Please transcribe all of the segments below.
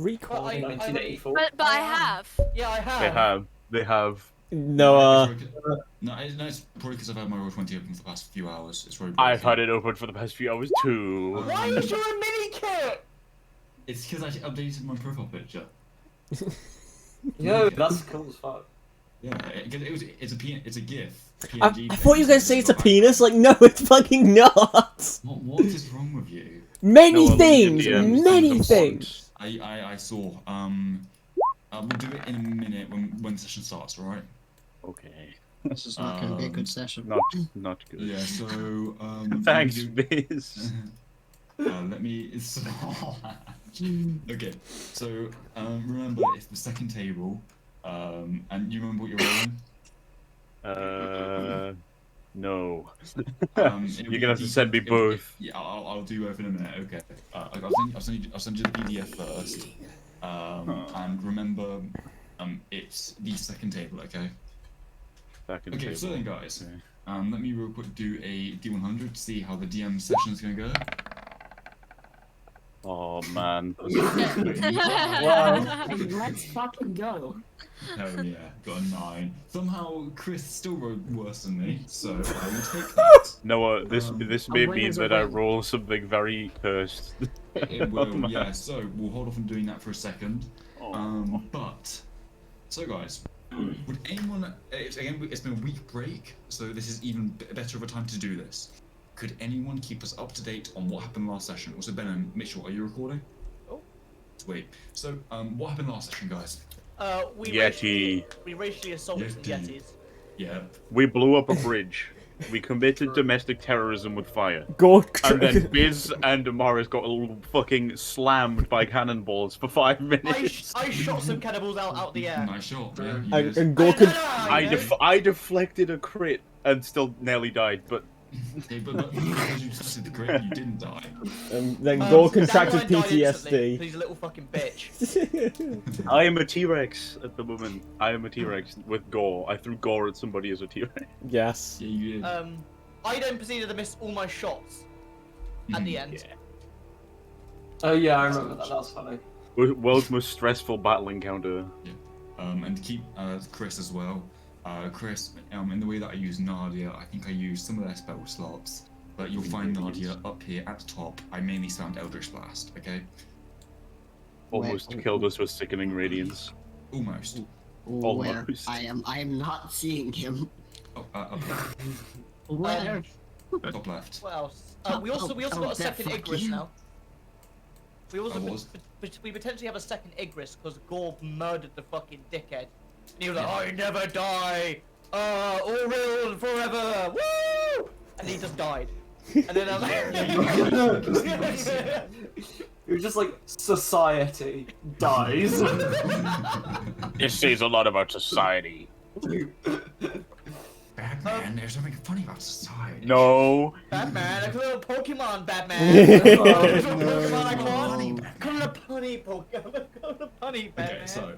recording. 1984. But I have. Yeah, I have. They have. No, No, it's probably because I've had my Roll 20 open for the past few hours. It's probably I've had it open for the past few hours too. Why is there a mini kit? It's because I updated my profile picture. Yo, that's cool as fuck. Yeah, it's a GIF. I PNG thought you were gonna say it's a thing. penis. Like, no, it's fucking not. What is wrong with you? Many No, things, DMs many in the things. I saw. We'll do it in a minute when the session starts, alright? Okay. This is not going to be a good session. Not good. Yeah, so, Thanks, let me do- Biz. let me. Okay, so remember it's the second table, and you remember what you're rolling. No. It'll You're be gonna have to send me both. Yeah, I'll do both in a minute. Okay. I'll send you the PDF first. And remember, it's the second table. Okay. Second Okay. table. So then, guys, Okay. let me real quick do a D100 to see how the DM session is gonna go. Oh man. Wow. Let's fucking go. Hell yeah, got a 9. Somehow Chris still wrote worse than me, so I will take that. Noah, this may win mean is a that I win. roll something very cursed. It will, man. yeah. So we'll hold off on doing that for a second. Oh. But so guys, would anyone? It's been a week break, so this is even better of a time to do this. Could anyone keep us up to date on what happened last session? Also, Ben and Mitchell, are you recording? Oh. Sweet. So, what happened last session, guys? We Yeti. racially assaulted the Yeti. Yetis. Yeah. We blew up a bridge. We committed domestic terrorism with fire. Go. And then Biz and Amaris got fucking slammed by cannonballs for 5 minutes. I shot some cannibals out the air. Nice shot. Yeah. You And, did. and Gorkin. I deflected a crit and still nearly died, but Yeah, but because you started the grid, you didn't die. And then Gore contracted Dandelion died instantly. PTSD. He's a little fucking bitch. I am a T-Rex at the moment. I am a T-Rex with gore. I threw gore at somebody as a T-Rex. Yes. Yeah, you did. I then proceeded to miss all my shots at the end. Yeah. Oh yeah, I remember that. That was funny. World's most stressful battle encounter. And to keep Chris as well. Chris, in the way that I use Nadia, I think I use some of their spell slots, but you'll find Nadia up here at the top. I mainly spammed Eldritch Blast, okay? Almost killed us with sickening radiance. Almost. Where? Almost. I am not seeing him. Oh, up left. Where? Top left. What else? We also got a that second fuck Igris you. now. We also was? we potentially have a second Igris because Gore murdered the fucking dickhead. And he was like, I never die! All real and forever! Woo! And he just died. And then I was like... It was just like society dies. This says a lot about society. Batman, there's something funny about society. No. Batman, like a little Pokemon Batman! Pokemon icon! Call it a punny Pokemon! Call it a punny Batman! Okay, so,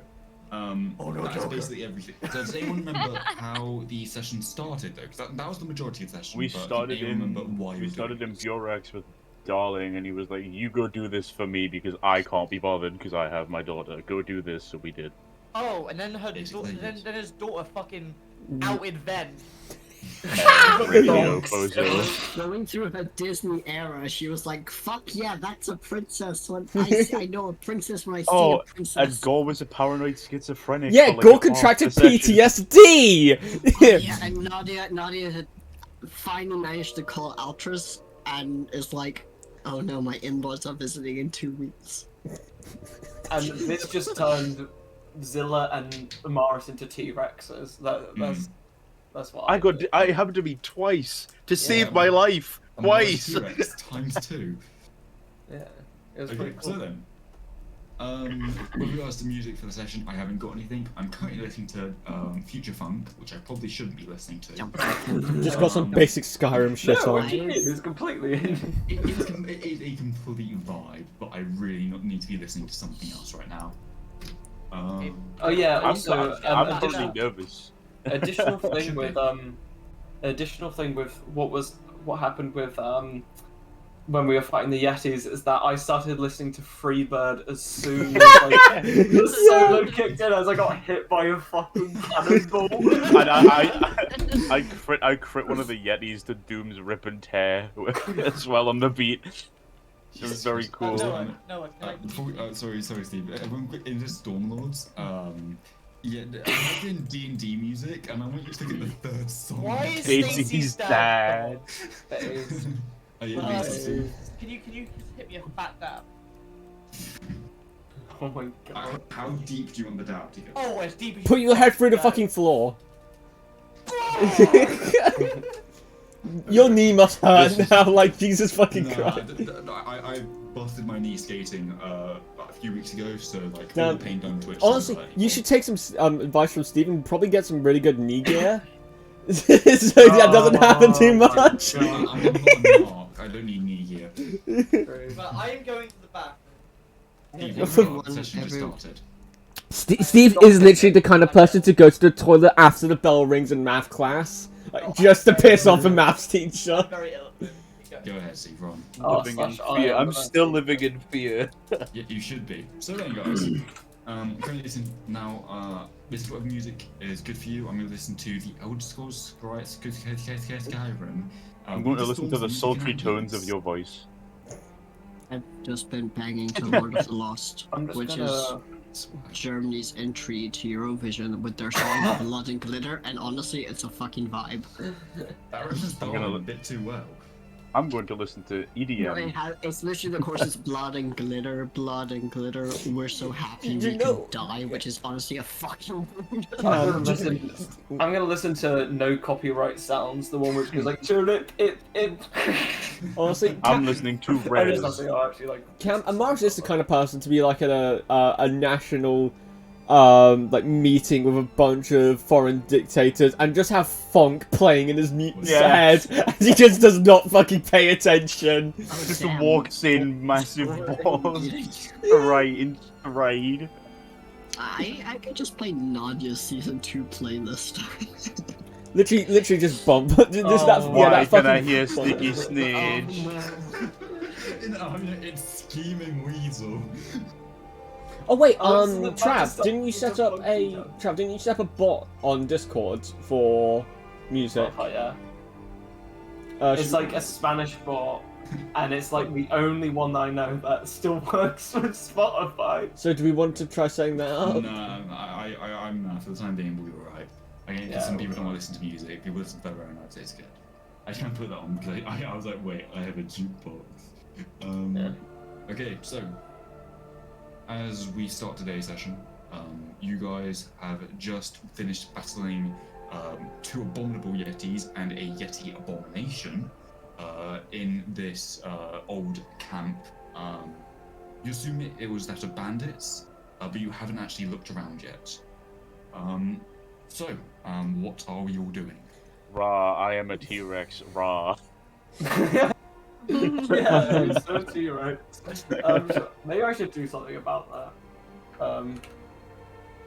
that's basically everything. So does anyone remember how the session started, though? Because that was the majority of the session. We but started do anyone remember why we were started doing in this? Burex with Darling, and he was like, "You go do this for me because I can't be bothered because I have my daughter. Go do this." So we did. Oh, and then Basically, then yes. his daughter fucking outed Ven. Radio bozo. Going through her Disney era, she was like, "Fuck yeah, that's a princess." When I know a princess when I see Oh, a princess. and Gore was a paranoid schizophrenic. Yeah, for, like, Gore half the contracted session. PTSD. Yeah, and Nadia had finally managed to call Altras and is like, "Oh no, my in-laws are visiting in 2 weeks." And this just turned Zilla and Amaris into T-Rexes. That's what I happened to be twice to save Yeah. my life. And one Twice. T-Rex times 2. Yeah, it was Okay, pretty so cool. then, with regards to music for the session, I haven't got anything. I'm currently listening to Future Funk, which I probably shouldn't be listening to. Just got some basic Skyrim shit No, on. what do you mean? It's completely in. It is a complete vibe, but I really need to be listening to something else right now. Oh yeah, I'm also I'm that- totally that- nervous. additional thing Should with be. additional thing with what happened with when we were fighting the Yetis is that I started listening to Freebird as soon as like, the solo kicked in, as I got hit by a fucking cannonball. And I crit one of the Yetis to Doom's rip and tear as well on the beat. It was very cool. No, Sorry, Steve. Everyone quick into Stormlords. Yeah, I'm doing D&D music, and I want you to look at the third song. Why is Stacey's Stacey's dad? That is- Oh, yeah, Can you just hit me a fat dab? Oh my god. how deep do you want the dab to go? Oh, as deep as Put you your head through the go. fucking floor. Your knee must hurt now, like Jesus fucking Christ. I busted my knee skating a few weeks ago, so like Now, all the pain done Twitch. Honestly, you should take some advice from Steven. Probably get some really good knee gear, so that doesn't happen too Oh my much. God. I'm not a mark. I don't need knee gear. But I am going to the back. Steve, Everyone- the session just everyone- started. Steve is literally the kind of person to go to the toilet after the bell rings in math class, like, just to piss off a maths teacher. I'm very ill at the moment. You go. Go ahead, Steve, run. Oh, Living in slash fear. I am I'm the still best. living in fear. Yeah, you should be. So then, guys, currently listen now. Listen to whatever music is good for you. I'm going to listen to the Elder Scrolls Skyrim. I'm going to listen to the sultry tones of your voice. I've just been banging to Lord of the Lost, I'm just which gonna... is Germany's entry to Eurovision with their song Blood and Glitter, and honestly, it's a fucking vibe. That represents I'm gonna Darwin a look- bit too well. I'm going to listen to No, EDM. it's literally the chorus is blood and glitter, we're so happy You we know- can die, which is honestly a fucking I'm gonna listen to No Copyright Sounds, the one which goes like tulip, it. Honestly, I'm listening to I Rez. just nothing I actually like. Amar's is the kind of person to be like at a national like meeting with a bunch of foreign dictators and just have funk playing in his Yeah. head as he just does not fucking pay attention. Just walks in massive balls right in raid. I could just play Nadia's season 2 playlist. Literally just bump. Just that, Oh, yeah, Why that can I fucking hear bump. Sticky Snitch? It's scheming weasel. Oh wait, Oh, so the back Trav, stuff didn't you is set just up funky, a though. Trav? Didn't you set up a bot on Discord for music? Oh, yeah. Should- It's like a Spanish bot, and it's like the only one that I know that still works with Spotify. So do we want to try setting that up? No, I'm for the time being we'll be alright. Again, Yeah, some people don't want to listen to music. People listen to their own. I'd say it's good. I can't put that on because I was like, wait, I have a jukebox. Okay, so as we start today's session, you guys have just finished battling 2 abominable yetis and a yeti abomination in this old camp. You assume it was that of bandits, but you haven't actually looked around yet. So, what are we all doing? Rah, I am a T-Rex. Rah. Yeah, it's so too right. So maybe I should do something about that.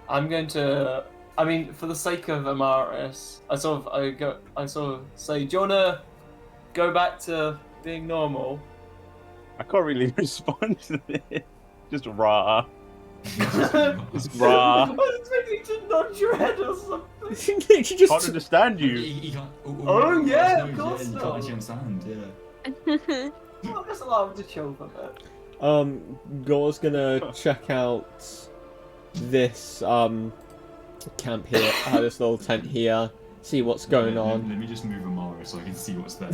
I'm going to. I mean, for the sake of Amaris, I sort of say, do you wanna go back to being normal? I can't really respond to this. Just rah. Just rah. I was expecting you to nod your head or something. Literally Can't just understand you. He can't, Oh, yeah, of no, course you not. can't actually understand, yeah. Well, just allow him to chill for a bit. Gore's gonna check out this camp here, this little tent here, see what's going on. Let me just move Amara so I can see what's there.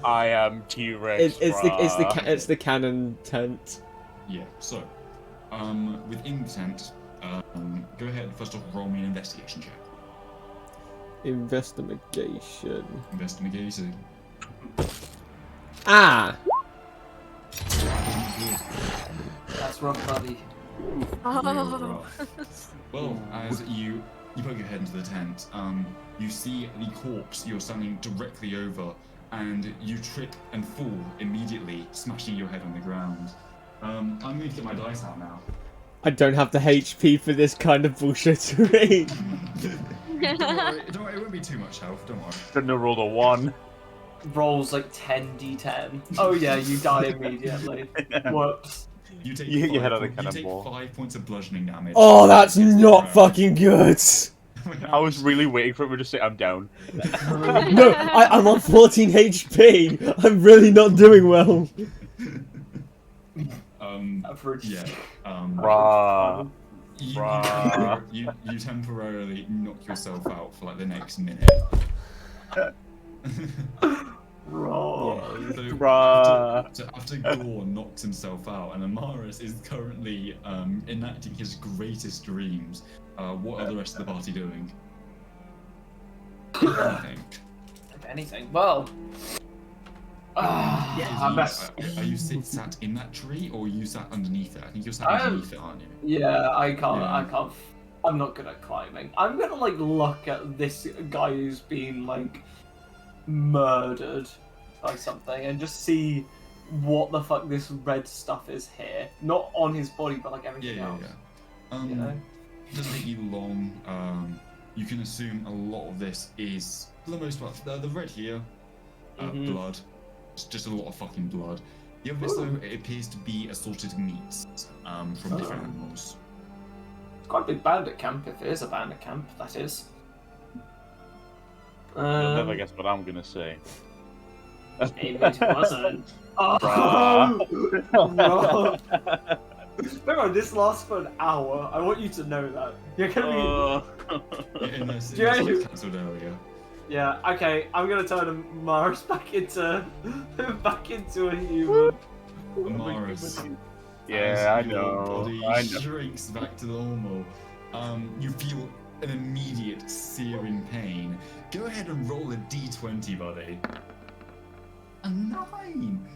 I am T-Rex. It's the cannon tent. Yeah, so, within the tent, go ahead and first off roll me an investigation check. Investigation. Investigation. Ah! That's rough, buddy. Oh. Well, as you poke your head into the tent, you see the corpse you're standing directly over, and you trip and fall immediately, smashing your head on the ground. I'm going to get my dice out now. I don't have the HP for this kind of bullshittery. Don't worry, it won't be too much health, don't worry. Shouldn't have rolled a 1. rolls like 10d10. Oh yeah, you die immediately. Whoops. You take You five had on a you take cannonball. 5 points of bludgeoning damage. Oh, that's Against the not ground. fucking good. I was really waiting for him to just say, I'm down. No, I'm on 14 HP. I'm really not doing well. Average. Yeah. Bruh. You temporarily knock yourself out for like the next minute. Raw. So Bruh. after Gore knocks himself out and Amaris is currently enacting his greatest dreams, what are the rest of the party doing? Anything. If anything, well. Are you sat in that tree or are you sat underneath it? I think you're sat underneath it, aren't you? Yeah, I can't. Yeah. I can't. I'm not good at climbing. I'm gonna like look at this guy who's been like murdered by something and just see what the fuck this red stuff is here. Not on his body, but like everything else. You know? It doesn't take you long. You can assume a lot of this is, for the most part, the red here, blood. It's just a lot of fucking blood. The other bits, though, it appears to be assorted meats from different animals. It's quite a big bandit camp, if it is a bandit camp, that is. You'll never guess what I'm gonna say. Maybe it wasn't. Oh, Bruh. Remember, this lasts for an hour. I want you to know that. You're gonna Unless Do you it was know- cancelled earlier. be. Yeah. Okay. I'm gonna turn Mars back into a human. Amaris. Yeah, I as your know. body I know. shrinks back to normal. You feel an immediate searing pain. Go ahead and roll a d20, buddy. A 9.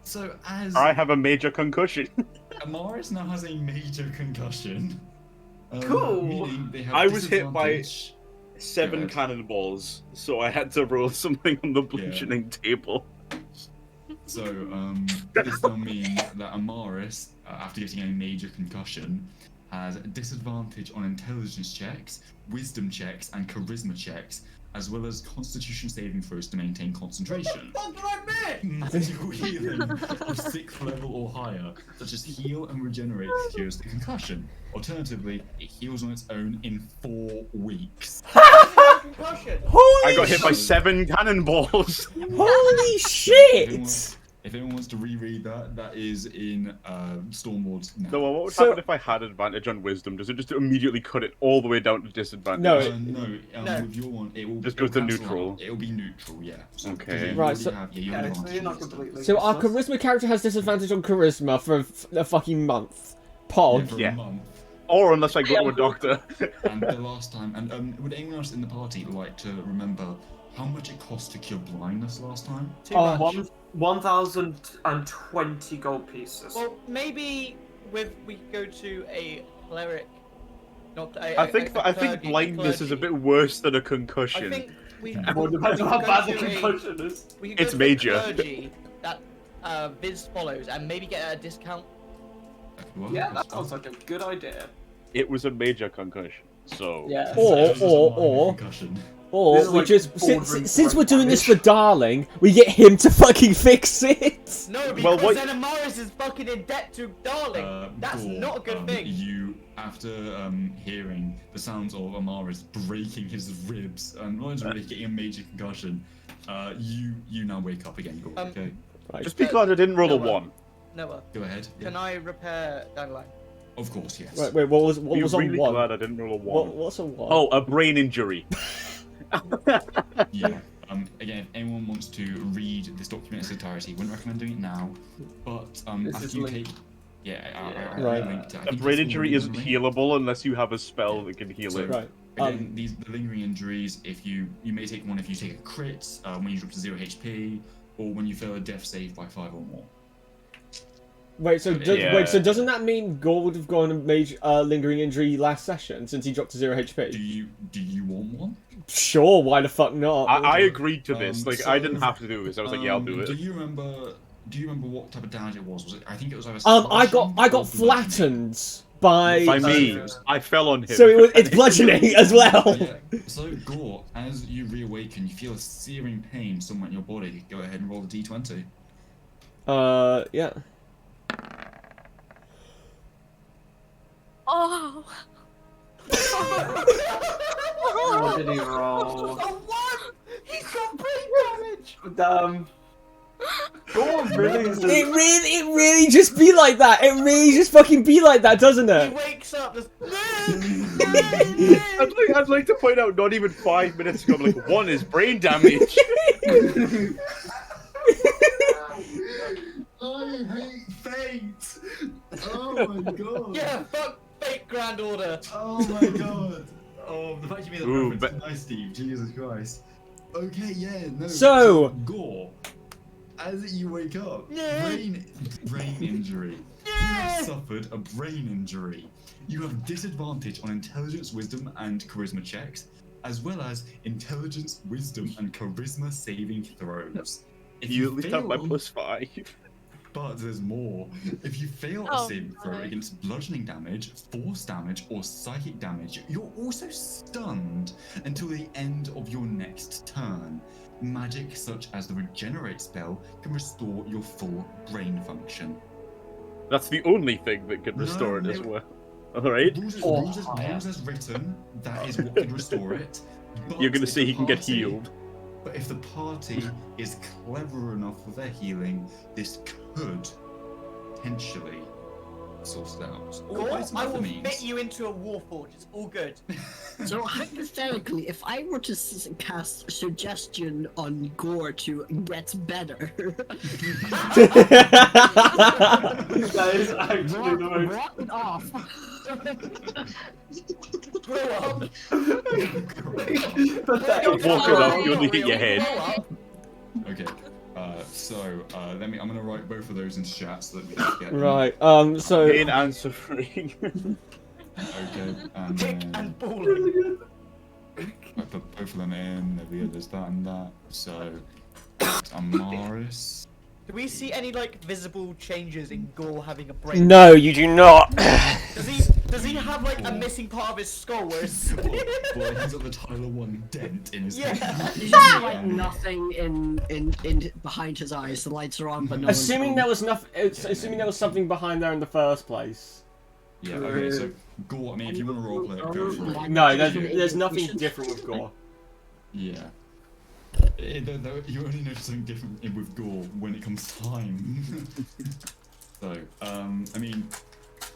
So as I have a major concussion. Amaris now has a major concussion. Cool. Meaning they have I was hit by disadvantage. 7 Good. cannonballs, so I had to roll something on the bludgeoning table. So, this will mean that Amaris, after getting a major concussion, has a disadvantage on intelligence checks, wisdom checks, and charisma checks, as well as constitution saving throws to maintain concentration. What the fuck did I miss? Magical healing of 6th level or higher, such as heal and regenerate, cures the concussion. Alternatively, it heals on its own in 4 weeks. Concussion. Holy I got hit by 7 cannonballs. Holy shit! If anyone wants to reread that, that is in Stormlords now. So what would So- happen if I had advantage on wisdom? Does it just immediately cut it all the way down to disadvantage? No, No, with your one, it will Just it will goes to cancel neutral. out. It will be neutral, yeah. So, Okay. 'cause you Right, already so- have, Yeah, your so advantage you're not on wisdom. completely. So our useless. charisma character has disadvantage on charisma for a fucking month. Yeah, Pod. for Yeah. a month. Or unless I go to a doctor. And the last time, and would anyone else in the party like to remember how much it cost to cure blindness last time? Too Oh, much. 1,020 gold pieces. Well, maybe we go to a cleric. Not a, I think a I think clergy- blindness is a clergy. bit worse than a I concussion. think we. Well, depends on how go bad the to a- concussion is. We could go It's to a major. clergy that Viz follows and maybe get a discount. Well, Yeah, that sounds like a good idea. It was a major concussion. So Yeah. Or- concussion. Or This is we like just ordering since we're doing this for damage. Darling, we get him to fucking fix it. No, because Well, what- then Amaris is fucking in debt to Darling. That's Gore, not a good thing. You, after hearing the sounds of Amaris breaking his ribs and not only getting a major concussion, you now wake up again, Gore, okay? Right. just be glad I didn't roll a No, 1. Noah, Go ahead. Yeah. can I repair Dandelion? Of course, yes. Wait, what was Be on really one? glad I didn't roll a 1. What's a one? Oh, a brain injury. Yeah. Again, if anyone wants to read this document in its entirety, wouldn't recommend doing it now. But This after is you linked. take, yeah, I Right. linked it. I A think brain it's injury already isn't linked. healable unless you have a spell that can heal So- it. Right. Again, the lingering injuries, if you may take one if you take a crit, when you drop to 0 HP, or when you fail a death save by 5 or more. Wait, so Yeah. so doesn't that mean Gore would have gone a major lingering injury last session since he dropped to 0 Do HP? you want one? Sure, why the fuck not? I agreed to this. Like I so- didn't have to do this. I was like, yeah, I'll do Do it. you remember? Do you remember what type of damage it was? Was it? I think it was either. I got slashing or bludgeoning. flattened By me, yeah. I fell on him. So it's bludgeoning as well. Yeah. So Gore, as you reawaken, you feel a searing pain somewhere in your body. Go ahead and roll the d20. Yeah. Oh. What did he roll? A 1! He's got brain damage! Gore really is. It really just be like that. It really just fucking be like that, doesn't He it? wakes up, just... I'd like to point out, not even 5 minutes ago, I'm like, 1 is brain damage. I hate fate! Oh my god! Yeah, fuck fake Grand Order. Oh my god! Oh, the fact you made that Ooh, reference, nice, Steve. Jesus Christ. Okay, yeah, no. So- Gore, as you wake up, Yeah. brain injury. You have suffered a brain injury. You have disadvantage on intelligence, wisdom, and charisma checks, as well as intelligence, wisdom, and charisma saving throws. If You at least have my fail- +5. But there's more. If you fail a Oh, saving throw no. against bludgeoning damage, force damage, or psychic damage, you're also stunned until the end of your next turn. Magic such as the regenerate spell can restore your full brain function. That's the only thing that can restore it as well. Alright? Rules as written, that is what can restore it. But You're gonna if say the he can get party- healed. But if the party is clever enough with their healing, this could potentially sort it out. Or Gore, by some I other will means. fit you into a warforge. It's all good. So hypothetically, if I were to cast suggestion on Gore to get better, That is actually the most. walk it off. Grow up. Pathetic. Walk it up, you only hit your head. Grow up. Okay. I'm gonna write both of those into chat so that we don't get them. Right. So Pain and suffering. Okay. And Kick then and balling. I put both of them in. There we go. There's that and that. So Amaris. Do we see any like visible changes in Gore having a brain? no, you do not. Does he have like a missing part of his skull where it's Well, he's got the Tyler 1 dent in his Yeah. head. There's just like nothing in behind his eyes. The lights are on, but no. Assuming there one's was nothing. Assuming there was something behind there in the first place. Yeah. Okay. So Gore. I mean, if you want to roleplay it, go for it. No, there's nothing different with Gore. Yeah. You only notice something different with Gore when it comes time. So, I mean,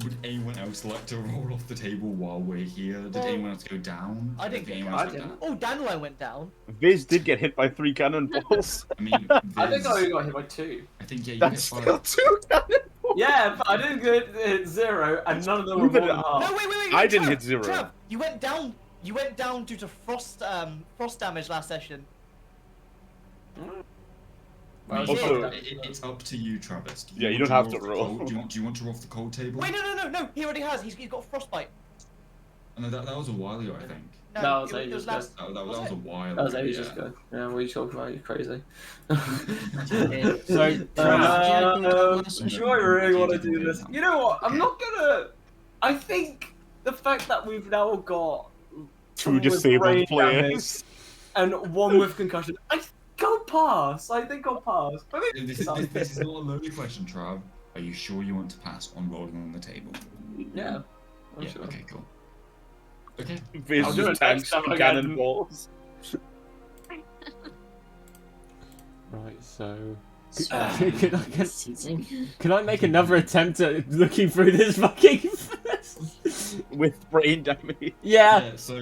would anyone else like to roll off the table while we're here? Did Well, anyone else go down? I didn't think go anyone down. else went Oh, Dandelion went down. Viz did get hit by 3 cannonballs. I mean, I think I Viz- only got hit by 2. I think yeah, you That's get still 2 cannonballs. Yeah, but I didn't get 0, and none of them were You more did than it. half. No, wait. I didn't Trav, hit 0. Trav, you went down. You went down due to frost damage last session. I mean, Also- it's up to you, Travis. Do Yeah, you want don't have to off the roll. cold- Do you want to roll off the cold table? Wait, no. He already has. He's got frostbite. Oh, no, that was a while ago, I think. No, That was it ages was ago. last. That was a while That was ago. ages yeah. ago. Yeah, what are you talking about? You're crazy. So Do I really want to do this? You know what? I'm not gonna. I think the fact that we've now got 2 someone with brain disabled players. damage and 1 with concussion, I think I'll pass. I think I'll pass. I think This is not a loaded question, Trav. Are you sure you want to pass on rolling on the table? yeah. I'm Yeah, sure. okay, cool. Okay. Viz I'll do just it tanks next time 2 I get- cannonballs. right. So Uh, can I make another attempt at looking through this fucking? With brain damage. Yeah. Yeah, so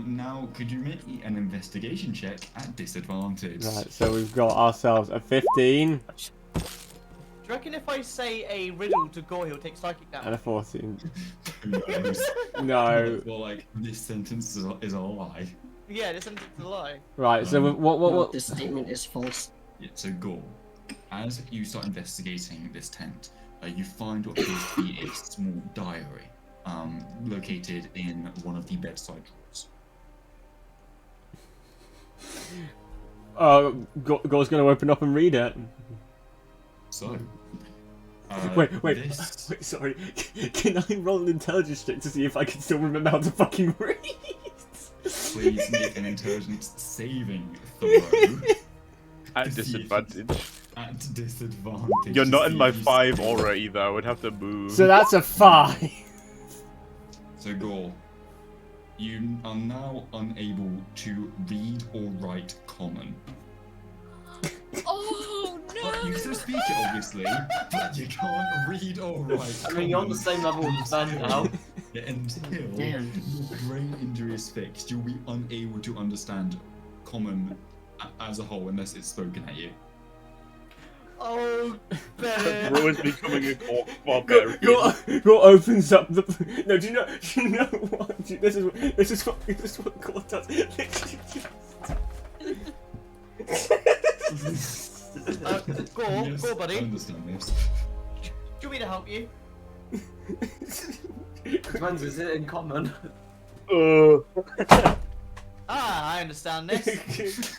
now could you make an investigation check at disadvantage? Right. So we've got ourselves a 15 Do you reckon if I say a riddle to Gore, he'll take psychic and damage? a 14. Who knows? No. Well, like this sentence is a lie. Yeah, this is a lie. Right. So what? This statement is false. Yeah, so Gore, as you start investigating this tent, you find what appears to be a small diary, located in one of the bedside drawers. Gore's gonna open up and read it. So, Wait, This... sorry. Can I roll an intelligence check to see if I can still remember how to fucking read? Please make an intelligence saving throw. At To see if disadvantage. At disadvantage. You're to not see in my if you 5 succeed. aura either. I would have to move. So that's a 5. So Gore, you are now unable to read or write common. Oh But you can still speak it, obviously, but you can't read or write. I mean, you're on the same level with Ben now. Yeah, until Damn. your brain injury is fixed, you'll be unable to understand common as a whole unless it's spoken at you. Oh, Ben. Bro is becoming a barbarian. Gore opens up the. No, do you know what? This is what Gore does. Go, buddy. I Do understand this. you want me to help you? Depends, is it in common? I understand this.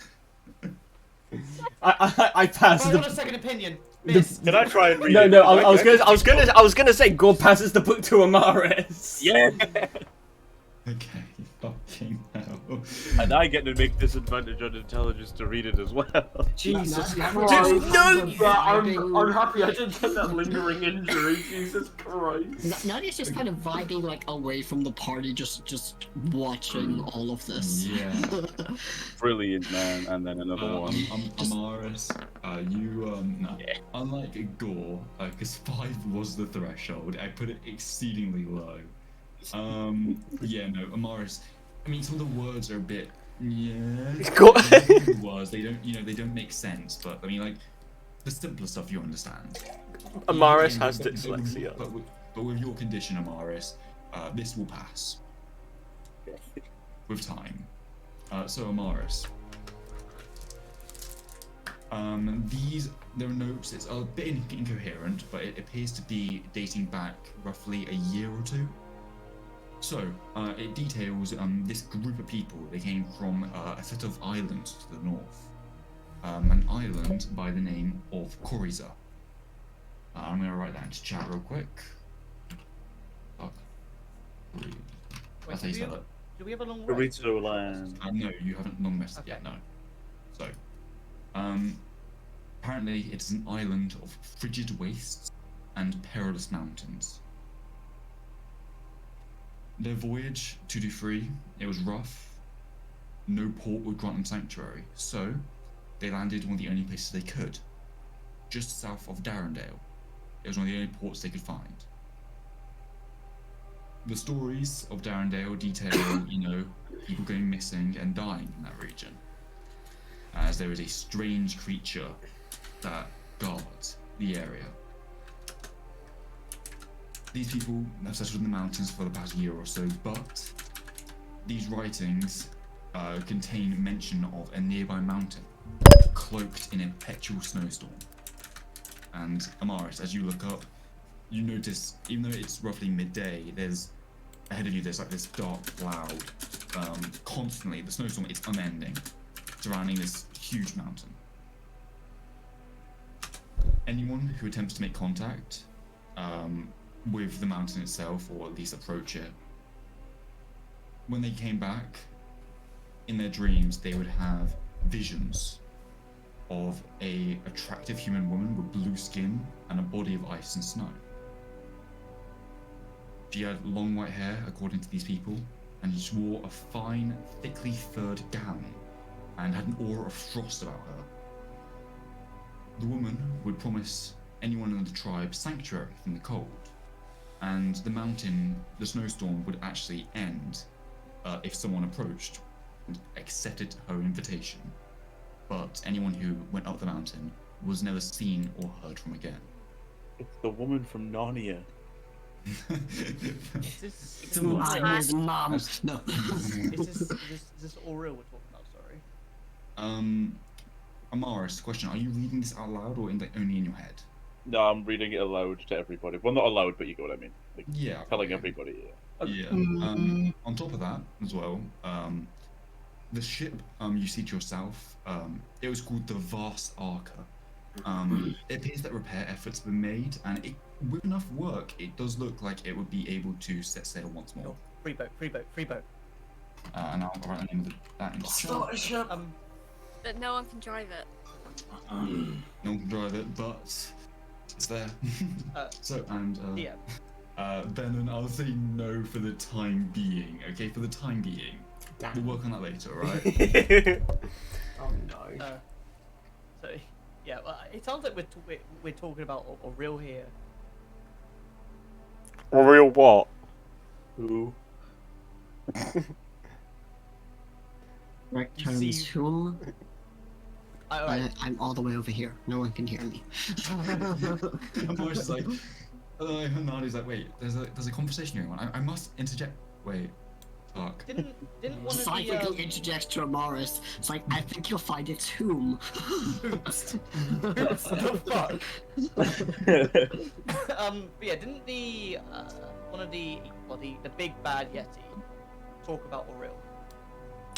I passed I the. want a second opinion. Miss. Can I try and read No, it? no, I was gonna say Gore passes the book to Amaris. Yeah. Okay, fucking hell. And I get to make disadvantage on intelligence to read it as well. Jesus Not- Christ! no! I'm happy I didn't get that lingering injury. Jesus Christ! Nadia's just kind of vibing like away from the party, just watching all of this. Yeah. Brilliant, man. And then another one. Amaris, no. Yeah. Unlike Gore, because 5 was the threshold, I put it exceedingly low. Yeah, no, Amaris, I mean, some of the words are a bit, yeah. Words, they don't make sense, but I mean, like, the simpler stuff you understand. Amaris Yeah, has but- dyslexia. But with your condition, Amaris, this will pass. With time. So Amaris. There are notes, it's a bit incoherent, but it appears to be dating back roughly a year or two. So, it details this group of people. They came from a set of islands to the north. An island by the name of Coriza. I'm going to write that into chat real quick. Wait, That's how you spell it. do we have a long rest? Burrito land. No, you haven't long rested yet, no. So, apparently it's an island of frigid wastes and perilous mountains. Their voyage to Dufree, it was rough. No port would grant them sanctuary, so they landed one of the only places they could, just south of Darrendale. It was one of the only ports they could find. The stories of Darrendale detail, people going missing and dying in that region, as there is a strange creature that guards the area. These people have settled in the mountains for the past year or so, but these writings contain mention of a nearby mountain cloaked in a perpetual snowstorm. And Amaris, as you look up, you notice, even though it's roughly midday, ahead of you there's like this dark cloud, constantly, the snowstorm, it's unending, surrounding this huge mountain. Anyone who attempts to make contact with the mountain itself, or at least approach it, when they came back, in their dreams they would have visions of a attractive human woman with blue skin and a body of ice and snow. She had long white hair, according to these people, and she wore a fine, thickly furred gown and had an aura of frost about her. The woman would promise anyone in the tribe sanctuary from the cold, and the mountain, the snowstorm, would actually end if someone approached and accepted her invitation. But anyone who went up the mountain was never seen or heard from again. It's the woman from Narnia. Is this Nadia's mom. No. is this all real we're talking about? Sorry. Amaris, question: are you reading this out loud or only in your head? No, I'm reading it aloud to everybody. Well, not aloud, but you get what I mean. Like, Yeah. telling everybody. Yeah. Yeah. On top of that, as well, the ship you see to yourself, it was called the Vast Arca, It appears that repair efforts have been made, and with enough work, it does look like it would be able to set sail once more. Free boat, free boat, free boat. And I'll write the name of that in the Start a ship. But no one can drive it. No one can drive it, but it's there. Yeah. Ben, I'll say no for the time being. Okay, for the time being. We'll work on that later, alright? Oh no. So, yeah, well, it sounds like we're talking about Auril here. Real what? Ooh. Right, You turns see- whom? Alright. I'm all the way over here. No one can hear me. And Boris is like, and Nadi's like, wait, there's a conversation going on. I must interject. Wait, fuck. Didn't one of Psychically the interjects to Morris. It's like, I think you'll find it's whom. oops, the fuck? But yeah, didn't the one of the big bad Yeti talk about Auril?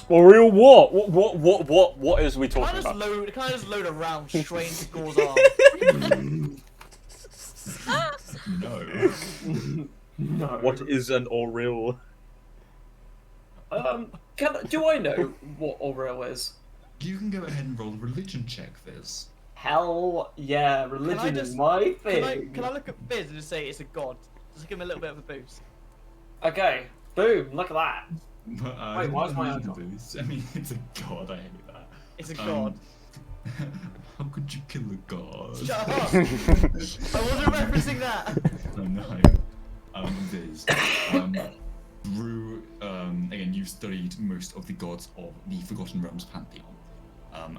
Real what? What is we talking Kind of about? just load around straight into Gore's arm. No. No. What is an Auril? Do I know what Auril is? You can go ahead and roll a religion check, Viz. Hell yeah, religion just- is my thing. Can I look at Fizz and just say it's a god? Just give him a little bit of a boost. Okay, boom, look at that. But, Wait, why is my religion icon? boost. I mean, it's a god. I hate that. It's a god. How could you kill a god? Shut up! I wasn't referencing that. I know. Viz. Through, again, you've studied most of the gods of the Forgotten Realms pantheon.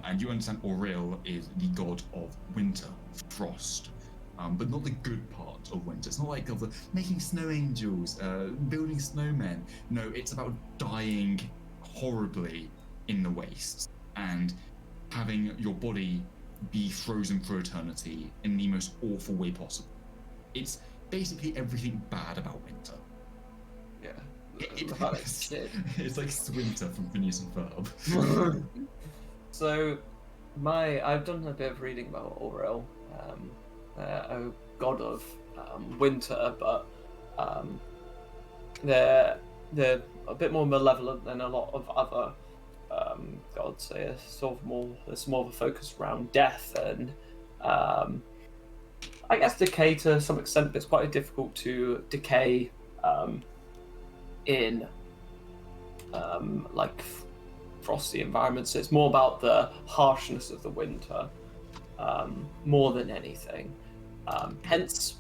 And you understand Auril is the god of winter, frost. But not the good part of winter. It's not like of the making snow angels, building snowmen. No, it's about dying horribly in the wastes and having your body be frozen for eternity in the most awful way possible. It's basically everything bad about winter. Yeah. It's like Swinter from Phineas and Ferb. So, I've done a bit of reading about Auril, a god of winter, but they're a bit more malevolent than a lot of other gods. They're there's more of a focus around death and I guess decay to some extent, but it's quite difficult to decay in like frosty environments. So it's more about the harshness of the winter more than anything. Hence,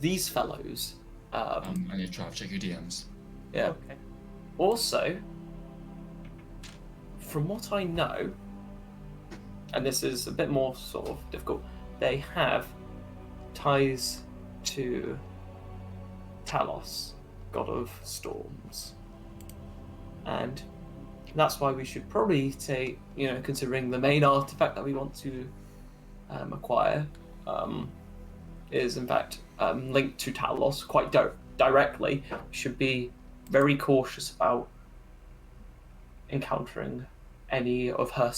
these fellows. I need to check your DMs. Yeah. Okay. Also, from what I know, and this is a bit more sort of difficult, they have ties to Talos, god of storms. And that's why we should probably take, considering the main artifact that we want to acquire is in fact linked to Talos quite directly, we should be very cautious about encountering any of her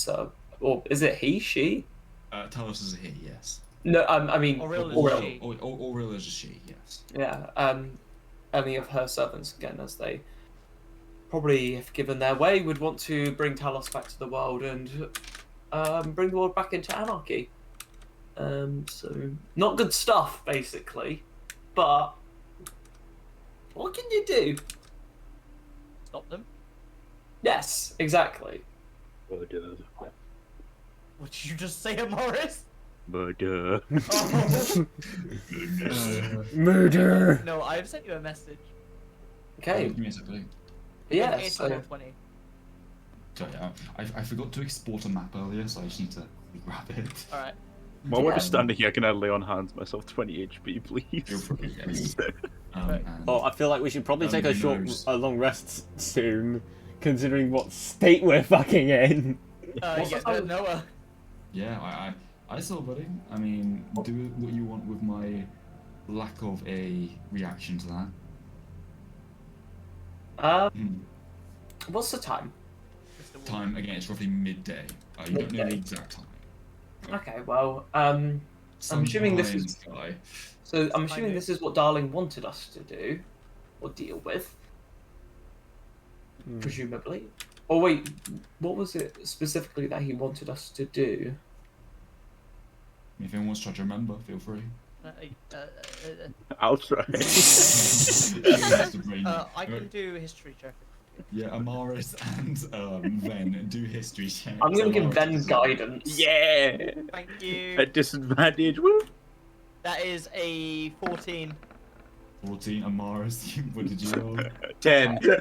or is it he, she? Talos is a he, yes. No, I mean Auril is Auril. a she. Auril is a she, yes. Yeah, any of her servants, again, as they probably, if given their way, would want to bring Talos back to the world and bring the world back into anarchy. So, not good stuff, basically, but what can you do? Stop them. Yes, exactly. Murder. What did you just say, Morris? Murder. Oh. Murder. No, I've sent you a message. Okay, Give me a second. yeah, It's so, 4:20. Sorry, I forgot to export a map earlier, so I just need to grab it. Alright. While we're Yeah. just standing here, can I lay on hands myself 20 HP, Go please? for it, yes. Right. And Oh, I feel like we should probably take a who knows? long rest soon, considering what state we're fucking in. What's Yeah, the- Noah. yeah, I saw, buddy. I mean, do what you want with my lack of a reaction to that. what's the time? Just a Time again, it's roughly midday. You don't know the Midday. exact time. Okay, well, I'm assuming this is guy. so. I'm assuming this is what Darling wanted us to do, or deal with, presumably. Or wait, what was it specifically that he wanted us to do? If anyone wants to try to remember, feel free. I'll try. I can do a history check. Yeah, Amaris and Ven do history checks. I'm gonna give Amaris Ben does- guidance. Yeah. Thank you. At disadvantage. Woo. That is a 14. 14, Amaris, what did you roll? 10. Oh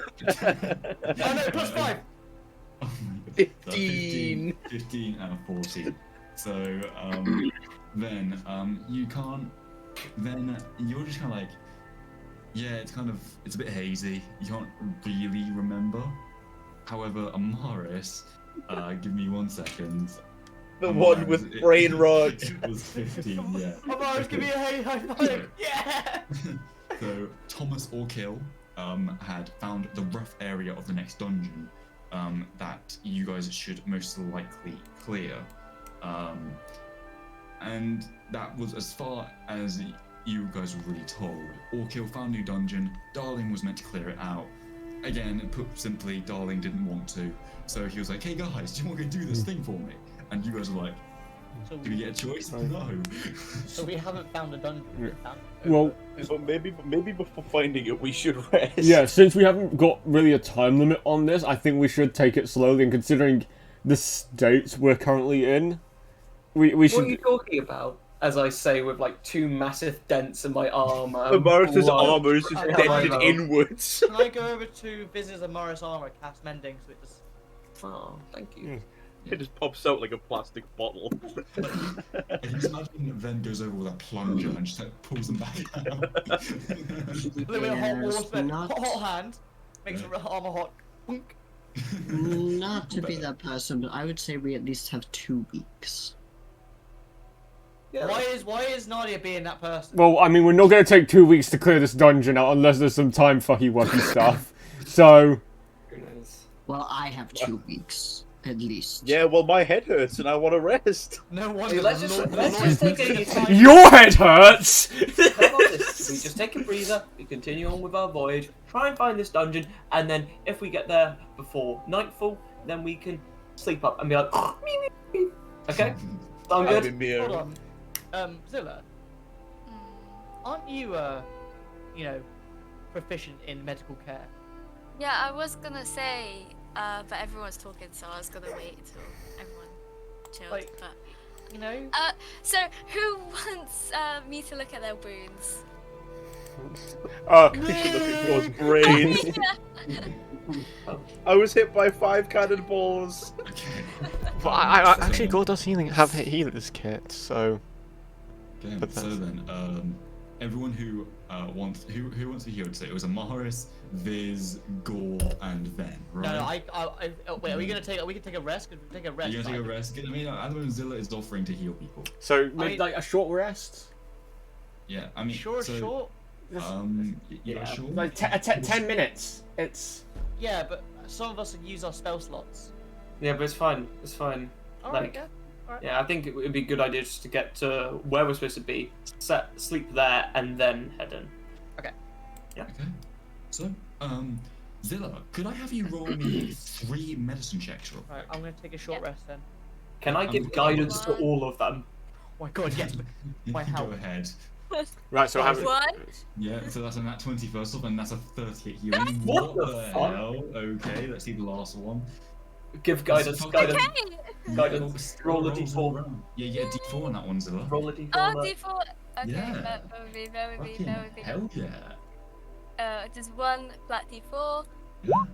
no, plus 5! Oh my God. 15. 15 out of 14. So, then, you can't. Then you're just kind of like, yeah, it's a bit hazy. You can't really remember. However, Amaris, give me 1 second. The one with brain rot. It was 15, yeah. Amaris, give me a high five! Yeah! So Thomas Orkill had found the rough area of the next dungeon that you guys should most likely clear. And that was as far as you guys were really told. Orkill found a new dungeon, Darling was meant to clear it out. Again, put simply, Darling didn't want to. So he was like, hey guys, do you want to do this thing for me? And you guys were like, So do we get a choice? No. So we haven't found a dungeon. We found it. Well, So maybe before finding it, we should rest. yeah, since we haven't got really a time limit on this, I think we should take it slowly. And considering the state we're currently in, we What should. are you talking about? As I say, with like 2 massive dents in my arm. Amaris's blood. armor is just dented inwards. Can I go over to visit Amaris armor, cast mending, so it just... Oh, thank you. It just pops out like a plastic bottle. I can just imagine Ven goes over with a plunger and just like pulls them back out. a little bit of hot Yes, water, not- hot hand, makes the armor hot. Punk. Not to be that person, but I would say we at least have 2 weeks. Yeah. Why is Nadia being that person? Well, I mean, we're not going to take 2 weeks to clear this dungeon out unless there's some time fucky wucky stuff. So, Who knows? Well, I have 2 weeks, at least. Yeah, well, my head hurts and I want to rest. No wonder. Hey, let's just take a your head hurts. How about this? We just take a breather, we continue on with our voyage, try and find this dungeon, and then if we get there before nightfall, then we can sleep up and be like, okay? Sound I've good? been Hold on. Zilla, Mm. aren't you, proficient in medical care? Yeah, I was gonna say, but everyone's talking, so I was gonna wait until everyone chilled. Like- But You know? so who wants me to look at their wounds? We should look at yours brains. I was hit by 5 cannonballs. Okay. But I actually, God does have healer's kit, so Okay, But so then, everyone who wants to heal today, it was Amaris, Viz, Gore, and Ven, right? No, wait, are we gonna take a rest? Could we take a rest? You're gonna take a rest. I mean, at the moment, Zilla is offering to heal people. So, maybe, like a short rest. Yeah, I mean, Short. you're sure? Like 10 minutes. It's. Yeah, but some of us would use our spell slots. Yeah, but it's fine. It's fine. Alright, Like- yeah. Alright. Yeah, I think it would be a good idea just to get to where we're supposed to be, sleep there, and then head in. Okay. So, Zilla, could I have you roll me 3 medicine checks real Alright, quick? I'm gonna take a short rest then. Can I give guidance to all of them? Oh my god, yes. My Go help. ahead. Right, so how. One. Yeah, so that's a nat 20 first off, and that's a 30 hit healing. What the fuck? hell? Okay, let's see the last one. Give guidance. Okay. Guidance. Okay. Guidance. Roll a Rolls d4. around. Yeah, get a d4 on that one, Zilla. Roll a d4. Oh, D4. Okay, Yeah. that would be very, Fucking very big. hell yeah. Just 1 flat D4. Yeah.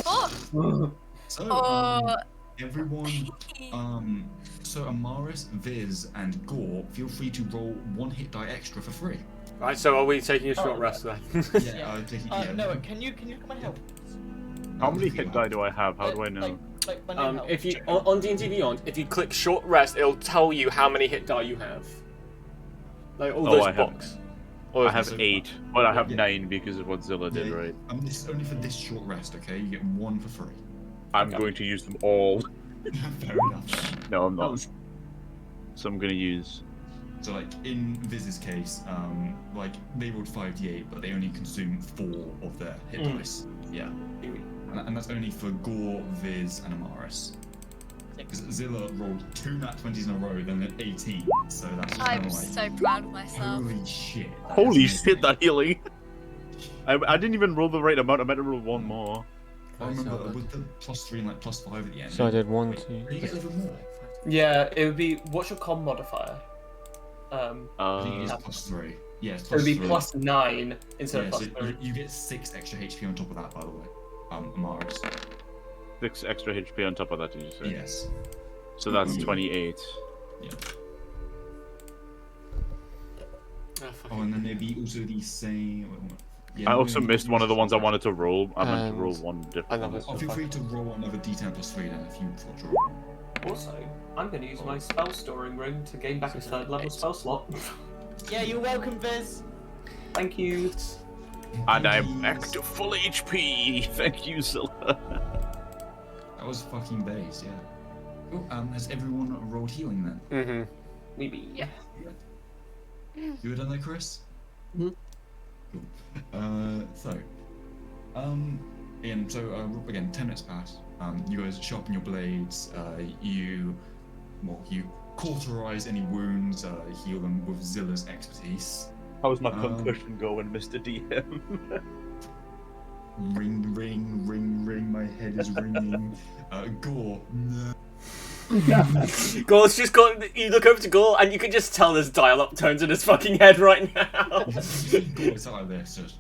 4. So, Oh. everyone, so Amaris, Viz, and Gore, feel free to roll 1 hit die extra for free. Right, so are we taking a short rest then? Yeah, I'm taking. Yeah. Noah, can you come and help? How many hit die do I have? How do I know? Like, my name help. If you on D&D Beyond, if you click short rest, it'll tell you how many hit die you have. Like all Oh, those I have- boxes. I have so- 8, but I have Yeah. 9 because of what Zilla did, right? This is only for this short rest, okay? You get 1 for free. I'm going to use them all. Fair enough. No, I'm not. So I'm gonna use. So like in Viz's case, like they rolled 5d8, but they only consume 4 of their hit dice. Yeah, and that's only for Gore, Viz, and Amaris. Because Zilla rolled 2 nat 20s in a row, then an 18. So that's just kind I'm of like, so proud of myself. holy shit. that is Holy amazing. shit, that healing! I didn't even roll the right amount. I meant to roll 1 more. I remember with the +3 and like +5 at the end. So I did 1, Wait, 2. you get a little more. Yeah, it would be. What's your con modifier? I think it is +3. Yeah, it's It would be +3. +9 instead Yeah, of so +3. you get 6 extra HP on top of that, by the way. Amaris. 6 extra HP on top of that, did you say? Yes. So that's 28. Yeah. fuck Oh, it. and then there'd be also the same. Yeah, I also no, missed one of the ones I wanted to roll. I meant to And roll one different another- one. Oh, feel free to roll another d10 +3 then if you thought to roll. Also, I'm going to use my spell storing ring to gain back a 3rd level spell slot. Yeah, you're welcome, Viz. Thank you. And I'm back to full HP. Thank you, Zilla. That was fucking base, yeah. Cool. Has everyone rolled healing then? Mm-hmm. Maybe. Yeah. You were done there, Chris? Mhm. Cool. Again, again, 10 minutes pass. You guys sharpen your blades. You cauterize any wounds, heal them with Zilla's expertise. How's my concussion going, Mr. DM? Ring, ring, ring, ring. My head is ringing. Gore. No. Gore's just got. You look over to Gore, and you can just tell there's dial-up tones in his fucking head right now. Gore is like this. Just.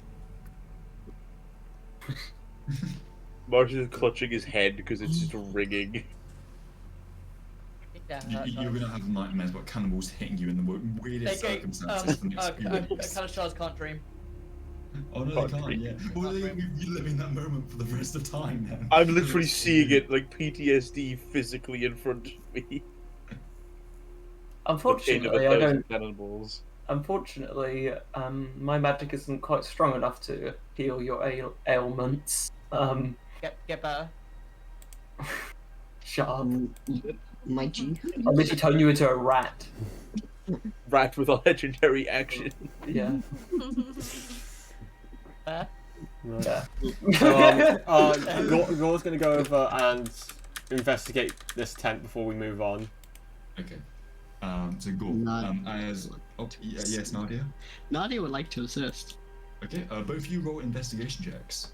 Marsh is clutching his head because it's just ringing. You're gonna have nightmares about cannibals hitting you in the weirdest circumstances from the experience. Cannibals can't dream. Oh no, they can't. Yeah. Well, you're living that moment for the rest of time. Then. I'm literally seeing it like PTSD physically in front of me. Unfortunately, I don't. Cannibals. Unfortunately, my magic isn't quite strong enough to heal your ailments. Get better. Shut up. My G. I'll literally turn you into a rat. Rat with a legendary action. Yeah. Fair. Yeah. Gore's gonna go over and investigate this tent before we move on. Okay. So Gore. Yes, Nadia. Nadia would like to assist. Okay. Both of you roll investigation checks.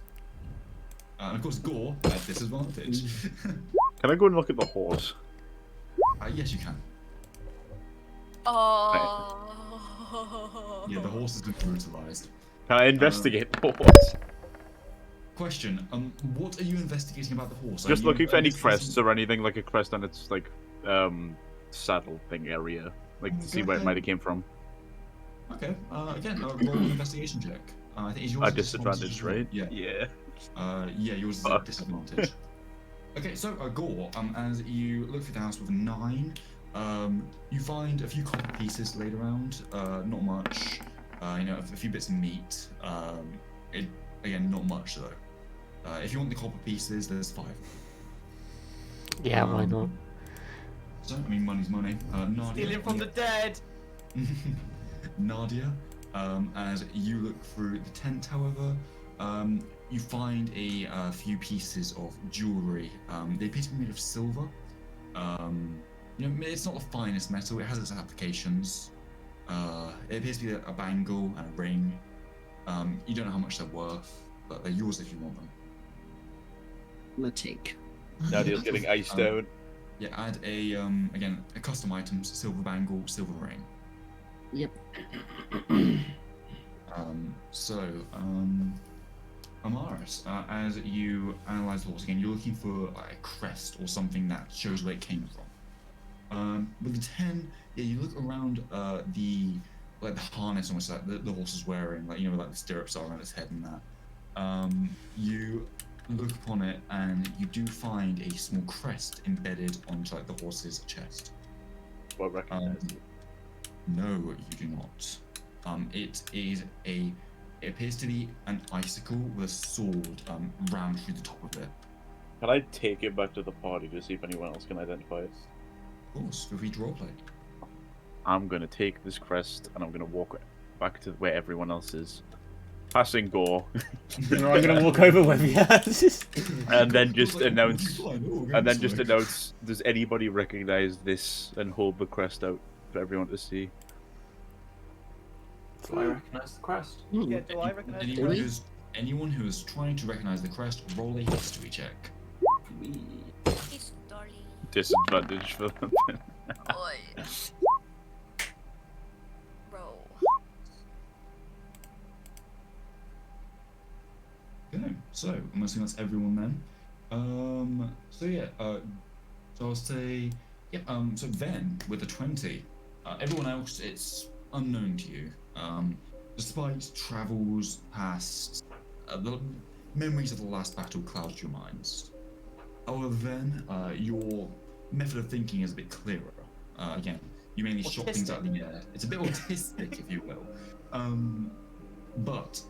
And of course, Gore at disadvantage. Can I go and look at the horse? Yes, you can. Oh. Yeah, the horse has been brutalized. Can I investigate the horse? Question. What are you investigating about the horse? Just Are you looking for any investigating- crests or anything like a crest on its like saddle thing area, like to see where it might have came from. Okay. Again, roll an investigation check. I think it's yours. A disadvantage, right? Yeah. Yeah. Yeah, yours is a disadvantage. Okay, so Gore, as you look through the house with a 9, you find a few copper pieces laid around. Not much. A few bits of meat. Again, not much though. If you want the copper pieces, there's 5. Yeah, why not? So, I mean, money's money. Nadia. Stealing from the dead. Nadia, as you look through the tent, however, you find a few pieces of jewelry. They appear to be made of silver. It's not the finest metal. It has its applications. It appears to be a bangle and a ring. You don't know how much they're worth, but they're yours if you want them. I'm gonna take. Nadia's getting iced out. Yeah, add again, a custom items, silver bangle, silver ring. Yep. Amaris, as you analyze the horse again, you're looking for a crest or something that shows where it came from. With the 10, yeah, you look around the harness almost like the horse is wearing, like the stirrups are around its head and that. You look upon it and you do find a small crest embedded onto the horse's chest. Do I recognize it? No, you do not. It appears to be an icicle with a sword rammed through the top of it. Can I take it back to the party to see if anyone else can identify it? Of course, feel free to roleplay. I'm gonna take this crest and I'm gonna walk back to where everyone else is, passing Gore, I'm gonna walk over with you. and then just announce. Fine, And then just announce, does anybody recognize this, and hold the crest out for everyone to see. Do I recognise the crest? Yeah, do I recognize the Anyone who is trying to recognize the crest, roll a history check. History. Disadvantage for them. Oi. Roll. Okay, so I'm assuming that's everyone then. So yeah, so I'll say, yeah, so Ven with a 20. Everyone else, it's unknown to you. Despite travels past, the memories of the last battle cloud your minds. However, Ven, your method of thinking is a bit clearer. Again, you mainly shot things out of the air. It's a bit autistic, if you will. But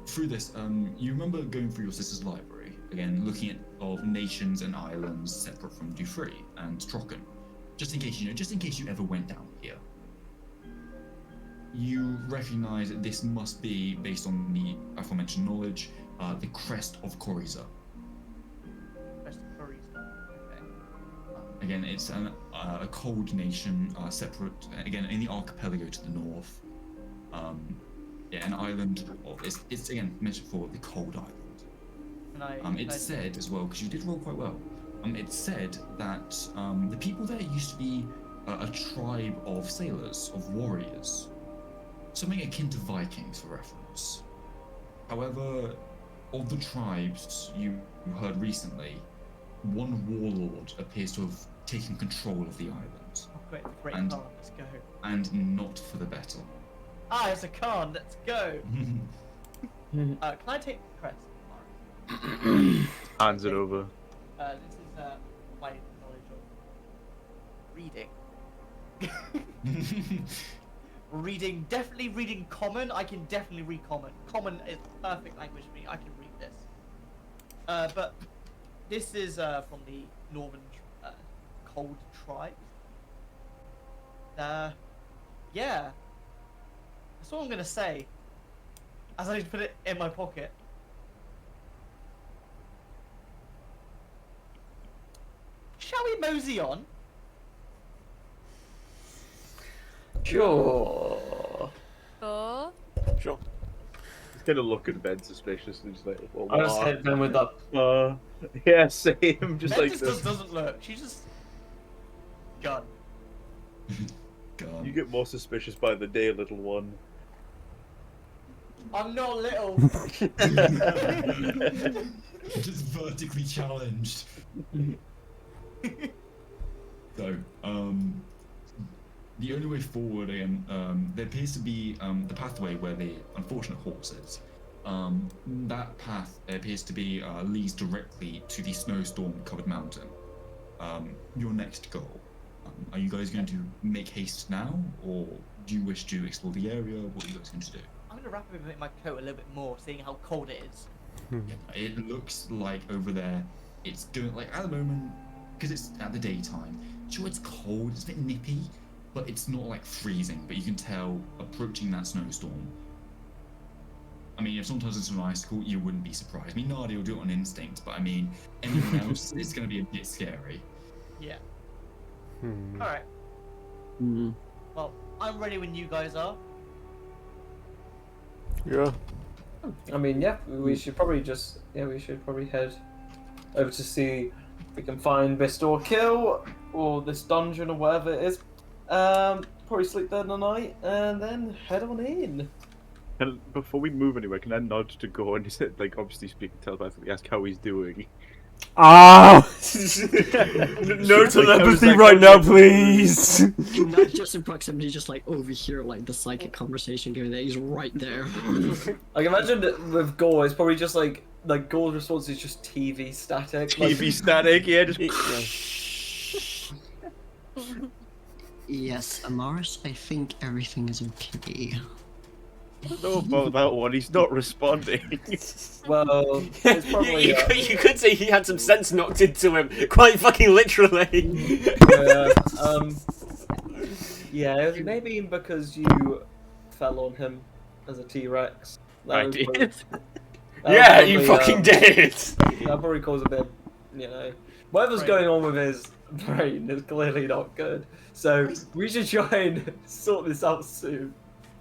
through this, you remember going through your sister's library, again, looking at of nations and islands separate from Dufry and Trocken, just in case you ever went down here. You recognize that this must be, based on the aforementioned knowledge, the crest of Coriza. Crest of Coriza. Okay. Again, it's a cold nation, separate, again, in the archipelago to the north. Yeah, an island. It's again mentioned for the cold island. It's said as well, because you did roll quite well. It's said that the people there used to be a tribe of sailors, of warriors, something akin to Vikings for reference. However, of the tribes you heard recently, one warlord appears to have taken control of the island. Oh, great And- Khan, let's go. And not for the better. Ah, it's a Khan, let's go! Can I take the crest? Hands it over. This is my knowledge of reading. Definitely reading Common. I can definitely read Common. Common is perfect language for me. I can read this. But this is from the Northern Cold Tribe. Yeah. That's all I'm gonna say. As I put it in my pocket. Shall we mosey on? Sure. Oh. Sure. He's gonna look at Ben suspiciously, just like, well, I just hit them with that. yeah, same, just Meg like just this. doesn't look. She's just gun. God. You get more suspicious by the day, little one. I'm not little. Just vertically challenged. So, the only way forward, again, there appears to be the pathway where the unfortunate horse is. That path appears to be leads directly to the snowstorm-covered mountain. Your next goal. Are you guys going to make haste now, or do you wish to explore the area? What are you guys going to do? I'm gonna wrap up in my coat a little bit more, seeing how cold it is. It looks like over there, it's going like at the moment, because it's at the daytime. Sure, it's cold, it's a bit nippy, but it's not like freezing. But you can tell approaching that snowstorm. I mean, if sometimes it's an icicle, you wouldn't be surprised. I mean, Nadia will do it on instinct, but I mean, anyone else, it's going to be a bit scary. Yeah. Hmm. All right. Well, I'm ready when you guys are. Yeah. I mean, yeah, we should probably head over to see if we can find Bistor Kill or this dungeon or whatever it is. Probably sleep there tonight and then head on in. And before we move anywhere, can I nod to go and just, like, obviously speaking telepathically, ask how he's doing? Ah! No telepathy right now, please! Not just in proximity, just like over here, like the psychic conversation going there. He's right there. Like, imagine that with Gore, it's probably just like Gore's response is just TV static. TV static, yeah, just... Yes, Amaris, I think everything is okay. I don't know about that one, he's not responding. Well, it's probably. You could say he had some sense knocked into him, quite fucking literally. Yeah, Yeah, it was maybe because you fell on him as a T-Rex. That I was did. probably- that Yeah, was you probably, fucking did. That probably caused a bit, you know, whatever's Right. going on with his brain is clearly not good. So we should try and sort this out soon.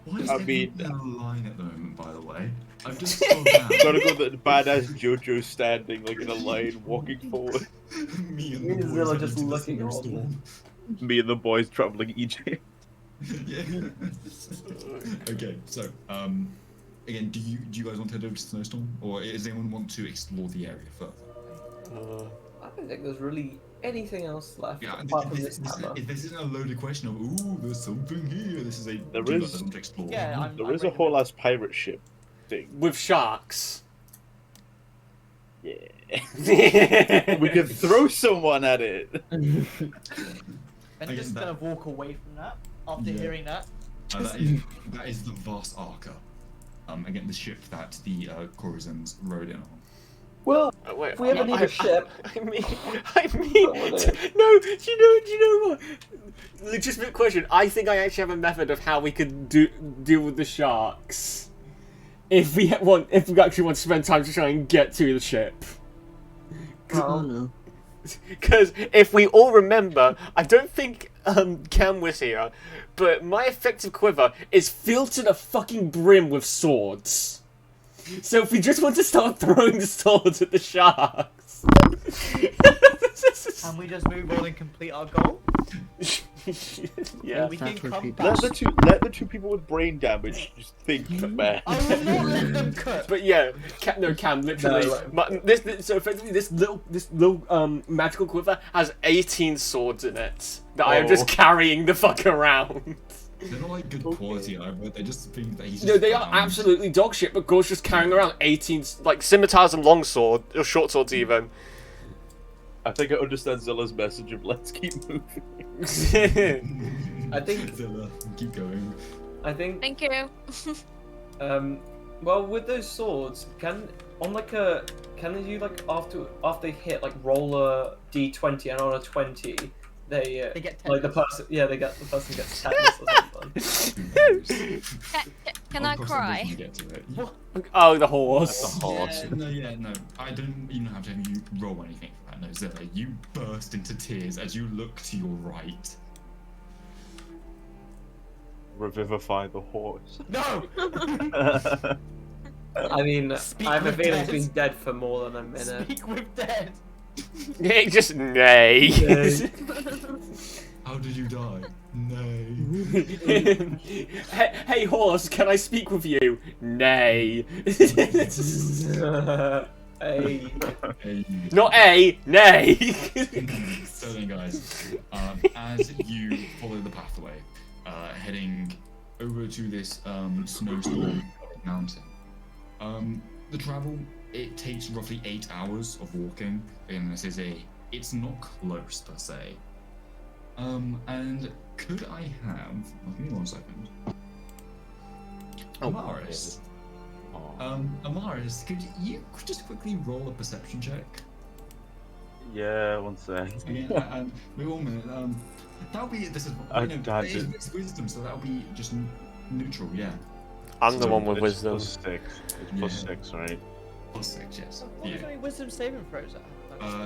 Why is I everything mean- in a line at the moment, by the way? I've just scrolled down. Gotta go the badass JoJo standing like in a line, walking forward. Me and Me and the boys Zilla heading just to the looking on. snowstorm. Me and the boys traveling Egypt. Yeah. Okay, so again, do you guys want to head over to Snowstorm, or does anyone want to explore the area first? I don't think there's really anything else left Yeah, apart from this hammer. this isn't a loaded question of ooh, there's something here. This is a There do you is- guys want to explore. Yeah, There is a whole ass pirate ship thing. With sharks. Yeah. We could throw someone at it. And Again, just that- kind of walk away from that after Yeah. hearing that. That is the vast Arca. Again, the ship that the Corazons rode in on. Well, Wait, if we ever need a ship, I mean, no. Do you know what? Legitimate question. I think I actually have a method of how we could deal with the sharks. If we actually want to spend time to try and get to the ship. Oh no. Because if we all remember, I don't think Cam was here, but my effective quiver is filled to the fucking brim with swords. So if we just want to start throwing the swords at the sharks. And we just move on and complete our goal. Yeah. We can That would come be back. Let the two people with brain damage just think, man. I will not let them cut. But yeah, Cam, literally, No. so effectively this little magical quiver has 18 swords in it that I am just carrying the fuck around. They're not like good quality either. They're just things that he's. No, just they are found. absolutely dog shit, but Gore's just carrying around 18, like, scimitars and longsword, or short swords even. I think I understand Zilla's message of let's keep moving. I think Zilla, keep going. Thank you. well, with those swords, can you like after they hit like roll a d20 and on a 20 they get like the tetanus. person the person gets tetanus or something. Can I'll I cross that cry? bridge when we get to it. Oh, the horse. The horse. No. I don't even have to have you roll anything for that. No, Zilla, you burst into tears as you look to your right. Revivify the horse. No! I mean, Speak I have a with feeling it's dead. been dead for more than a minute. Speak with dead. Yeah, just nay. How did you die? Nay. Hey, horse, can I speak with you? Nay. Hey. Hey. Not a, nay. So then, guys, as you follow the pathway, heading over to this snowstorm mountain, the travel, it takes roughly 8 hours of walking, and it's not close per se. And could I have, give me 1 second. Amaris. Amaris, could you just quickly roll a perception check? Yeah, 1 sec. Yeah, and wait 1 minute. That'll be this is it's wisdom, so that'll be just neutral, yeah. I'm the one with It's wisdom. +6. It's +6, right? +6, yes. What was only wisdom saving throws at?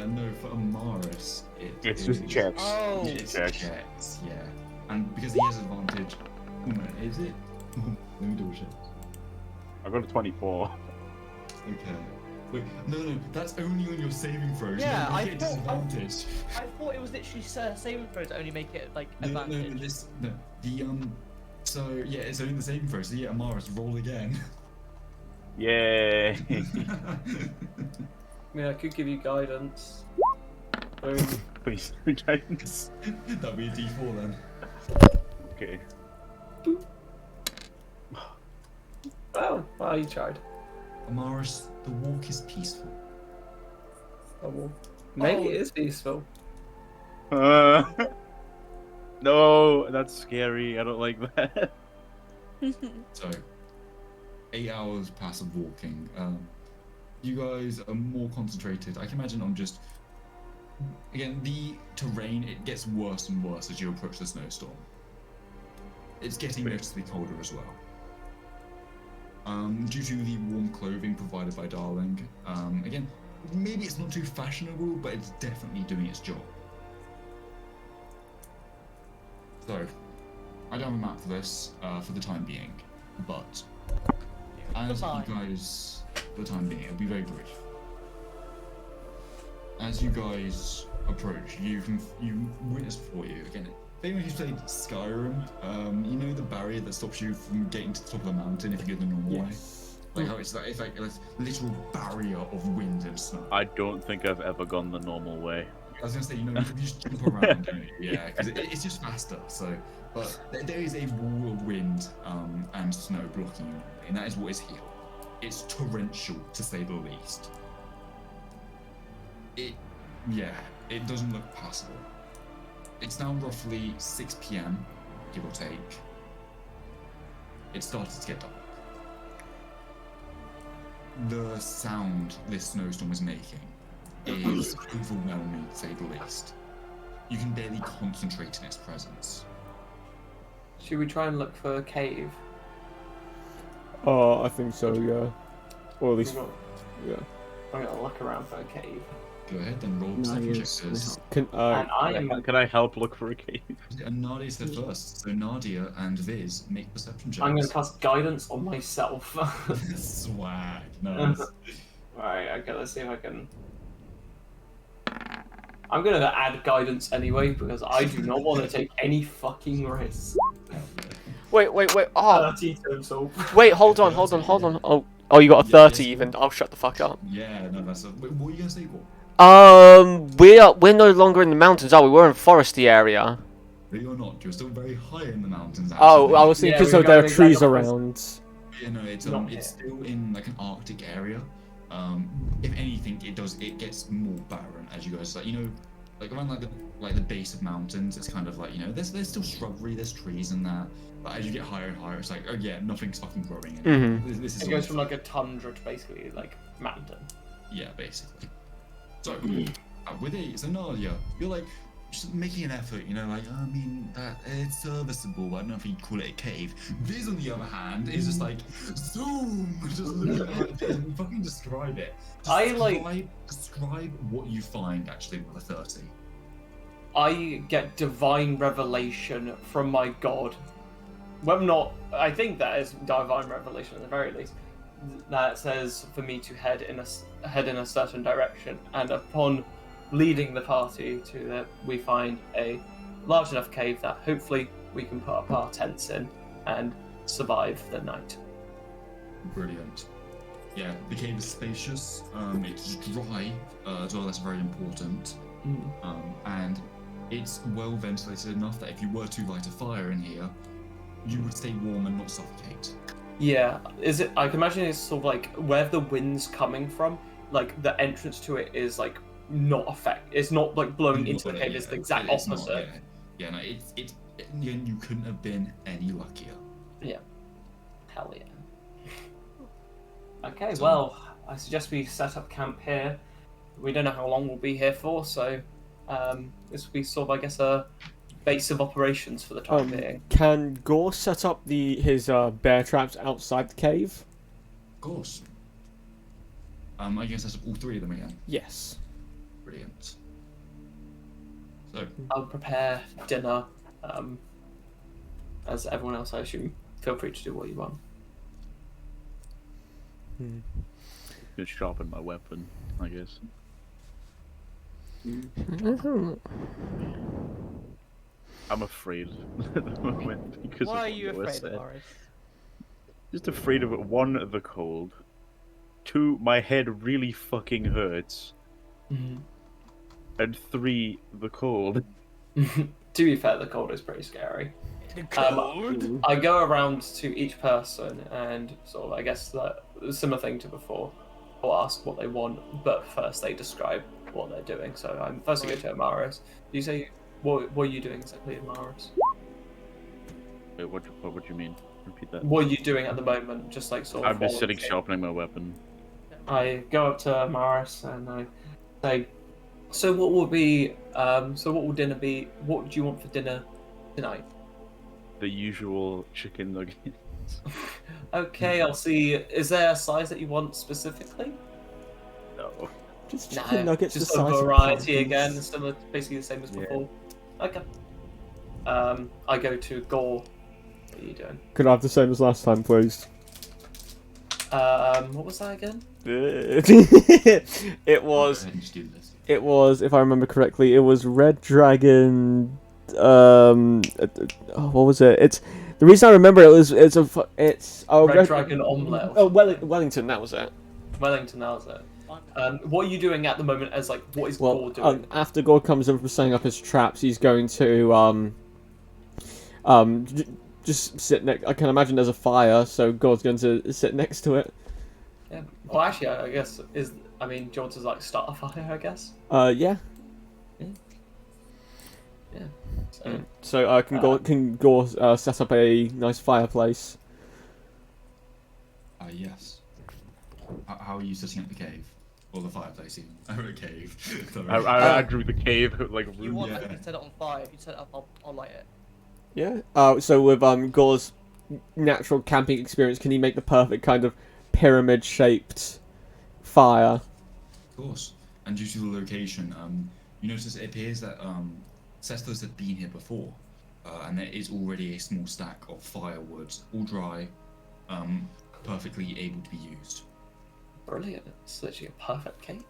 No, for Amaris, It's just checks. Oh. It's Checks. checks, yeah. And because he has advantage. Is it? Let me double check. I got a 24. Okay. Wait, no, that's only on your saving throws. Yeah, you I get thought- disadvantage. I thought it was literally saving throws that only make it like No, advantage. So yeah, it's only the saving throws. So yeah, Amaris, roll again. Yay! I mean, I could give you guidance. Boom. Please, guidance. That'll be a D4 then. Okay. Well, you tried. Amaris, the walk is peaceful. Oh, well. Maybe it is peaceful. No, that's scary. I don't like that. So, 8 hours pass of walking. You guys are more concentrated. I can imagine on just. Again, the terrain, it gets worse and worse as you approach the snowstorm. It's getting noticeably colder as well. Due to the warm clothing provided by Darling, again, maybe it's not too fashionable, but it's definitely doing its job. So, I don't have a map for this for the time being, but as you guys, for the time being, it'll be very brief. As you guys approach, you witness before you again. If anyone who's played Skyrim, you know the barrier that stops you from getting to the top of the mountain if you go the normal way. Like how it's like a literal barrier of wind and snow. I don't think I've ever gone the normal way. I was gonna say, you just jump around, don't you? Yeah, because it's just faster. So, but there is a wall of wind and snow blocking you, and that is what is here. It's torrential, to say the least. It doesn't look passable. It's now roughly 6 p.m., give or take. It started to get dark. The sound this snowstorm is making is overwhelming, to say the least. You can barely concentrate in its presence. Should we try and look for a cave? Oh, I think so, yeah. Or at least, yeah. I'm gonna look around for a cave. Go ahead, then roll perception checkers. Can I help look for a cave? And Nadia's the first, so Nadia and Viz make perception checks. I'm gonna cast guidance on myself. Swag, nice. Alright, okay, let's see if I can... I'm gonna add guidance anyway, because I do not want to take any fucking risks. Wait. Oh, 30 total. wait, hold on. Oh, you got a 30 even. I'll shut the fuck up. Yeah, no, that's a... Wait, what were you gonna say, Paul? We're no longer in the mountains, are we? We're in a foresty area. No, you're not. You're still very high in the mountains. Actually. Oh, I was thinking because we there are gotta trees make around. Yeah, no, it's still in like an Arctic area. If anything, it gets more barren as you guys like like around like the base of mountains. It's kind of like there's still shrubbery, there's trees and that. But as you get higher and higher, it's like nothing's fucking growing. Mm-hmm. This is It goes from like a tundra to basically like mountain. Yeah, basically. So with it, so Nadia, you're like just making an effort, I mean that it's serviceable, but I don't know if you'd call it a cave. This on the other hand is just like zoom, just looking at it and fucking describe it. Describe what you find actually with a 30. I get divine revelation from my god. Well, not. I think that is divine revelation at the very least. That says for me to head in a certain direction, and upon leading the party to that, we find a large enough cave that hopefully we can put up our tents in and survive the night. Brilliant. Yeah, the cave is spacious. It's dry as well. That's very important. And it's well ventilated enough that if you were to light a fire in here, you would stay warm and not suffocate. Yeah, is it? I can imagine it's sort of like where the wind's coming from. Like the entrance to it is like not it's not like blowing into the cave. It's the exact opposite. No, you couldn't have been any luckier. Yeah. Hell yeah. Okay, well, I suggest we set up camp here. We don't know how long we'll be here for, so this will be sort of, I guess, a base of operations for the time being. Can Gore set up his bear traps outside the cave? Of course. Are you going to set up all 3 of them again? Yes. Brilliant. So I'll prepare dinner. As everyone else, I assume, feel free to do what you want. Just sharpen my weapon, I guess. I'm afraid at the moment because Why of are you what was afraid, said. Boris? Just afraid of 1, the cold. 2, my head really fucking hurts. And 3, the cold. To be fair, the cold is pretty scary. The cold? I go around to each person and sort of, I guess, the similar thing to before. I'll ask what they want, but first they describe what they're doing. So I'm first to go to Amaris. You say, what are you doing exactly, Amaris? Wait, what do you mean? Repeat that. What are you doing at the moment? Just like sort of. I'm just sitting sharpening my weapon. I go up to Amaris and I say, so what will dinner be? What do you want for dinner tonight? the usual chicken nuggets. Okay, I'll see. Is there a size that you want specifically? No. Just No, chicken nuggets the just a size of variety pumpkins. again, similar, basically the same as Yeah. before. Okay. I go to Gore. What are you doing? Could I have the same as last time, please? What was that again? It I'll was. go ahead and just do this. It was, if I remember correctly, it was Red Dragon. What was it? It's the reason I remember it was it's Red Dragon Omelette. Oh, Wellington, that was it. Wellington, that was it. What are you doing at the moment? As like, what is Gore Well, doing? after Gore comes in from setting up his traps, he's going to just sit next. I can imagine there's a fire, so Gore's going to sit next to it. Yeah. Well, actually, I guess I mean, do you want to like start a fire? I guess. Yeah. Yeah. So, So can Gore set up a nice fireplace? Yes. How are you setting up the cave? Or the fireplace even? Oh, a cave. Sorry. I drew the cave like You room. want Yeah. to set it on fire? If you set it up, I'll light it. Yeah. So with Gore's natural camping experience, can he make the perfect kind of pyramid-shaped fire? Of course. And due to the location, you notice it appears that settlers had been here before, and there is already a small stack of firewood, all dry, perfectly able to be used. brilliant. It's literally a perfect cave.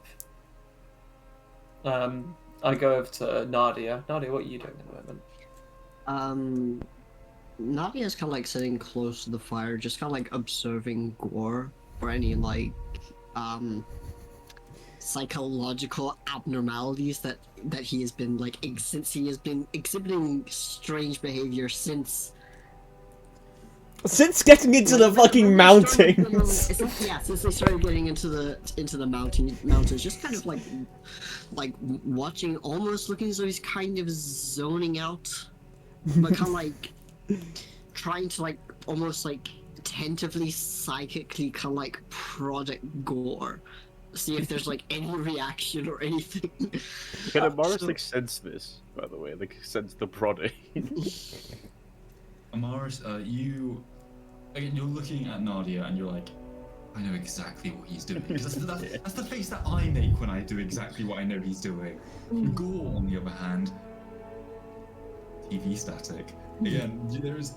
I go over to Nadia. Nadia, what are you doing at the moment? Nadia's kind of like sitting close to the fire, just kind of like observing Gore for any like psychological abnormalities that he has been like since he has been exhibiting strange behavior since Getting into the fucking mountains. Since they started getting into the mountains, just kind of like watching, almost looking as though he's kind of zoning out, but kind of like trying to like almost like tentatively, psychically kind of like project Gore, see if there's like any reaction or anything. Can Amaris like sense this, by the way? Like sense the prodding. Amaris, you're looking at Nadia and you're like, I know exactly what he's doing. 'Cause that's the face that I make when I do exactly what I know he's doing. Gore, on the other hand, TV static. Again, there is.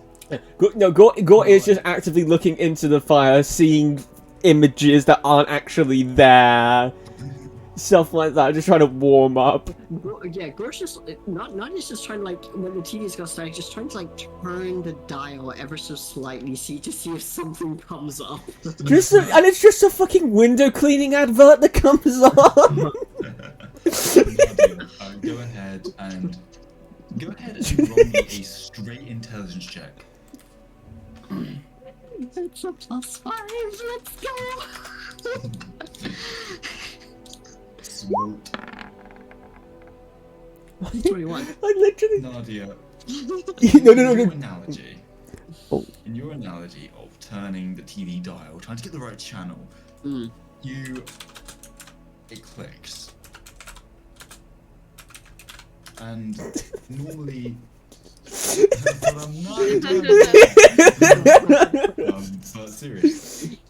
Gore is just actively looking into the fire, seeing images that aren't actually there. Stuff like that, just trying to warm up. Yeah, Gore's just Nadia's just trying to like, when the TV's got started, just trying to like turn the dial ever so slightly, see if something comes up. And it's just a fucking window cleaning advert that comes on. Nadia, go ahead and roll me a straight intelligence check. It's a +5, let's go! Smote. 21. I literally. Nadia, No. in your analogy, Oh. in your analogy of turning the TV dial, trying to get the right channel, it clicks. And normally, but I'm not doing but seriously.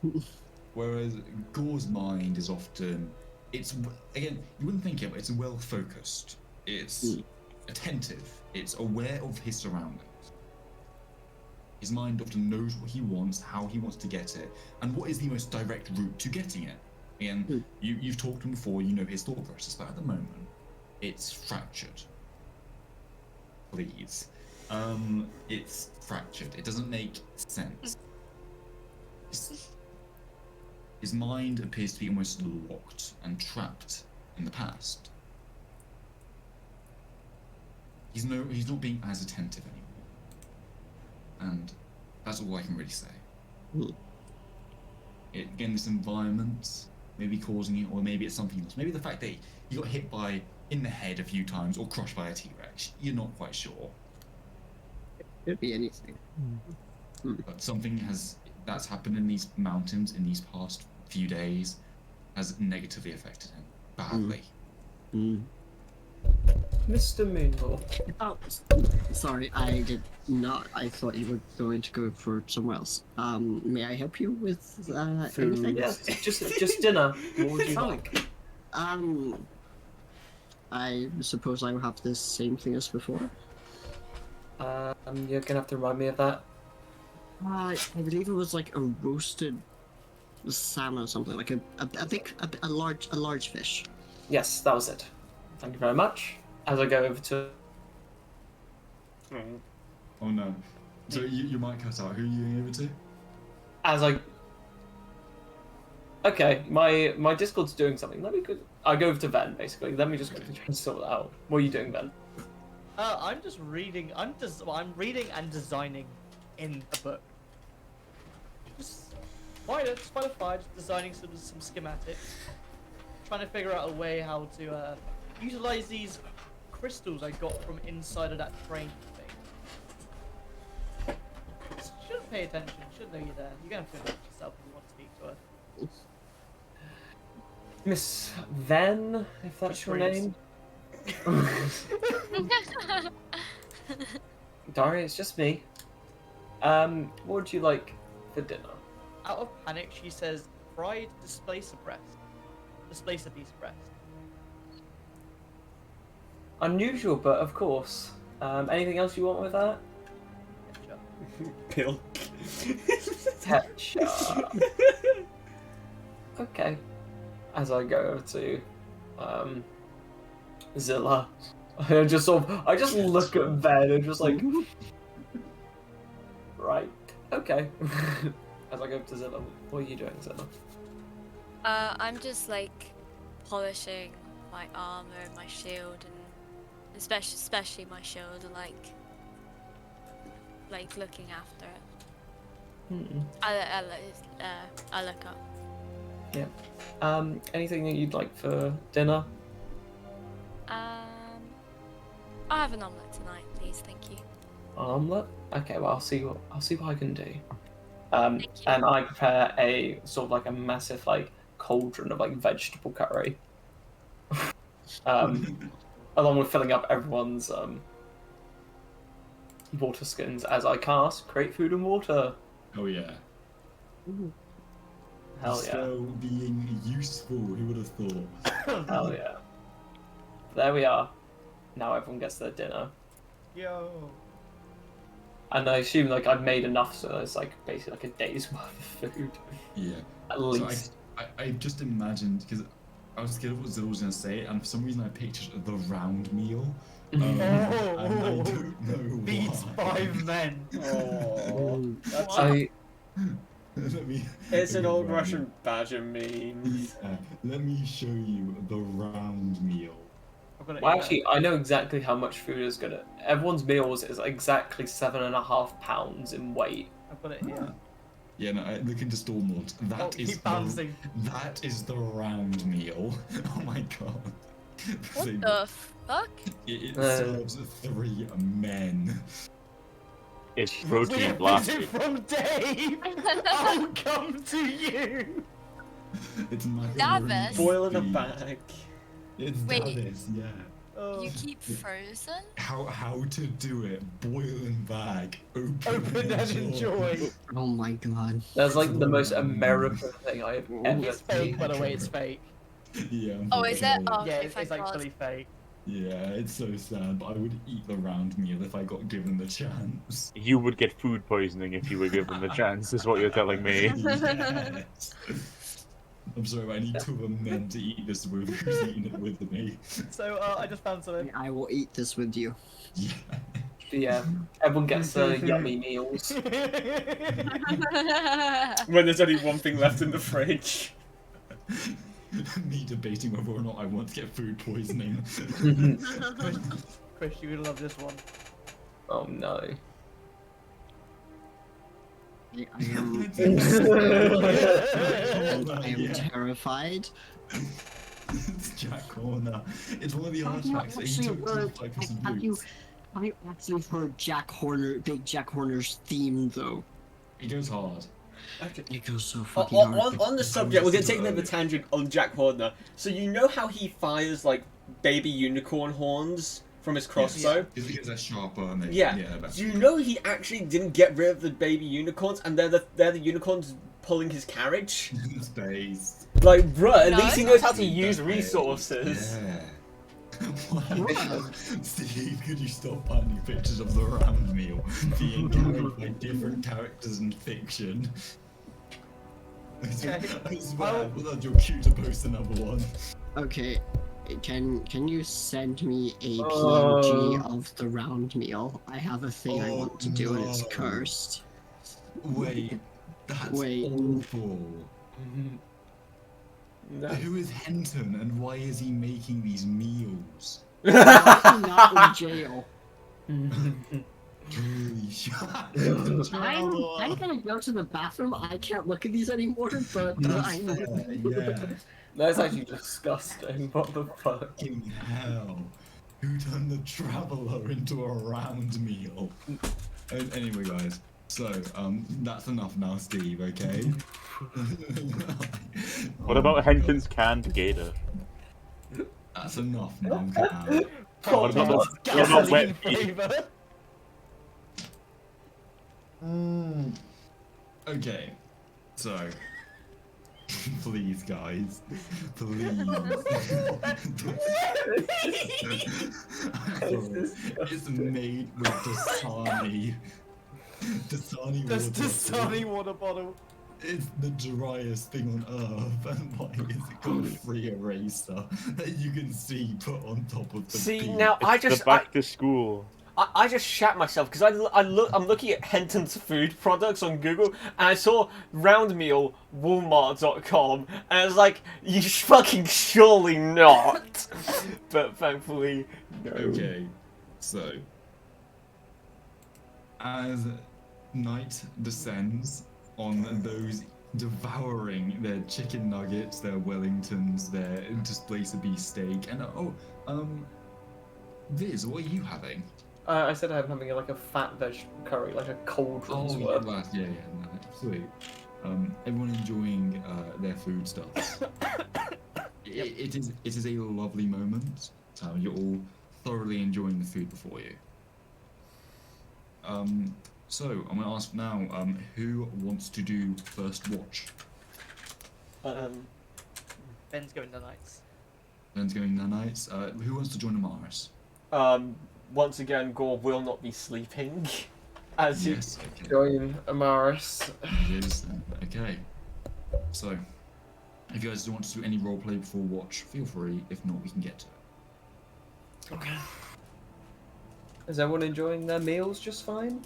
Whereas Gore's mind is often, again, you wouldn't think it, but it's well focused. It's attentive. It's aware of his surroundings. His mind often knows what he wants, how he wants to get it, and what is the most direct route to getting it. Again, you've talked to him before, you know his thought process, but at the moment, it's fractured. Please. It's fractured. It doesn't make sense. His mind appears to be almost locked and trapped in the past. He's not being as attentive anymore. And that's all I can really say. Again, this environment may be causing it, or maybe it's something else. Maybe the fact that he got hit in the head a few times, or crushed by a T-Rex. You're not quite sure. Could be anything. But something that's happened in these mountains in these past few days has negatively affected him badly. Mr. Moonlaw. Oh, sorry, I did not. I thought you were going to go for somewhere else. May I help you with anything? Yes, just dinner. What would you Oh. like? I suppose I will have the same thing as before. You're gonna have to remind me of that. I believe it was like a roasted salmon or something, like a large fish. Yes, that was it. Thank you very much. As I go over to... Oh no. So you might cut out. Who are you going over to? As I... Okay, my Discord's doing something. Let me go... I go over to Ven, basically. Let me just quickly try and sort that out. What are you doing, Ven? I'm just reading. I'm reading and designing in a book. Just by the fire, just designing some schematics. Trying to figure out a way how to utilize these crystals I got from inside of that train thing. Shouldn't pay attention. Shouldn't know you're there. You're gonna feel it yourself if you want to speak to her. Miss Ven, if that's your name. Daria, it's just me. What would you like for dinner? Out of panic, she says, fried displacer breast. Displacer piece breast. Unusual, but of course. Anything else you want with that? Pilk. Ketchup. Okay. As I go over to Zilla, I just look at Ben and just like, right, okay. As I go up to Zilla, what are you doing, Zilla? I'm just like polishing my armor and my shield, and especially my shield, and like looking after it. I look up. Yeah. Anything that you'd like for dinner? I'll have an omelette tonight, please. Thank you. Omelette? Okay, well I'll see what I can do. Thank you. And I prepare a sort of like a massive like cauldron of like vegetable curry. Along with filling up everyone's water skins as I cast create food and water. Oh yeah. Hell yeah. So being useful, who would have thought? Hell yeah. There we are. Now everyone gets their dinner. Yo. And I assume like I've made enough so it's like basically like a day's worth of food. Yeah. At So least. I just imagined, because I was scared of what Zill was going to say, and for some reason I pictured the round meal. And I don't know Beats why. 5 men. Oh, that's Let me, it's an let me old grab Russian badger meme. it. Let me show you the round meal. I've got it Well, here. actually, I know exactly how much food is gonna. Everyone's meals is exactly 7.5 pounds in weight. I've got it here. Yeah, no, look into stormlords. That is keep bouncing. that is the round meal. Oh my god. What They- the fuck? it serves 3 men. It's protein We're blasted. visit from Dave. I'll come to you. It's macaroni. Davis? Boil in a beef. bag. It's Wait. Davis, yeah. You keep frozen? How to do it? Boil and bag. Open and enjoy. Oh my god. That's like the most American thing I've ever It's fake, seen. by the way. It's fake. Yeah. Oh, is it? Oh, Yeah, okay, it's thank like God. fully fake. Yeah, it's so sad, but I would eat the round meal if I got given the chance. You would get food poisoning if you were given the chance, is what you're telling me. Yes. I'm sorry, but I need 2 men to eat this with who's eating it with me. So I just found something. I will eat this with you. Yeah. But yeah, everyone gets yummy meals. When there's only one thing left in the fridge. Me debating whether or not I want to get food poisoning. Chris, you would love this one. Oh no. I am, I am terrified. It's Jack Horner. It's one of the Have you artifacts that he actually took to heard- like, for some have you boots. have you actually heard Jack Horner, Big Jack Horner's theme though? He goes hard. It goes so On, fucking hard. on the subject, we're gonna take another tangent on Jack Horner. So you know how he fires like baby unicorn horns from his crossbow. Because they're sharper and they... Yeah. Do you know he actually didn't get rid of the baby unicorns, and they're the unicorns pulling his carriage? Space. Like, bruh, at No. least he knows how to use resources. Yeah. Steve, could you stop finding pictures of the round meal being carried by different characters in fiction? I swear, you're cute to post another one. Okay, can you send me a PNG of the round meal? I have a thing I want to do and it's cursed. Wait, that's awful. No. Who is Henton and why is he making these meals? I'm not in jail. Holy shit. I'm gonna go to the bathroom. I can't look at these anymore, but Yeah. That's actually disgusting. What the fuck? Fucking hell. Who turned the traveler into a round meal? Anyway, guys. So, that's enough now, Steve, okay? What about Henton's canned gator? That's enough now, Cam. What about wet feet? Okay, so please, guys, please. It's made with Dasani. Dasani water. Dasani water bottle. It's the driest thing on earth, and why is it got a free eraser that you can see put on top of the See, beat? now I just Back to school. I just shat myself because I'm looking at Henton's food products on Google and I saw round meal Walmart.com and I was like, you fucking surely not. But thankfully, no. Okay, so as night descends on those devouring their chicken nuggets, their Wellingtons, their displacer beef steak, and Viz, what are you having? I said I'm having like a fat veg curry, like a cauldron's worth. Yeah, no, sweet. Everyone enjoying their food stuff. It is a lovely moment. You're all thoroughly enjoying the food before you. So I'm gonna ask now, who wants to do first watch? Ben's going to nights. Ben's going nanites. Who wants to join Amaris? Once again, Gore will not be sleeping. As you... Yes. Okay. Join Amaris. It is. Okay. So, if you guys want to do any roleplay before watch, feel free. If not, we can get to it. Okay. Is everyone enjoying their meals just fine?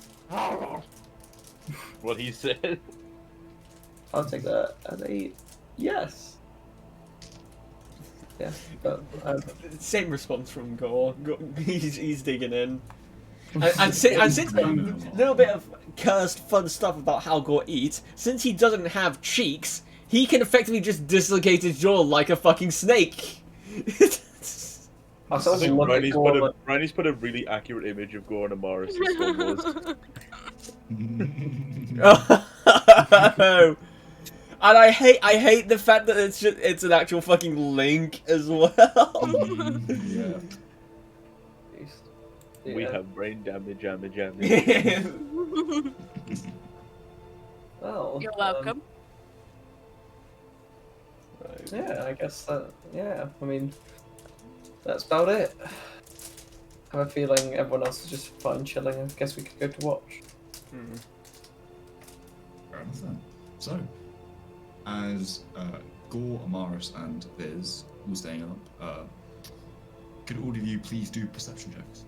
What he said. I'll take that as a yes. Yeah, but Same response from Gore. He's digging in. And since a little bit of cursed fun stuff about how Gore eats, since he doesn't have cheeks, he can effectively just dislocate his jaw like a fucking snake. I I think Riley's put a really accurate image of Gore and Amaris in Stormlords. Oh. And I hate the fact that it's an actual fucking link as well. Yeah. We have brain damage. Well, You're welcome. Yeah, I guess that. Yeah, I mean, that's about it. I have a feeling everyone else is just fine chilling. I guess we could go to watch. Fair enough then. So, as Gore, Amaris, and Viz all staying up, could all of you please do perception checks?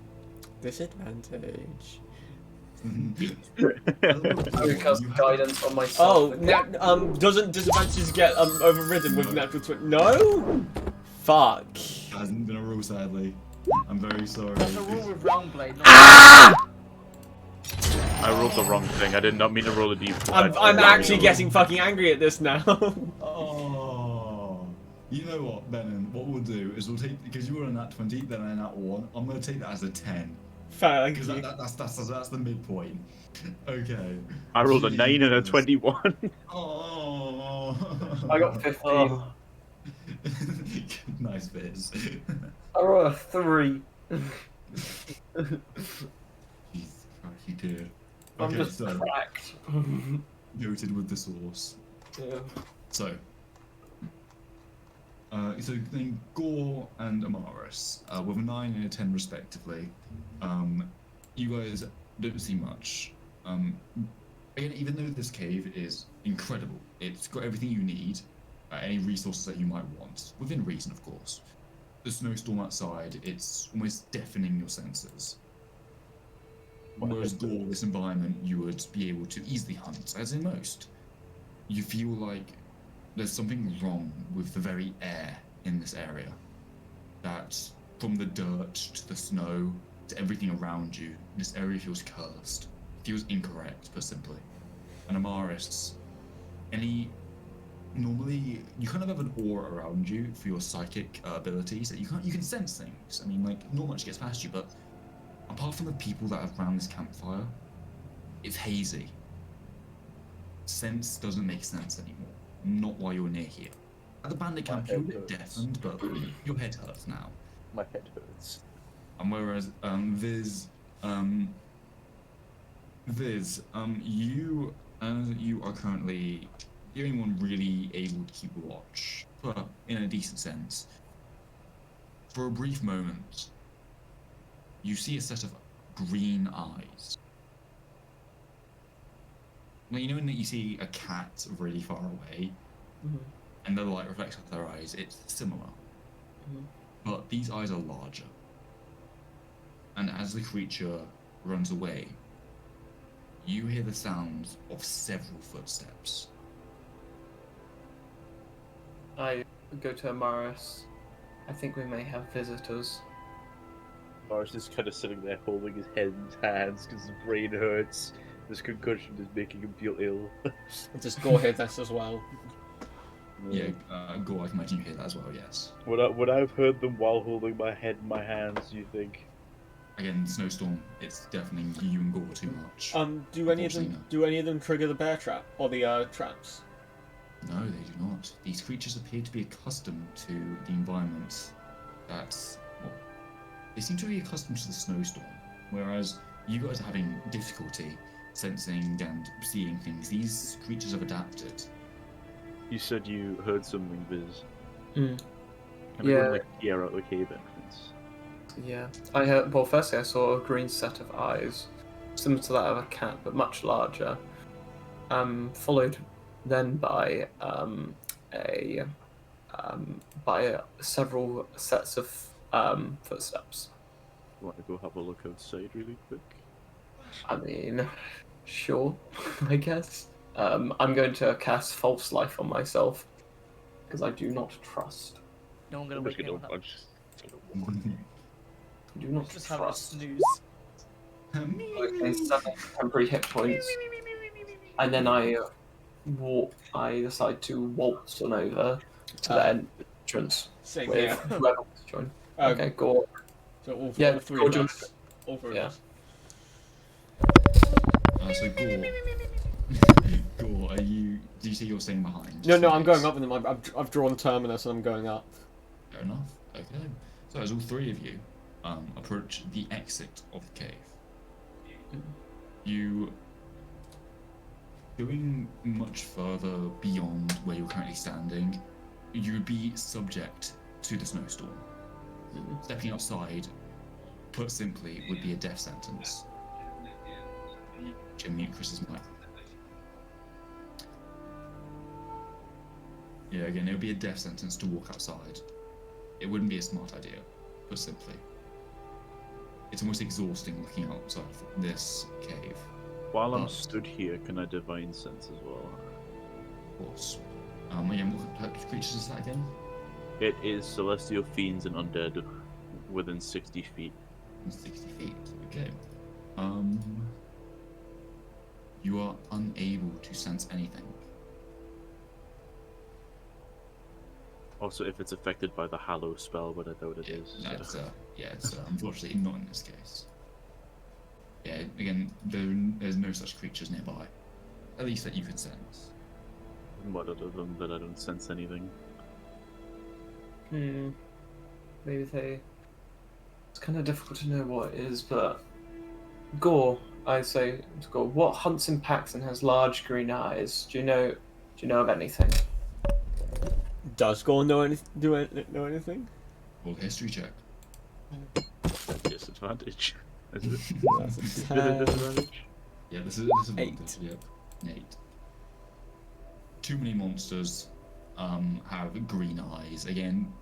Disadvantage. I would cast guidance on myself. Oh, doesn't disadvantages get overridden with natural 20? No? Fuck. Hasn't been a rule, sadly. I'm very sorry. That's a rule with round blade. I rolled the wrong thing. I did not mean to roll a d4. I'm actually getting fucking angry at this now. Oh, you know what, Benon? What we'll do is we'll take, because you were a nat 20, then a nat 1. I'm gonna take that as a 10. Thank Because you. that's the midpoint. Okay. I rolled a 9 and a 21. Oh. I got 15. Oh. Nice Viz. I rolled a 3. Jesus Christ, you did. I'm Okay, just so cracked. noted with the source. Yeah. So, so then Gore and Amaris, with a 9 and a 10 respectively, you guys don't see much. Again, even though this cave is incredible, it's got everything you need, any resources that you might want, within reason, of course. The snowstorm outside, it's almost deafening your senses. Whereas Gore, this environment, you would be able to easily hunt, as in most. You feel like there's something wrong with the very air in this area. That from the dirt to the snow to everything around you, this area feels cursed. Feels incorrect, put simply. And Amaris, normally you kind of have an aura around you for your psychic abilities that you can sense things. I mean, like, not much gets past you, but apart from the people that are around this campfire, it's hazy. Sense doesn't make sense anymore. Not while you're near here. At the bandit camp, you're a bit deafened, but your head hurts now. My head hurts. And whereas Viz, you are currently the only one really able to keep watch, but in a decent sense. For a brief moment, you see a set of green eyes. Now, you know when you see a cat really far away, and the light reflects off their eyes, it's similar. But these eyes are larger. And as the creature runs away, you hear the sounds of several footsteps. I go to Amaris. I think we may have visitors. Mars is kind of sitting there holding his head in his hands because his brain hurts. This concussion is making him feel ill. Just go ahead this as well. Yeah, Gore, I can imagine you hear that as well, yes. Would I have heard them while holding my head in my hands, do you think? Again, snowstorm, it's deafening you and Gore too much. Do any of them trigger the bear trap or the traps? No, they do not. These creatures appear to be accustomed to the environment that's... Well, they seem to be accustomed to the snowstorm, whereas you guys are having difficulty sensing and seeing things. These creatures have adapted. You said you heard something, Viz. Mm. Can I Yeah. go, like, hear out the cave entrance? Yeah. I heard. Well, firstly, I saw a green set of eyes, similar to that of a cat, but much larger. Followed then by several sets of footsteps. You want to go have a look outside really quick? I mean, sure, I guess. I'm going to cast False Life on myself because I do not trust. No, I'm gonna I'm wake just you gonna, up. I'm just I do not Just have a trust. snooze. Okay, 7 temporary hit points, and then I decide to waltz on over to the entrance Same with here. whoever wants to join. Okay, go. So all Yeah, three go of join. us. All three Yeah. of us. So Gore, do you see you're staying behind? No, I'm going up with them. I've drawn the terminus and I'm going up. Fair enough. Okay. So as all three of you approach the exit of the cave, you going much further beyond where you're currently standing, you would be subject to the snowstorm. Stepping outside, put simply, would be a death sentence. Jim, mute Chris's mic. Yeah, again, it would be a death sentence to walk outside. It wouldn't be a smart idea, put simply. It's almost exhausting looking outside of this cave. While I'm But- stood here, can I divine sense as well? Of course. Again, what type of creatures is that again? It is celestial fiends and undead within 60 feet. 60 feet. Okay. You are unable to sense anything. Also, if it's affected by the Hallow spell, but I doubt it is. That's it's unfortunately not in this case. Yeah, again, there's no such creatures nearby. At least that you can sense. What other than that I don't sense anything? Maybe they. It's kind of difficult to know what it is, but Gore, I say to Gore, what hunts in packs and has large green eyes? Do you know of anything? Does Gore know anything? Roll history check. Disadvantage. That's Is a it a disadvantage? Yeah, this is disadvantage. Yep. 8. Too many monsters have green eyes. Again,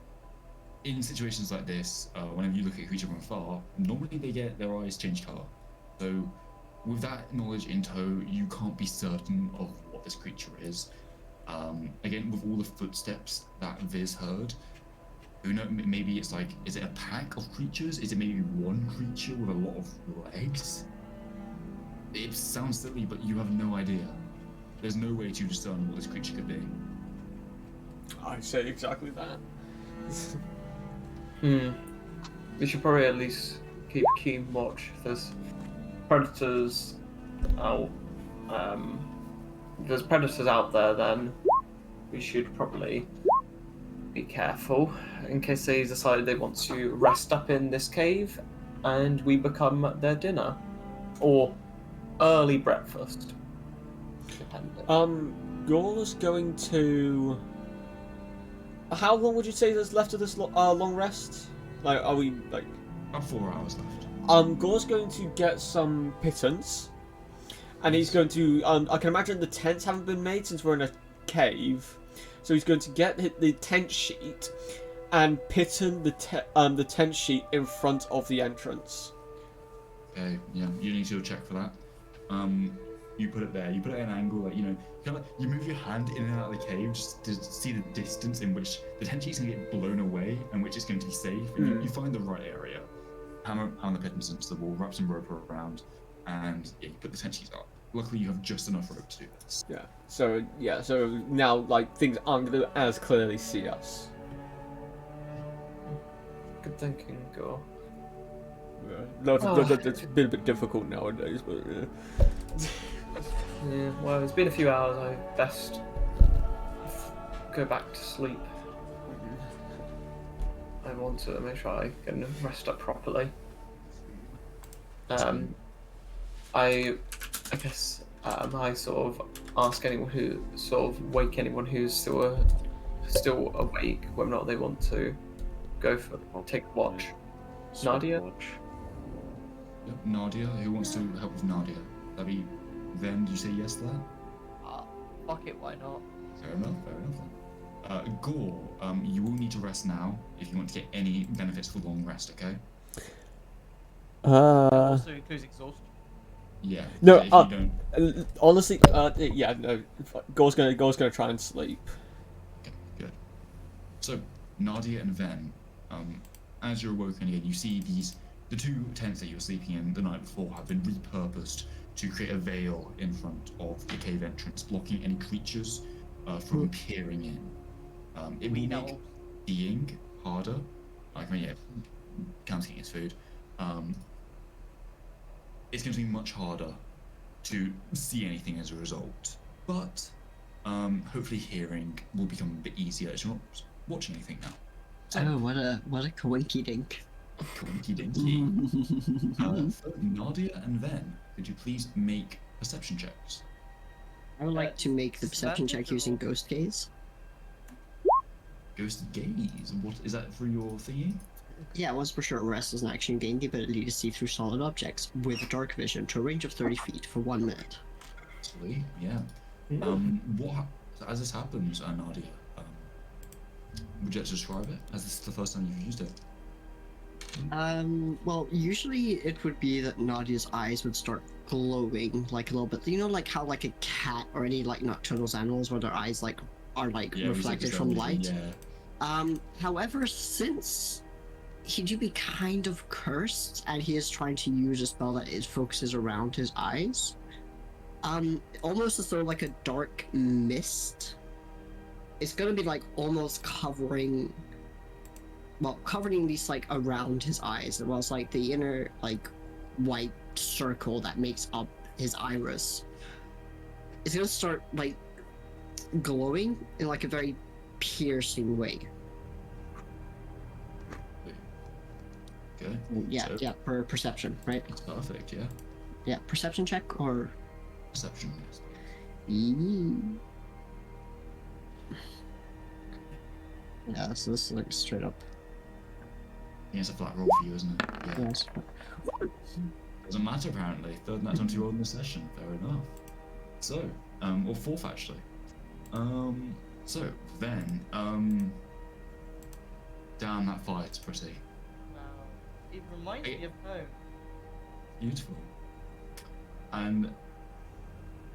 in situations like this, whenever you look at a creature from afar, normally they get their eyes change colour. So, with that knowledge in tow, you can't be certain of what this creature is. Again, with all the footsteps that Viz heard, who knows? Maybe it's like, is it a pack of creatures? Is it maybe one creature with a lot of legs? It sounds silly, but you have no idea. There's no way to discern what this creature could be. I'd say exactly that. We should probably at least keep keen watch. If there's predators out, if there's predators out there, then we should probably be careful in case they decide they want to rest up in this cave and we become their dinner or early breakfast. Depending. Gore's going to. How long would you say there's left of this long rest? Like, are we like? About 4 hours left. Gore's going to get some pittance, and he's going to. I can imagine the tents haven't been made since we're in a cave, so he's going to get the tent sheet and pitten the tent sheet in front of the entrance. Okay, yeah, you need to check for that. You put it there. You put it at an angle, like, you know, kind of like you move your hand in and out of the cave just to see the distance in which the tent sheet's going to get blown away and which it's going to be safe. And you find the right area. Hammer the pittance into the wall, wrap some rope around, and yeah, you put the tent sheet up. Luckily, you have just enough rope to do this. Yeah. So now, like, things aren't going to as clearly see us. Good thinking, Gore. It's been a bit difficult nowadays, but Yeah, well, it's been a few hours. I best go back to sleep. I want to make sure I can rest up properly. I guess I sort of ask anyone who wake anyone who's still awake whether or not they want to go for take a watch. Nadia? Yep, Nadia, who wants to help with Nadia? That'd be then. Do you say yes to that? Fuck it, why not? Fair enough then. Gore, you will need to rest now if you want to get any benefits for long rest, okay? Also includes exhaustion. Yeah. No, if you don't... honestly, yeah, no. Gore's gonna try and sleep. Okay, good. So, Nadia and Ven, as you're awoken again, you see the two tents that you were sleeping in the night before have been repurposed to create a veil in front of the cave entrance, blocking any creatures from peering in. It will make seeing harder, like, counting as food. It's going to be much harder to see anything as a result, but hopefully hearing will become a bit easier as you're not watching anything now. So, Oh, what a coinky dink. Coinky dinky. Nadia and Ven, could you please make perception checks? I would like to make the perception check using Ghost Gaze. Ghost gaze. What is that for your thingy? Yeah, once per short rest does an action gain the ability to see through solid objects with dark vision to a range of 30 feet for 1 minute. Sweet, yeah. As this happens, Nadia, would you like to describe it? As this is the first time you've used it? Well, usually it would be that Nadia's eyes would start glowing, like a little bit. You know, like how like a cat or any like nocturnal animals where their eyes like are like reflected from light. Yeah. However, since he do be kind of cursed and he is trying to use a spell that focuses around his eyes, almost as though like a dark mist. It's gonna be like almost covering these like around his eyes, as well as like the inner like white circle that makes up his iris. It's gonna start like glowing in like a very piercing way. Good. Okay. Yeah, So, yeah, for perception, right? That's perfect, yeah. Yeah, perception check or. Perception, yes. Yeah, so this is like straight up. Yeah, it's a flat roll for you, isn't it? Yeah. Yes. Doesn't matter apparently. Third nat 20 roll in the session. Fair enough. So, or fourth actually. So then, damn, that fight's pretty Wow. It reminds me of home. beautiful. And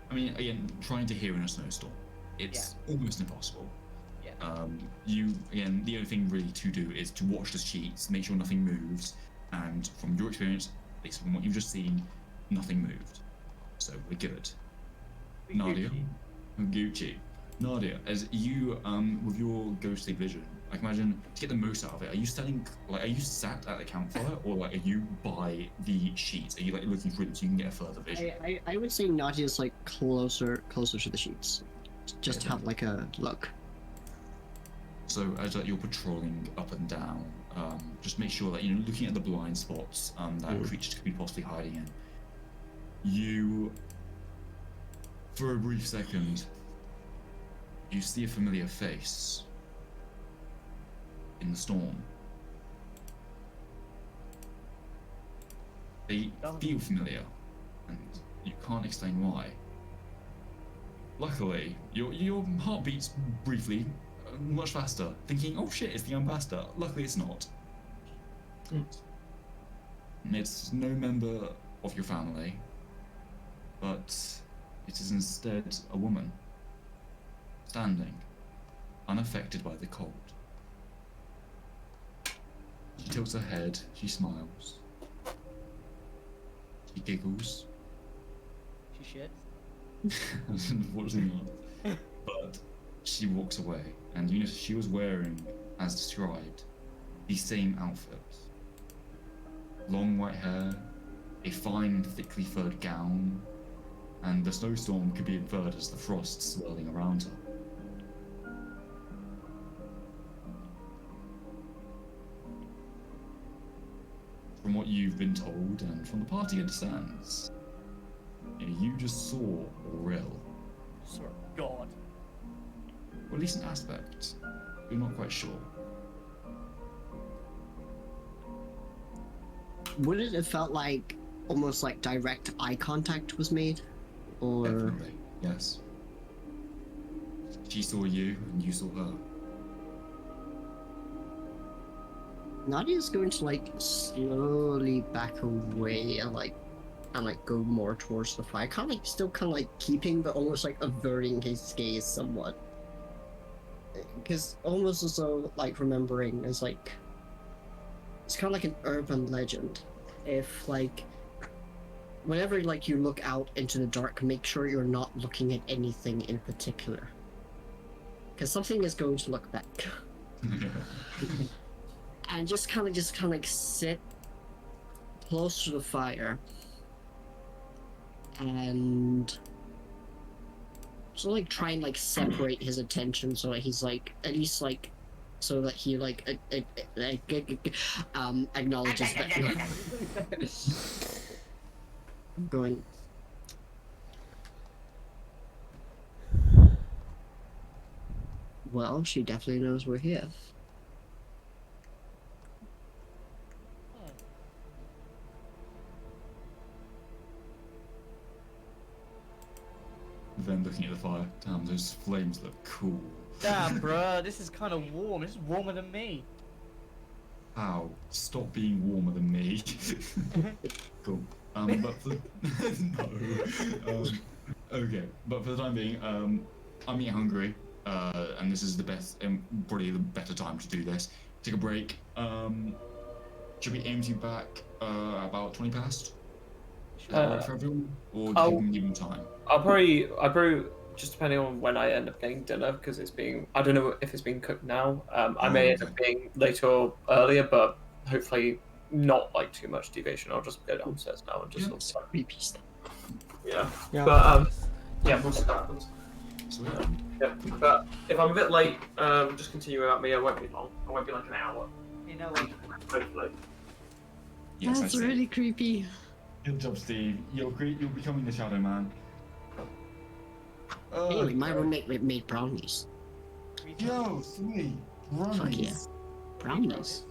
I mean, again, trying to hear in a snowstorm, it's almost impossible. Yeah. You again, the only thing really to do is to watch the sheets, make sure nothing moves, and from your experience, at least from what you've just seen, nothing moved. So we're good. Nadia, Gucci. Nadia, as you with your ghostly vision, I can imagine to get the most out of it. Are you standing are you sat at the campfire, or like are you by the sheets? Are you like looking through them so you can get a further vision? I would say Nadia's like closer to the sheets. Just have like a look. So as you're patrolling up and down, just make sure that looking at the blind spots that creatures could be possibly hiding in. You, for a brief second, you see a familiar face in the storm. They feel familiar, and you can't explain why. Luckily, your heart beats briefly, much faster, thinking, oh shit, it's the ambassador. Luckily it's not. It's no member of your family, but it is instead a woman, standing, unaffected by the cold. She tilts her head, she smiles, she giggles. She shits. Unfortunately not. But she walks away, and she was wearing, as described, the same outfit. Long white hair, a fine, thickly furred gown, and the snowstorm could be inferred as the frost swirling around her. From what you've been told, and from the party understands, you just saw Aurel. Sort of God. Or at least an aspect. You're not quite sure. Would it have felt like almost like direct eye contact was made? Or Definitely, yes. She saw you, and you saw her. Nadia's going to like slowly back away and go more towards the fire. Kind of like still kind of like keeping, but almost like averting his gaze somewhat. Because almost as though like remembering is like it's kind of like an urban legend. If like whenever like you look out into the dark, make sure you're not looking at anything in particular, because something is going to look back. And just kind of like sit close to the fire and so like try and like separate his attention so that he's like at least like so that he like acknowledges that I'm going. Well, she definitely knows we're here. Then looking at the fire, damn, those flames look cool. Damn, bruh, this is kind of warm. This is warmer than me. How? Stop being warmer than me. Cool. But for no. Okay, but for the time being, I'm eating hungry, and this is the best, probably the better time to do this. Take a break. Should we aim to be back about 20 past? Should that work for everyone, or do you give them time? I'll probably just depending on when I end up getting dinner, because I don't know if it's being cooked now. I may end up being later or earlier, but hopefully not like too much deviation. I'll just go downstairs now and just Repeat stuff. Yeah. Yeah. But we'll see what happens. Sweet. Yeah. But if I'm a bit late, just continue without me. I won't be long. I won't be like an hour. You know what? Hopefully. Yes, I That's see. really creepy. Good job, Steve. You're becoming the Shadow Man. Oh, Anyway, my God. roommate made brownies. Yo, sweet. Fuck yeah. Brownies. Brownies.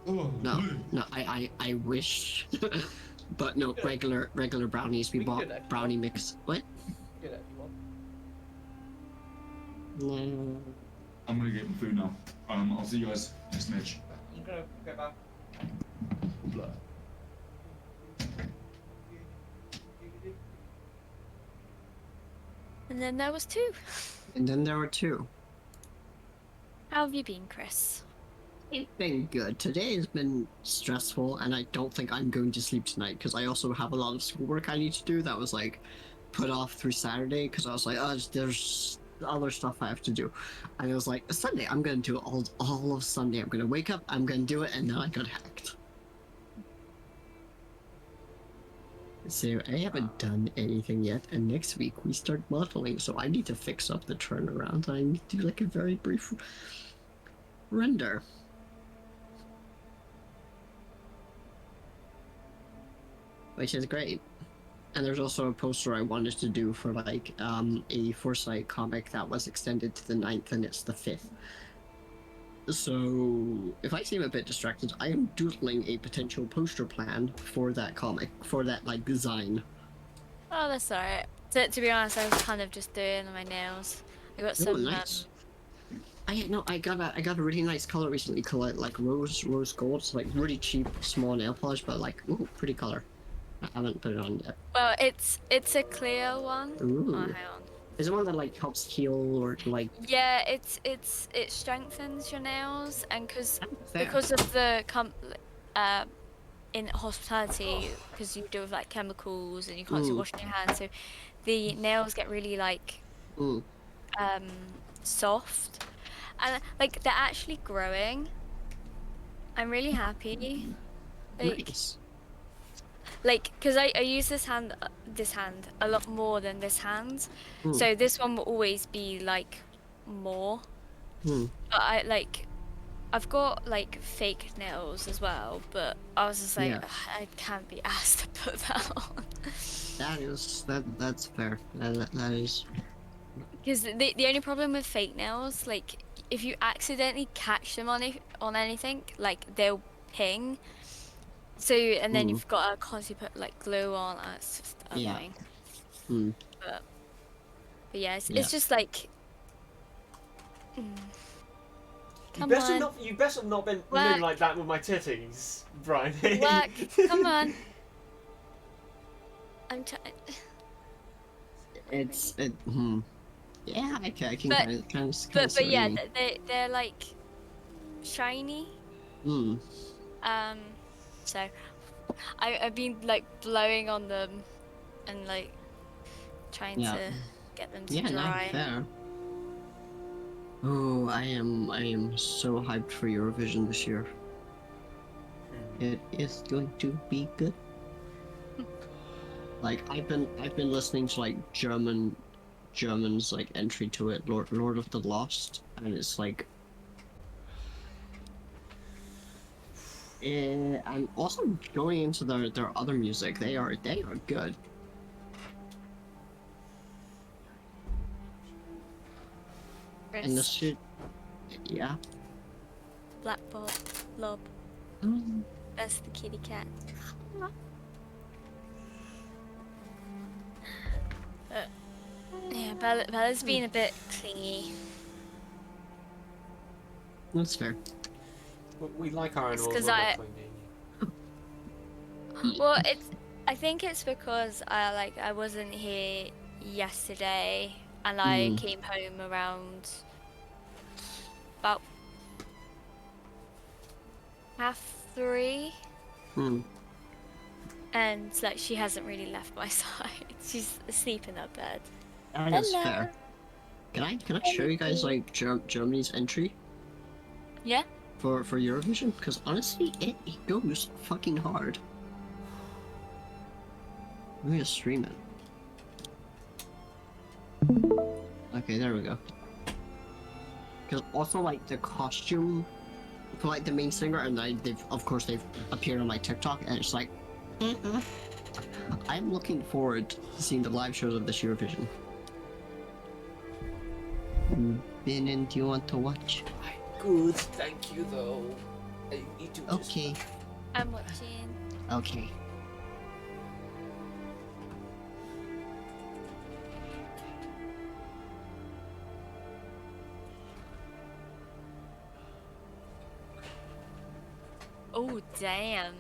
Oh, No, blue. no, I wish. But no, regular brownies. We We can do bought that if you brownie want. mix. What? Do that if you want. No. I'm gonna get food now. I'll see you guys next match. I'm just gonna go back. And then there was 2. And then there were 2. How have you been, Chris? It's been good. Today has been stressful, and I don't think I'm going to sleep tonight because I also have a lot of schoolwork I need to do that was like put off through Saturday because I was like, oh, there's other stuff I have to do. And it was like, Sunday, I'm going to do it all of Sunday. I'm going to wake up, I'm going to do it, and then I got hacked. So I haven't done anything yet, and next week we start modeling, so I need to fix up the turnaround. I need to do like a very brief render. Which is great. And there's also a poster I wanted to do for like a Foresight comic that was extended to the 9th and it's the 5th. So if I seem a bit distracted, I am doodling a potential poster plan for that comic, for that like design. Oh, that's alright. To be honest, I was kind of just doing my nails. I got Oh, some. nice. I got a really nice color recently called like rose gold. It's like really cheap small nail polish, but like ooh, pretty color. I haven't put it on yet. Well, it's a clear one. Ooh. Oh, hang on. Is it one that like helps heal or like? Yeah, it strengthens your nails, and Fair. because of the in hospitality, because you deal with like chemicals and you can't Mm. wash your hands, so the nails get really like Mm. soft, and like they're actually growing. I'm really happy. Nice. Like, because I use this hand a lot more than this hand, Mm. so this one will always be like more. Mm. But I've got like fake nails as well, but I was just like, Yeah. "Ugh, I can't be asked to put that on. That's fair. That is. Because the only problem with fake nails, like if you accidentally catch them on anything, like they'll ping. So and then you've got to constantly put like glue on. And it's just Yeah. annoying. Hmm. But yeah, Yeah. it's just like. You Come better on. not. You better not been Work. living like that with my titties, Brian. Work. Come on. I'm trying. Yeah, I can But- kind of. But yeah, they're like shiny. Hmm. So I've been like blowing on them and like trying Yeah. to get them to Yeah, no, dry. fair. Oh, I am so hyped for Eurovision this year. It is going to be good. Like I've been listening to like German's like entry to it, Lord of the Lost, and it's like. I'm also going into their other music. They are good. And the Chris, shit, yeah. Black Lob. Um, That's the kitty cat. Yeah, Bella's been a bit clingy. That's fair. We like our It's animals. 'cause we're I- not clingy. Well, I think it's because I wasn't here yesterday, and I came home around about 2:30, Hmm. and like she hasn't really left my side. She's asleep in her bed. That is Hello. fair. Can I show you guys like Germany's entry Yeah. for Eurovision? Because honestly, it goes fucking hard. I'm gonna stream it. Okay, there we go. Because also like the costume for like the main singer, and they've appeared on my TikTok, and it's like, I'm looking forward to seeing the live shows of this Eurovision. Binin, do you want to watch? Good, thank you though. I need to just- Okay. I'm watching. Okay. Oh damn.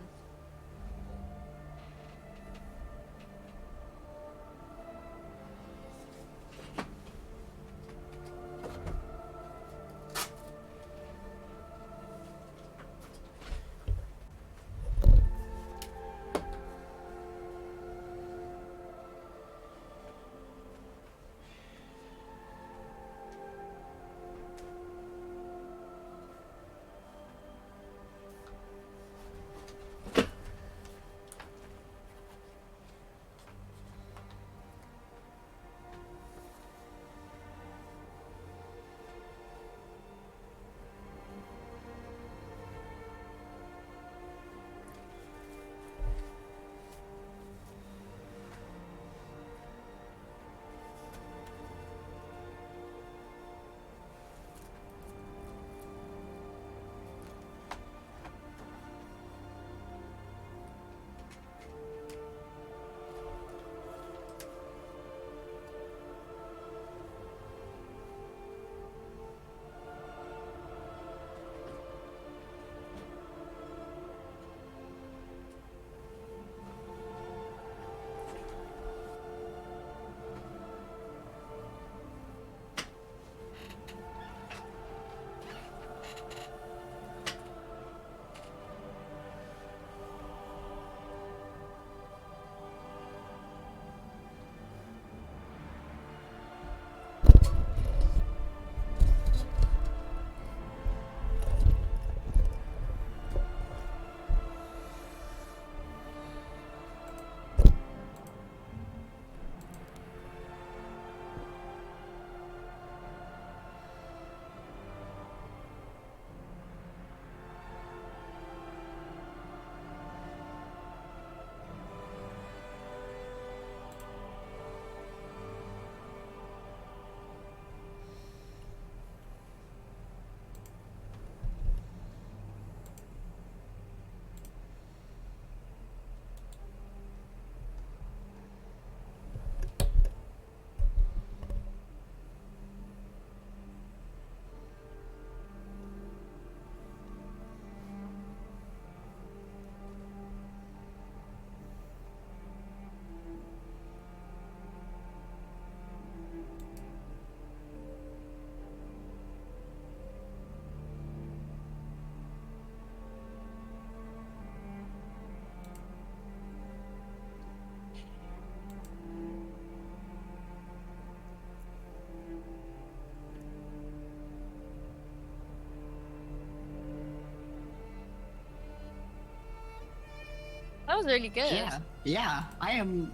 That was really good. Yeah. I am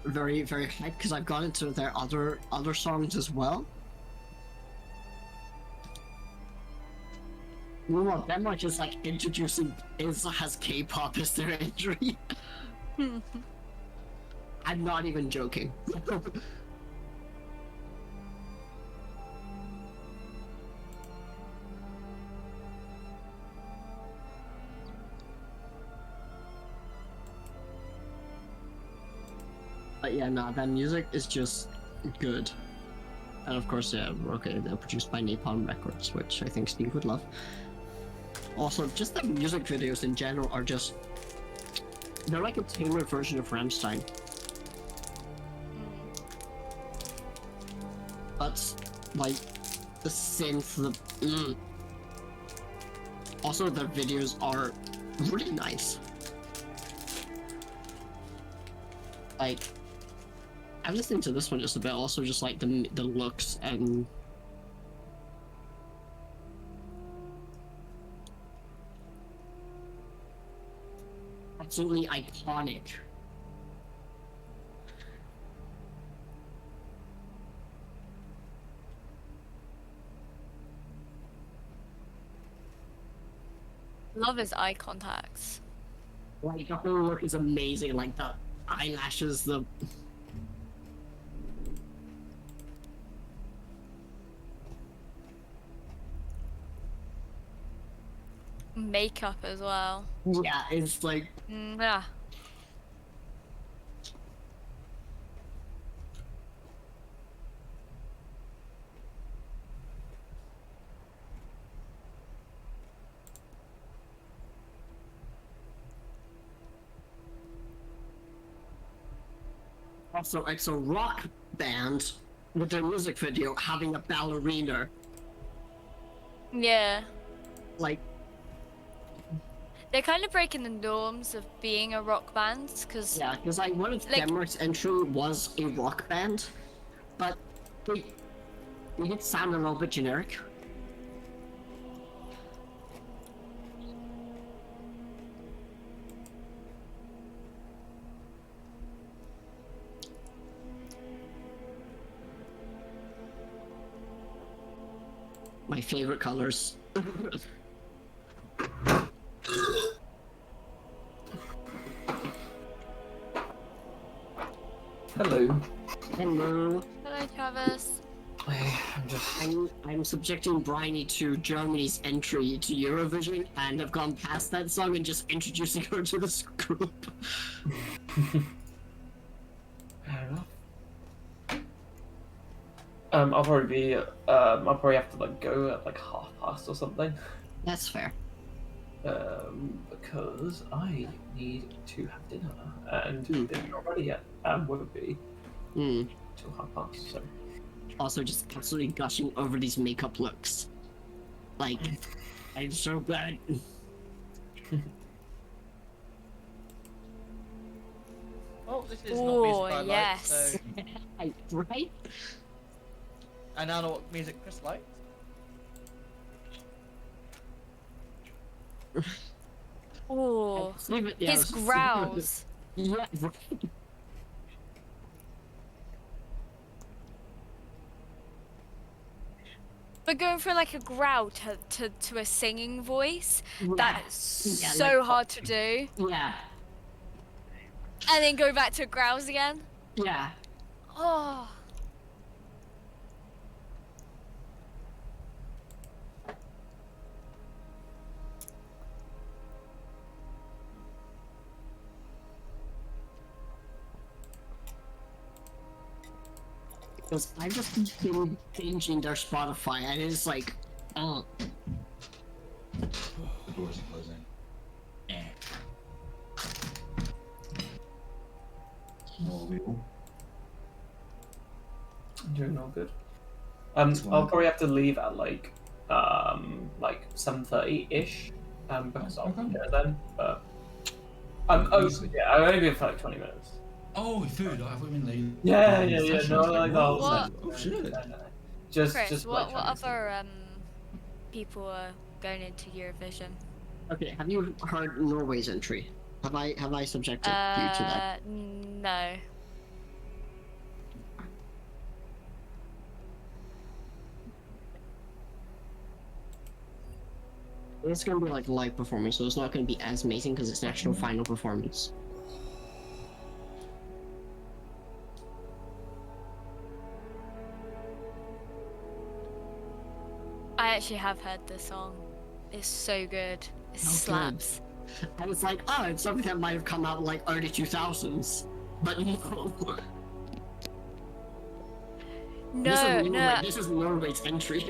very, very hyped because I've gone into their other songs as well. Well, that much is like introducing has K-pop as their entry. I'm not even joking. But yeah, no, that music is just good. And of course, yeah, okay, they're produced by Napalm Records, which I think Steve would love. Also, just the music videos in general are just... They're like a tailored version of Rammstein. But, like, the synth, Also, the videos are really nice. Like, I'm listening to this one just a bit, also just like the looks and... Absolutely iconic. Love his eye contacts. Like the whole look is amazing. Like the eyelashes, the Makeup as well. yeah, it's like Yeah. also it's a rock band with their music video having a ballerina. Yeah. Like They're kind of breaking the norms of being a rock band, because yeah, because like one of Like- Denmark's entry was a rock band, but they did sound a little bit generic. My favorite colors. Hello. Hello. hello, Travis. I'm just. I'm subjecting Bryony to Germany's entry to Eurovision, and I've gone past that song and just introducing her to this group. Fair enough. I'll probably have to like go at like 1:30 or something. That's fair. Because I need to have dinner, and Hmm. dinner's not ready yet, won't be Hmm. till 1:30. So Also, just absolutely gushing over these makeup looks. Like, I'm so glad. Oh, this is not music Oh, I like, yes. so... Right? I now know what music Chris likes. Oh, his growls. Yeah, right. But going from like a growl to a singing voice, that's Yeah, so like- hard to do. Yeah, And then go back to growls again. yeah. Oh. Because I've just been binging their Spotify, and it's like, oh, The doors are closing. More wheel. I'm doing all good. That's I'll fine. probably have to leave at like 7:30 ish, because I'll Okay. get then. But yeah, I'll only be here for like 20 minutes. Oh, food. I thought you meant like. Yeah. session. No, I was like the whole What? Oh shit. No. Just Chris, like what 20 minutes. other people are going into Eurovision? okay. Have you heard Norway's entry? Have I subjected you to that? No. It's gonna be like a live performance, so it's not gonna be as amazing because it's an actual final performance. I actually have heard this song. It's so good. It good. slaps. I was like, oh, it's something that might have come out like early 2000s, but no. No. This is Norway's entry.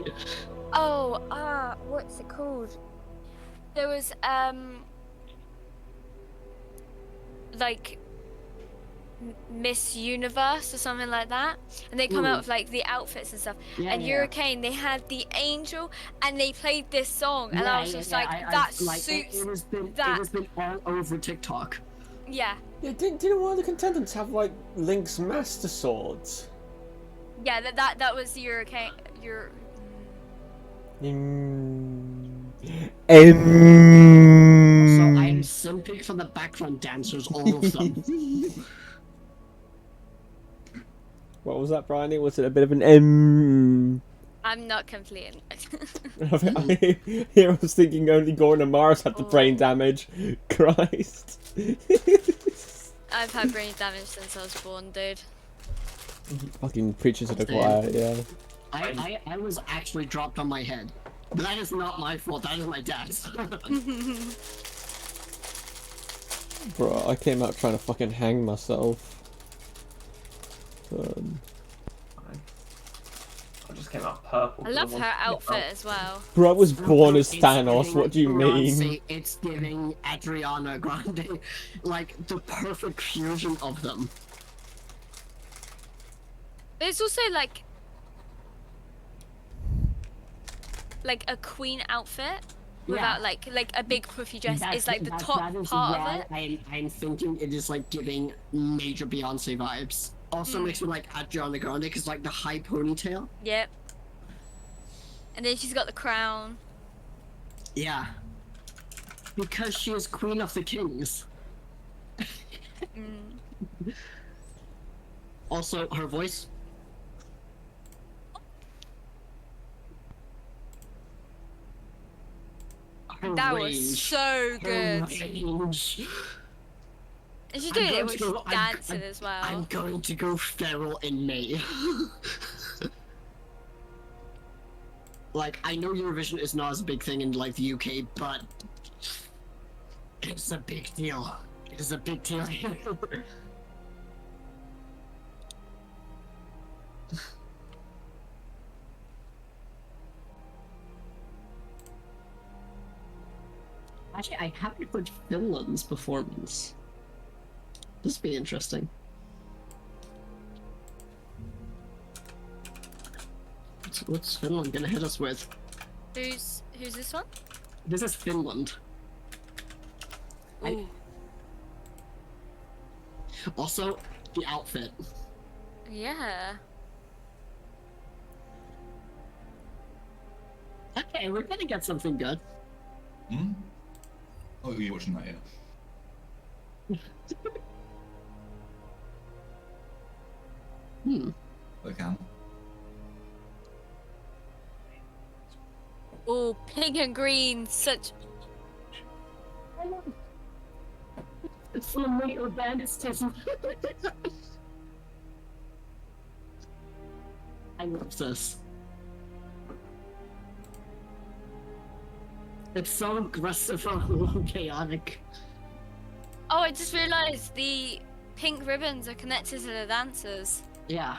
Oh, what's it called? There was like Miss Universe or something like that, and they come Ooh. out with like the outfits and stuff. Yeah, and yeah. Hurricane, they had the angel, and they played this song, and I was just like, that suits it has been that. It has been all over TikTok. Yeah, Yeah, didn't one of the contestants have like Link's Master Swords? yeah, that was the Hurricane. So I'm simping for the background dancers, all of them. What was that, Bryony? Was it a bit of an M? I'm not completing. Here I was thinking only going to Mars had the brain damage. Christ. I've had brain damage since I was born, dude. Fucking preachers to the choir, yeah. I was actually dropped on my head. But that is not my fault, that is my dad's. Bro, I came out trying to fucking hang myself. I just came out purple. I love her outfit as well. Bro, I was born as It's Thanos, giving what do you Beyonce, mean? It's giving Adriana Grande, like, the perfect fusion of them. There's also like a queen outfit without like a big puffy dress. It's like the top that is part why of it. I'm thinking it is like giving major Beyonce vibes. Also makes me like Adriana Grande because like the high ponytail. Yep. And then she's got the crown. Yeah. Because she is Queen of the Kings. Also, her voice. Her That range. was so Her good. range. And she's I'm doing it going when to she's go- dancing as well. I'm going to go feral in May. Like, I know Eurovision is not as a big thing in like the UK, but it's a big deal. It is a big deal here. Actually, I haven't put Finland's performance. This would be interesting. What's Finland gonna hit us with? Who's this one? This is Finland. Ooh. Also, the outfit. Yeah. Okay, we're gonna get something good. Hmm? Oh, you're watching that, yeah. I can. Oh, pink and green, such. It's full of micro banditism. I love this. It's so aggressive and a little chaotic. Oh, I just realised the pink ribbons are connected to the dancers. Yeah.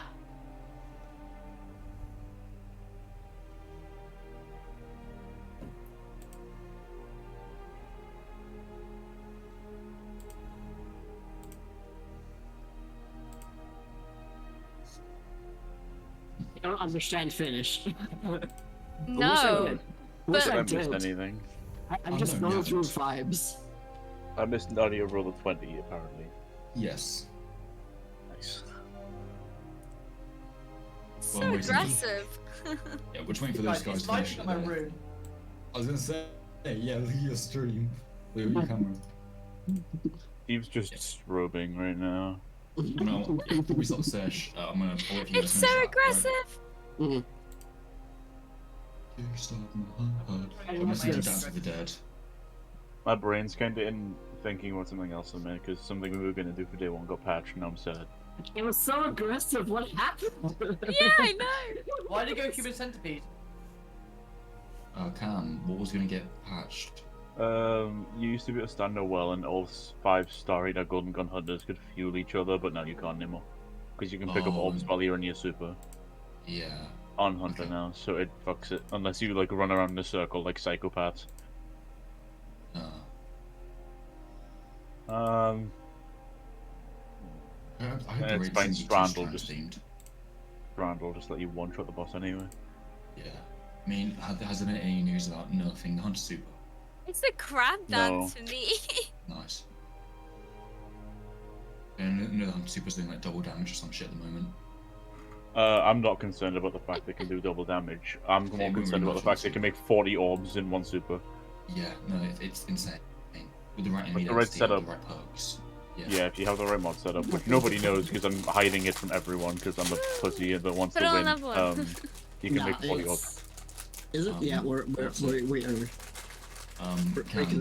I don't understand Finnish. No. Wish But- I I missed did. anything. I'm just no, going yeah. through vibes. I missed Nadia roll a 20, apparently. Yes. Nice. So Well, wait, aggressive. Yeah, we're just waiting for those guys It's to finish lighting it. up my room. I was gonna say, yeah, look at your stream. Look at your camera. Steve's just strobing right now. No, yeah, before we start the sesh, I'm gonna. I'll wait for you It's guys so to finish that, aggressive. Mhm. right? You start my heart. I I'm love listening to this. Dance with the Dead. My brain's kind of in thinking about something else in a minute, because something we were going to do for day one got patched, and I'm sad. It was so aggressive. What happened? Yeah, I know. Why did you go Human Centipede? Cam, what was gonna get patched? You used to be able to stand a well, and all 5-star Golden Gun Hunters could fuel each other, but now you can't anymore. Because you can pick up Oh. orbs while you're in your super Yeah. on Hunter Okay. now, so it fucks it. Unless you like run around in a circle like psychopaths. I hope Yeah, the it's raid fine, seems Strandle just- themed. Brand will just let you one-shot the boss anyway. Yeah. I mean, has there been any news about nerfing the Hunter Super? It's the crab dance for me. Nice. And the Hunter Super's doing like double damage or some shit at the moment. I'm not concerned about the fact they can do double damage. I'm Yeah, more we concerned were about the fact they watching can make 40 orbs in one super. Yeah, no, it's insane. With the right enemy the right density and setup. the right perks. Yeah, if you have the right mod setup, which nobody knows because I'm hiding it from everyone because I'm a pussy that wants Put to it on win. level one. You can Nah, make 40 odd. Is it? Yeah, we're also- breaking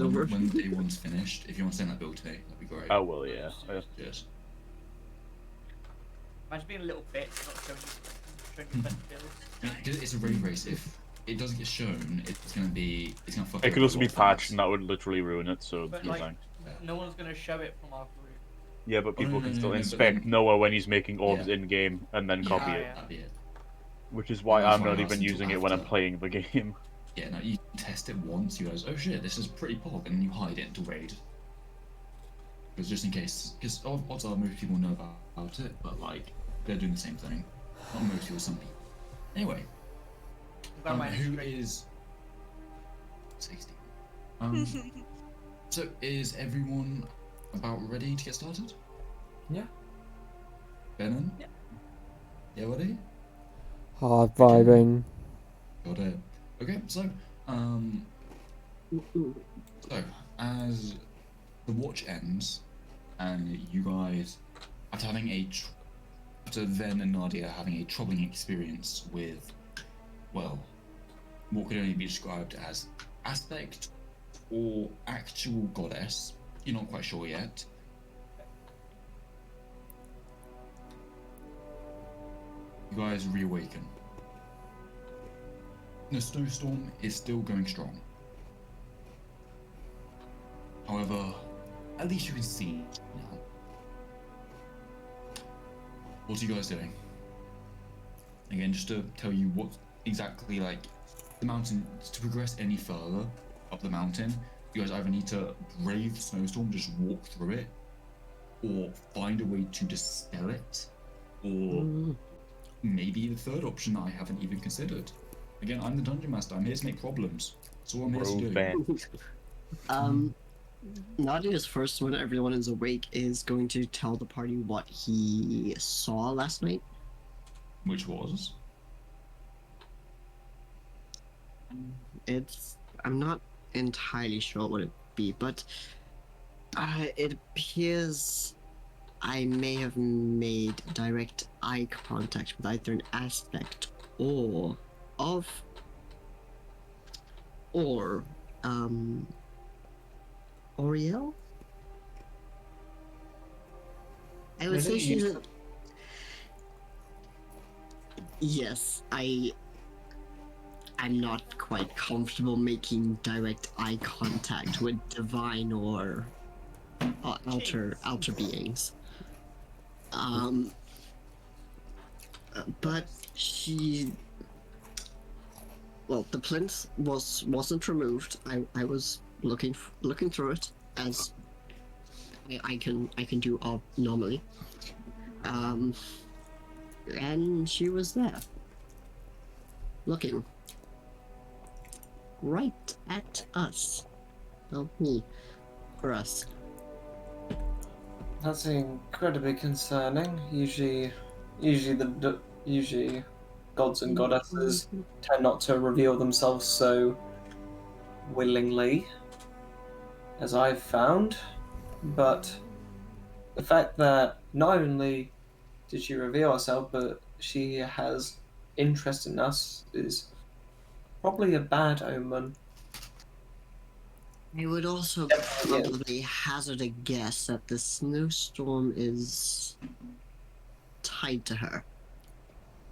over. When day one's finished, if you want to send that build today, that'd be great. Oh, well, yeah. Cheers. Imagine being a little bitch, not showing your best builds. Because it's a raid race, if it doesn't get shown, it's gonna fuck It could up also a be lot of patched, things. and that would literally ruin it, so But no like, thanks. no one's gonna show it from our group. Yeah, but Oh, people no, can no, still no, but inspect then- Noah when he's making orbs Yeah. in-game, and then Yeah, copy Oh, it. yeah. That'd be it. Which is why That's I'm why not I even asked using it when I'm after. playing the game. Yeah, no, you test it once, you guys, oh shit, this is pretty pog, and you hide it to raid. Because just in case, because odds are most people know about it, but like, they're doing the same thing. Not most people, some people. Anyway, That might who be is 60? So is everyone about ready to get started? Yeah. Benon? Yeah. Yeah, ready? Hard vibing. Got it. Okay, so as the watch ends, and you guys, after Ven and Nadia having a troubling experience with, well, what could only be described as aspect or actual goddess, you're not quite sure yet. You guys reawaken. The snowstorm is still going strong. However, at least you can see now. What are you guys doing? Again, just to tell you what exactly, like, the mountain, to progress any further up the mountain, you guys either need to brave the snowstorm, just walk through it, or find a way to dispel it, or maybe the third option that I haven't even considered. Again, I'm the dungeon master. I'm here to make problems. That's all I'm here to do. Van. Nadia's first, when everyone is awake, is going to tell the party what he saw last night. Which was? I'm not entirely sure what it'd be, but it appears I may have made direct eye contact with either an aspect or Oriel? I would say Really? she's a... Yes, I'm not quite comfortable making direct eye contact with divine or outer beings. But she, well, the plinth wasn't removed. I was looking through it as I can do normally. And she was there, looking right at us. Well, me, for us. That's incredibly concerning. Usually gods and goddesses tend not to reveal themselves so willingly, as I've found. But the fact that not only did she reveal herself, but she has interest in us is probably a bad omen. I would also Definitely is. probably hazard a guess that the snowstorm is tied to her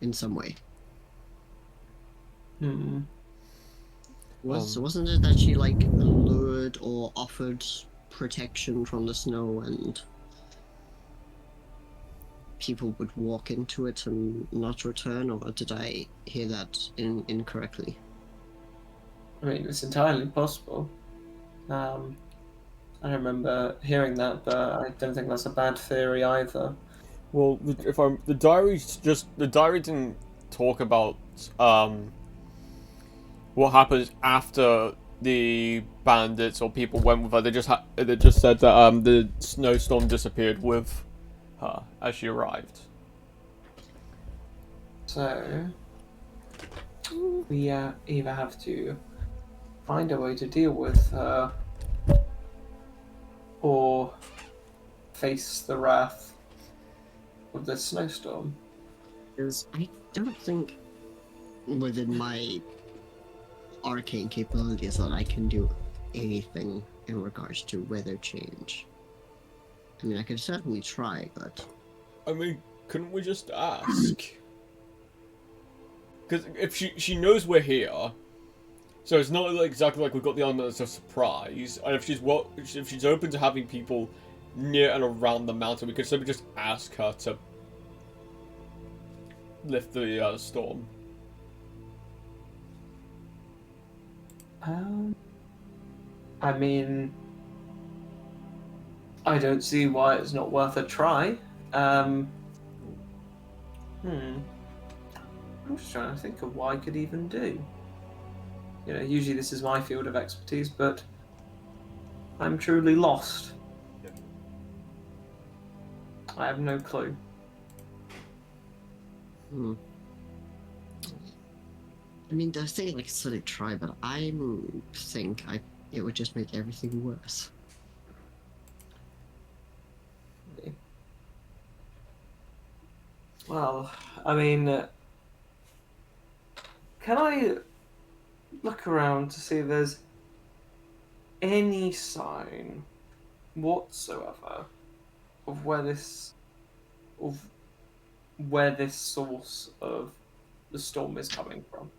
in some way. Wasn't it that she like lured or offered protection from the snow and people would walk into it and not return, or did I hear that incorrectly? I mean, it's entirely possible. I remember hearing that, but I don't think that's a bad theory either. Well, the diary didn't talk about what happens after the bandits or people went with her. They just said that the snowstorm disappeared with her as she arrived. So we either have to find a way to deal with her, or face the wrath of the snowstorm. Because I don't think within my arcane capabilities that I can do anything in regards to weather change. I mean, I could certainly try, but I mean, couldn't we just ask? Because if she knows we're here, so it's not like exactly like we've got the element of surprise. And if she's open to having people near and around the mountain, we could simply just ask her to lift the storm. I mean, I don't see why it's not worth a try. I'm just trying to think of what I could even do. You know, usually this is my field of expertise, but I'm truly lost. I have no clue. I mean, they say like sort of try, but I think it would just make everything worse. Well, I mean, can I look around to see if there's any sign whatsoever of where this source of the storm is coming from?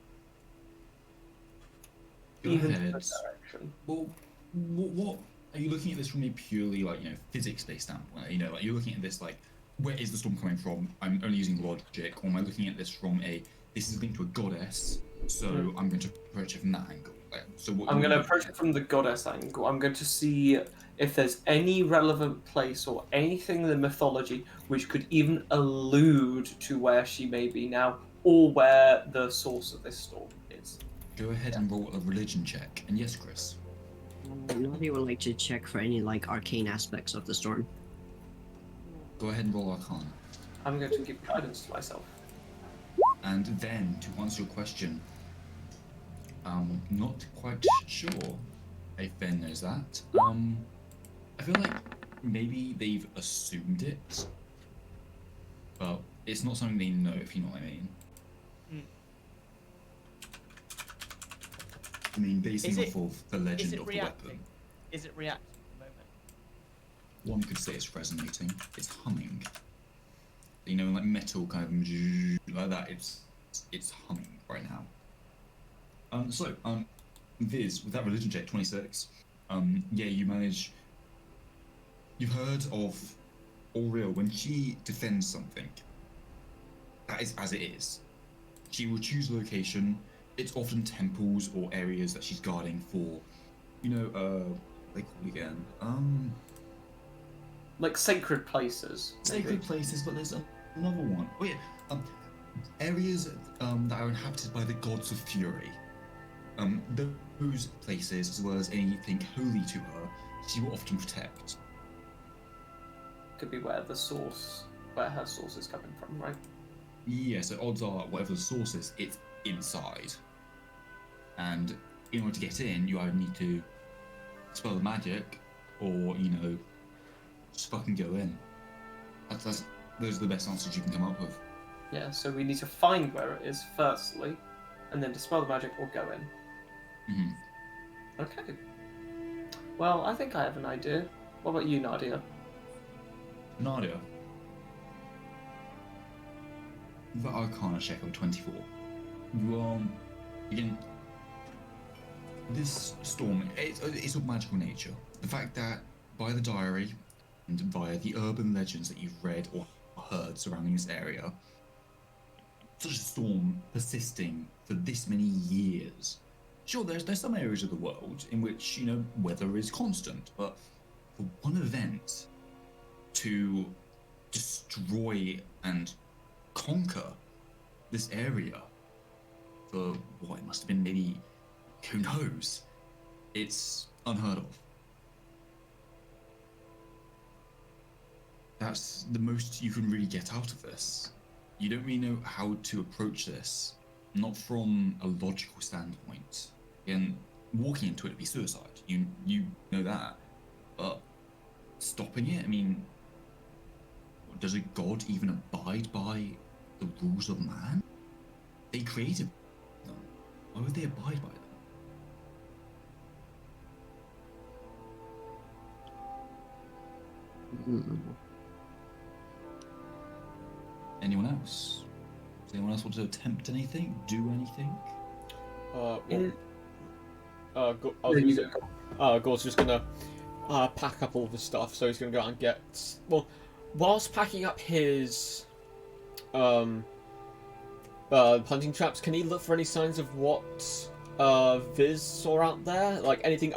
Even to the direction. Well, what are you looking at this from a purely like physics-based standpoint? You know, like you're looking at this like, where is the storm coming from? I'm only using logic, or am I looking at this from this is linked to a goddess, so I'm going to approach it from that angle? Like, so I'm going to approach it from the goddess angle. I'm going to see if there's any relevant place or anything in the mythology which could even allude to where she may be now, or where the source of this storm is. Go ahead and roll a religion check. And yes, Chris. Nadia would like to check for any like arcane aspects of the storm. Go ahead and roll Arcana. I'm going to give guidance to myself. And then, to answer your question, not quite sure if Ben knows that. I feel like maybe they've assumed it, but it's not something they know, if you know what I mean. I mean, basing off of the legend of the weapon. Is it reacting at the moment? One could say it's resonating. It's humming. You know, like metal kind of like that. It's humming right now. Viz, with that religion check, 26. Yeah, you manage. You've heard of Oriel when she defends something. That is as it is. She will choose a location. It's often temples or areas that she's guarding for. You know, what they call it again. Like sacred places. Sacred places, but there's another one. Oh yeah, areas that are inhabited by the gods of fury. Those places, as well as anything holy to her, she will often protect. Could be where her source is coming from, right? Yeah, so odds are, whatever the source is, it's inside. And in order to get in, you either need to spell the magic, or, just fucking go in. Those are the best answers you can come up with. Yeah, so we need to find where it is, firstly, and then dispel the magic or go in. Okay. Well, I think I have an idea. What about you, Nadia? Nadia. The Arcana check of 24. Again, this storm, it's of magical nature. The fact that by the diary and via the urban legends that you've read or heard surrounding this area, such a storm persisting for this many years. Sure, there's some areas of the world in which, weather is constant, but for one event to destroy and conquer this area for what it must have been, maybe, who knows, it's unheard of. That's the most you can really get out of this. You don't really know how to approach this, not from a logical standpoint. Again, walking into it would be suicide. You know that. But stopping it, I mean, does a god even abide by the rules of man? They created Why would they abide by them? Anyone else? Does anyone else want to attempt anything? Do anything? Gore's just gonna pack up all the stuff, so he's gonna go out and get. Well, whilst packing up his hunting traps, can he look for any signs of what Viz saw out there? Like anything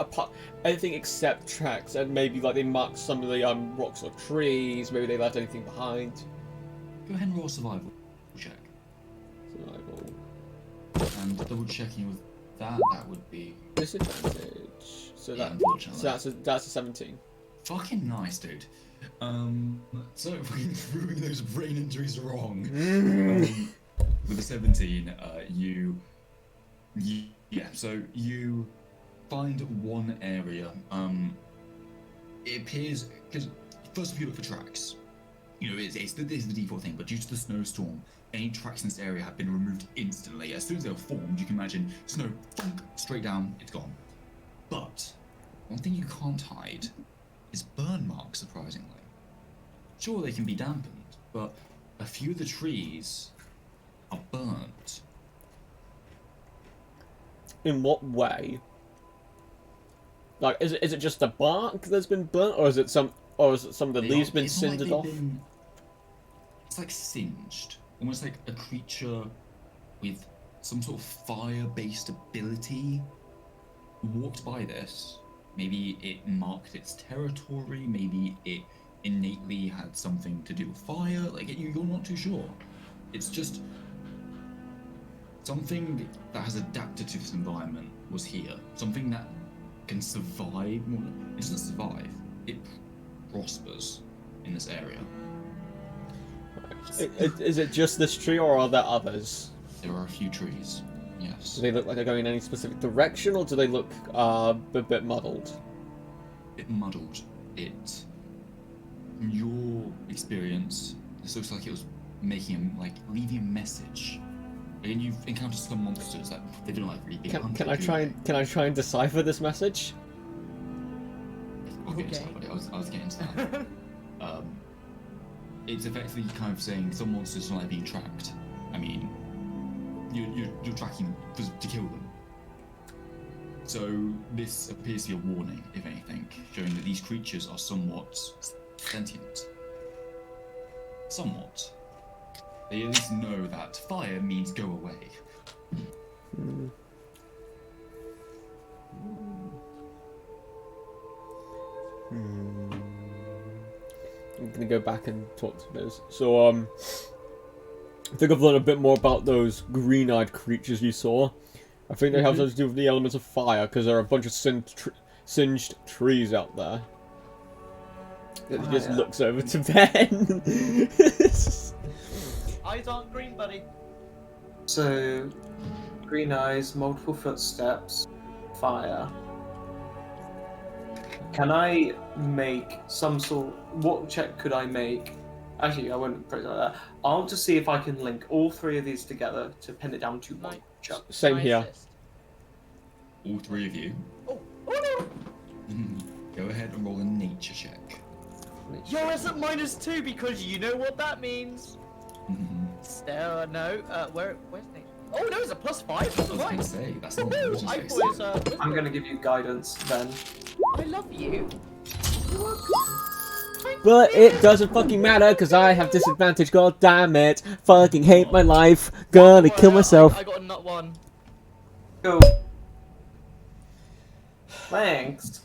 except tracks, and maybe like they marked some of the rocks or trees. Maybe they left anything behind. Go ahead and roll a survival check. Survival. And double checking with that would be Disadvantage. So yeah, that. unfortunately. So that's a 17. Fucking nice, dude. So fucking proving those brain injuries wrong. With a 17, so you find one area. It appears because first of all you look for tracks. You know, it's the default thing, but due to the snowstorm, any tracks in this area have been removed instantly. As soon as they were formed, you can imagine snow, thunk, straight down, it's gone. But one thing you can't hide is burn marks, surprisingly. Sure, they can be dampened, but a few of the trees are burnt. In what way? Like, is it just the bark that's been burnt, or is it some of the leaves been cindered off? It's like singed, almost like a creature with some sort of fire-based ability walked by this. Maybe it marked its territory. Maybe it innately had something to do with fire. Like you're not too sure. It's just something that has adapted to this environment was here. Something that can survive. It doesn't survive. It prospers in this area. Is it just this tree, or are there others? There are a few trees. Yes. Do they look like they're going in any specific direction, or do they look a bit muddled? Bit muddled. It, from your experience, this looks like it was leaving a message. And you've encountered some monsters that they don't like really big hunted. Can I try and decipher this message? I'll get into that, buddy. I was getting to that. It's effectively kind of saying some monsters don't like being tracked. I mean, you're tracking them to kill them. So this appears to be a warning, if anything, showing that these creatures are somewhat sentient. Somewhat. They at least know that fire means go away. I'm gonna go back and talk to those. So, I think I've learned a bit more about those green-eyed creatures you saw. I think they have something to do with the elements of fire, because there are a bunch of singed trees out there. It just looks over to Ben. Eyes aren't green, buddy. So, green eyes, multiple footsteps, fire. Can I make some sort? What check could I make? Actually, I won't put it like that. I'll just see if I can link all three of these together to pin it down to one chunk. Same here. All three of you. Oh no! Go ahead and roll a nature check. You're at -2 because you know what that means. Still, no. Where's Nate? Oh no, it's a +5. I was going to say, that's not Woohoo! I thought it was I'm gonna give you guidance then. I love you. But it doesn't fucking matter, because I have disadvantage, god damn it. Fucking hate my life. Gonna kill myself. I got a nut one. Go. Thanks.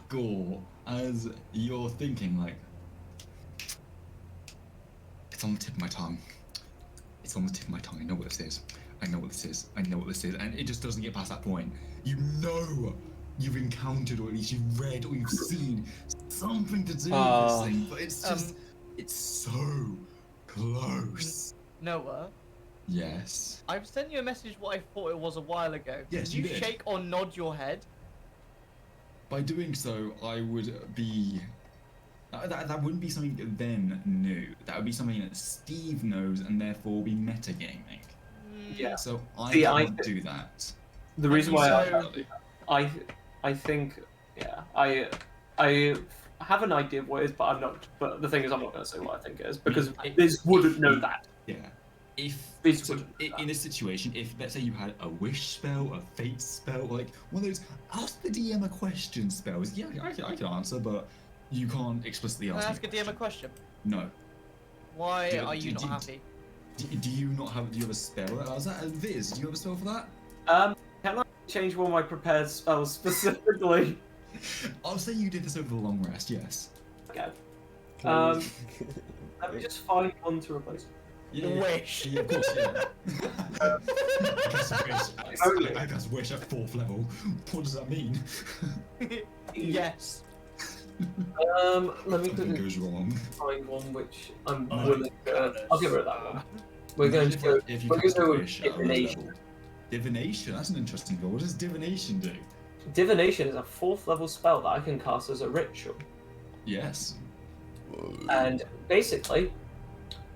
Gore, as you're thinking, like, it's on the tip of my tongue. It's on the tip of my tongue. I know what this is. I know what this is. I know what this is. And it just doesn't get past that point. You know you've encountered, or at least you've read, or you've seen something to do with this thing, but it's just, it's so close. Noah. Yes. I've sent you a message what I thought it was a while ago. Yes, Did you did. shake or nod your head? By doing so, I would be... That wouldn't be something Ben knew. That would be something that Steve knows, and therefore be metagaming. Yeah. So I See, can't do that. The reason why So- I think, yeah, I have an idea of what it is, but I'm not. But the thing is, I'm not going to say what I think it is because Biz wouldn't know that. Yeah. If Biz so, wouldn't know that. in a situation, if let's say you had a wish spell, a fate spell, like one of those ask the DM a question spells, yeah, I can answer, but you can't explicitly Can I ask. ask a DM a question? No. Why Do- are you do- not do- happy? Do you not have? Do you have a spell that allows that? Viz, do you have a spell for that? Can I change one of my prepared spells specifically? I'll say you did this over the long rest. Yes. Okay. Can Let me just find one to replace. Yeah. Wish. Yeah, of course. Yeah. I guess wish at 4th level. What does that mean? Yes. Let me Something quickly goes wrong. find one which I'm Oh, willing to. I'll get rid of that one. We're going to go. If you We're going cast to a go with wish at a low divination. level. Divination. That's an interesting goal. What does divination do? Divination is a 4th level spell that I can cast as a ritual, Yes. and basically,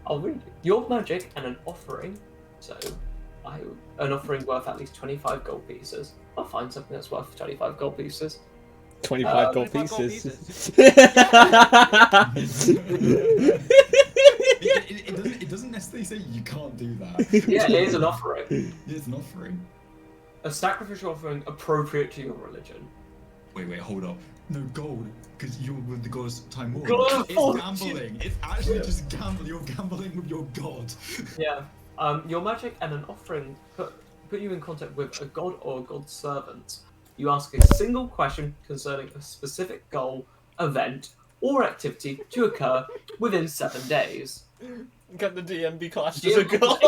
I'll read you. Your magic and an offering. So, an offering worth at least 25 gold pieces. I'll find something that's worth 25 gold pieces. 25 gold 25 gold pieces. It doesn't necessarily say you can't do that. Yeah, it is an offering. It's an offering. A sacrificial offering appropriate to your religion. Wait, hold up. No gold, because you're with the god's time war. God of It's fortune. gambling. It's actually just gambling. You're gambling with your god. Yeah. Your magic and an offering put you in contact with a god or a god's servant. You ask a single question concerning a specific goal, event, or activity to occur within 7 days. Can the DM be classed DM as a god?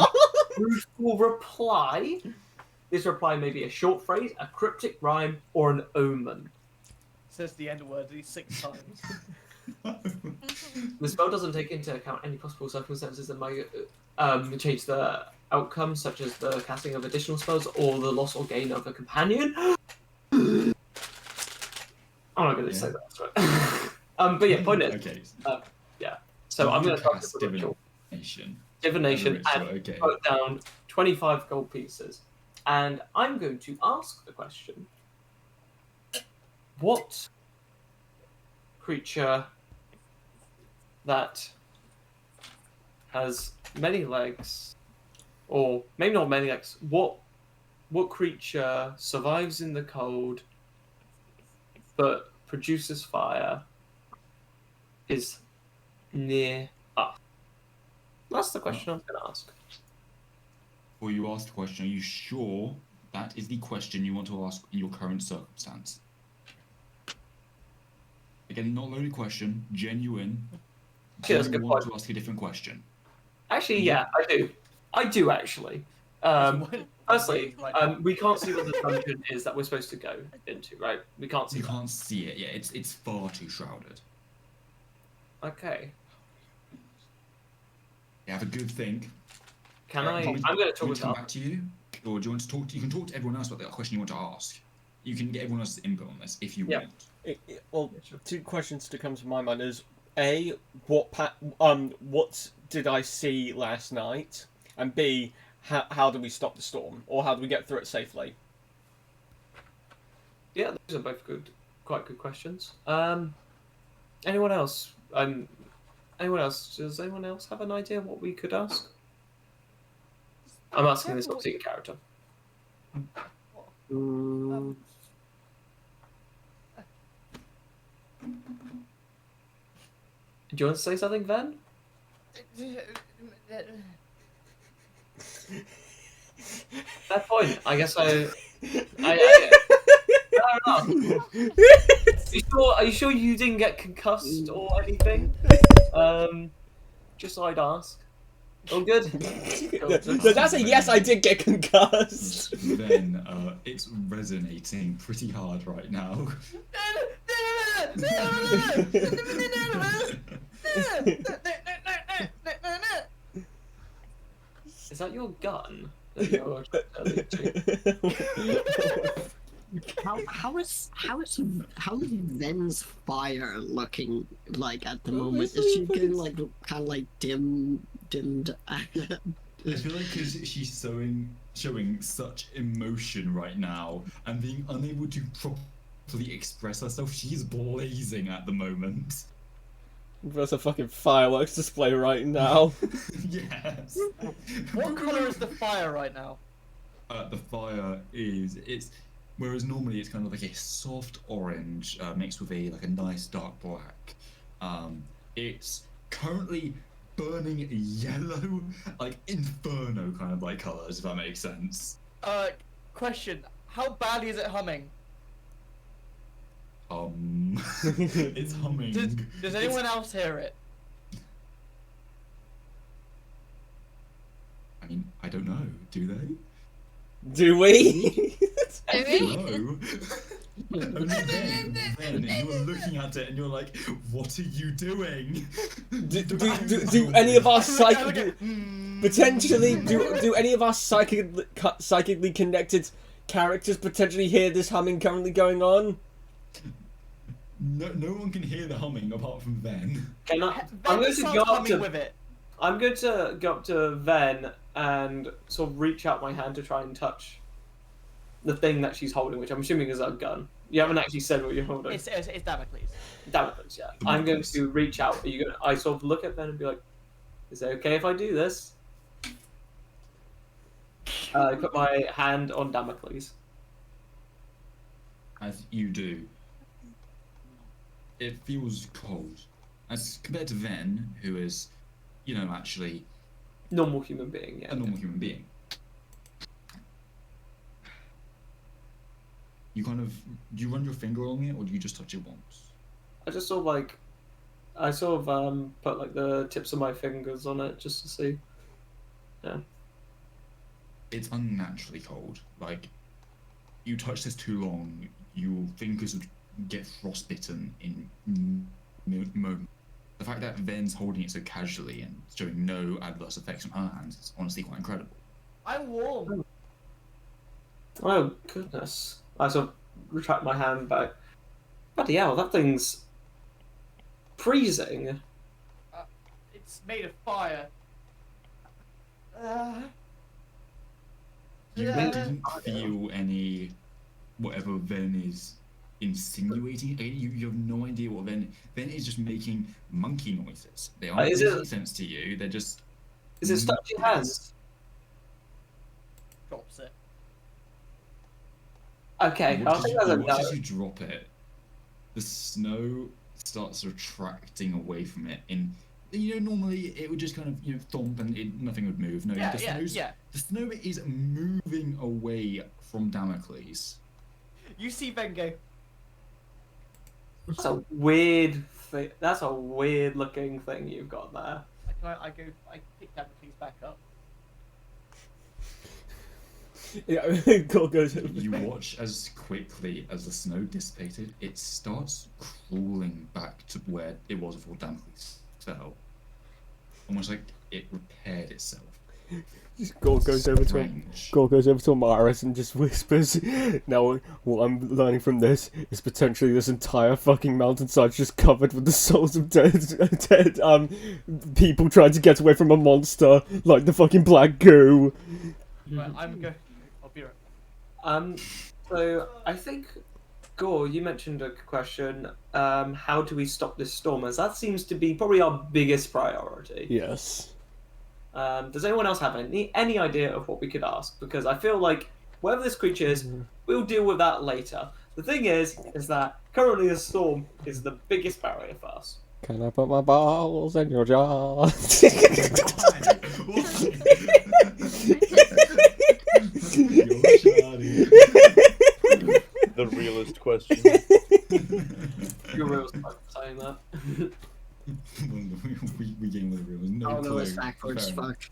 Truthful reply. This reply may be a short phrase, a cryptic rhyme, or an omen. Says the N word at least 6 times. The spell doesn't take into account any possible circumstances that might change the outcome, such as the casting of additional spells or the loss or gain of a companion. I'm not going to say that. That's right. But yeah, point is. Okay. Yeah. So I'm going to cast start with ritual. divination. Divination Ritual, and okay. put down 25 gold pieces. And I'm going to ask the question: what creature that has many legs, or maybe not many legs, what creature survives in the cold but produces fire, is near us? That's the question I'm going to ask. Before you ask the question, are you sure that is the question you want to ask in your current circumstance? Again, not a loaded question, genuine. Actually, that's a Do you good want point. to ask a different question? Actually, yeah, I do. I do actually. Firstly, we can't see what the dungeon is that we're supposed to go into, right? We can't see You that. can't see it. Yeah, it's far too shrouded. Okay. You have a good think. Can Yeah, I? do you want me- I'm going to do talk you want with to come Al. back to you, or do you want to talk? You can talk to everyone else about the question you want to ask. You can get everyone else's input on this if you Yeah. want. Well, two questions to come to my mind is A, what did I see last night? And B, how do we stop the storm? Or how do we get through it safely? Yeah, those are both quite good questions. Anyone else? Anyone else? Does anyone else have an idea what we could ask? I'm asking this obviously in character. Mm, Do you want to say something, Ven? That point, I guess I fair enough. Are you sure you didn't get concussed or anything? Just so I'd ask. All good? No, that's a yes, I did get concussed. Then it's resonating pretty hard right now. Is that your gun? That you're allude to? how is Ven's fire looking like at the moment? Is she getting kind of like dimmed? I feel like because she's sewing showing such emotion right now and being unable to properly express herself. She's blazing at the moment. There's a fucking fireworks display right now. Yes. What color is the fire right now? The fire is whereas normally it's kind of like a soft orange mixed with a nice dark black. It's currently burning yellow, like inferno kind of like colors, if that makes sense. Question. How badly is it humming? It's humming. Does anyone else hear it? I mean, I don't know. Do they? Do we? Do we? No. Only then, you were looking at it and you're like, what are you doing? do any of our potentially do any of our psychically connected characters potentially hear this humming currently going on? No one can hear the humming apart from Ven. I'm going to go up to with it. I'm going to go up to Ven and sort of reach out my hand to try and touch the thing that she's holding, which I'm assuming is a gun. You haven't actually said what you're holding. It's Damocles. Damocles, yeah. I'm going to reach out. Are you going? I sort of look at Ven and be like, "Is it okay if I do this?" I put my hand on Damocles. As you do, it feels cold. As compared to Ven, who is, actually Normal human being, yeah. a normal human being. You do you run your finger along it, or do you just touch it once? I just sort of put like the tips of my fingers on it just to see. Yeah. It's unnaturally cold. Like, you touch this too long, your fingers would get frostbitten in moment. The fact that Ven's holding it so casually and showing no adverse effects on her hands is honestly quite incredible. I'm warm. Oh goodness! I sort of retract my hand back. Bloody hell, that thing's freezing. It's made of fire. You didn't feel any whatever Ven is insinuating. Again, you have no idea what Ven is just making monkey noises. They aren't making sense to you. They're just. Is it stuck to your hands? Drops it. Okay, I think that's a no. As you drop it, the snow starts retracting away from it. Normally it would just kind of thump and nothing would move. No, the snow is moving away from Damocles. You see Ben go. That's a weird thing. That's a weird looking thing you've got there. I pick Damocles back up. Yeah, Cole goes. You watch as quickly as the snow dissipated, it starts crawling back to where it was before Damocles fell. Almost like it repaired itself. Gore goes over to Amaris and just whispers, "Now, what I'm learning from this is potentially this entire fucking mountainside just covered with the souls of dead people trying to get away from a monster like the fucking black goo." Right, I'm going. I'll be right. So I think, Gore, you mentioned a question. How do we stop this storm? As that seems to be probably our biggest priority. Yes. Does anyone else have any idea of what we could ask? Because I feel like whatever this creature is, we'll deal with that later. The thing is that currently the storm is the biggest barrier for us. Can I put my balls in your jar? The realist question. You're real saying that. we game with the real. No clue. No, it's backwards. Fair Fuck.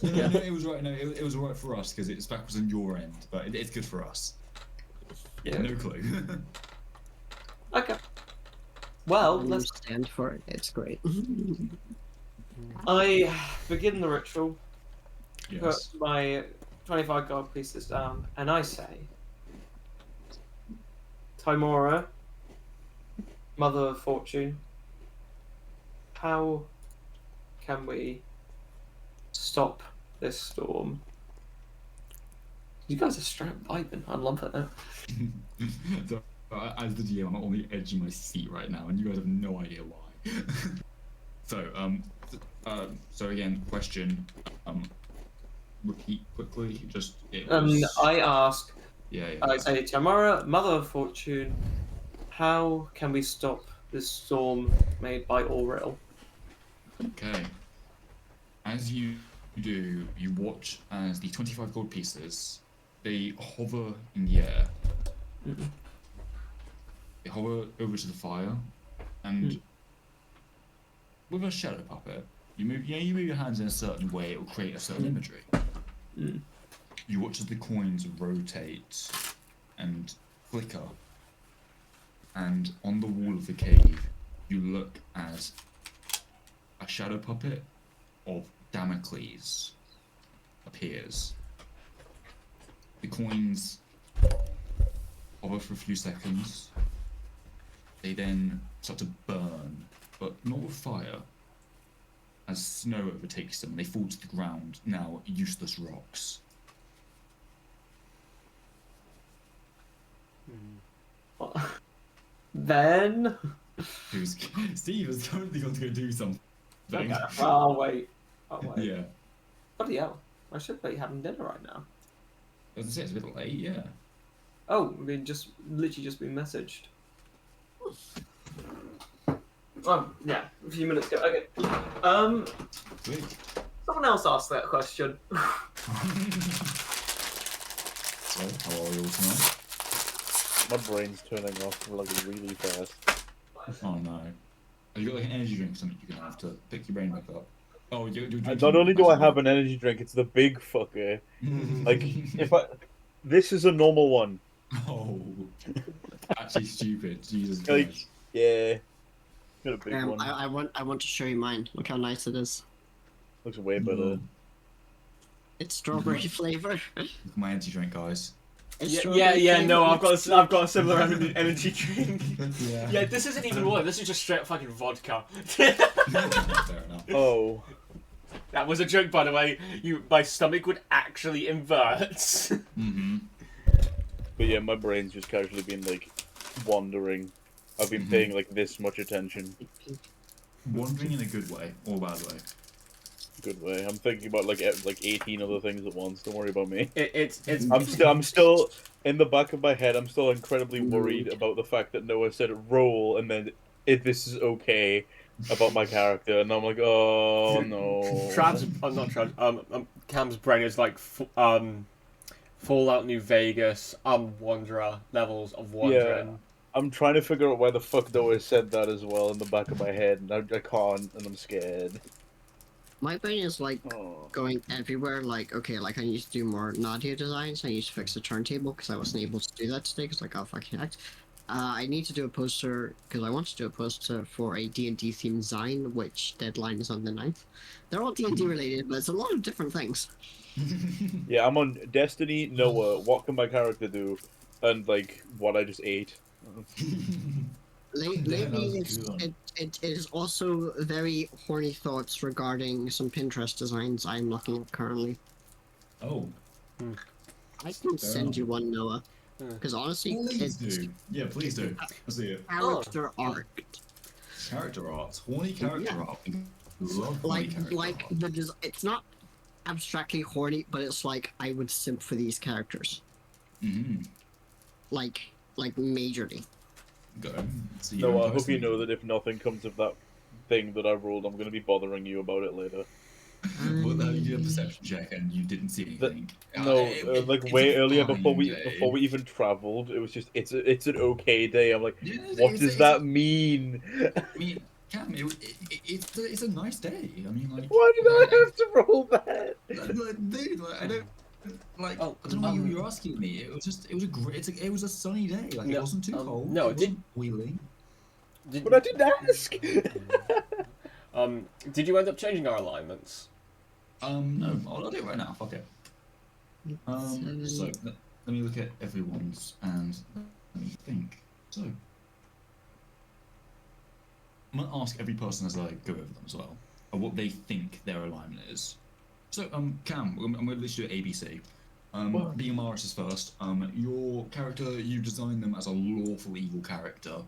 No, it was right. No, it was right for us because it's backwards on your end, but it's good for us. Yeah, no clue. Okay. Well, You let's. stand for it. It's great. I begin the ritual. Yes. Put my 25 gold pieces down, and I say, Timora, Mother of Fortune, how can we stop this storm You guys are straight vibing. I love it. So, as the GM, I'm on the edge of my seat right now, and you guys have no idea why. So again, question. Repeat quickly. Just it was. I ask. Yeah. I say, Tamara, Mother of Fortune, how can we stop this storm made by Auril? Okay. As you do, you watch as the 25 gold pieces, they hover in the air. Mhm. They hover over to the fire, and with a shadow puppet, you move your hands in a certain way, it will create a certain imagery. Mm. You watch as the coins rotate and flicker, and on the wall of the cave, you look as a shadow puppet of Damocles appears. The coins hover for a few seconds. They then start to burn, but not with fire. As snow overtakes them, they fall to the ground, now useless rocks. Then. Steve is totally going to go do something. Okay. I'll wait. Yeah. Bloody hell. I should be having dinner right now. As I say, it's a bit late, yeah. Oh, I mean, literally just been messaged. Oh, yeah, a few minutes ago. Okay. Sweet. Someone else asked that question. So, how are you all tonight? My brain's turning off like really fast. Oh no. Have you got like an energy drink or something you can have to pick your brain back up? Oh, you're drinking. And not only do I have an energy drink, it's the big fucker. Like, this is a normal one. Oh. Actually stupid. Jesus Like, Christ. yeah. Got a big one. I want to show you mine. Look how nice it is. Looks way better. No. It's strawberry flavor. Look at my energy drink, guys. It's Yeah, strawberry yeah, flavor. no, I've got a similar energy drink. Yeah. Yeah, this isn't even water, this is just straight fucking vodka. Fair enough. Oh. That was a joke, by the way. My stomach would actually invert. Mm-hmm. But yeah, my brain's just casually been like wandering. I've been paying like this much attention. Wandering in a good way or bad way. Good way. I'm thinking about like 18 other things at once. Don't worry about me. It's. I'm still in the back of my head. I'm still incredibly worried about the fact that Noah said roll and then this is okay about my character, and I'm like, oh no. Cam's brain is like Fallout New Vegas, Wanderer levels of wandering. Yeah. I'm trying to figure out why the fuck Noah said that as well in the back of my head, and I can't, and I'm scared. My brain is like going everywhere. Like, okay, like I need to do more Nadia designs. I need to fix the turntable because I wasn't able to do that today because I got fucking hacked. I need to do a poster because I want to do a poster for a D&D themed design, which deadline is on the 9th. They're all D&D related, but it's a lot of different things. Yeah, I'm on Destiny, Noah, what can my character do, and like what I just ate. Lately, it is also very horny thoughts regarding some Pinterest designs I'm looking at currently. Oh. I can send you one, Noah. Because honestly, Please do. Yeah, please do. Let's see it. Character art. Character art. Horny character art. Love Like, horny character art. it's not abstractly horny, but it's like I would simp for these characters. Mm-hmm. Like majorly. Go. See No, I in hope you person. know that if nothing comes of that thing that I rolled, I'm going to be bothering you about it later. Well, no, you did a perception check and you didn't see anything. Like it's way a earlier fine before we day. even traveled, it was just it's an okay day. I'm like, Yeah, what does that mean? I mean, Cam, it's a nice day. I mean, like. Why did I have to roll that? Dude, like, I don't. Like, I don't know what you're asking me. It was a great. It was a sunny day. Like, it wasn't too cold. No, it wasn't boiling. But I didn't ask. Did you end up changing our alignments? No, I'll do it right now. Fuck it. So let me look at everyone's and let me think. So I'm gonna ask every person as I go over them as well, what they think their alignment is. So Cam, I'm gonna literally do ABC. Being a Maris first, your character, you designed them as a lawful evil character.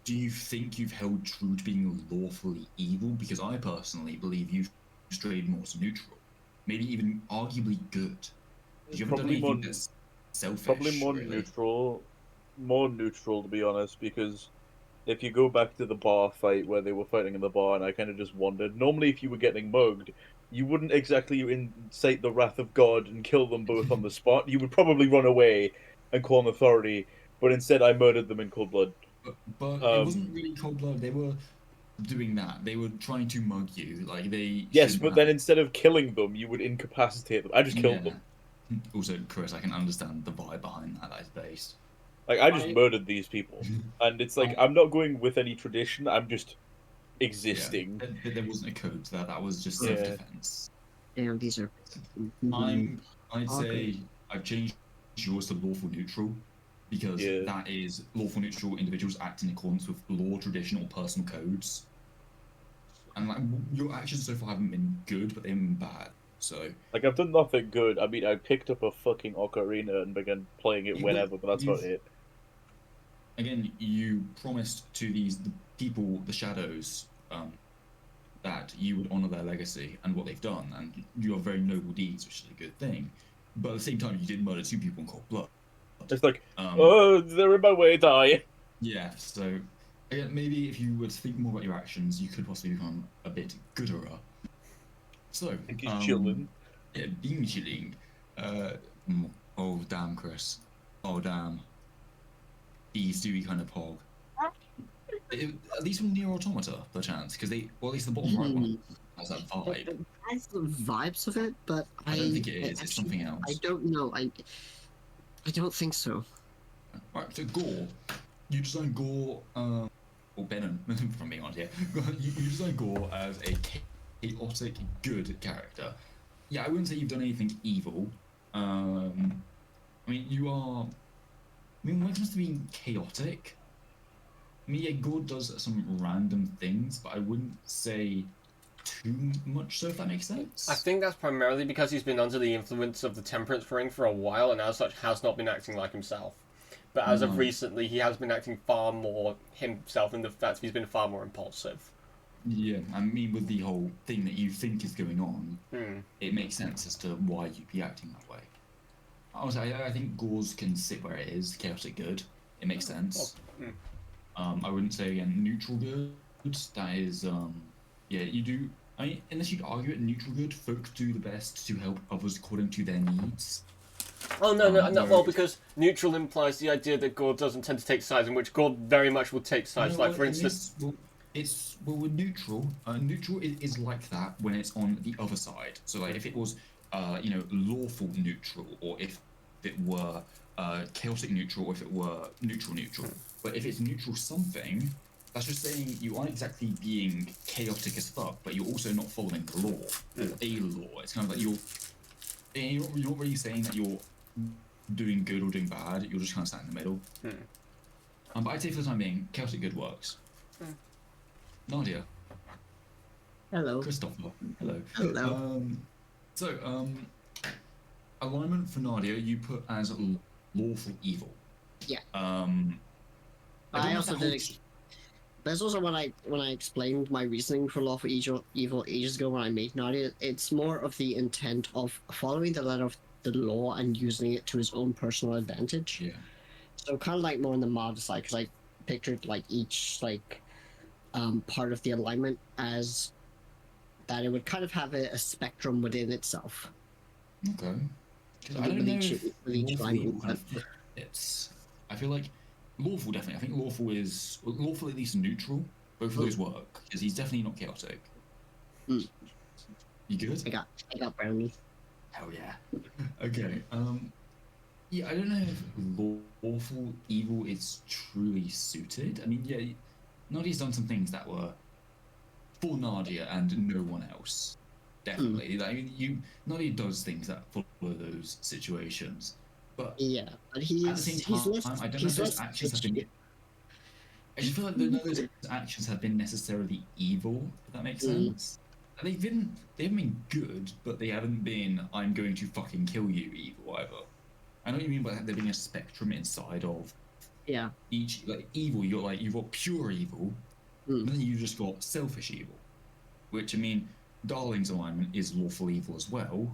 Do you think you've held true to being lawfully evil? Because I personally believe you've strayed more to neutral, maybe even arguably good. You haven't done anything that's selfish. Probably more neutral to be honest. Because if you go back to the bar fight where they were fighting in the bar, and I kind of just wondered. Normally, if you were getting mugged, you wouldn't exactly incite the wrath of God and kill them both on the spot. You would probably run away and call an authority. But instead, I murdered them in cold blood. But it wasn't really cold blood. They were doing that. They were trying to mug you. Like they. Yes, but then instead of killing them, you would incapacitate them. I just killed them. Also, Chris, I can understand the vibe behind that. That is based. Like I just murdered these people, and it's like I'm not going with any tradition. I'm just existing. Yeah, there wasn't a code to that. That was just self-defense. Damn, these are. I'd say I've changed yours to lawful neutral. Because that is lawful neutral individuals act in accordance with law, tradition, or personal codes. And like your actions so far haven't been good, but they've been bad. So like I've done nothing good. I mean, I picked up a fucking ocarina and began playing it whenever, but that's about it. Again, you promised to the people, the shadows, that you would honor their legacy and what they've done, and you have very noble deeds, which is a good thing. But at the same time, you did murder 2 people in cold blood. It's like, oh, they're in my way, die. Yeah, so maybe if you were to think more about your actions, you could possibly become a bit gooder. So, chilling. Yeah, being chilling. Oh, damn, Chris. Oh, damn. These do kind of pog. At least from Near Automata, perchance, because they, or at least the bottom right one has that vibe. It has the vibes of it, but I don't think it is. It's something else. I don't know. I don't think so. Right, so Gore. You designed Gore, or Benon, if I'm being honest here. You designed Gore as a chaotic, good character. Yeah, I wouldn't say you've done anything evil. I mean, you are... I mean, when it comes to being chaotic, I mean, yeah, Gore does some random things, but I wouldn't say too much, so if that makes sense. I think that's primarily because he's been under the influence of the Temperance Ring for a while, and as such has not been acting like himself. But as of recently, he has been acting far more himself in the fact he's been far more impulsive. Yeah, I mean, with the whole thing that you think is going on, it makes sense as to why you'd be acting that way. Honestly, I think Gore's can sit where it is, chaotic good. It makes sense. I wouldn't say, again, neutral good. That is, yeah, you do. I mean, unless you'd argue it, neutral good, folk do the best to help others according to their needs. Oh, no, well, because neutral implies the idea that Gore doesn't tend to take sides, in which Gore very much will take sides. Like, for instance... With neutral, neutral is like that when it's on the other side. So, like, if it was, you know, lawful neutral, or if it were chaotic neutral, or if it were neutral. But if it's neutral something, that's just saying you aren't exactly being chaotic as fuck, but you're also not following the law, or a law. It's kind of like you're not really saying that you're doing good or doing bad, you're just kind of sat in the middle. But I'd say for the time being, chaotic good works. Nadia. Hello. Christopher. Hello. Hello. Alignment for Nadia, you put as lawful evil. Yeah. I also did. That's also when I explained my reasoning for lawful evil ages ago when I made Nadia. It's more of the intent of following the letter of the law and using it to his own personal advantage. Yeah. So kind of like more on the mild side, because I pictured like each part of the alignment as that it would kind of have a spectrum within itself. Okay. I don't know if lawful kind of fits. I feel like lawful definitely. I think lawful at least neutral. Both of those work because he's definitely not chaotic. You good? I got brownie. Hell yeah. Okay. Yeah, I don't know if lawful evil is truly suited. I mean, yeah, Nadia's done some things that were for Nadia and no one else. Definitely. I mean, Nadia does things that follow those situations. But yeah, but at the same time, I don't know if those actions have been. I just feel like none of those actions have been necessarily evil. If that makes sense. They haven't been good, but they haven't been I'm going to fucking kill you evil either. I know what you mean by that. There being a spectrum inside of Yeah. each like evil. You've got pure evil, and then you just got selfish evil, which I mean, Darling's alignment is lawful evil as well.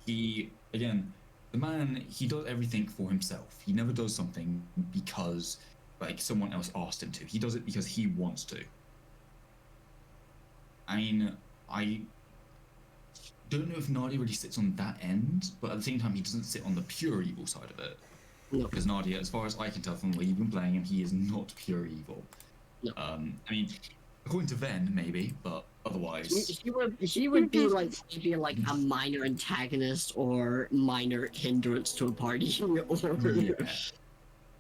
He again, the man, he does everything for himself. He never does something because like someone else asked him to. He does it because he wants to. I mean, I don't know if Nadia really sits on that end, but at the same time, he doesn't sit on the pure evil side of it. No. Because Nadia, as far as I can tell from the way you've been playing him, he is not pure evil. No. I mean, according to Ven, maybe, but otherwise, He would be like maybe like a minor antagonist or minor hindrance to a party. Or yeah.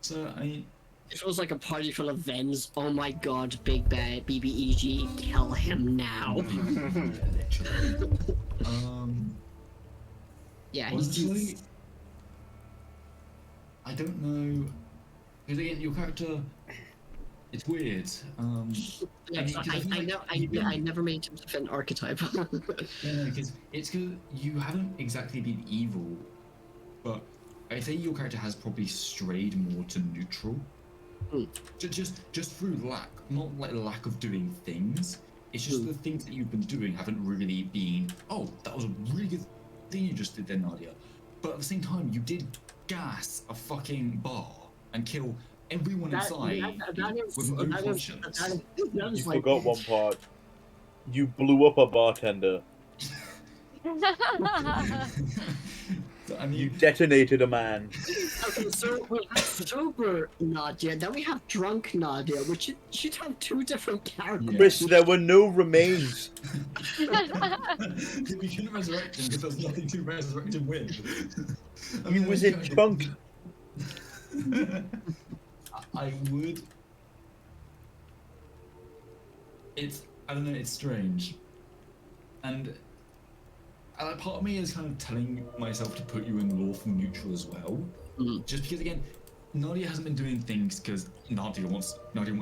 So I mean, if it was like a party full of Vens, oh my god, big bad BBEG, kill him now. literally. Yeah, Honestly, he's I don't know. Because again, your character, it's weird. I never made him to fit an archetype. Yeah, because it's because you haven't exactly been evil, but I think your character has probably strayed more to neutral. Just through lack, not like lack of doing things. It's just the things that you've been doing haven't really been. Oh, that was a really good thing you just did there, Nadia. But at the same time, you did gas a fucking bar and kill everyone inside with no conscience. You forgot one part. You blew up a bartender. I mean, You detonated a man. Okay, so we have sober Nadia, then we have drunk Nadia, which should have two different characters. Chris, there were no remains. we couldn't resurrect him because there's nothing to resurrect him with. He was in chunk. I would. I don't know, it's strange. And part of me is kind of telling myself to put you in lawful neutral as well. Just because, again, Nadia hasn't been doing things because Nadia wants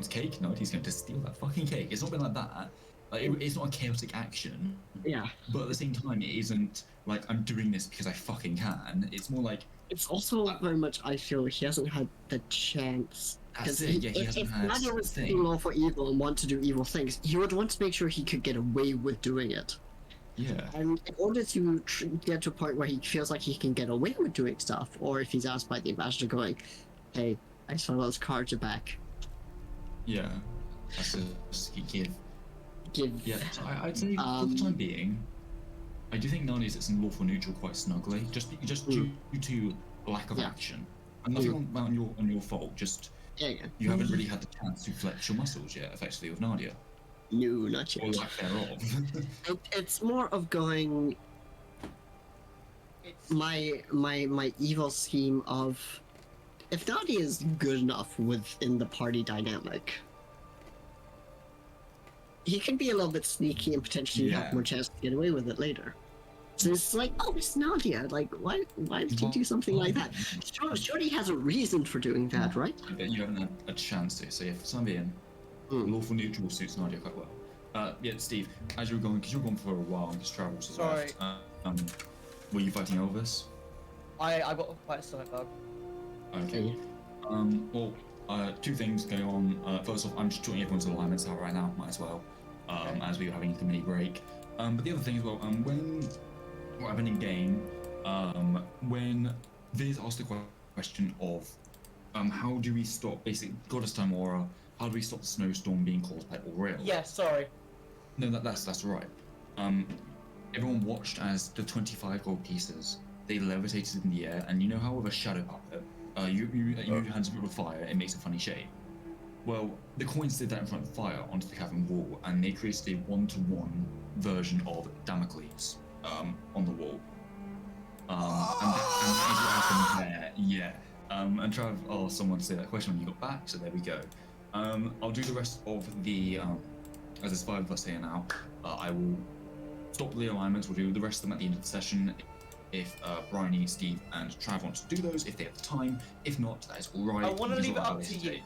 cake. Nadia's going to steal that fucking cake. It's not been like that. Like, it's not a chaotic action. Yeah. But at the same time, it isn't like I'm doing this because I fucking can. It's more like it's also very much I feel he hasn't had the chance. That's it. Yeah, he hasn't had Nadia was the thing. thinking for evil and want to do evil things, he would want to make sure he could get away with doing it. Yeah. And in order to get to a point where he feels like he can get away with doing stuff, or if he's asked by the ambassador going, hey, I saw those cards are back. Yeah. That's just give. Yeah, so I'd say for the time being, I do think Nadia sits in lawful neutral quite snugly, just due to lack of action. And nothing on your fault, just you haven't really had the chance to flex your muscles yet, effectively, with Nadia. No, not yet. Or lack thereof. It's more of going. My evil scheme of, if Nadia is good enough within the party dynamic, he can be a little bit sneaky and potentially have more chance to get away with it later. So it's like, oh, it's Nadia. Like, why did you do something like that? Sure, he has a reason for doing that, right? But you haven't had a chance to. So yeah, for the time being, lawful neutral suits Nadia quite well. Yeah, Steve, as you were going, because you were gone for a while and just travels as well. Sorry. Were you fighting Elvis? I got quite a stomach bug. Okay. Well, two things going on. First off, I'm just joining everyone's alignments out right now. Might as well, as we were having a mini break. But the other thing as well, when what happened in game, when Viz asked the question of, how do we stop basically Goddess Time Aura? How do we stop the snowstorm being caused by Aurel? Yeah, sorry. No, that's right. Everyone watched as the 25 gold pieces, they levitated in the air, and you know how with a shadow puppet, you hands it with fire, it makes a funny shape. Well, the coins did that in front of fire onto the cavern wall, and they created a 1-to-1 version of Damocles on the wall. And that's what happened there. Yeah. And Trav asked someone to say that question when you got back, so there we go. I'll do the rest of the, as there's 5 of us here now, I will stop the alignments, we'll do the rest of them at the end of the session. If Bryony, Steve, and Trav want to do those, if they have the time. If not, that is alright. I want to leave it up to you.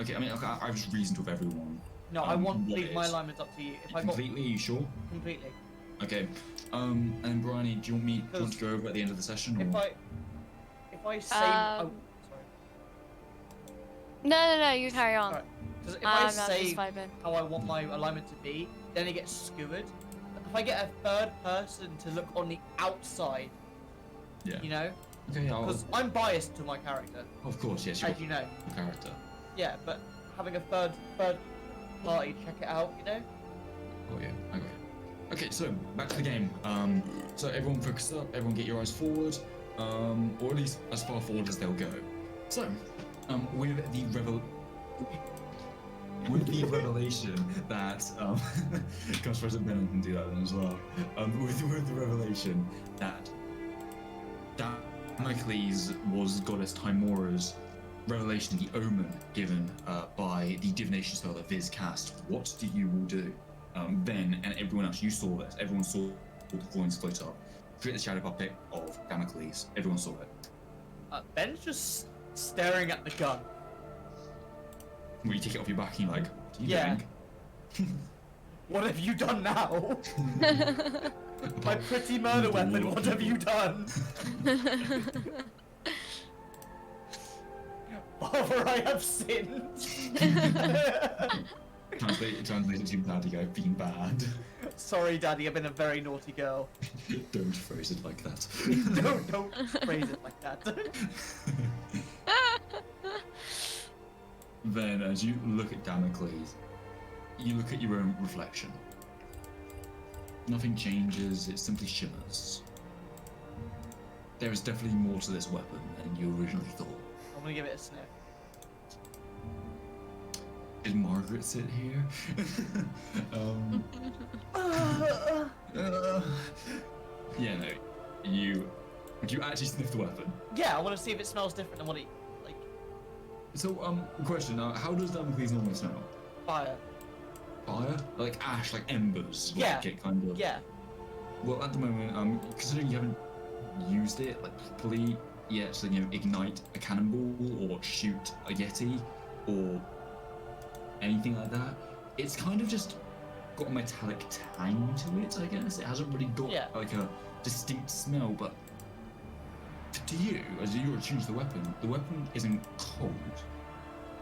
Okay, I mean, I've just reasoned with everyone No, I want to what leave my is? alignments up to you. If I got Completely, are you sure? completely. Okay. And Bryony, do you want to go over at the end of the session? If Or? I say Um, sorry. No, you carry on. Alright. Because if I'm I say just vibing. how I want my alignment to be, then it gets skewered. If I get a third person to look on the outside, Yeah. you know, Okay, because I'm biased to my character, of course, yes, you're as you know. a character. Yeah, but having a third party check it out, you know. Oh yeah, I got it. Okay, so back to the game. So everyone focus up, everyone get your eyes forward, or at least as far forward as they'll go. So, with the revelation that Gosh President Bennett can do that then as well. With the revelation that Damocles was goddess Timora's revelation, the omen given by the divination spell that Viz cast. What do you all do? Ben and everyone else, you saw this. Everyone saw the coins float up. Create the shadow puppet of Damocles. Everyone saw it. Ben's just staring at the gun. When you take it off your back and you're like, what are you Yeah. doing? What have you done now? My pretty murder weapon, what have you done? Father, I have sinned. Translate to Daddy, I've been bad. Sorry, Daddy, I've been a very naughty girl. Don't phrase it like that. Don't phrase it like that. Then, as you look at Damocles, you look at your own reflection. Nothing changes, it simply shimmers. There is definitely more to this weapon than you originally thought. I'm gonna give it a sniff. Did Margaret sit here? Yeah, no. Would you actually sniff the weapon? Yeah, I want to see if it smells different than what it like. So, question, how does Damocles normally smell? Fire. Fire? Like ash, like embers? Yeah. Like it kind of. Yeah. Well, at the moment, considering you haven't used it like properly yet, so ignite a cannonball or shoot a yeti or anything like that, it's kind of just got a metallic tang to it. I guess it hasn't really got like a distinct smell. But to you, as you're attuned to the weapon isn't cold.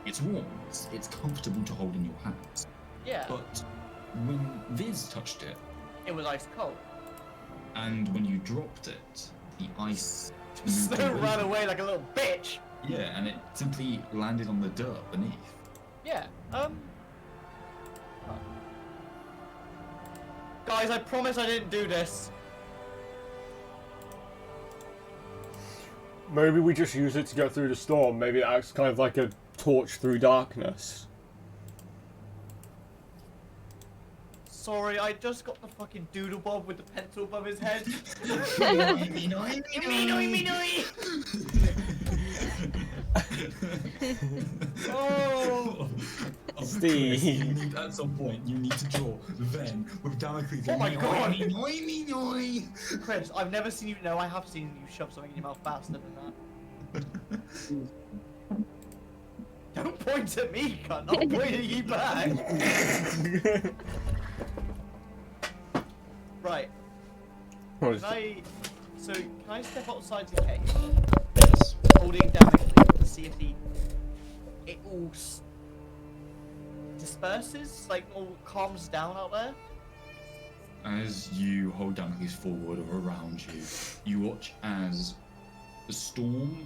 It's warm. It's comfortable to hold in your hands. Yeah. But when Viz touched it, It was ice cold. and when you dropped it, the ice So moved ran away like a little bitch. Yeah, and it simply landed on the dirt beneath. Yeah. Guys, I promise I didn't do this. Maybe we just use it to go through the storm. Maybe it acts kind of like a torch through darkness. Sorry, I just got the fucking doodle bob with the pencil above his head. Oh! Steve. At some point, you need to draw Ven with Damocles. Oh my god! Noi. Chris, I've never seen you. No, I have seen you shove something in your mouth faster than that. Don't point at me, cunt. I'll point at you back. Right. What Can is I? So can I step outside the cave, Yes. holding Damocles to see if it all disperses, like all calms down out there? As you hold Damocles forward or around you, you watch as the storm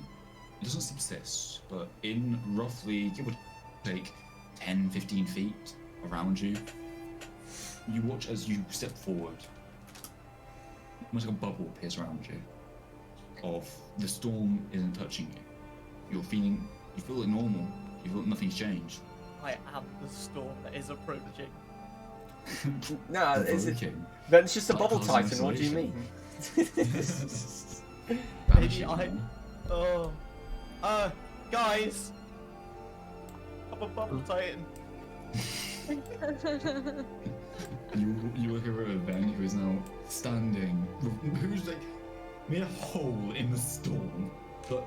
doesn't subsist, but in roughly, give or take, 10-15 feet around you, you watch as you step forward. Almost like a bubble appears around you. Of the storm isn't touching you. You feel like normal. You feel like nothing's changed. I am the storm that is approaching. No, it's Provoking. that's just a Like bubble causing titan. What do you isolation. mean? Maybe Oh. Guys! I'm a bubble titan. You look over at Ben, who is now standing, who's like made a hole in the storm. But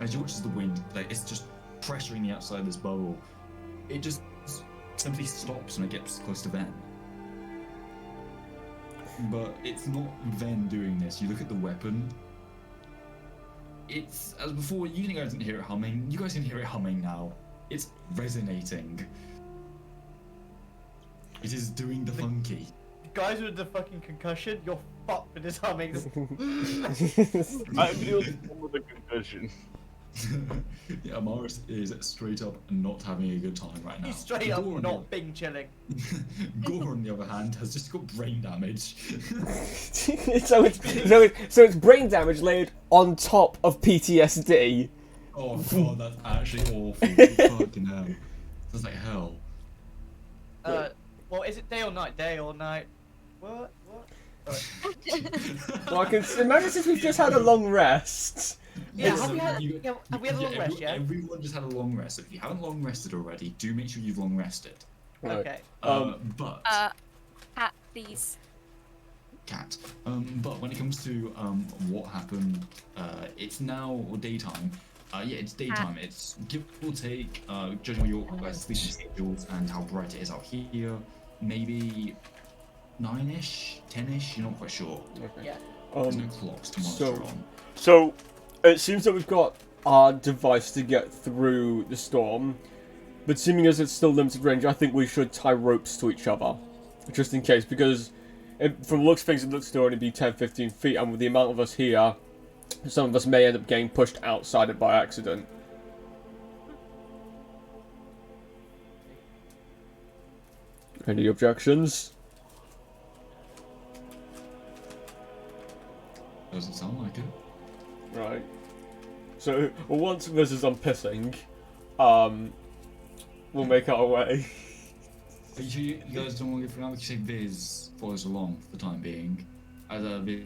as you watch as the wind, like it's just pressuring the outside of this bubble, it just simply stops when it gets close to Ven. But it's not Ven doing this. You look at the weapon. It's, as before, you guys didn't hear it humming. You guys can hear it humming now. It's resonating. It is doing the funky. Guys with the fucking concussion, you're fucked with this humming. I feel some with the concussion. Yeah, Morris is straight up not having a good time right now. He's straight up Gore, not being chilling. Gore, on the other hand, has just got brain damage. so it's brain damage layered on top of PTSD. Oh god, that's actually awful. Fucking hell. That's like hell. Well, is it day or night? Day or night? What? Well, I can imagine since we've just had a long rest. Yeah, have we had a long rest, yeah? Everyone just had a long rest. So if you haven't long rested already, do make sure you've long rested. Right. Okay. But Cat, please. cat. But when it comes to what happened, it's now daytime. Yeah, it's daytime. It's give or take, judging on your guys' sleeping schedules and how bright it is out here, maybe 9-ish, 10-ish. You're not quite sure. Okay. Yeah. There's no clocks to monitor on. So it seems that we've got our device to get through the storm, but seeming as it's still limited range, I think we should tie ropes to each other, just in case, because from the looks of things it looks to only be 10-15 feet, and with the amount of us here, some of us may end up getting pushed outside it by accident. Any objections? Doesn't sound like it. Right. So, once Viz is unpissing, we'll make our way. Are you sure you guys don't want to go for now? We can say Viz follows along for the time being. As Viz,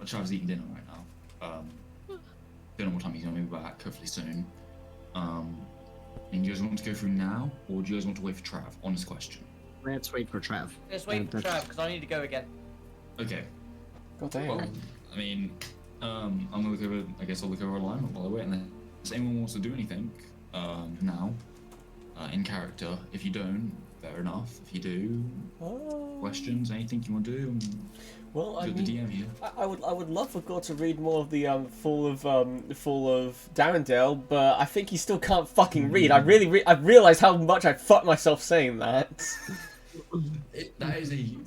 Travis eating dinner right now. Don't know what time he's gonna be back. Hopefully soon. And you guys want to go through now, or do you guys want to wait for Trav? Honest question. Let's wait for Trav. Let's wait for Trav, because I need to go again. Okay. God damn. Well, I mean, I'm gonna look over. I guess I'll look over alignment while I wait. And then, if anyone wants to do anything, now, in character. If you don't, fair enough. If you do, questions, anything you want to do. Well, I The mean, DM here. I would love for God to read more of the Fall of Darendale, but I think he still can't fucking read. I've realised how much I fucked myself saying that. That is a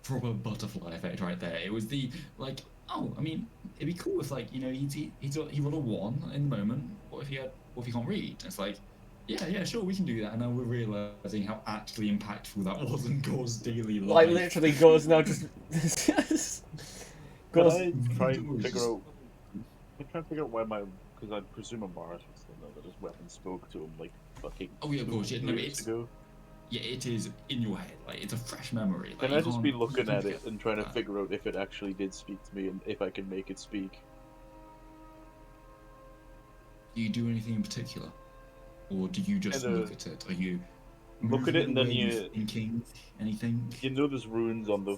proper butterfly effect right there. It was the like. Oh, I mean, it'd be cool if like he rolled a 1 in the moment. What if he can't read? It's like, yeah, sure, we can do that. And now we're realizing how actually impactful that was in Gore's daily life. Like literally, Gore's now just. Gore's. I'm trying to figure out where because I presume Amaris would still know that his weapon spoke to him like fucking. Oh yeah, of course. Yeah, no, years ago. Yeah, it is in your head. Like it's a fresh memory. Like, Can I just be looking at it and trying to figure out if it actually did speak to me and if I can make it speak? Do you do anything in particular, or do you just look at it? Are you look at it and then you thinking anything? You know there's runes on the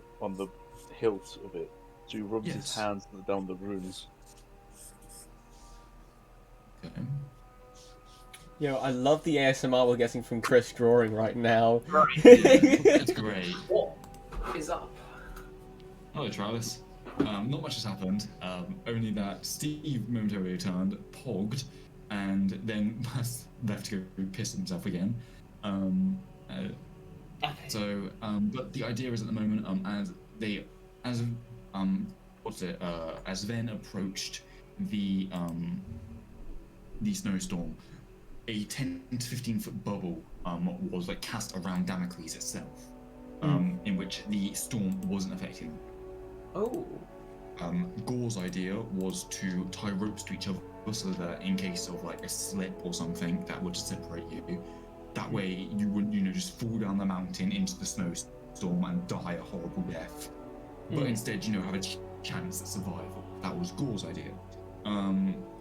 hilt of it, so he rubs his hands down the runes. Okay. Yo, I love the ASMR we're getting from Chris drawing right now. That's great. What is up? Hello, Travis. Not much has happened. Only that Steve momentarily returned, pogged, and then has left to go piss himself again. But the idea is at the moment, as Ven approached the snowstorm, a 10 to 15 foot bubble was like cast around Damocles itself, in which the storm wasn't affecting them. Oh. Gore's idea was to tie ropes to each other so that in case of like a slip or something that would separate you, that way you wouldn't, just fall down the mountain into the snowstorm and die a horrible death. But instead, have a chance at survival. That was Gore's idea.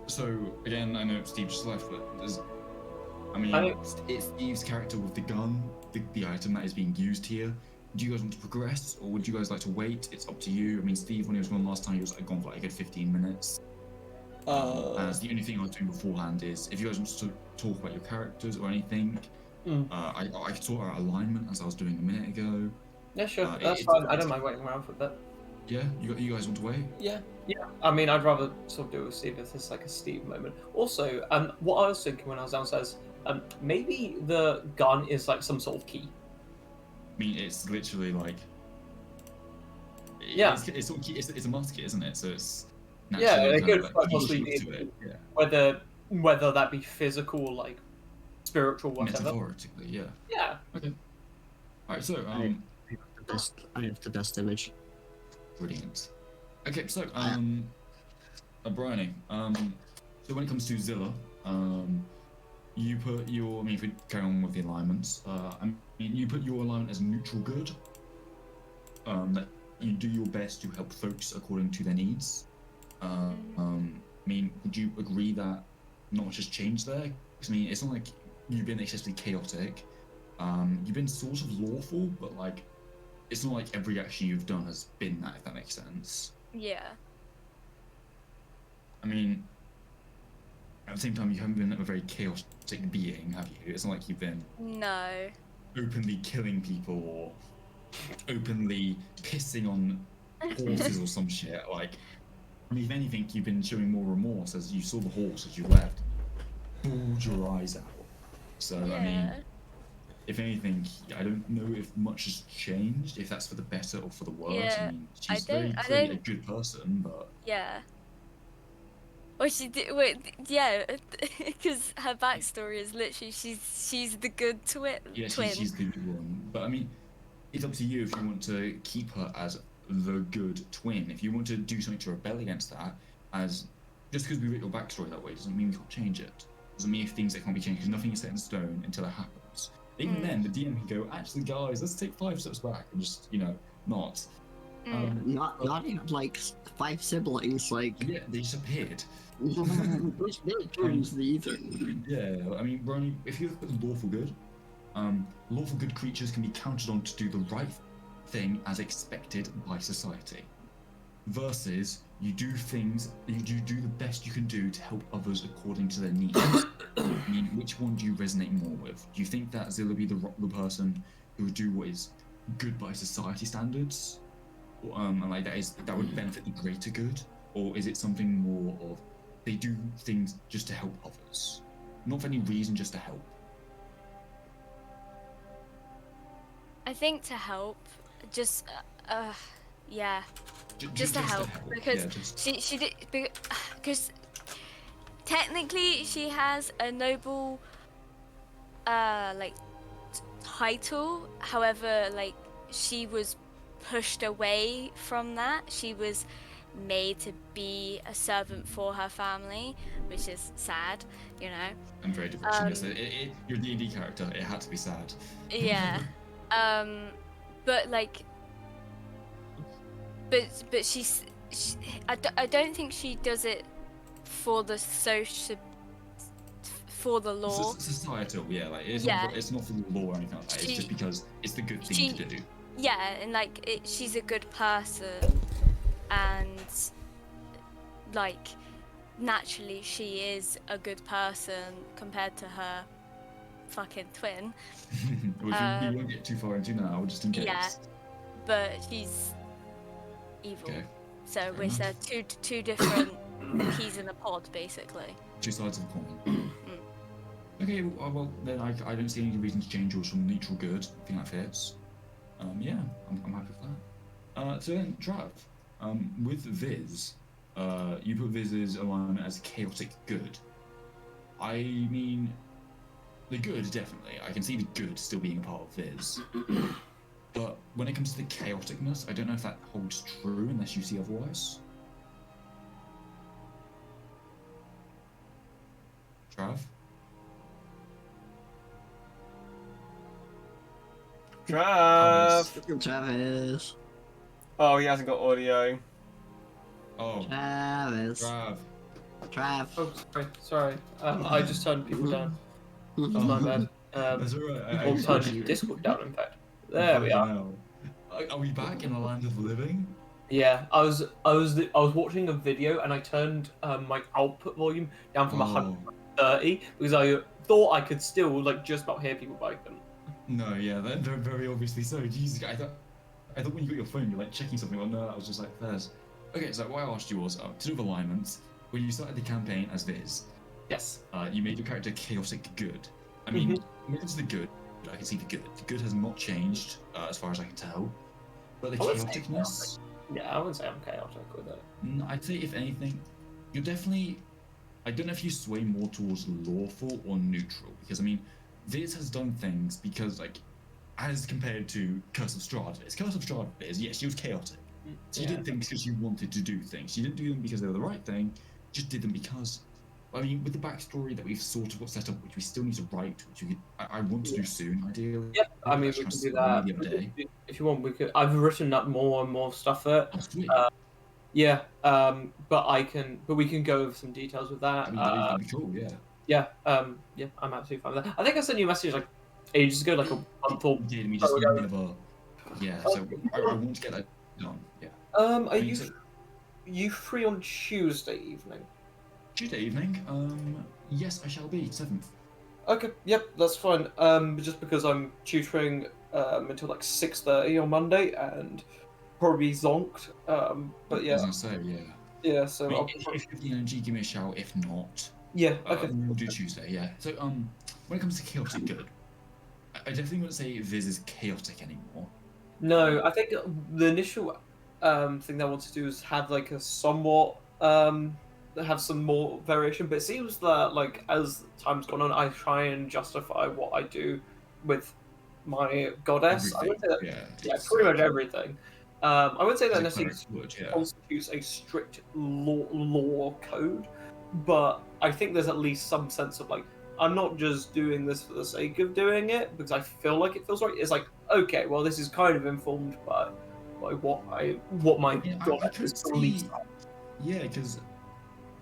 So again, I know Steve just left, but it's Steve's character with the gun, the item that is being used here. Do you guys want to progress, or would you guys like to wait? It's up to you. I mean, Steve, when he was gone last time, he was gone for like a good 15 minutes. As the only thing I was doing beforehand is, if you guys want to talk about your characters or anything, I saw our alignment as I was doing a minute ago. Yeah, sure. That's It's fine. I don't mind waiting around for a bit. Yeah, you guys want to wait? Yeah. Yeah, I mean, I'd rather sort of do see if this is like a Steve moment. Also, what I was thinking when I was downstairs, maybe the gun is like some sort of key. I mean, it's literally like. Yeah. It's a musket, isn't it? So it's. Yeah, naturally it kind of, could quite you possibly look be to it, yeah. whether that be physical, like spiritual, whatever. Metaphorically, yeah. Yeah. Okay. All right, so I have the best image. brilliant. Okay, so Bryony, so when it comes to Zilla, you put your, I mean, if we carry on with the alignments, I mean, you put your alignment as neutral good. That you do your best to help folks according to their needs. I mean, would you agree that not much has changed there? Because I mean, it's not like you've been excessively chaotic. You've been sort of lawful, but like, it's not like every action you've done has been that, if that makes sense. Yeah. I mean, at the same time, you haven't been a very chaotic being, have you? It's not like you've been No. openly killing people or openly pissing on horses or some shit. Like, I mean, if anything, you've been showing more remorse as you saw the horse as you left, bawled your eyes out. So, Yeah. I mean, if anything, I don't know if much has changed, if that's for the better or for the worse. Yeah, I mean, I she's very don't- I clearly a don't- good person, but Yeah. Well, she did. Wait, yeah, because her backstory is literally she's the good twin. yeah, she's the good one. But I mean, it's up to you if you want to keep her as the good twin. If you want to do something to rebel against that, as just because we wrote your backstory that way doesn't mean we can't change it. Doesn't mean if things that can't be changed, because nothing is set in stone until it happens. Even then, the DM can go, actually, guys, let's take 5 steps back and just, not. Not even like 5 siblings, like Yeah, they just appeared. which they turns the ether. Yeah, I mean, Ronnie, if you look at lawful good creatures can be counted on to do the right thing as expected by society. Versus, you do the best you can do to help others according to their needs. I mean, which one do you resonate more with? Do you think that Zilla would be the person who would do what is good by society standards? And like that would benefit the greater good? Or is it something more of they do things just to help others? Not for any reason, just to help. I think to help, just yeah, just to help because Yeah, just- she did because technically she has a noble like title. However, like she was pushed away from that. She was made to be a servant for her family, which is sad, you know. I'm very depressing. Yes, your D&D character, it had to be sad. Yeah. But like, but she's, I don't think she does it for the for the law. Societal, yeah, like it's Yeah. not for the law or anything like that. It's just because it's the good thing to do. Yeah, and like she's a good person, and like naturally she is a good person compared to her fucking twin. Which we won't get too far into now, just in case. Yeah, but she's evil. Okay. So Fair which enough. they're two different peas in a pod, basically. Two sides of the coin. Okay, well then I don't see any reason to change yours from neutral good. I think that fits. Yeah, I'm happy with that. So then, Trav, with Viz, you put Viz's alignment as chaotic good. I mean, the good, definitely. I can see the good still being a part of Viz. But when it comes to the chaoticness, I don't know if that holds true unless you see otherwise. Trav? Trav! Travis. Oh, he hasn't got audio. Oh, Travis. Trav. Trav. Oh, sorry. I just turned people down. Oh, my bad. That's alright. Or turned Discord down, in fact. There we are. Are we back in the land of the living? Yeah, I was watching a video and I turned my output volume down from 130 because I thought I could still like just about hear people, but I couldn't. No, yeah, that very, very obviously so. Jesus, I thought when you got your phone, you're like checking something. Well, no, I was just like, there's. Okay, so what I asked you was, to do with alignments, when you started the campaign as Viz, Yes. you made your character chaotic good. I mean, when it comes to the good, I can see the good. The good has not changed, as far as I can tell. But the I would say chaoticness, Yeah, I wouldn't say I'm chaotic with it. I'd say if anything, you're definitely. I don't know if you sway more towards lawful or neutral, because I mean, Viz has done things because like, as compared to Curse of Strahd, Curse of Strahd is yes, she was chaotic. She did things because she wanted to do things. She didn't do them because they were the right thing. Just did them because. I mean, with the backstory that we've sort of got set up, which we still need to write, which I want to do soon, ideally. Yep, I mean, we can do that. The other day. If you want, we could. I've written up more and more stuff for it. Oh, sweet. Yeah, but we can go over some details with that. I mean, that'd be cool, yeah. Yeah, yeah, I'm absolutely fine with that. I think I sent you a message like ages ago, like a month or. Did we just never? Yeah, so I want to get that done. Yeah. Are you free on Tuesday evening? Tuesday evening? Yes, I shall be 7th. Okay, yep, that's fine. Just because I'm tutoring until like 6:30 on Monday and probably zonked. But yeah. As I say, yeah. Yeah, so I mean, I'll if you have the energy, give me a shout. If not, yeah, okay. we'll do Tuesday. Yeah. So when it comes to chaotic good, I definitely wouldn't say Viz is chaotic anymore. No, I think the initial thing that I want to do is have like a somewhat have some more variation, but it seems that like as time's gone on, I try and justify what I do with my goddess. I would say that, yeah, pretty much everything. I would say that necessarily constitutes a strict law code, but I think there's at least some sense of like, I'm not just doing this for the sake of doing it because I feel like it feels right. It's like, okay, well, this is kind of informed by what my goddess is believed. Yeah, because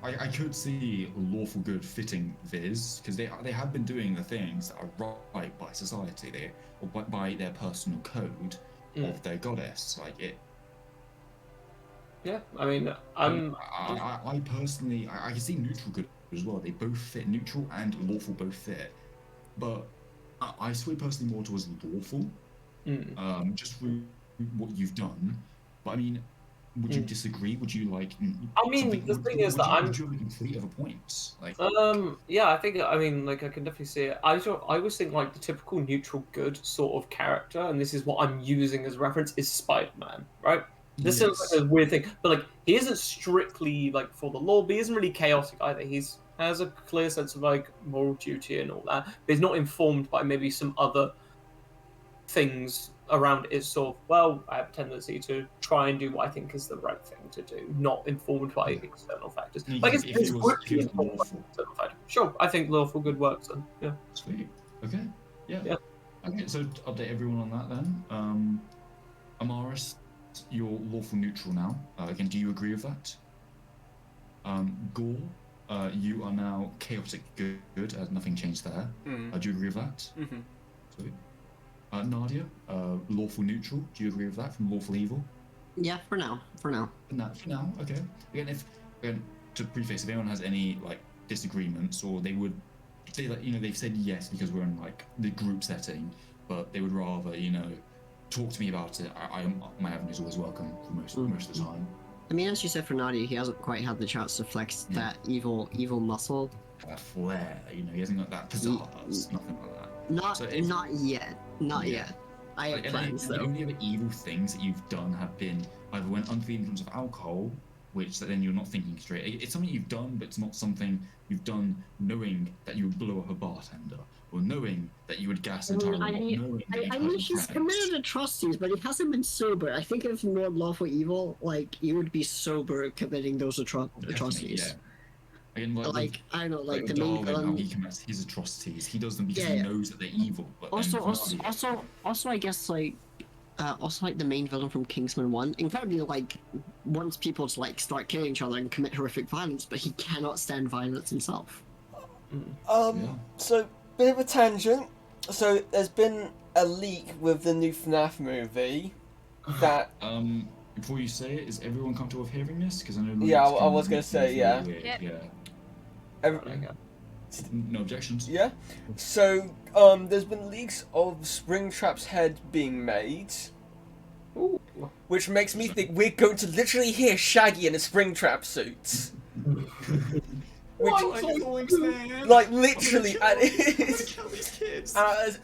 I could see lawful good fitting Viz, because they have been doing the things that are right by society, or by their personal code of their goddess. Like it. Yeah, I mean, I personally, I can see neutral good as well. They both fit. Neutral and lawful both fit, but I sway personally more towards lawful. Just through what you've done. But I mean, would you disagree? Would you like? I mean, the thing is that would you have a complete other points? Like, yeah, I think I mean, like, I can definitely see it. I always think like the typical neutral good sort of character, and this is what I'm using as reference, is Spider-Man, right? This sounds like a weird thing, but like he isn't strictly like for the law, but he isn't really chaotic either. He's has a clear sense of like moral duty and all that, but he's not informed by maybe some other things around it. Sort of, well, I have a tendency to try and do what I think is the right thing to do, not informed by external factors. Like it's informed by external factors. Sure, I think lawful good works then. Yeah. Sweet. Okay. Yeah. Okay, so to update everyone on that then. Amaris, you're lawful neutral now. Again, do you agree with that? Gore, you are now chaotic good. Nothing changed there. Do you agree with that? Sweet. Nadia, lawful neutral. Do you agree with that from lawful evil? Yeah, for now. For now, okay. Again, to preface, if anyone has any like disagreements, or they would say that they've said yes because we're in like the group setting, but they would rather talk to me about it. My avenue is always welcome for most of the time. I mean, as you said for Nadia, he hasn't quite had the chance to flex that evil muscle. That flair, he hasn't got that pizzazz, nothing like that. Not yet. I have plans though. The only other evil things that you've done have been either went under the influence of alcohol, which then you're not thinking straight. It's something you've done, but it's not something you've done knowing that you would blow up a bartender, or knowing that you would gas an entire room. I mean, he's committed atrocities, but he hasn't been sober. I think if more lawful evil, like, you would be sober committing those atrocities. Yeah. Again, like I don't know, like the Darwin, main villain. how he commits his atrocities. He does them because he knows that they're evil. But Also, I guess like the main villain from Kingsman 1, incredibly like wants people to like start killing each other and commit horrific violence, but he cannot stand violence himself. So bit of a tangent. So there's been a leak with the new FNAF movie that. Before you say it, is everyone comfortable with hearing this? Because I know. Yeah, I was gonna say weird. No objections. Yeah. So, there's been leaks of Springtrap's head being made. Ooh. Which makes me think we're going to literally hear Shaggy in a Springtrap suit. Like literally, and it's, and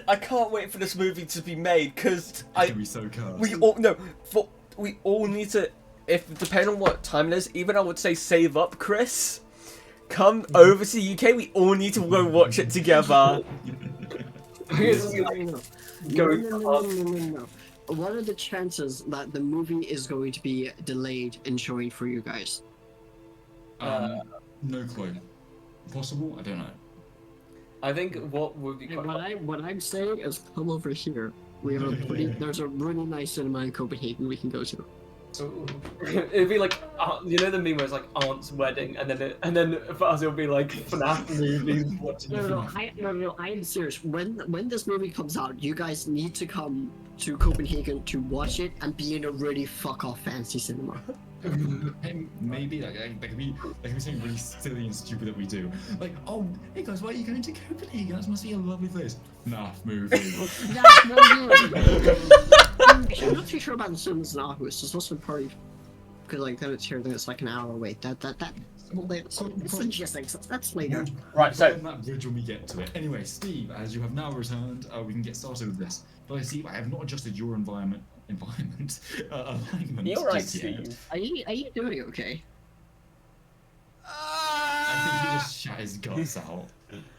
I can't wait for this movie to be made because Be so cursed. we all need to, if depending on what time it is, even I would say save up, Chris. Come over to the UK. We all need to go watch it together. No. What are the chances that the movie is going to be delayed in showing for you guys? No clue. Possible? I don't know. I think what would be quite What I'm saying is come over here. We have there's a really nice cinema in Copenhagen we can go to. It'd be like you know the meme where it's like aunt's wedding, and then for us it'll be like FNAF movies. No, I am serious. When this movie comes out, you guys need to come to Copenhagen to watch it and be in a really fuck off fancy cinema. Maybe that could be something really silly and stupid that we do. Like, oh, hey guys, why are you going to Copenhagen? That must be a lovely place. Nah, movie. I'm not too sure about the cinemas in Aarhus. There's also probably because like then it's here, then it's like an hour away. That's logistics. That's later. Right, so on that bridge when we get to it. Anyway, Steve, as you have now returned, we can get started with this. But I see I have not adjusted your alignment. You're right, just yet. Steve. Are you doing okay? I think he just shot his guts out.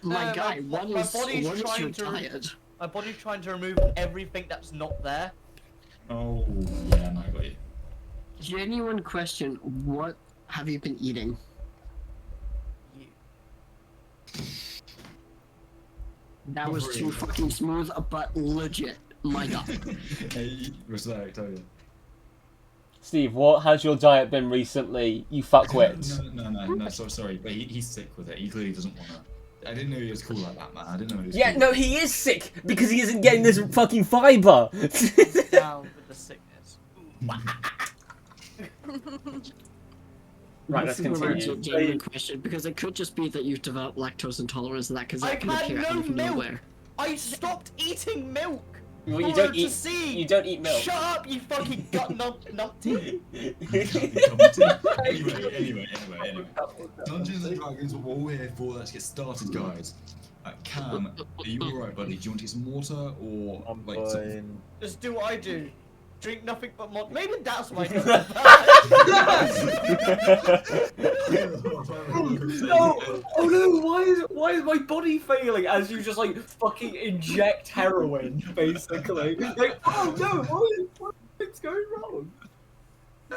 My guy, what is your to diet? my body's trying to remove everything that's not there. Oh, yeah, no, I got you. Genuine question, what have you been eating? That was too fucking smooth, but legit. My god. Hey, respect, oh yeah. Steve, what has your diet been recently? You fuckwit. No, sorry, but he's sick with it. He clearly doesn't want to. I didn't know he was cool like that, man. I didn't know he was cool. No, he is sick because he isn't getting this fucking fiber. Down with the sickness. Right, let's continue. Genuine question, because it could just be that you've developed lactose intolerance and that, because that can appear out of nowhere. I stopped eating milk. Well, you don't eat milk. Shut up, you fucking gut numpty. Anyway. Dungeons and Dragons are all here for. Let's get started, guys. Cam, are you alright, buddy? Do you want to get some water or like some... Just do what I do. Drink nothing but mod. Maybe that's why. Oh no! Why is my body failing as you just like fucking inject heroin, basically? Like, oh no! What's going wrong?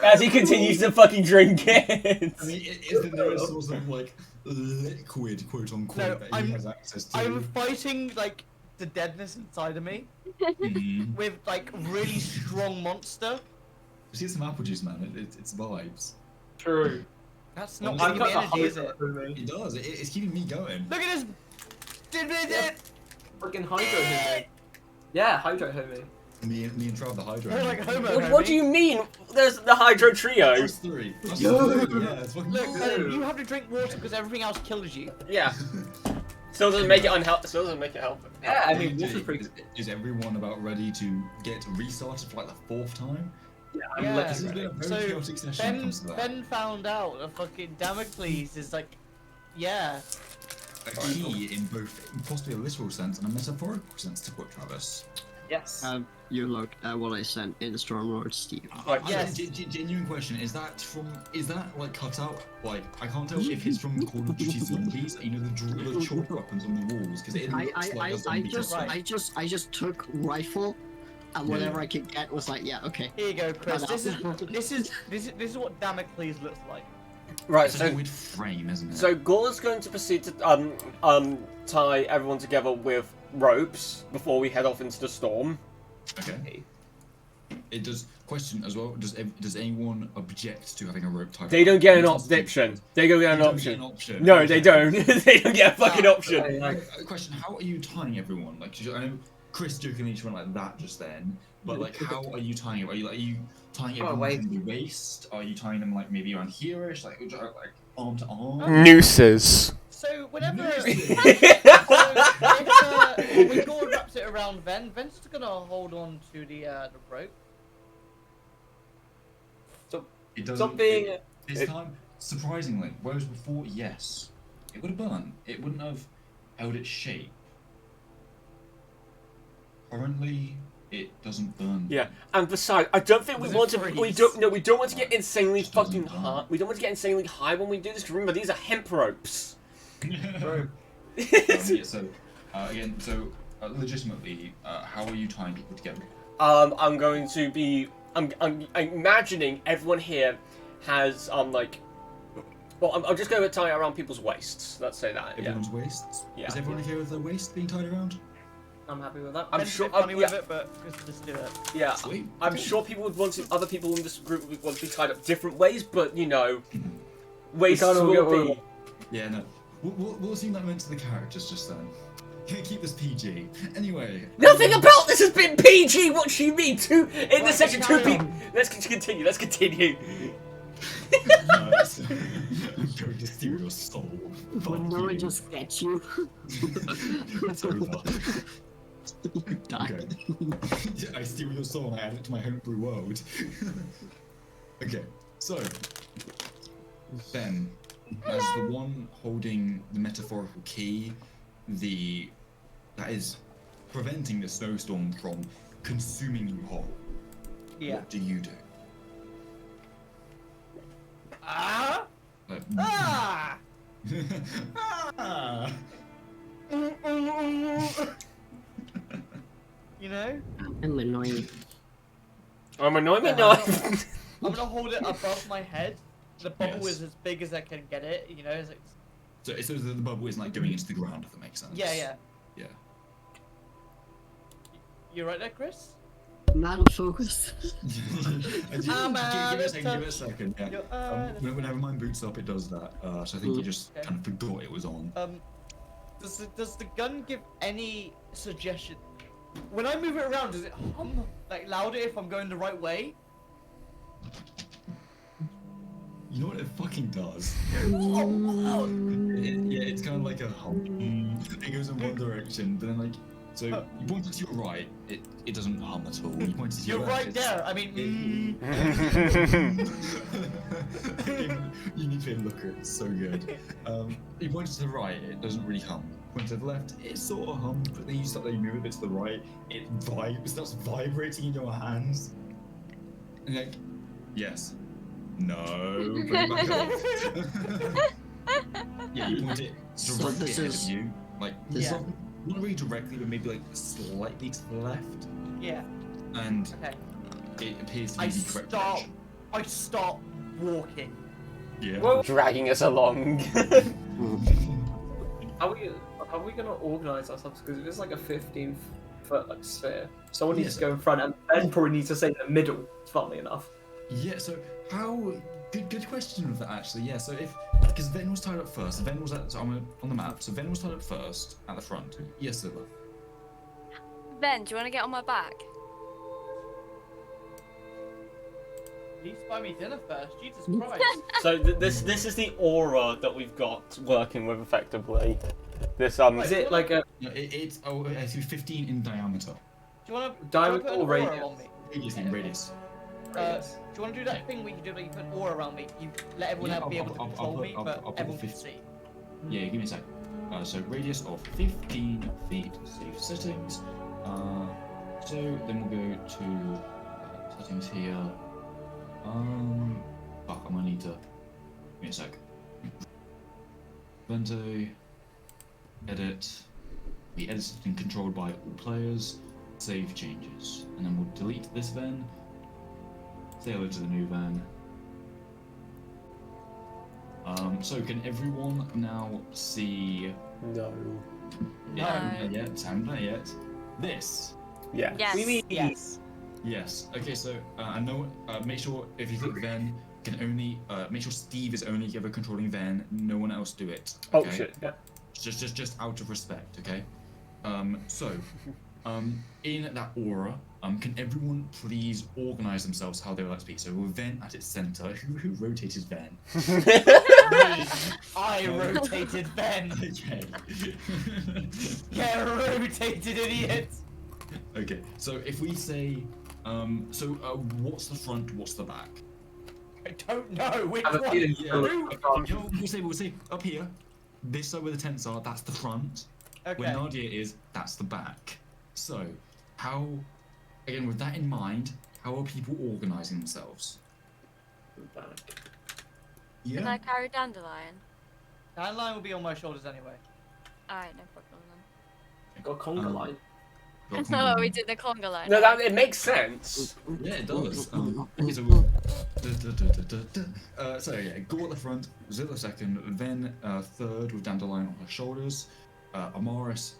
As he continues to fucking drink it. I mean, is there a source of like liquid, quote unquote, that he has access to? I'm fighting like the deadness inside of me with like really strong monster. Just get some apple juice, man. It's vibes. True. That's not giving me energy, is it? It does. It's keeping me going. Look at this! Did it? Fucking hydro homie. Yeah, hydro homie. Me and Trav, the hydro. They're like homo. What do you mean? There's the hydro trio. Plus three. Yeah, it's fucking Look, good. you have to drink water because everything else kills you. Yeah. Still doesn't make it unhealthy. Still doesn't make it healthy. Yeah, I mean, water's pretty good. Is everyone about ready to get restarted for like the 4th time? Yeah. This has been a very chaotic session when it comes to that. Ben found out a fucking Damocles is like, yeah. A key in both possibly a literal sense and a metaphorical sense, to quote Travis. Yes. You looked at what I sent in the stormlords, Steve. Yes. Genuine question: is that like cut out? Like I can't tell if it's from Call of Duty Zombies. You know the chalk weapons on the walls because it looks like a zombie. I just took rifle, and whatever I could get was like, yeah, okay. Here you go, Chris. This is what Damocles looks like. Right. It's a weird frame, isn't it? So Gore's going to proceed to tie everyone together with ropes before we head off into the storm. Okay. It does. Question as well. Does anyone object to having a rope tied? They don't get an option. They don't get an option. No, they don't. They don't get a fucking option. Question: how are you tying everyone? Like, I know Chris jokingly went like that just then, but like, how are you tying it? Are you tying everyone from the waist? Are you tying them like maybe around here-ish? Like arm to arm. Nooses. So whenever No. when Gordon wraps it around Ven's just gonna hold on to the rope. It doesn't. Stop being. This time, surprisingly, whereas before, yes, it would have burned. It wouldn't have held its shape. Currently, it doesn't burn. Yeah, and besides, I don't think we Does it want to. We freeze? don't. No, we don't want to get insanely Just doesn't fucking burn. high. We don't want to get insanely high when we do this. 'Cause remember, these are hemp ropes. True. Yeah, so, again, so legitimately, how are you tying people together? I'm going to be. I'm imagining everyone here has like. Well, I'm just going to tie it around people's waists. Let's say that. Yeah. Everyone's waists? Yeah. Is everyone okay with their waist being tied around? I'm happy with that. I'm Ven's sure. a bit funny with Yeah. it, but just do it. Yeah. Sweet. I'm sure people would want to. Other people in this group would want to be tied up different ways, but you know, waists can't all get will what be. Yeah, no. We'll assume that meant to the characters just then. Keep this PG. Anyway. Nothing about this has been PG. What do you mean? Two in Right, this section, two carry people. Let's continue. Let's continue. Nice. I'm going to steal your soul. When no one just gets you. It's over. Die. Okay. I steal your soul and I add it to my homebrew world. Okay, so Ben, as the one holding the metaphorical key, that is preventing the snowstorm from consuming you whole. Yeah. What do you do? Ah! Like, Ah! ah! You know? I'm annoying. I'm annoying me I'm now. gonna hold it above my head. The bubble Yes. is as big as I can get it. You know? It's like, So the bubble isn't like going into the ground, if that makes sense. yeah. Yeah. You right there, Chris? I'm out of focus. Give it a second. Yeah. You're Whenever mine boots up, it does that. So I think you just Okay. kind of forgot it was on. Does the gun give any suggestion? When I move it around, does it hum like louder if I'm going the right way? You know what it fucking does? Oh, Yeah, it's kind of like a hum. It goes in one direction, but then like, so you point it to your right, it doesn't hum at all. You point it to your you're left, right it's- there. I mean, You need to look at it, it's so good. You point it to the right, it doesn't really hum. Point to the left, it sort of hums, but then you start like move a bit to the right, it starts vibrating in your hands. And you're like, yes. No, bring it back up. Yeah, you point it So directly this ahead is- of you. Like, this- not really directly, but maybe like slightly to the left. yeah. And Okay. it appears to be I the correct start. direction. I start walking. Yeah. Dragging us along. Are we gonna organise ourselves? Because if it's like a 15-foot like sphere, someone needs to go in front, and Ben probably needs to stay in the middle. Funnily enough. Yeah, so how good question with that actually. Yeah, so because Ven was tied up first, Ven was on the map, so Ven was tied up first at the front. Yes, Silva. Ben, do you want to get on my back? You need to buy me dinner first. Jesus Christ. So this is the aura that we've got working with effectively. This Is it like a No, it's 15 in diameter. Do you want to Diameter put an or aura radius? on me? Radius in radius. radius? Do you want to do that thing where you do like you put an aura around me? You let everyone Yeah, else be able to I'll control put- me, I'll but put everyone can 50. see. Yeah, give me a sec. So radius of 15 feet. Save settings. So then we'll go to settings here. Fuck, I'm gonna need to. Give me a sec. Vento. Edit. Be edited and controlled by all players. Save changes, and then we'll delete this Ven. Say hello to the new Ven. So can everyone now see? no. Haven't done it yet. This. Yeah. Yes. We mean Yes. Yes. Okay. So I know. Make sure if you click Ven, can only make sure Steve is only ever controlling Ven. No one else do it. Oh Okay? shit. Yeah. Just out of respect. Okay. So, in that aura, can everyone please organize themselves how they would like to be? So with Ven at its center, who rotated Ven? I rotated Ben. Okay. Get rotated, idiot. Okay. So if we say, what's the front? What's the back? I don't know which I have a one. feeling Yeah. Who? We'll say up here. This side where the tents are, that's the front. Okay. Where Nadia is, that's the back. So, how? Again, with that in mind, how are people organising themselves? Can I carry Dandelion? Dandelion will be on my shoulders anyway. Alright, no problem then. Got conga line. That's not what we did the conga line. No, that it makes sense. Yeah, it does. Okay, so yeah, Gore at the front, Zilla second, then third with Dandelion on her shoulders, Amaris,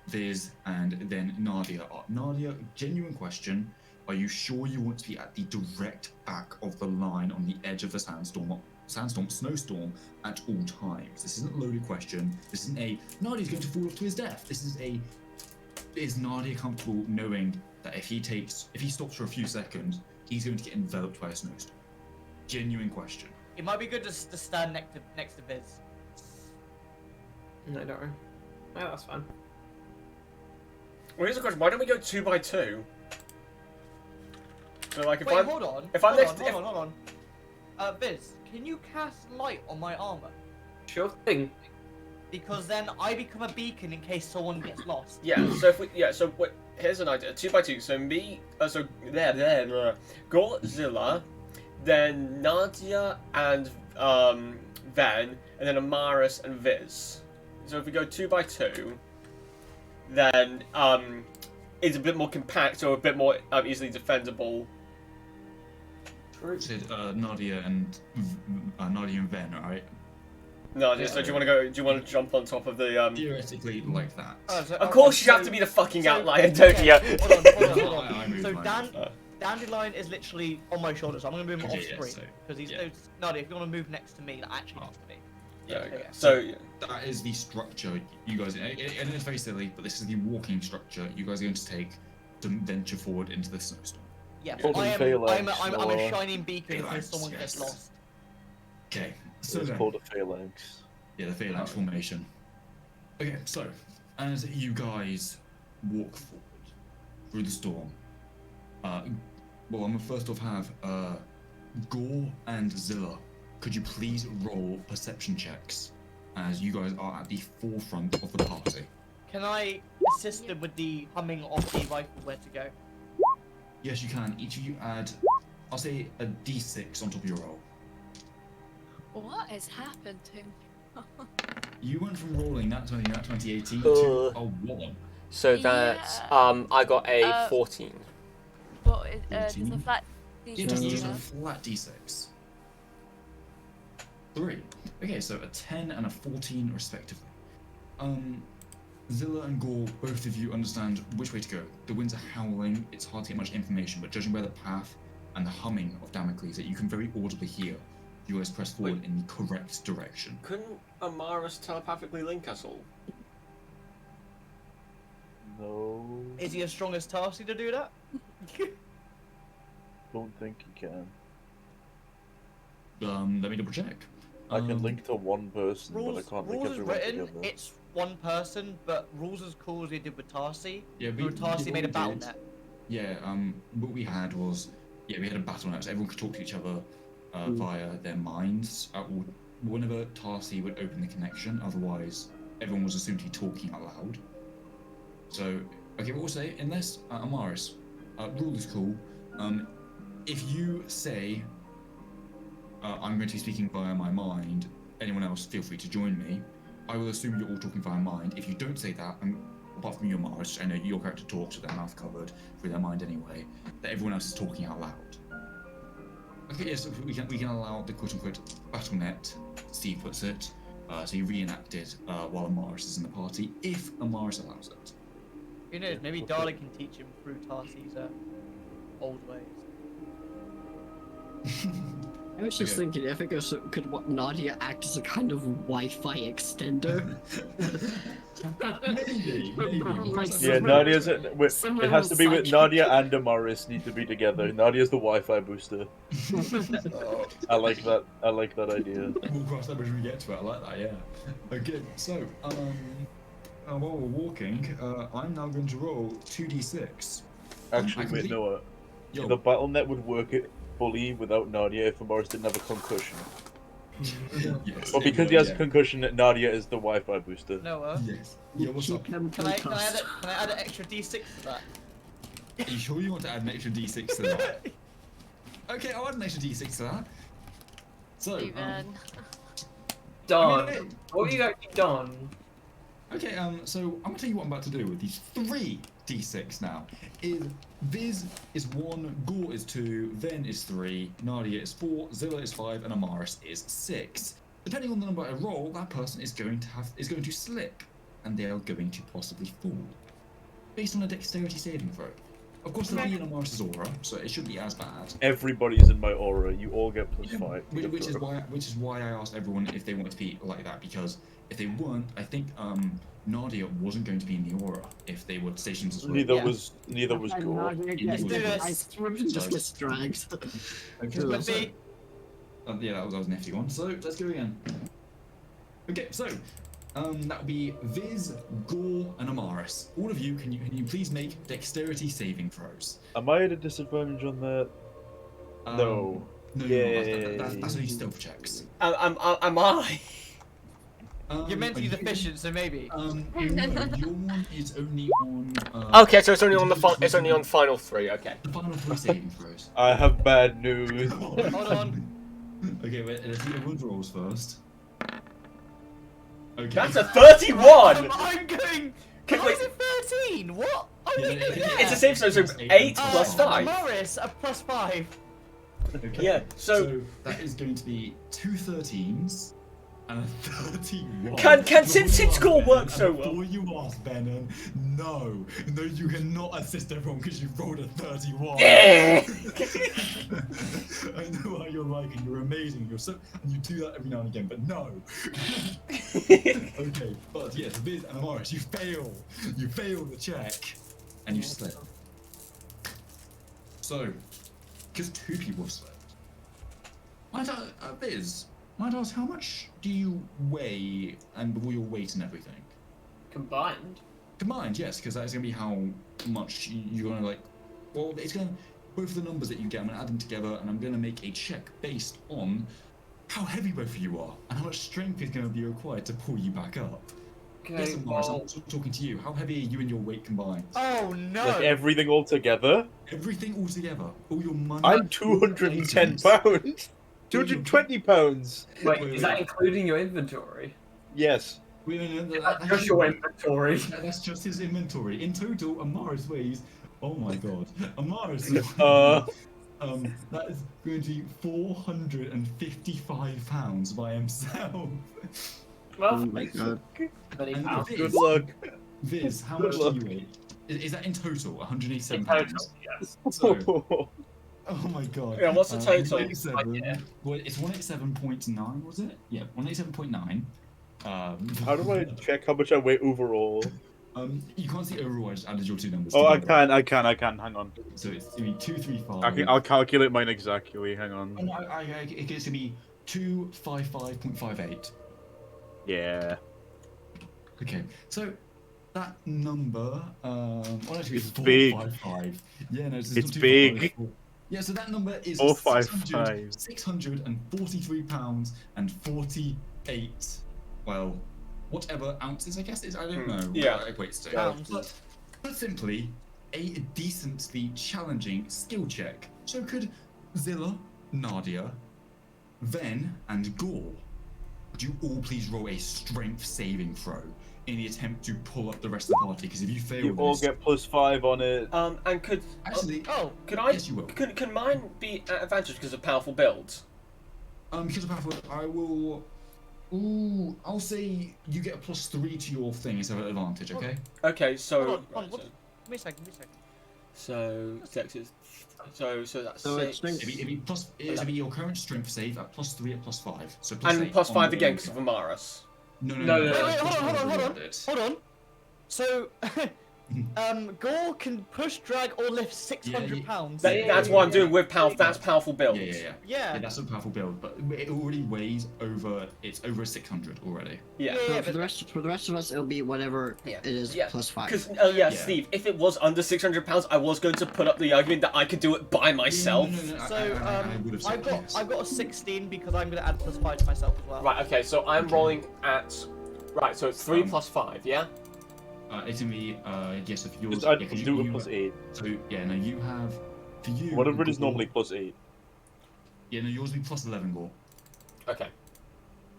Viz, and then Nadia. Nadia, genuine question: are you sure you want to be at the direct back of the line on the edge of the snowstorm at all times? This isn't a loaded question. This isn't a Nadia's going to fall off to his death. This is a is Nadia comfortable knowing that if he stops for a few seconds, he's going to get enveloped by a snowstorm? Genuine question. It might be good to stand next to Viz. No, don't worry. Yeah, that's fine. Well, here's the question: why don't we go 2 by 2? So, like, if Wait, I'm hold on. if I'm next, hold on. Viz, can you cast light on my armor? Sure thing. Because then I become a beacon in case someone gets lost. yeah. So if we here's an idea: 2 by 2. So me, Godzilla, then Nadia and Van, and then Amaris and Viz. So if we go 2 by 2, then it's a bit more compact or a bit more easily defendable. Said Nadia and Ven, right? Nadia, so do you want to go? Do you want to jump on top of the? Theoretically, like that. Of course, you have to be the fucking outlier, don't you? Hold on. I moved So mine. Dandelion is literally on my shoulder, so I'm gonna move him Okay, off yeah, screen so- because he's yeah. Nadia. If you want to move next to me, like actually next to me. Yeah. Okay. So That is the structure you guys, and it's very silly, but this is the walking structure you guys are going to take to venture forward into the snowstorm. Yeah, Golden I'm phalanx, a shining beacon in case Phalanx, someone yes. gets lost. Okay, so It's then, called a phalanx. yeah, the phalanx formation. Okay, so as you guys walk forward through the storm, well, I'm gonna first off have Gore and Zilla. Could you please roll perception checks as you guys are at the forefront of the party? Can I assist them with the humming of the rifle where to go? Yes, you can. Each of you add, I'll say, a d6 on top of your roll. What has happened to me? You went from rolling that 2018 Uh. to a 1. so that's Yeah. I got a Uh, 14. What is does a 14? flat Yeah, just a D6 flat d6. 3. Okay, so a 10 and a 14 respectively. Zilla and Gore, both of you understand which way to go. The winds are howling, it's hard to get much information, but judging by the path and the humming of Damocles that you can very audibly hear, you guys press forward in the correct direction. Couldn't Amaris telepathically link us all? No, Is he as strong as Tarsi to do that? don't think you can. Let me double check. I can link to one person, but I Rules, can't link rules is everyone written, together. it's one person, but rules as cool as they did with Tarsi. Yeah, Remember Tarsi made a battle net. Yeah, what we had was, we had a battle net, so everyone could talk to each other via their minds. Whenever Tarsi would open the connection, otherwise everyone was assumed to be talking out loud. So, okay, what we'll say, unless, Amaris, rule is cool. If you say, I'm going to be speaking via my mind, anyone else feel free to join me, I will assume you're all talking via mind. If you don't say that, apart from you, Amaris, I know your character talks with their mouth covered through their mind anyway, that everyone else is talking out loud. Okay, yes, we can allow the quote-unquote battle net, Steve puts it, so you reenact it while Amaris is in the party, if Amaris allows it. Who knows, maybe Darla can teach him through Tarsi's old ways. I was just Okay. thinking if it goes, could Nadia act as a kind of Wi-Fi extender? Maybe. Like Yeah, someone- Nadia's. someone It has to be with sidekick. Nadia and Amaris need to be together. Nadia's the Wi-Fi booster. I like that. I like that idea. We'll cross that bridge when we get to it. I like that. Yeah. Okay. So, while we're walking, I'm now going to roll 2d6. Actually, I wait, complete- no. Yo. The BattleNet would work it fully without Nadia if Amaris didn't have a concussion. Yes. But because he has a concussion, Nadia is the Wi-Fi booster. Noah, Yes. Yeah. What's up? can I add an extra D6 to that? Are you sure you want to add an extra d6 to that? Okay, I'll add an extra d6 to that. So, Steven. Done. I mean, What have you actually done? okay, so I'm gonna tell you what I'm about to do with these 3 d6 now. Viz is 1, Gore is 2, Ven is 3, Nadia is 4, Zilla is 5, and Amaris is 6. Depending on the number I roll, that person is going to slip, and they are going to possibly fall, based on a dexterity saving throw. Of course, they'll be in Amaris' aura, so it shouldn't be as bad. Everybody's in my aura. You all get +5. Which is why I asked everyone if they wanted to be like that, because if they weren't, I think Nadia wasn't going to be in the aura if they were stationed as well. Neither Yeah. was Gore. Let's do this. Just gets dragged. Okay, Would so, be- yeah, that was a nifty one. So let's go again. Okay, so that would be Viz, Gore, and Amaris. All of you, can you please make dexterity saving throws? Am I at a disadvantage on that? No. No, Yay. that's only stealth checks. Am I? You're mentally are you- deficient, so maybe. No, your one is only on. Okay, so it's only on it's only on final 3. Okay. The final 3 saving throws. I have bad news. Hold on. Okay, wait, let's do everyone's rolls first. Okay. That's a 31. I'm going. Can How we- is it 13? What? Oh, Yeah, you know yeah, that. It's a safe zone, so 8 plus 5. Morris, a +5. Okay. Yeah, so that is going to be 2 13s and a 31. Since Gore works so well. Before you ask, Benon, no, you cannot assist everyone because you rolled a 31. I know how you're like, and you're amazing. And you do that every now and again, but no. Okay, but yes, Viz and Amaris, you fail. You fail the check, and you slip. So, because 2 people slipped. Viz, might I ask, how much do you weigh and with all your weight and everything? Combined. Combined, yes, because that's gonna be how much you're gonna like. Well, it's gonna both of the numbers that you get. I'm gonna add them together, and I'm gonna make a check based on how heavy both of you are and how much strength is gonna be required to pull you back up. Yes, Okay, Morris, I'm well, also talking to you. How heavy are you and your weight combined? Oh no. Like everything all together? Everything all together, all your money. I'm 210 pounds. 220 pounds. wait, is that including your inventory? Yes. Wait, no, That's just your inventory. That's just his inventory. In total, Amaris weighs. Oh my god, Amaris. That is going to be 455 pounds by himself. Well, Oh my god. many And pounds. Viz, Good luck. Viz, how Good much luck. do you weigh? Is that in total 187 In total, pounds? yes. So, oh my god. Yeah, what's the total? 187. Well, it's 187.9, was it? Yeah, 187.9. How do I check how much I weigh overall? You can't see overall. I just added your 2 numbers. Oh, together. I can. Hang on. So it's gonna be 235. I'll calculate mine exactly. Hang on. Oh, no, it gets to be 255.58. Yeah. Okay, so that number, well, actually, It's big. 455. Yeah, no, It's not big. 255. Yeah, so that number is 455. 643 pounds and 48. Well, whatever ounces, I guess. I don't know. Yeah. What that equates to. Pounds. But put simply, a decently challenging skill check. So could Zilla, Nadia, Ven, and Gore, would you all please roll a strength saving throw in the attempt to pull up the rest of the party? Because if you fail You all this, get +5 on it. And could actually, could I? yes, you will. Can mine be at advantage because of powerful builds? Because of powerful, I will. Ooh, I'll say you get a +3 to your thing instead of an advantage. Okay. Okay, so Hold on, right, what? Give me a second. so Dex is So that's So it's 6. It'll be your current strength save at +3 at +5. So plus And 8 plus on 5 the- again because of Amaris. No. Wait, plus hold on, 5 hold on. around Hold on. So, Gore can push, drag, or lift 600 pounds. That's what I'm doing with powerful. That's powerful build. Yeah, that's a powerful build, but it already weighs over. It's over 600 already. Yeah. So for the rest of us, it'll be whatever it is plus 5. Because Steve, if it was under 600 pounds, I was going to put up the argument that I could do it by myself. No, So I've got a 16 because I'm gonna add +5 to myself as well. Right. Okay. So I'm rolling at. Right. So it's 3 plus 5. Yeah. It's gonna be yes, if yours. I'd Yeah, 'cause do you, it plus 8. So yeah, no, you have for you. Whatever it is Gore- normally plus 8. Yeah, no, yours will be +11 Gore. Okay.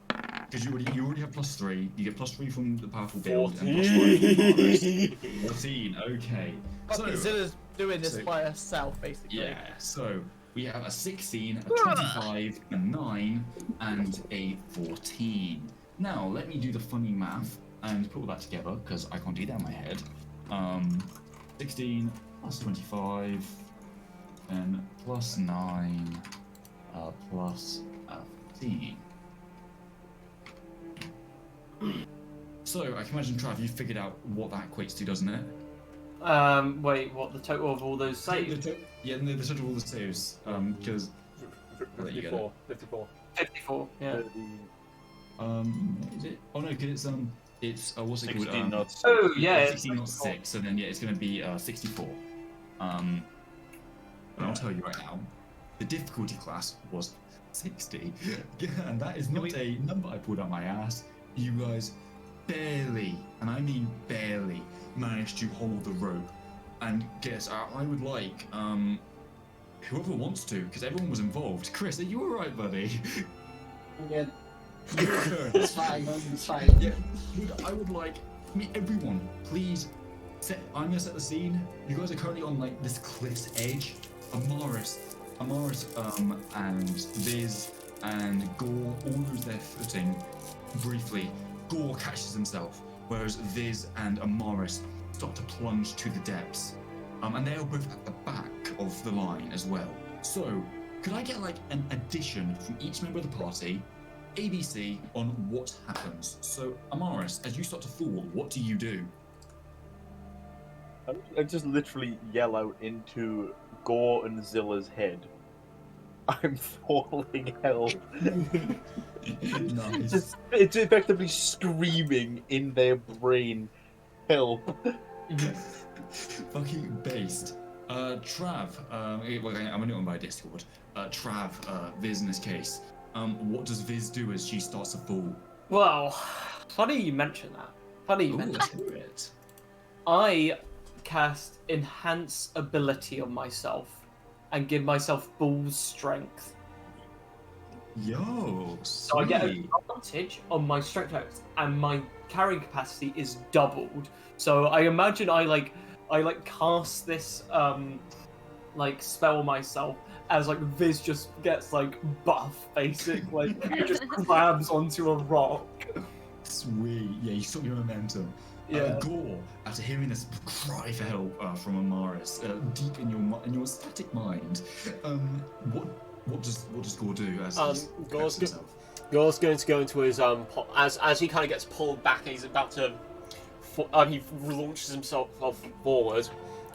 Because you already have +3. You get +3 from the powerful build. 14. And +5 from 14. Okay. Okay, Zilla's doing this by herself, basically. Yeah. So we have a 16, a 25, a 9, and a 14. Now let me do the funny math and put all that together because I can't do that in my head. 16 plus 25, and plus 9, plus 15. So I can imagine, Trav, you figured out what that equates to, doesn't it? Wait, what, the total of all those saves? Yeah, no, the total of all the saves. Because 54. 54. 54, yeah. Is it? Oh no, because it's what's it 16 called? knots. Oh yeah, 16 not 6. So then yeah, it's going to be 64. And I'll tell you right now, the difficulty class was 60, and that is not a number I pulled out my ass. You guys barely, and I mean barely, managed to hold the rope. And guess I would like whoever wants to, because everyone was involved. Chris, are you alright, buddy? I'm good. Good. It's fine. It's fine. Yeah, I would like everyone, please. I'm gonna set the scene. You guys are currently on like this cliff's edge. Amaris, and Viz and Gore all lose their footing briefly. Gore catches himself, whereas Viz and Amaris start to plunge to the depths. And they are both at the back of the line as well. So, could I get like an addition from each member of the party? ABC on what happens. So, Amaris, as you start to fall, what do you do? I just literally yell out into Gore and Zilla's head. I'm falling hell. Nice. It's effectively screaming in their brain, help. Fucking based. Trav, I'm gonna do it on by Discord. Trav, Viz in this case. What does Viz do as she starts to fall? Well, funny you mention that. Let's hear it. I cast Enhance Ability on myself and give myself bull strength. Yo, So I get an sweet. advantage on my strength checks, and my carrying capacity is doubled. So I imagine I cast this spell on myself as like Viz just gets like buff, basically. He just grabs onto a rock. Sweet. Yeah, you stop your momentum. Yeah. Gore, after hearing this cry for help from Amaris, deep in your static mind, what does Gore do as he Gore's himself? Gore's going to go into his as he kind of gets pulled back and he's about to he launches himself forward,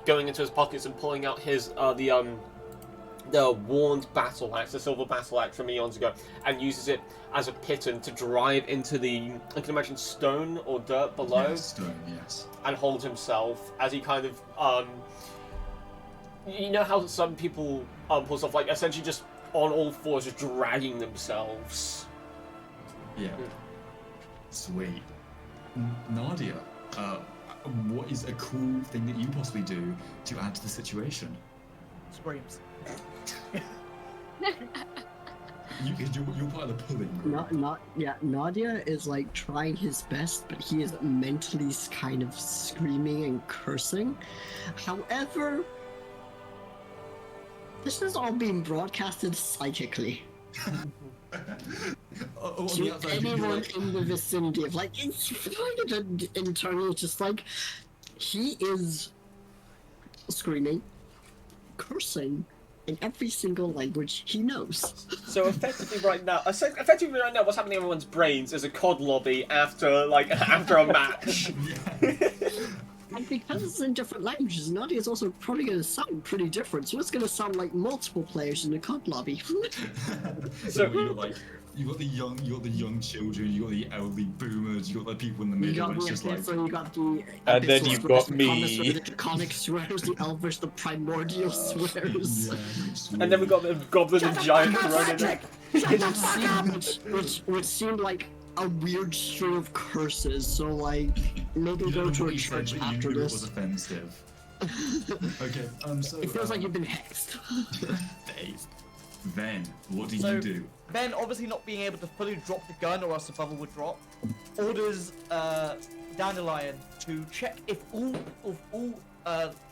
going into his pockets and pulling out his the warned battle axe, the silver battle axe from eons ago, and uses it as a piton to drive into the, I can imagine, stone or dirt below. Yeah, stone, yes. And hold himself as he kind of you know how some people pull stuff like essentially just on all fours, just dragging themselves. Yeah. Sweet. Nadia, what is a cool thing that you possibly do to add to the situation? Screams. You're part of the pulling group. Nadia is like trying his best, but he is mentally kind of screaming and cursing. However, this is all being broadcasted psychically. To anyone in the vicinity of like, it's kind of internal, just like he is screaming, cursing, in every single language he knows. So effectively right now, what's happening in everyone's brains is a COD lobby after a match. And because it's in different languages, the audio is also probably going to sound pretty different. So it's going to sound like multiple players in a COD lobby. So you got the young children, you got the elderly boomers, you got the people in the middle. It's just like, so you got the And then you've got me. the draconic swears, the elvish, the primordial swears. And then we got the goblin and giant running. Which seemed like a weird string of curses. So like maybe you go don't to know a what you said, church but you after knew it this. was offensive. Okay, so It feels like you've been hexed. Dave, then what do So- you do? Ben, obviously not being able to fully drop the gun or else the bubble would drop, orders Dandelion to check if all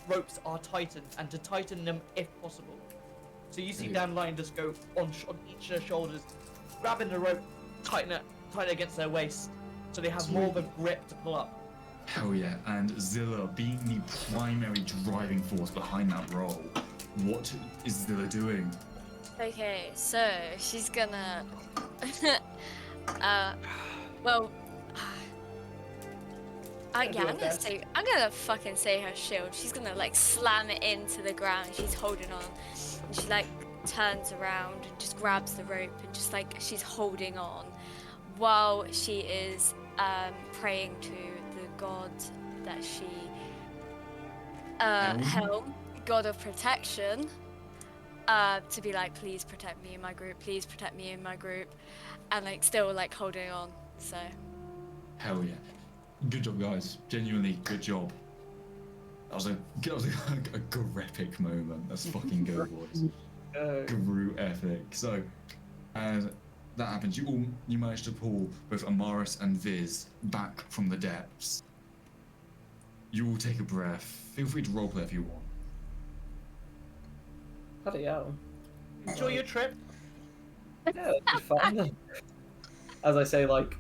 ropes are tightened and to tighten them if possible. So you see Dandelion just go on each of their shoulders, grabbing the rope, tighten it against their waist, so they have more of a grip to pull up. Hell yeah, and Zilla being the primary driving force behind that role, what is Zilla doing? Okay, so she's gonna. Well. I'm gonna fucking say her shield. She's gonna like slam it into the ground. She's holding on. And she like turns around and just grabs the rope and just like she's holding on while she is praying to the god that she Helm, god of protection. To be like, please protect me and my group, please protect me and my group, and like still like holding on. So. Hell yeah. Good job, guys. Genuinely, good job. That was a Gru-epic moment. That's fucking good, boys. Gru-epic. So, as that happens, you managed to pull both Amaris and Viz back from the depths. You all take a breath. Feel free to roleplay if you want. Bloody hell. Enjoy your trip. Yeah, it'd be fun. As I say, like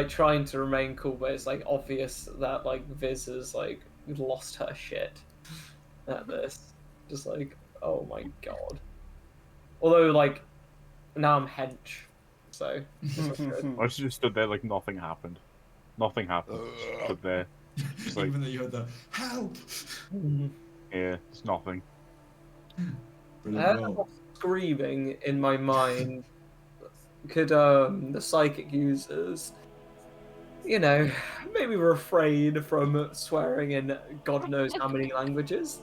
trying to remain cool, but it's like obvious that like Viz has like lost her shit at this. Just like, oh my god. Although like now I'm hench, so I just stood there like nothing happened. Nothing happened. Just stood there. Like, Even though you heard the help. yeah, it's nothing. I had a screaming in my mind. Could the psychic users, maybe refrain from swearing in God knows how many languages?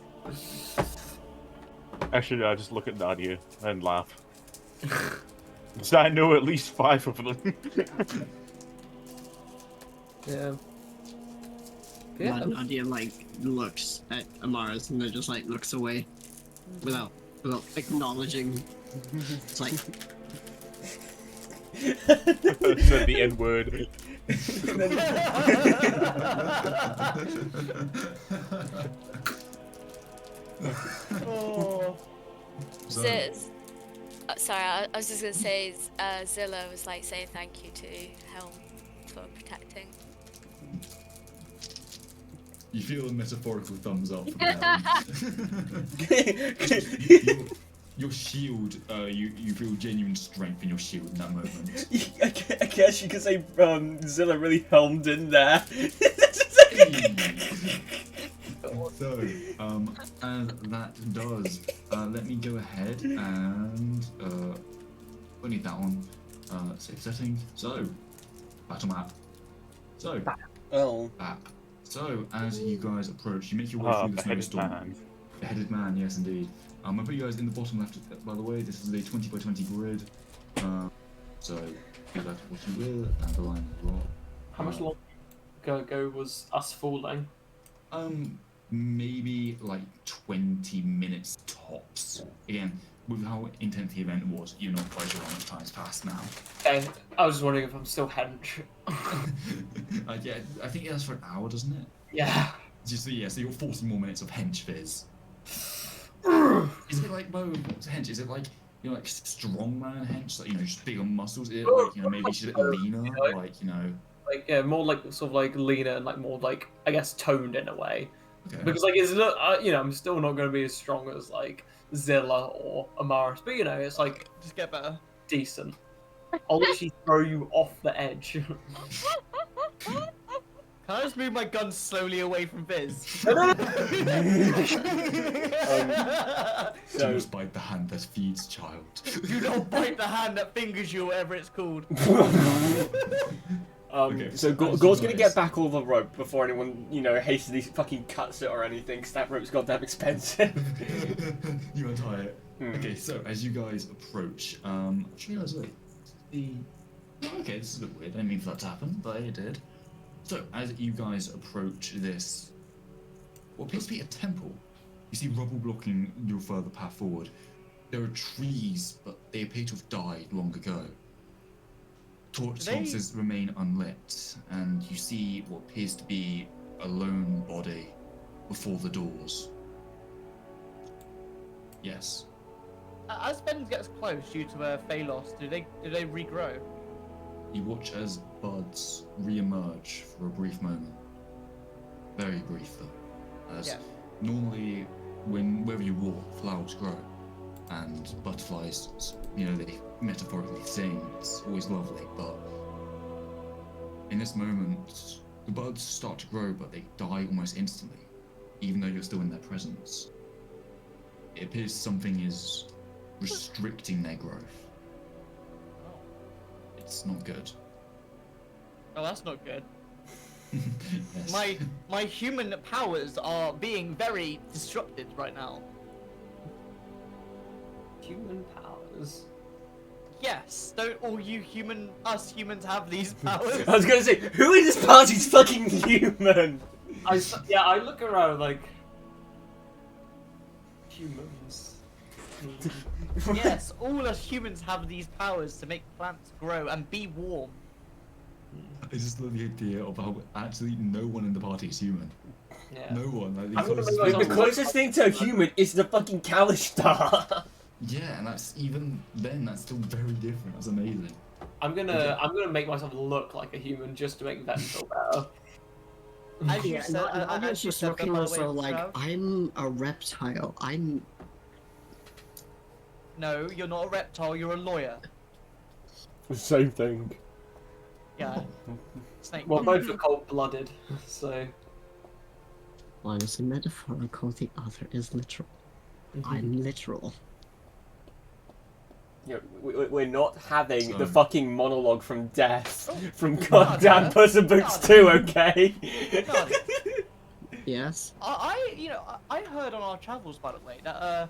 Actually, I just look at Nadia and laugh. So I know at least 5 of them. Yeah. Nadia like looks at Amaris and then just like looks away without acknowledging. It's like Said the N word. Oh. Sorry, I was just gonna say Zilla was like saying thank you to Helm for protecting. You feel a metaphorical thumbs up from Helm. Your shield, you feel genuine strength in your shield in that moment. I guess you could say Zilla really helmed in there. So, and that does, let me go ahead and, we need that one, save settings. So, battle map. So, map. So, as you guys approach, you make your way through the snowstorm. Beheaded man, yes indeed. I'm gonna put you guys in the bottom left, by the way. This is a 20 by 20 grid. So, do that what you will, and the line as well. How much longer ago was us falling? Maybe like 20 minutes tops. Again, with how intense the event was, you're not quite sure how much time's passed now. Okay, I was just wondering if I'm still hench. Yeah, I think it lasts for an hour, doesn't it? Yeah. So you're 40 more minutes of hench Viz. Is it like, what's hench? Is it like, like strongman hench? Like, just bigger muscles? Is it like, maybe she's a bit leaner? Like, Like, yeah, more like, sort of like leaner and like more like, I guess, toned in a way. Okay. Because like, it's not, I'm still not going to be as strong as like Zilla or Amaris, but you know, it's like Just get better. decent. I'll literally throw you off the edge. Can I just move my gun slowly away from Viz? No, no, Do not bite the hand that feeds child. Do not bite the hand that fingers you, whatever it's called. Okay, So so Gore's gonna guys- get back all the rope before anyone, you know, hastily fucking cuts it or anything, because that rope's goddamn expensive. You untie it. Hmm. Okay, so as you guys approach, actually, wait. Okay, this is a bit weird. I didn't mean for that to happen, but it did. So as you guys approach this, what appears to be a temple, you see rubble blocking your further path forward. There are trees, but they appear to have died long ago. Torch sconces remain unlit, and you see what appears to be a lone body before the doors. Yes. As Ben gets close due to Phalos, do they regrow? You watch as buds re-emerge for a brief moment. Very brief though. As Yeah. normally wherever you walk, flowers grow. And butterflies, you know, they metaphorically sing. It's always lovely, but in this moment, the buds start to grow, but they die almost instantly, even though you're still in their presence. It appears something is restricting their growth. It's not good. Oh, that's not good. Yes. My human powers are being very disrupted right now. Human powers. Yes, don't all us humans have these powers? I was gonna say, who in this party's fucking human? I look around like humans. Yes, all us humans have these powers to make plants grow and be warm. I just love the idea of how actually no one in the party is human. Yeah. No one. Like, I'm gonna these make guys- The closest thing to a human is the fucking Kalistar. Yeah, and that's even then. That's still very different. That's amazing. I'm gonna make myself look like a human just to make them feel better. As you Yeah, said, not as you just said, looking by the also way, like, Trav, I'm a reptile. I'm no, you're not a reptile. You're a lawyer. Same thing. Yeah. Snake. Well, both are cold-blooded, so. one is metaphorical, the other is literal. I'm literal. Yeah, we're not having So- the fucking monologue from Death from no, goddamn no. Puss in Boots No, 2, no. okay? No, Yes? I heard on our travels, by the way, that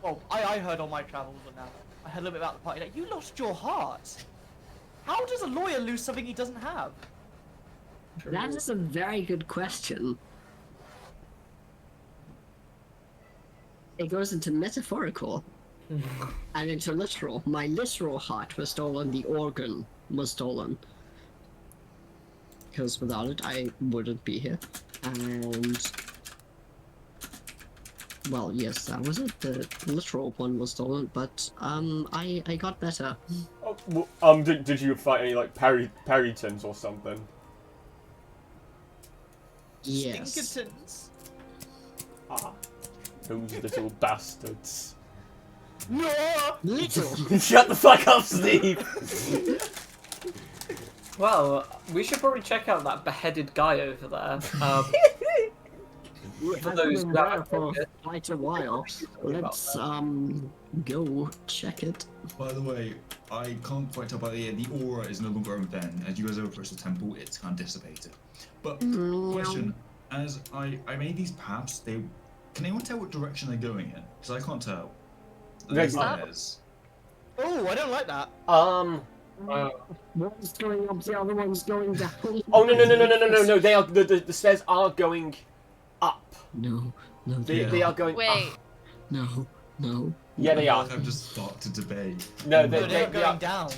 well, I heard on my travels, and now I heard a little bit about the party that you lost your heart. How does a lawyer lose something he doesn't have? That is a very good question. It goes into metaphorical and into literal. My literal heart was stolen, the organ was stolen. Because without it, I wouldn't be here. And... well, yes, that was it. The literal one was stolen, but, I got better. Oh, well, did you fight any, like, Perrytons or something? Yes. Stinkertons. Ah, those little bastards. No! Little! Shut the fuck up, Steve! Well, we should probably check out that beheaded guy over there. For I've those been that there for quite a while. Sorry about Let's, go check it. By the way, I can't quite tell by the aura is no longer open. As you guys approach the temple, it's kind of dissipated. But question: as I made these paths, can anyone tell what direction they're going in? Because I can't tell. There's- Stairs. Oh, I don't like that. One's going up, the other one's going down. Oh, no, they are, the stairs are going up. No, no, They are going Wait. up. no, no. Yeah, they I are. feel like I've just started to debate. No, No, they they're are. going down.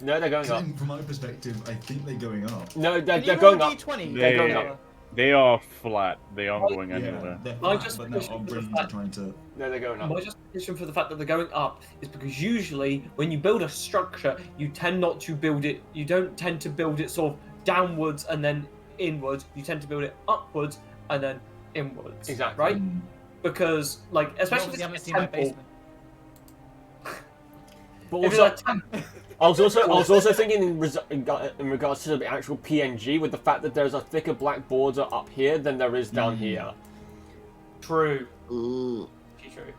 No, they're going up. From my perspective, I think they're going up. No, they're Can you going roll a up. D20? They're going up. They are flat. They aren't going Yeah, anywhere. they're I flat, just but now wish our it was brains flat. are trying to. No, they're going up. My justification for the fact that they're going up is because usually when you build a structure, you tend not to build it. You don't tend to build it sort of downwards and then inwards. You tend to build it upwards and then inwards. Exactly. Right? because, like, especially Obviously, if you haven't it's seen a my temple. basement. But If it's also, a temple, I was also thinking in regards to the actual PNG, with the fact that there's a thicker black border up here than there is down here. true. Mm. True.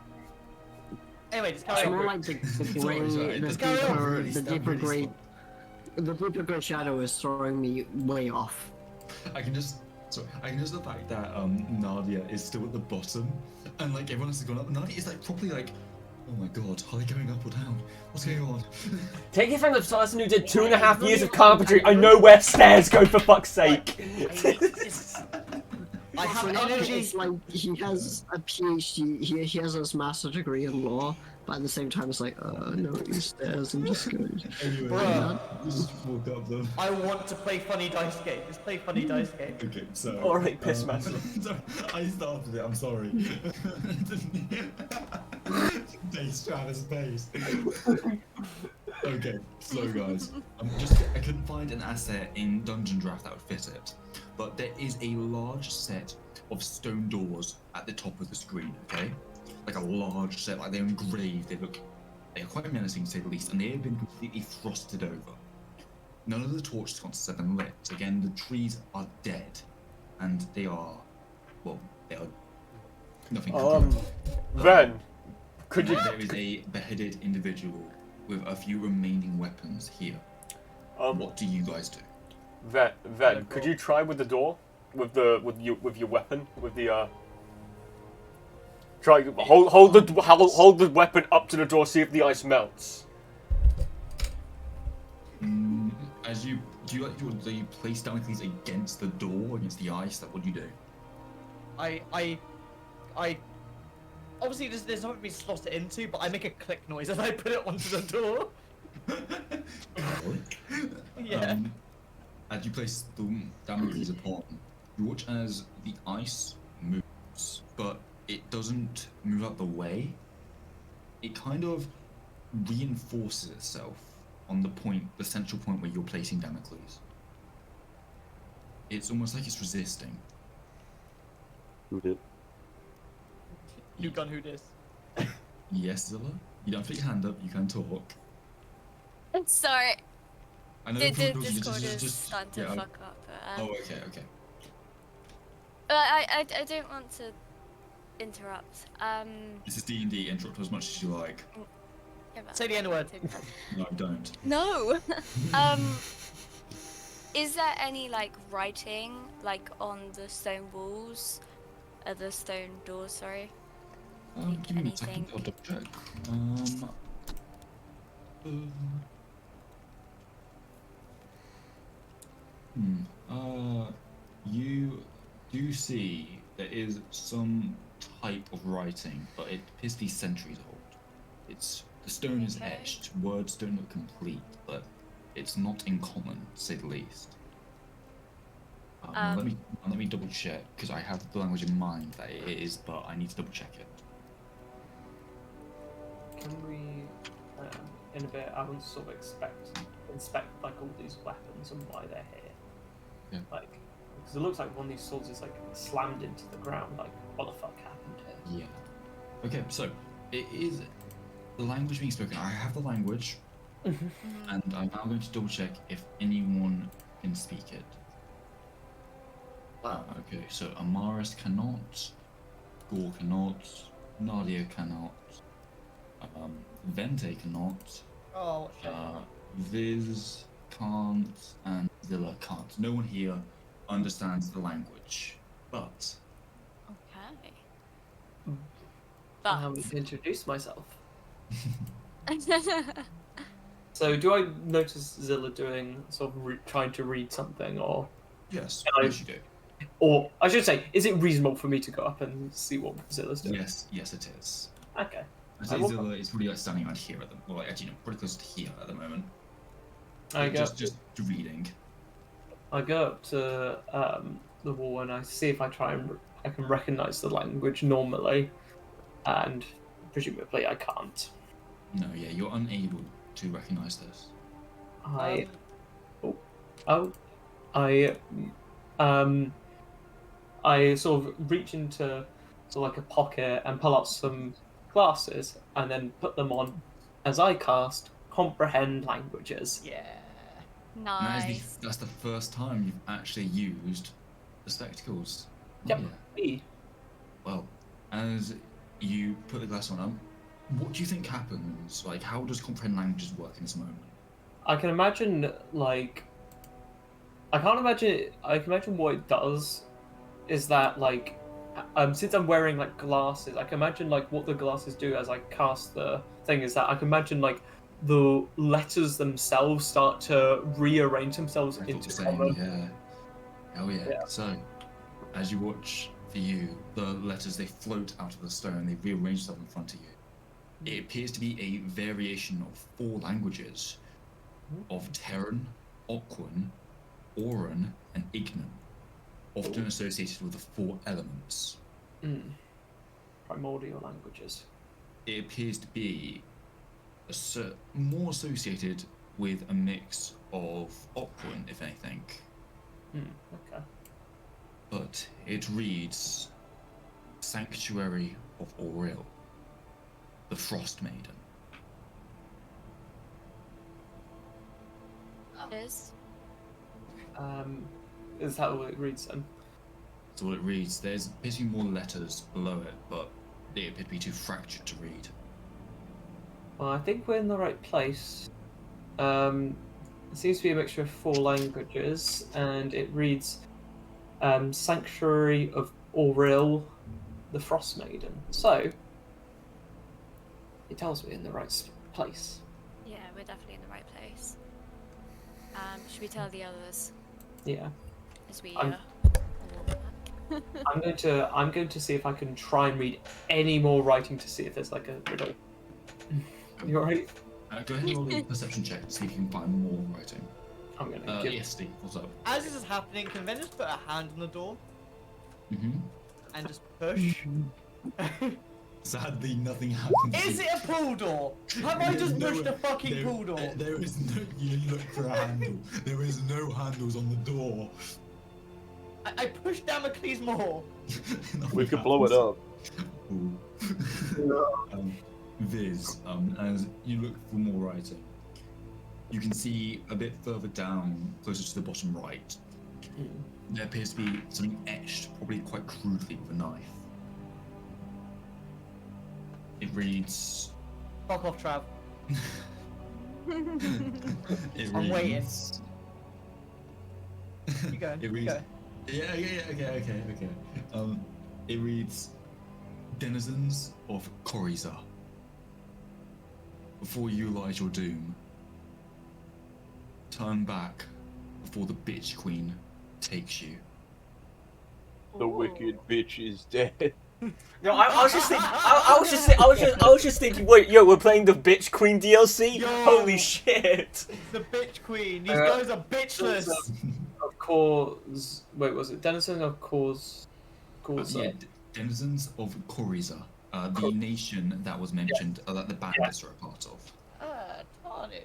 Anyway, just It's carry more on. like the Sorry, gray, this carry on. the deeper gray, the deeper gray shadow is throwing me way off. I can just the fact that Nadia is still at the bottom, and like everyone else has gone up. Nadia is like properly like, oh my god, are they going up or down? What's going on? Take it from the person who did 2.5 years of carpentry. I know where stairs go, for fuck's sake. I have For now, energy. it's like he has a PhD. He has his master degree in law, but at the same time, it's like, no, these stairs. I'm just going. Anyway, Bruh. just walk up them. I want to play funny dice game. Just play funny dice game. Okay, so. Alright, piss master. Sorry, I started it. I'm sorry. Base, Travis, base. Okay, so guys, I couldn't find an asset in Dungeon Draft that would fit it, but there is a large set of stone doors at the top of the screen. Okay, like a large set, like they're engraved. They are quite menacing to say the least, and they have been completely frosted over. None of the torch sconces have been lit. Again, the trees are dead, and they are nothing. Then, could you? There is a beheaded individual with a few remaining weapons here. What do you guys do? Then, could you try with the door, with your weapon, with the try hold the weapon up to the door, see if the ice melts. Do you place Damocles against the door, against the ice? What do you do? I obviously there's nothing to be slotted into, but I make a click noise as I put it onto the door. Yeah. As you place the Damocles upon, you watch as the ice moves, but it doesn't move out the way. It kind of reinforces itself on the central point where you're placing Damocles. It's almost like it's resisting. Who did? You gun who this? Yes, Zilla? You don't have to put your hand up, you can talk. I'm sorry. I know The probably Discord is just starting to yeah, fuck up. But, Oh, okay. I don't want to interrupt. This is D&D, interrupt as much as you like. Say the N-word. No, don't. No. Is there any like writing like on the stone walls, the stone doors? Sorry. Give me a second, I'll double check. You do see there is some type of writing, but it appears to be centuries old. The stone is etched, words don't look complete, but it's not in common, to say the least. Let me double check, because I have the language in mind that it is, but I need to double check it. Can we, in a bit, I want to sort of inspect like all these weapons and why they're here. Yeah. Like, because it looks like one of these swords is like slammed into the ground. Like, what the fuck happened here? Yeah. Okay, so it is the language being spoken. I have the language, and I'm now going to double check if anyone can speak it. Okay, so Amaris cannot, Gore cannot, Nadia cannot, Vente cannot, Oh, shit. Viz can't, and Zilla can't. No one here understands the language, but Okay. I haven't introduced myself. So, do I notice Zilla doing sort of trying to read something, or yes, Can I- yes you do. or I should say, is it reasonable for me to go up and see what Zilla's doing? Yes, it is. Okay. I say Zilla is probably like standing around here at the, well, actually, no, pretty close to here at the moment. I go. Just reading. I go up to the wall and I see if I I can recognize the language normally, and presumably I can't. No, yeah, you're unable to recognize this. I sort of reach into to like a pocket and pull out some glasses and then put them on as I cast comprehend languages. Yeah. And Nice. that's the first time you've actually used the spectacles. Yep. Yeah. Me. Well, as you put the glass on them, what do you think happens? Like, how does comprehend languages work in this moment? I can imagine like I can't imagine I can imagine what it does is that like since I'm wearing like glasses, I can imagine like what the glasses do as I cast the thing is that I can imagine like the letters themselves start to rearrange themselves I thought into the same, common. yeah. Oh yeah. Yeah. So, as you watch for you, the letters they float out of the stone, they rearrange themselves in front of you. It appears to be a variation of 4 languages of Terran, Oquan, Auran, and Ignan, often associated with the 4 elements. Primordial languages. It appears to be more associated with a mix of Oquan, if anything. Okay. But it reads Sanctuary of Auril, the Frost Maiden. Is that what it reads then? That's all it reads. There's appears to be more letters below it, but they appear to be too fractured to read. Well, I think we're in the right place. It seems to be a mixture of 4 languages, and it reads Sanctuary of Auril, the Frost Maiden. So, it tells me in the right place. Yeah, we're definitely in the right place. Should we tell the others Yeah. as we I'm- walk back? I'm going to see if I can try and read any more writing to see if there's like a riddle. You alright? Go ahead and roll a perception check to see if you can find more writing. I'm gonna give Yes, Steve, what's up? As this is happening, can Ven just put a hand on the door Mm-hmm. and just push? Sadly, nothing happens. Is it a pull door? Have I just pushed the fucking pull door? There is no. You look for a handle. There is no handles on the door. I pushed Damocles more. We could blow it up. Viz, as you look for more writing, you can see a bit further down, closer to the bottom right, there appears to be something etched, probably quite crudely with a knife. It reads. Fuck off, Trav. I'm waiting. You go. It reads. Okay. It reads, denizens of Coriza. Before you realize your doom, turn back before the bitch queen takes you. The wicked bitch is dead. No, I was just thinking. I was just thinking. Wait, yo, we're playing the Bitch Queen DLC. Yo. Holy shit! The bitch queen. These guys are bitchless. Of course. Wait, was it Denizen of Cause? Denizens of Coriza, the nation that was mentioned, that the bandits are a part of. Tarnish.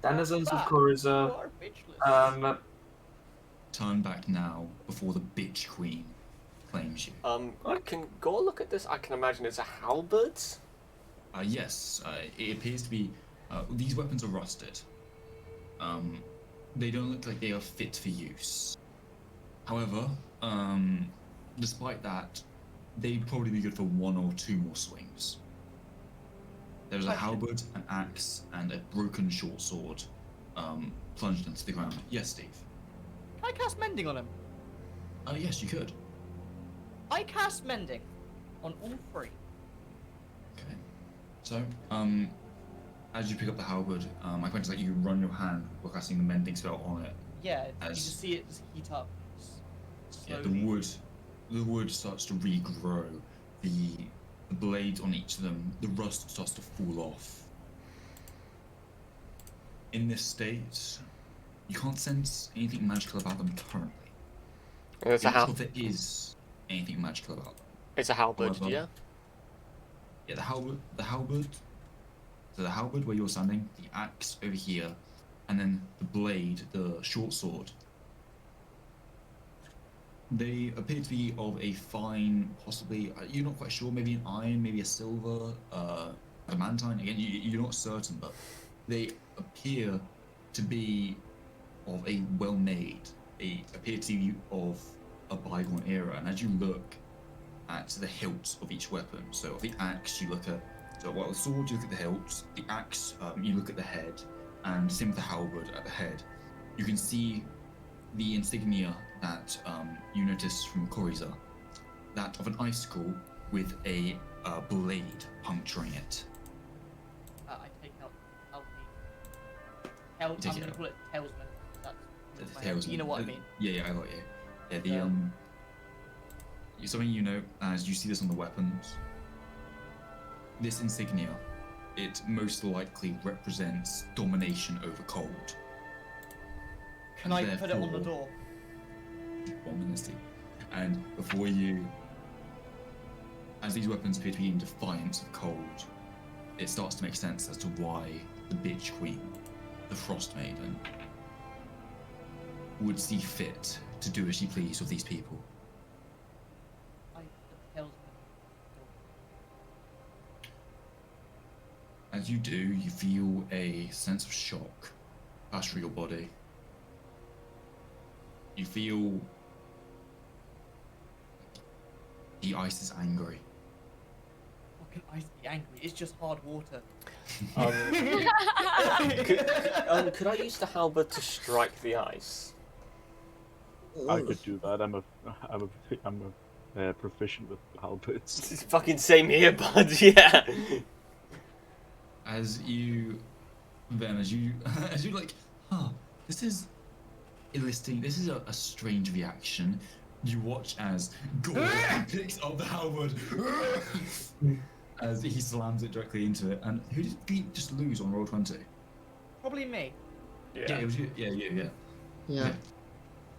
Denizens of You Coriza. are bitchless. Turn back now before the bitch queen claims you. I can go look at this. I can imagine it's a halberd. Yes, it appears to be. These weapons are rusted. They don't look like they are fit for use. However, despite that, they'd probably be good for 1 or 2 more swings. There's a halberd, an axe, and a broken short sword plunged into the ground. Yes, Steve? Can I cast mending on him? Yes, you could. I cast mending on all 3. Okay. So, as you pick up the halberd, my point is that you run your hand while casting the mending spell on it. Yeah, you As- just see it just heat up. Yeah, Slowly. the wood starts to regrow. The blades on each of them, the rust starts to fall off. In this state, you can't sense anything magical about them currently. It's You're not sure if there is anything magical about them. It's a halberd, However, yeah. Yeah, the halberd. So the halberd where you're standing, the axe over here, and then the blade, the short sword. They appear to be of a fine, possibly, you're not quite sure, maybe an iron, maybe a silver, adamantine. Again, you're not certain, but they appear to be of a well-made. They appear to be of a bygone era. And as you look at the hilts of each weapon, so of the axe, you look at, the sword, you look at the hilts, the axe, you look at the head, and same with the halberd at the head. You can see the insignia that you notice from Koriza, that of an icicle with a blade puncturing it. I take out I'm gonna call it Talesman. That's you know what I mean. Yeah, I got you. Yeah, something you know as you see this on the weapons. This insignia, it most likely represents domination over cold. Can I put it on the door? 1 minute. And before you, as these weapons appear to be in defiance of cold, it starts to make sense as to why the bitch queen, the Frost Maiden, would see fit to do as she pleased with these people. As you do, you feel a sense of shock pass through your body. You feel the ice is angry. How can ice be angry? It's just hard water. Could I use the halberd to strike the ice? I could do that. I'm a proficient with halberds. It's fucking same here, bud. Yeah. As you like, this is enlisting. This is a strange reaction. You watch as Gordon picks up the halberd as he slams it directly into it. And who did Pete just lose on roll 20? Probably me. Yeah, it was you. Yeah. Yeah.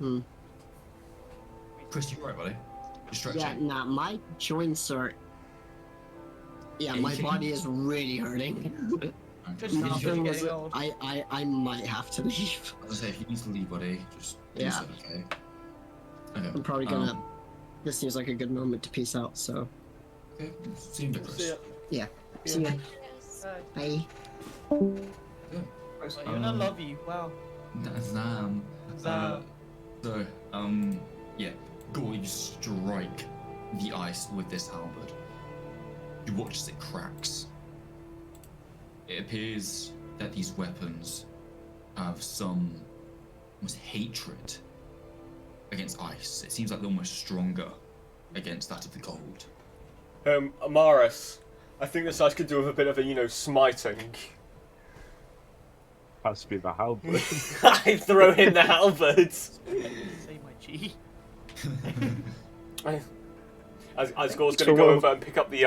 Hmm. Chris, you right, buddy? You're stretching. Yeah, nah, my joints are. Yeah, my body is really hurting. Just Nothing was, getting old. I might have to leave. As I say, if you need to leave, buddy, just do so, okay? Okay. I'm probably gonna. This seems like a good moment to peace out. So. Okay. See you, Chris. Yeah. See ya. Bye. Chris, I love you. Wow. Zam. So, yeah. Go, you strike the ice with this halberd. You watch as it cracks. It appears that these weapons have some almost hatred against ice. It seems like they're almost stronger against that of the cold. Amaris, I think this ice could do with a bit of a, smiting. Has to be the halberd. I throw in the halberd. Say my G. As Gore's going to go over and pick up the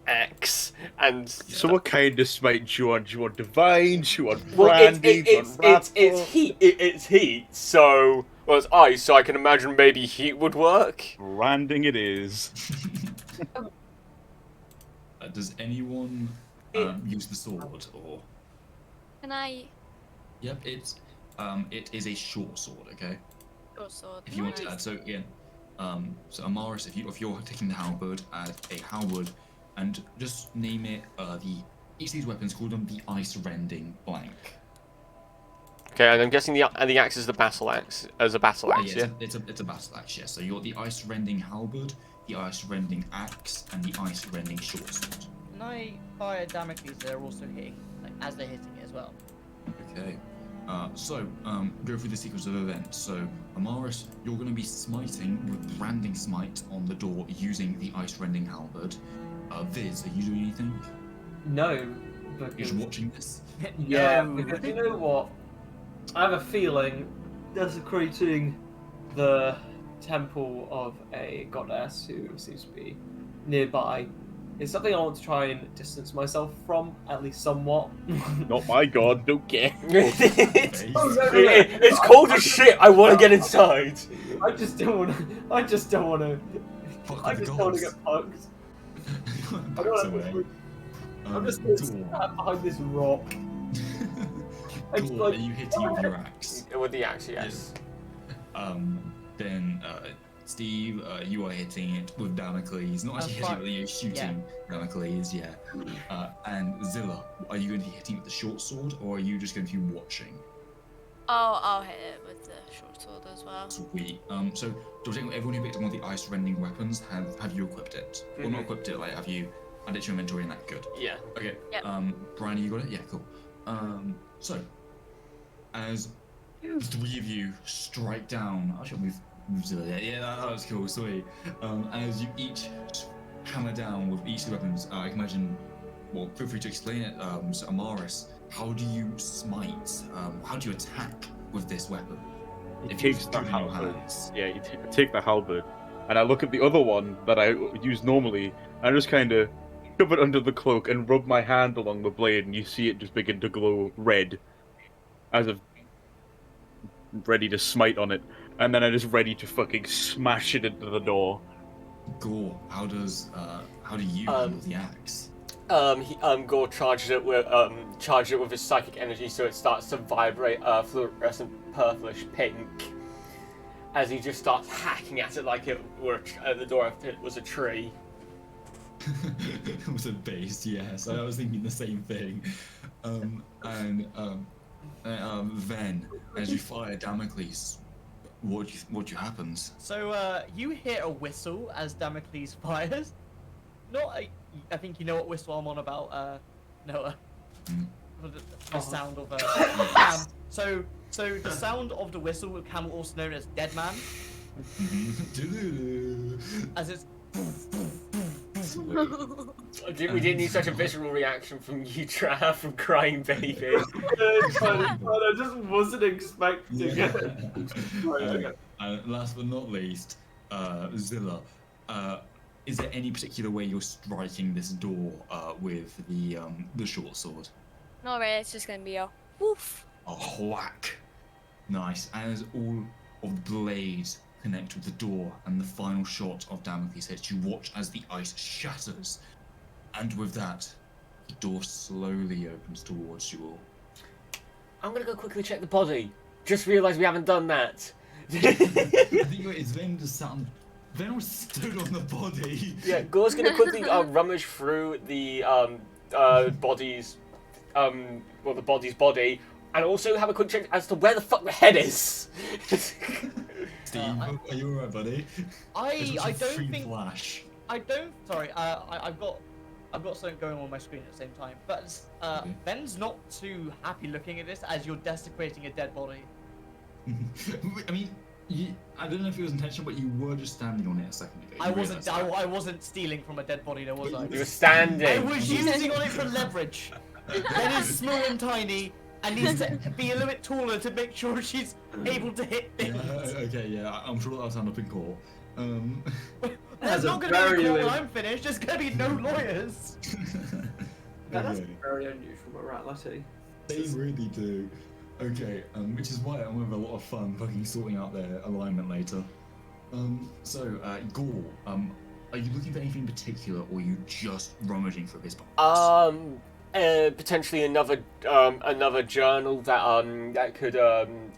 axe and. So what kind of smite do you want? Do you want divine? Do you want brandy? It's heat. It's heat. So it's ice. So I can imagine maybe heat would work. Branding it is. Does anyone use the sword or? Can I? Yep, it is a short sword. Okay. Short sword. If you want to add, so again. So Amaris, if you're taking the halberd, add a halberd, and just name it each of these weapons, call them the ice rending blank. Okay, and I'm guessing the axe is the battle axe as a battle axe. Yeah, it's a battle axe. Yeah. So you're the ice rending halberd, the ice rending axe, and the ice rending short sword. Can I fire Damocles? They're also hitting, as they're hitting it as well. Okay. Go through the sequence of events. So, Amaris, you're going to be smiting with branding smite on the door using the ice rending halberd. Viz, are you doing anything? No. You're just watching this? Yeah, because you know what? I have a feeling desecrating the temple of a goddess who seems to be nearby is something I want to try and distance myself from, at least somewhat. Not my god, don't care. It's cold as shit. I want to get inside. I just don't want to. I just don't want to get pucked. I don't want to. I'm just going to stand behind this rock. Cool. Are you hitting with your axe? With the axe, yes. Then Steve, you are hitting it with Damocles. Not actually hitting it, but you're shooting Damocles, yeah. And Zilla, are you going to be hitting with the short sword, or are you just going to be watching? I'll hit it with the short sword as well. Sweet. So, everyone who picked up one of the ice-rending weapons, have you equipped it? Well, not equipped it, like, have you added to your inventory and that? Good. Yeah. Okay. Yep. Brian, you got it? Yeah, cool. So, as three of you strike down, I should move Zilla. Yeah, that was cool, sweet. As you each hammer down with each of the weapons, I can imagine, well, feel free to explain it, so Amaris, how do you smite? How do you attack with this weapon? He If you takes have the it in your halberd. hands. Yeah, you take the halberd, and I look at the other one that I use normally, and I just kind of shove it under the cloak and rub my hand along the blade, and you see it just begin to glow red, as if ready to smite on it, and then I just ready to fucking smash it into the door. Gore, how do you handle the axe? Gore charges it with his psychic energy, so it starts to vibrate fluorescent purplish pink. As he just starts hacking at it like it were at the door if it was a tree. It was a base, yes. I was thinking the same thing. Then, as you fire Damocles, what do you happens? So you hear a whistle as Damocles fires. I think you know what whistle I'm on about, Noah. The sound of Cam. So the sound of the whistle, Cam, also known as Dead Man, as it's. We didn't need such a visceral reaction from you, Trav, from crying baby. I just wasn't expecting it. Last but not least, Zilla. Is there any particular way you're striking this door with the short sword? Not really, it's just gonna be a woof. A whack. Nice. As all of the blades connect with the door and the final shot of Damocles hits, you watch as the ice shatters. And with that, the door slowly opens towards you all. I'm gonna go quickly check the body. Just realised we haven't done that. I think it's then just sound. Venom stood on the body. Yeah, Gore's gonna quickly rummage through the body's the body's body, and also have a quick check as to where the fuck the head is. Steve, are you alright, buddy? I don't think. Flash. I don't. Sorry. I've got something going on my screen at the same time. But Ben's not too happy looking at this as you're desecrating a dead body. I mean, I don't know if it was intentional, but you were just standing on it a second ago. I wasn't stealing from a dead body, there was I? You were standing. I was using on it for leverage. Ben is small and tiny, and needs to be a little bit taller to make sure she's able to hit things. Okay, yeah, I'm sure that'll stand up in court. There's not going to be a court when I'm finished. There's going to be no lawyers. That's very unusual morality. They really do. Okay, which is why I'm having a lot of fun fucking sorting out their alignment later. Gore, are you looking for anything in particular, or are you just rummaging for his parts? Potentially another journal that could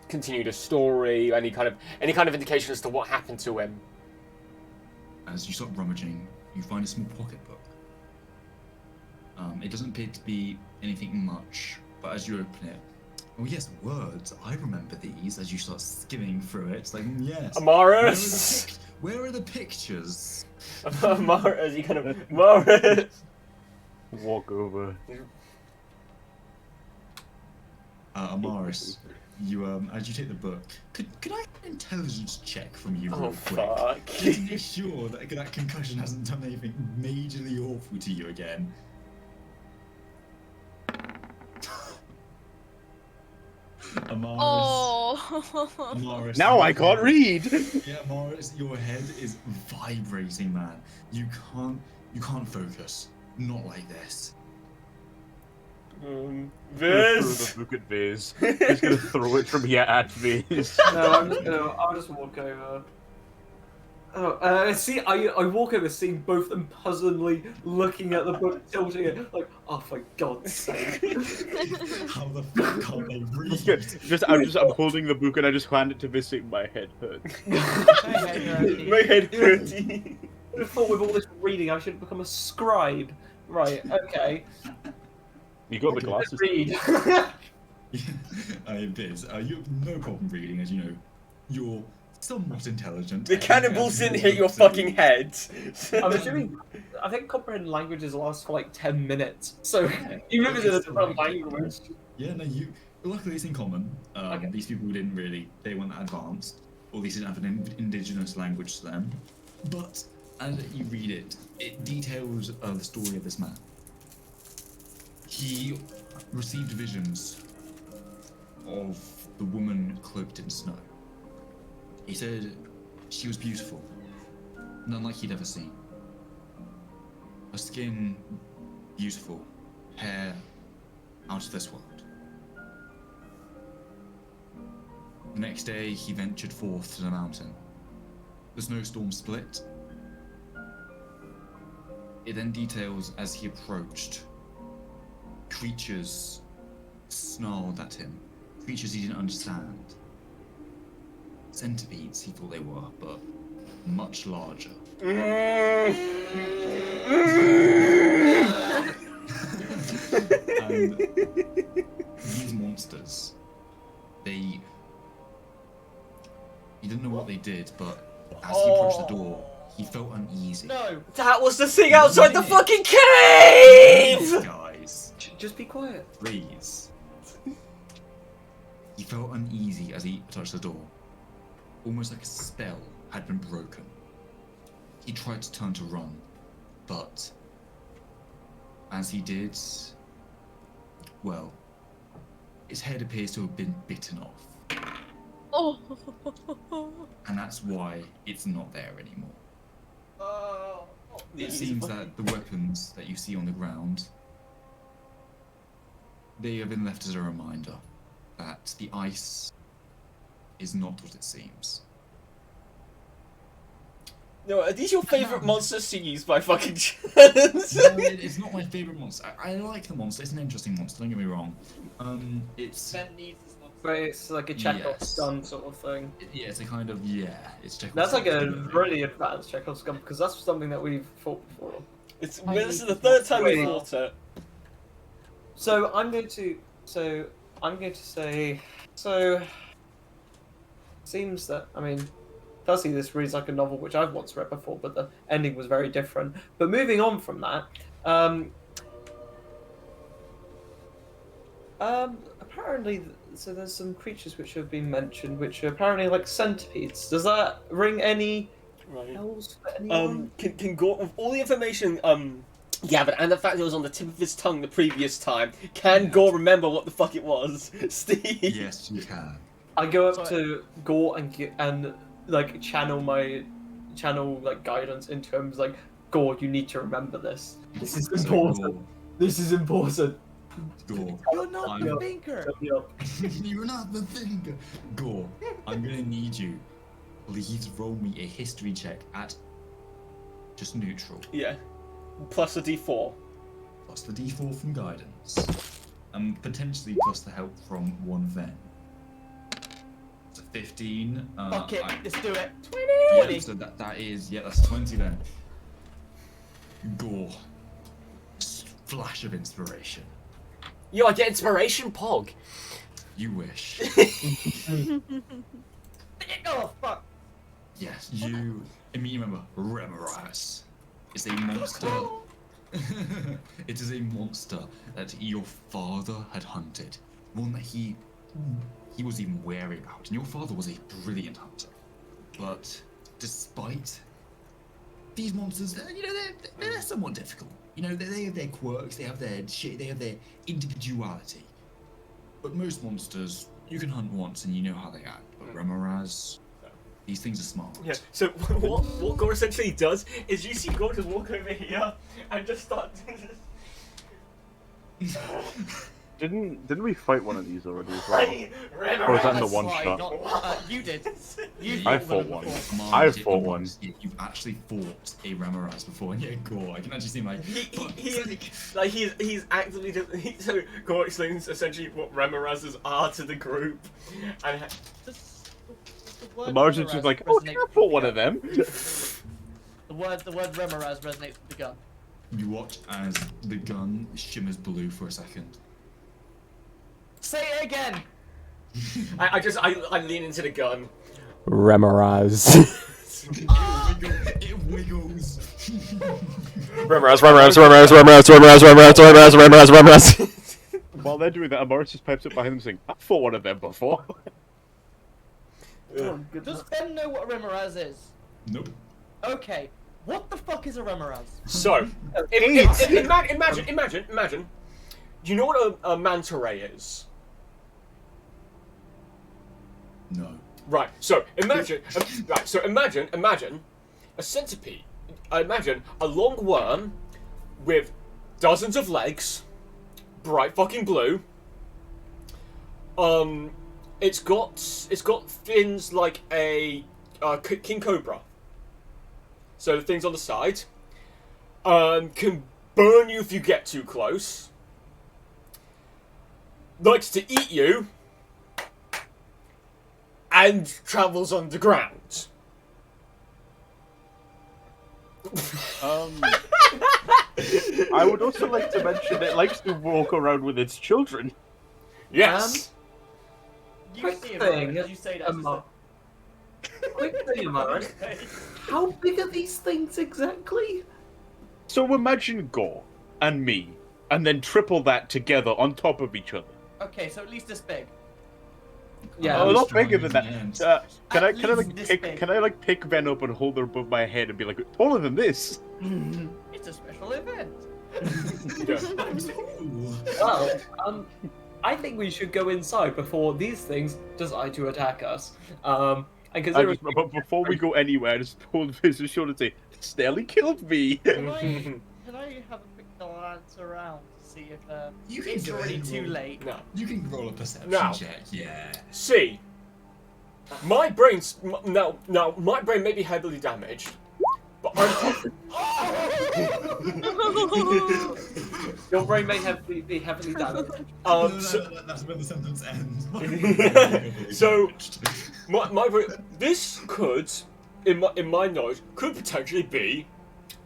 continue the story. Any kind of indication as to what happened to him. As you start rummaging, you find a small pocketbook. It doesn't appear to be anything much, but as you open it, oh yes, words. I remember these. As you start skimming through it, it's like yes. Amaris. Where are the pictures? Amaris, you kind of Amaris. Walk over. Amaris, you as you take the book, could I get an intelligence check from you real quick? Fuck. Just to make sure that concussion hasn't done anything majorly awful to you again. Amaris. Amaris, Now I can't read. Yeah, Amaris, your head is vibrating, man. You can't focus. Not like this. Viz. Throw the book at Viz. He's gonna throw it from here at Viz. No, I'll just walk over. See, I walk over, seeing both of them puzzlingly looking at the book, tilting it, like, oh, for God's sake. How the fuck can't they read? I'm holding the book and I just hand it to Visik. My head hurts. My head hurty. I thought with all this reading, I should become a scribe. Right, okay. You got the glasses. Read. Biz, you have no problem reading, as you know. You're somewhat intelligent. The cannonballs didn't hit your fucking head. I'm assuming, I think comprehending languages lasts for like 10 minutes. So, even if it's in a different language. Yeah, no, luckily it's in common. These people they weren't that advanced, or at least didn't have an indigenous language to them. But as you read it, it details the story of this man. He received visions of the woman cloaked in snow. He said she was beautiful, none like he'd ever seen. Her skin, beautiful, hair, out of this world. The next day, he ventured forth to the mountain. The snowstorm split. It then details as he approached, creatures snarled at him, creatures he didn't understand. Centipedes, he thought they were, but much larger. And these monsters, he didn't know what they did, but as he approached the door, he felt uneasy. No! That was the thing outside the fucking cave! Guys, Just be quiet. please. He felt uneasy as he touched the door. Almost like a spell had been broken. He tried to turn to run, but as he did, well, his head appears to have been bitten off. Oh. And that's why it's not there anymore. It seems that the weapons that you see on the ground, they have been left as a reminder that the ice is not what it seems. No, are these your favourite monster series by fucking chance? No, it's not my favourite monster. I like the monster. It's an interesting monster. Don't get me wrong. It's But it's like a Chekhov's gun sort of thing. yeah, it's a kind of it's Chekhov's That's like a gun. really advanced Chekhov's gun, because that's something that we've fought before. This is the third time we Wait. fought it. So I'm going to say, seems that, I mean, firstly this reads like a novel which I've once read before, but the ending was very different. But moving on from that, apparently, so there's some creatures which have been mentioned, which are apparently like centipedes. Does that ring any bells for anyone? Can Gore, with all the information gathered and the fact it was on the tip of his tongue the previous time, can Gore remember what the fuck it was? Steve? Yes, you can. I go up to Gore and like channel like guidance into him. Like, Gore, you need to remember this. This is important. This is important. Gore, You're not the thinker! you're not the thinker. Gore, I'm gonna need you. Please roll me a history check at just neutral. Yeah. Plus a d4. Plus the d4 from guidance. And potentially plus the help from one Ven. It's a 15. Fuck it, let's do it. 20! Yeah, so that is, that's 20 then. Gore. Flash of inspiration. Yo, I get inspiration, Pog. You wish. Oh, fuck. Yes, you immediately remember Remoras. It's a monster. It is a monster that your father had hunted. One that he was even wary about. And your father was a brilliant hunter. But despite these monsters, they're somewhat difficult. They have their quirks, they have their shit, they have their individuality. But most monsters, you can hunt once and you know how they act. But Remoras, these things are smart. Yeah, so what Gore essentially does is you see Gore just walk over here and just start... Didn't we fight one of these already as well? Or was that in the one That's shot? not- you did. You I fought fought them one. before. Mom, I you fought one. You've actually fought a Ramaraz before, and yeah, Gore. I can actually see my. He's actively so Gore explains essentially what Ramarazes are to the group, and The word Margin's just Remaraz like, oh, resonates I with fought the one gun. of them. The word Remaraz resonates with the gun. You watch as the gun shimmers blue for a second. Say it again! I lean into the gun. Remoraz. It wiggles. Remoraz. While they're doing that, Amaris just pipes up behind them saying, I fought one of them before. Does Ben know what a Remaraz is? Nope. Okay. What the fuck is a Remaraz? So, imagine. Do you know what a manta ray is? No. Right. So imagine. Imagine a centipede. Imagine a long worm with dozens of legs, bright fucking blue. It's got fins like a king cobra. So the things on the side can burn you if you get too close. Likes to eat you. And travels underground. I would also like to mention it likes to walk around with its children. Yes. You Quick see it, thing, Remaraz, you say that. Quick thing, Amaris. How big are these things exactly? So imagine Gore and me, and then triple that together on top of each other. Okay, so at least this big. Yeah, Oh, a lot strong bigger than that. hands. Can At I least this big. pick Ven up and hold her above my head and be like, taller than this? It's a special event. Well, I think we should go inside before these things decide to attack us. And considering But before we go anywhere, I just hold his shoulder and say, "It's nearly killed me." Can I have a quick glance around to see if You can it's go already ahead and too roll. late? No. You can roll a perception Now. check. Yeah. See, my brain's now my brain may be heavily damaged, but I'm. your brain may be heavily damaged. That's where the sentence ends. So, my brain, this could, in my knowledge, could potentially be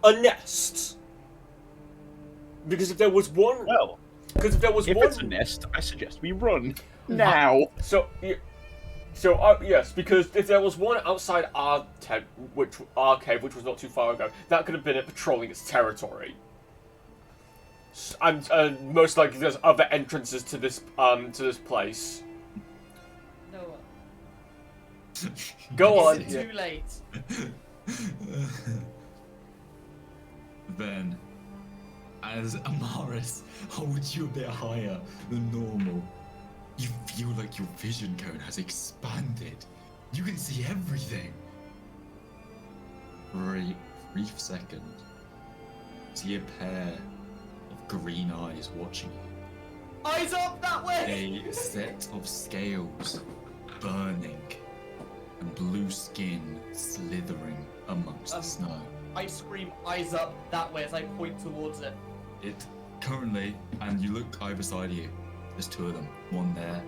a nest. Because if there was one, Well, because if there was if one, it's a nest, I suggest we run now. So yes, because if there was one outside our cave, which was not too far ago, that could have been it patrolling its territory. And most likely there's other entrances to this place. No. Go on. Is it too late? Then, as Amaris holds you a bit higher than normal, you feel like your vision cone has expanded. You can see everything. For a brief second, see a pair of green eyes watching you. Eyes up that way! A set of scales burning and blue skin slithering amongst the snow. I scream eyes up that way as I point towards it. It currently, and you look either side of you, there's two of them. One there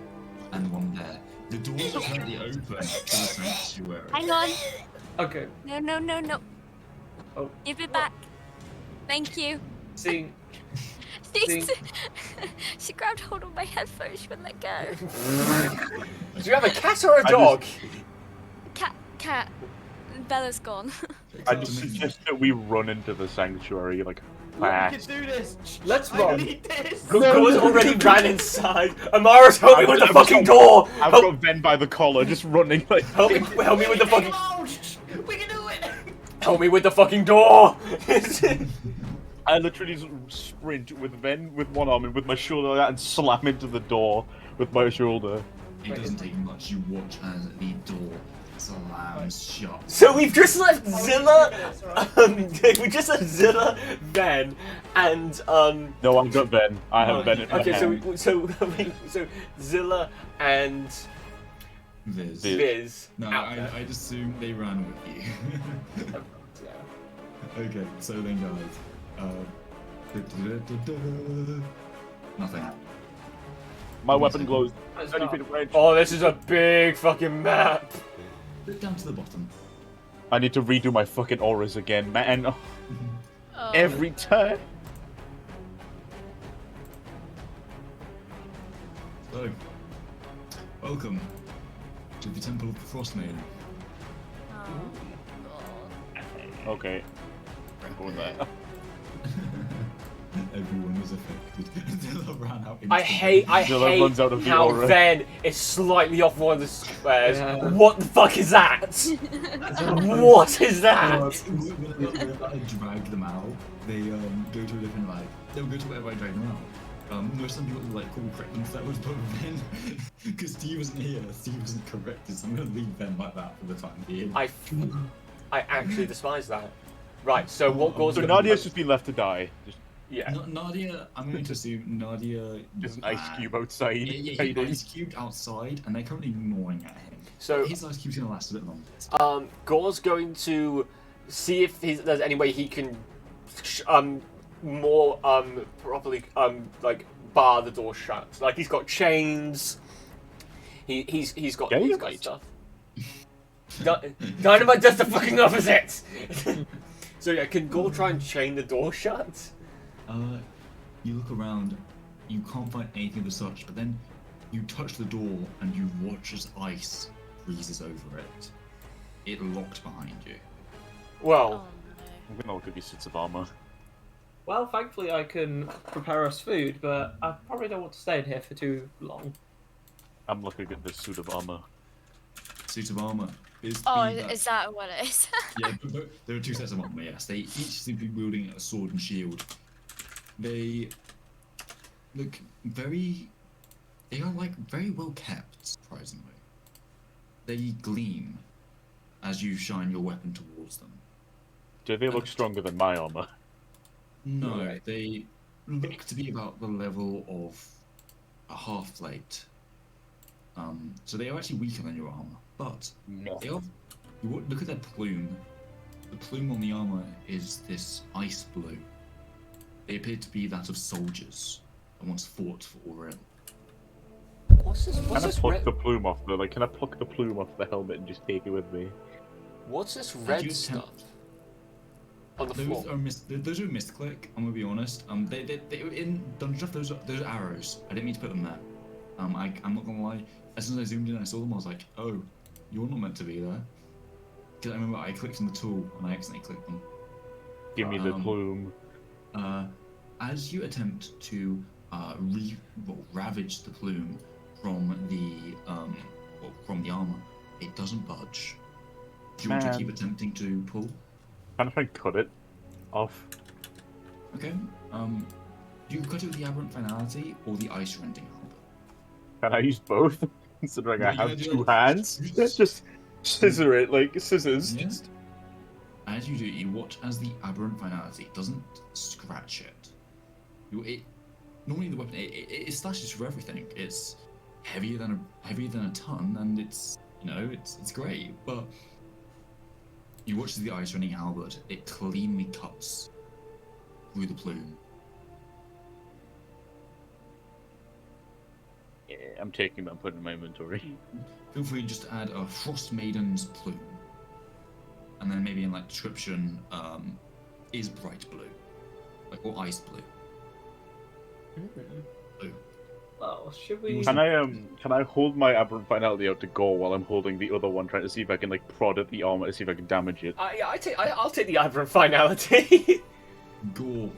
and one there. The door is currently open to the sanctuary. Hang on. Okay, No. Oh. Give it back. Thank you. seeing She grabbed hold of my headphones. She wouldn't let go. Do you have a cat or a dog? Cat. Bella's gone. I just suggest that we run into the sanctuary like We can fast. do this! Let's I run. need this! Gore's already ran inside. Amara's help me with the I've fucking got- door. I've Help, got Ven by the collar, just running like. help me with the fucking. Come on! We can do it! Help me with the fucking door. I literally just sprint with Ven with one arm and with my shoulder like that and slam into the door with my shoulder. It doesn't take much. You watch as the door slams shut. So we've just left Zilla. We just left Zilla, Ben, and No, I've got Ben. I have Ben in my Okay, hand. so Zilla and Viz. Viz. No, out there. I'd assume they ran with you. Okay, so then guys, nothing. My weapon glows 30 feet of range. Oh, this is a big fucking map. Look down to the bottom. I need to redo my fucking auras again, man. Oh. Every time. So, welcome to the Temple of the Frost Maiden. Okay. I'm going there. Everyone was affected. Zilla ran out. I hate Zilla runs out of the how aura. Ben is slightly off one of the squares. Yeah. What the fuck is that? What is that? When I drag them out, they go to a different like. They'll go to wherever I drag them out. There are some people who like call correct themselves, but then because Steve wasn't here, Steve wasn't corrected, so I'm gonna leave them like that for the time being. I actually despise that. Right, so what goes? So Nadia's just been left to die. Just, yeah. Nadia, I'm going to assume Nadia. just an ice cube outside. Yeah, hiding. ice cubed outside, and they're currently gnawing at him. So His ice cube's gonna last a bit longer. Gore's going to see if there's any way he can more properly like bar the door shut. Like he's got chains. He's got stuff. Dynamite does the fucking opposite. So yeah, can Gore try and chain the door shut? You look around, you can't find anything of such, but then you touch the door and you watch as ice freezes over it. It locked behind you. Well, I'm gonna look at these suits of armor. Well, thankfully I can prepare us food, but I probably don't want to stay in here for too long. I'm looking at this suit of armor. Suit of armor. Is that what it is? Yeah, there are two sets of armor, yes. They each seem to be wielding a sword and shield. They look they are like very well kept, surprisingly. They gleam as you shine your weapon towards them. Do they look stronger than my armor? No, Right. they look to be about the level of a half plate. So they are actually weaker than your armor, but No. they are. Look at their plume. The plume on the armor is this ice blue. They appear to be that of soldiers that once fought for Auril. what's this? Can What's I this pluck red? the plume off though? Like, can I pluck the plume off the helmet and just take it with me? What's this you red attempt- stuff on the floor? Those are misclick. I'm gonna be honest. They were in dungeon stuff. Those are arrows. I didn't mean to put them there. I'm not gonna lie. As soon as I zoomed in, I saw them. I was like, oh, you're not meant to be there. Because I remember I clicked on the tool and I accidentally clicked them. Give me the plume. As you attempt to ravage the plume from the armor, it doesn't budge. Do you want to Man. keep attempting to pull? Can I try and cut it off? Okay. Do you cut it with the aberrant finality or the ice rending hub? Can I use both? Considering I Yeah, have you two do. hands? Just scissor it like scissors. Yeah. As you do, you watch as the aberrant finality doesn't scratch it. Normally the weapon it slashes through everything. It's heavier than a ton, and it's it's great. But you watch as the ice rending halberd, it cleanly cuts through the plume. Yeah, I'm taking that and putting it in my inventory. Feel free to just add a Frost Maiden's plume, and then maybe in like description, is bright blue, or ice blue. Blue. Well, should we? Can I hold my aberrant finality out to go while I'm holding the other one, trying to see if I can like prod at the armor to see if I can damage it? I'll take the aberrant finality. Gore.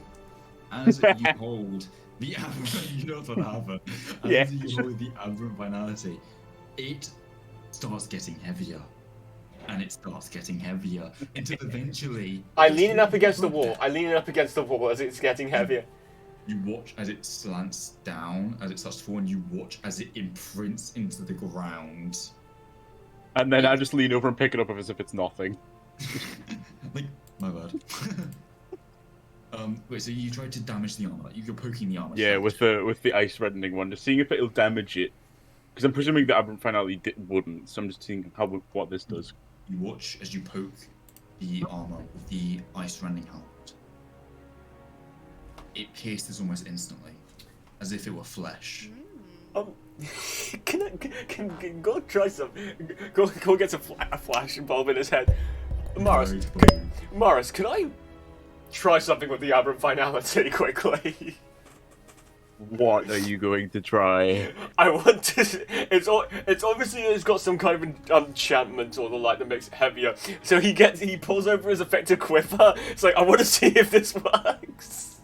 As you hold the aberrant, you know what happened. As Yeah. you hold the aberrant finality, it starts getting heavier. And it starts getting heavier until eventually. I lean it up against the wall. I lean it up against the wall as it's getting heavier. You watch as it slants down, as it starts to fall, and you watch as it imprints into the ground. And then I just lean over and pick it up as if it's nothing. Like, my bad. Wait, so you tried to damage the armor? You're poking the armor? Yeah, with the ice reddening one, just seeing if it'll damage it. Because I'm presuming the Aberrant Finality wouldn't, so I'm just seeing what this does. You watch as you poke the armor with the ice rending helmet. It pierces almost instantly, as if it were flesh. Can go try some? Go get a flash bulb in his head. Morris, can I try something with the Aberrant Finality quickly? What are you going to try? I want to. It's obviously it's got some kind of enchantment or the like that makes it heavier. So he pulls over his effective quiver. It's like, I want to see if this works.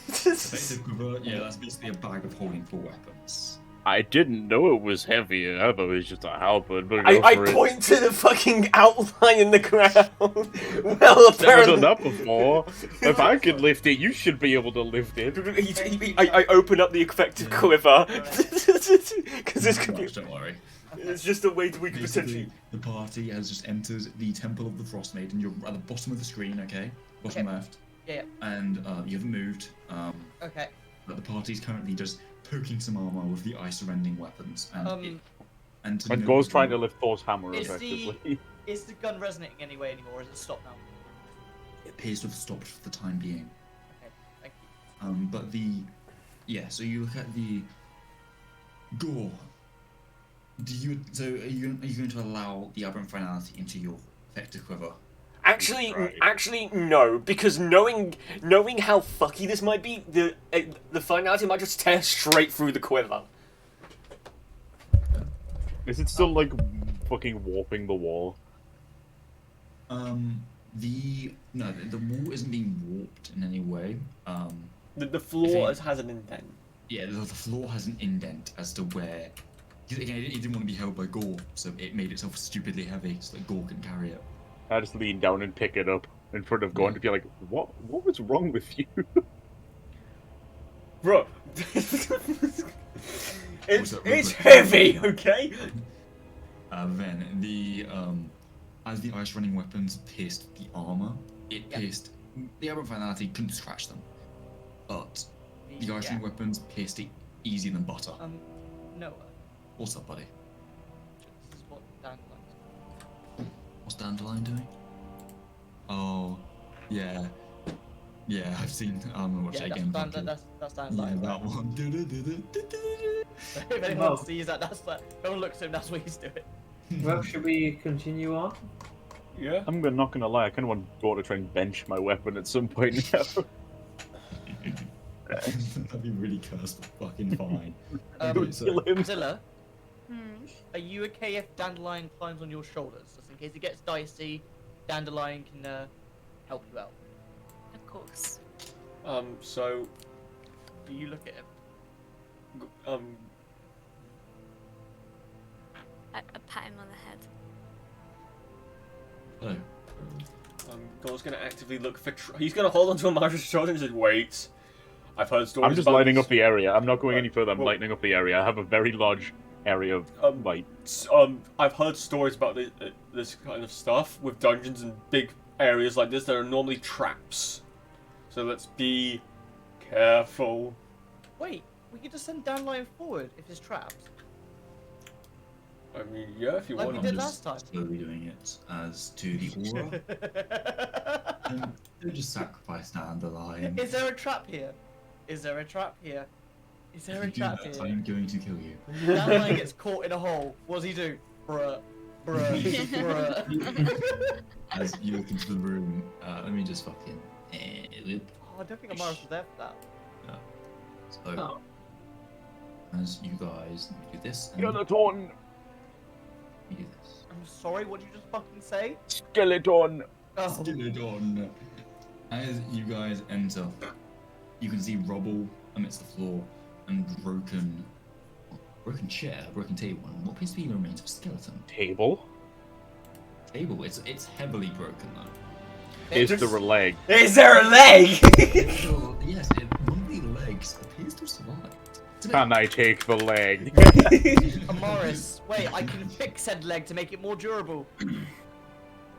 Effective quiver, yeah, that's basically a bag of holding 4 weapons. I didn't know it was heavier. I thought it was just a halberd. But I point to the fucking outline in the ground. Well, I've apparently done that before. If I could lift it, you should be able to lift it. I open up the effective quiver because this could be. Don't worry. It's just a way that we could Basically, potentially. the party has just entered the Temple of the Frost Maiden. You're at the bottom of the screen, okay? Bottom left. Yeah. And you haven't moved. Okay. But the party's currently just poking some armor with the ice-rending weapons. And And Gore's trying to lift Thor's hammer Is effectively. Is the gun resonating anyway anymore, or is it stopped now? It appears to have stopped for the time being. Okay, thank you. But so you look at the Gore. Are you going to allow the Aberrant Finality into your effective quiver? Actually, no, because knowing how fucky this might be, the finality might just tear straight through the quiver. Is it still like fucking warping the wall? The wall isn't being warped in any way. The floor has an indent. Yeah, the floor has an indent as to where. Again, it didn't want to be held by Gore, so it made itself stupidly heavy, so that Gore can carry it. I just lean down and pick it up in front of Gore to be like, what was wrong with you? Bro, it's heavy, okay? Then as the ice running weapons pierced the armor, it pierced the Aberrant Finality couldn't scratch them, but the ice running weapons pierced it easier than butter. Noah. What's up, buddy? This is what Dandelion. What's Dandelion doing? Oh, yeah, I've seen. I'm gonna watch it again. That's Dandelion. Yeah, that one. If anyone sees that, that's that. If anyone looks at him, that's what he's doing. Well, should we continue on? Yeah. I'm not gonna lie, I kind of want Gore to try and bench my weapon at some point now. That'd be really cursed, but fucking fine. Kill him. Zilla, are you okay if Dandelion climbs on your shoulders? Just in case it gets dicey, Dandelion can help you out. Of course. So, Do you look at him? I pat him on the head. Hello. Gore's gonna actively look for. He's gonna hold onto Amara's shoulder and say, "Wait, I've heard stories." I'm just about lighting this. up the area. I'm not going any further. I'm well- lighting up the area. I have a very large area of light. I've heard stories about this kind of stuff with dungeons and big areas like this. There are normally traps, so let's be careful. Wait, we could just send Dandelion forward if it's trapped. I mean, yeah, if you Like want. we did last time. Slowly doing it as to the aura. Don't just sacrifice Dandelion. Is there a trap here? Is there a trap here? Is there a If you do trap that, here? I'm going to kill you. Dandelion gets caught in a hole. What does he do? Bruh. As you look into the room, let me just fucking. Oh, I don't think Amaris was there for that. So, as you guys do this, and Skeleton! you do this. I'm sorry, what did you just fucking say? Skeleton! Oh, Skeleton. As you guys enter, you can see rubble amidst the floor and broken chair, broken table, and what appears to be the remains of a skeleton. Table? Table. It's heavily broken though. Is there a leg? Is there a leg? Yes, one of the legs appears to have survived. Can I take the leg? Morris, wait, I can fix said leg to make it more durable.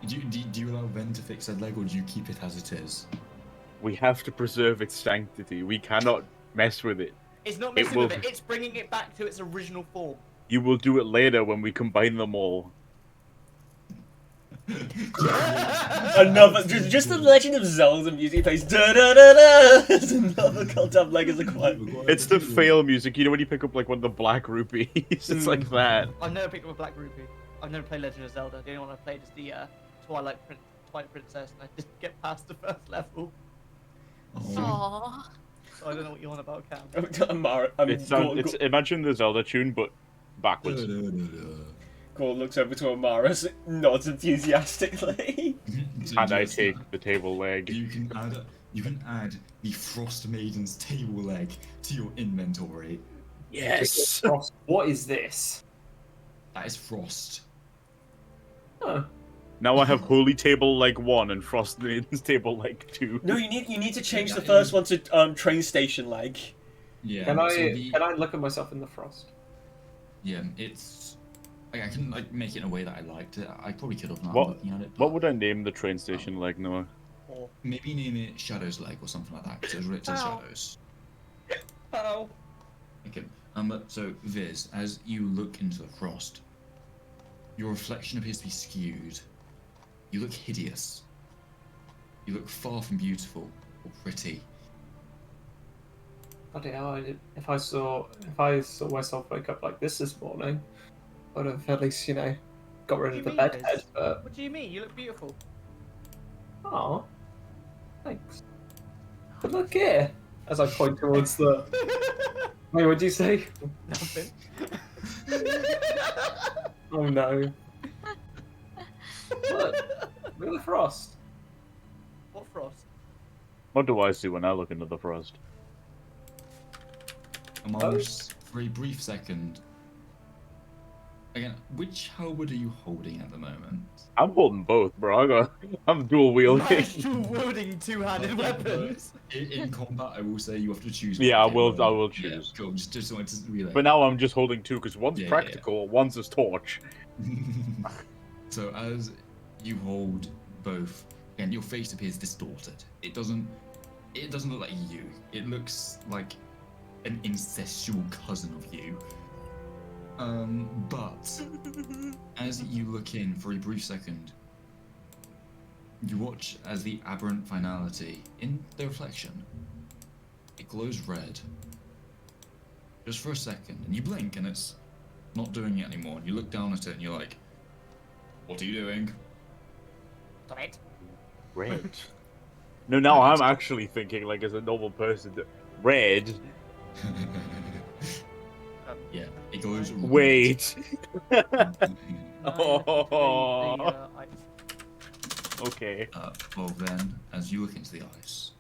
Do you allow Ven to fix that leg, or do you keep it as it is? We have to preserve its sanctity. We cannot mess with it. It's not It messing will- with it, it's bringing it back to its original form. You will do it later when we combine them all. Another, just the Legend of Zelda music plays. Da da da da. There's another goddamn leg as a quiet. It's the fail music. You know when you pick up like one of the black rupees? It's like that. I've never picked up a Black Rupee. I've never played Legend of Zelda. The only one I played is the Twilight Princess, and I didn't get past the first level. Aww. So I don't know what you want about Cam. Amara, It's imagine the Zelda tune, but backwards. Gordon looks over to Amara, nods enthusiastically. And I take the table leg. You can add the Frost Maiden's table leg to your inventory. Yes. Frost, what is this? That is Frost. Oh. Now I have Holy Table Leg 1 and Frost Maiden's Table Leg 2. No, you need to change the first one to train station leg. Yeah. Can so I look at myself in the frost? Yeah, it's. I can like make it in a way that I liked it. I probably could have now What- looking at it. What but would I name the train station leg, Noah? maybe name it Shadow's Leg or something like that, because it's rich in Ow. shadows. Oh. Okay. So Viz, as you look into the frost, your reflection appears to be skewed. You look hideous. You look far from beautiful or pretty. Bloody hell! If I saw myself wake up like this morning, I'd have at least got rid of the bed head. But What do you mean? You look beautiful. oh, thanks. But look here, as I point towards the. Wait, what do you say? Nothing. Oh no! Look at the frost. What frost? What do I see when I look into the frost? Amongst for a brief second. Again, which halberd are you holding at the moment? I'm holding both, bro. I'm dual wielding. Dual wielding two-handed weapons. In combat, I will say you have to choose. Yeah, I one. will Yeah, choose. cool. Just wanted to relay. But now I'm just holding two because one's Yeah, yeah, practical, one's a torch. So as you hold both, again, your face appears distorted. It doesn't look like you. It looks like an incestual cousin of you. But as you look in for a brief second, you watch as the aberrant finality in the reflection, it glows red. Just for a second, and you blink and it's not doing it anymore. And you look down at it and you're like, what are you doing? Stop it. Red. No, now I'm actually thinking like as a normal person. Red. Yeah, it glows red. Wait. Oh. Okay. Well then, as you look into the ice,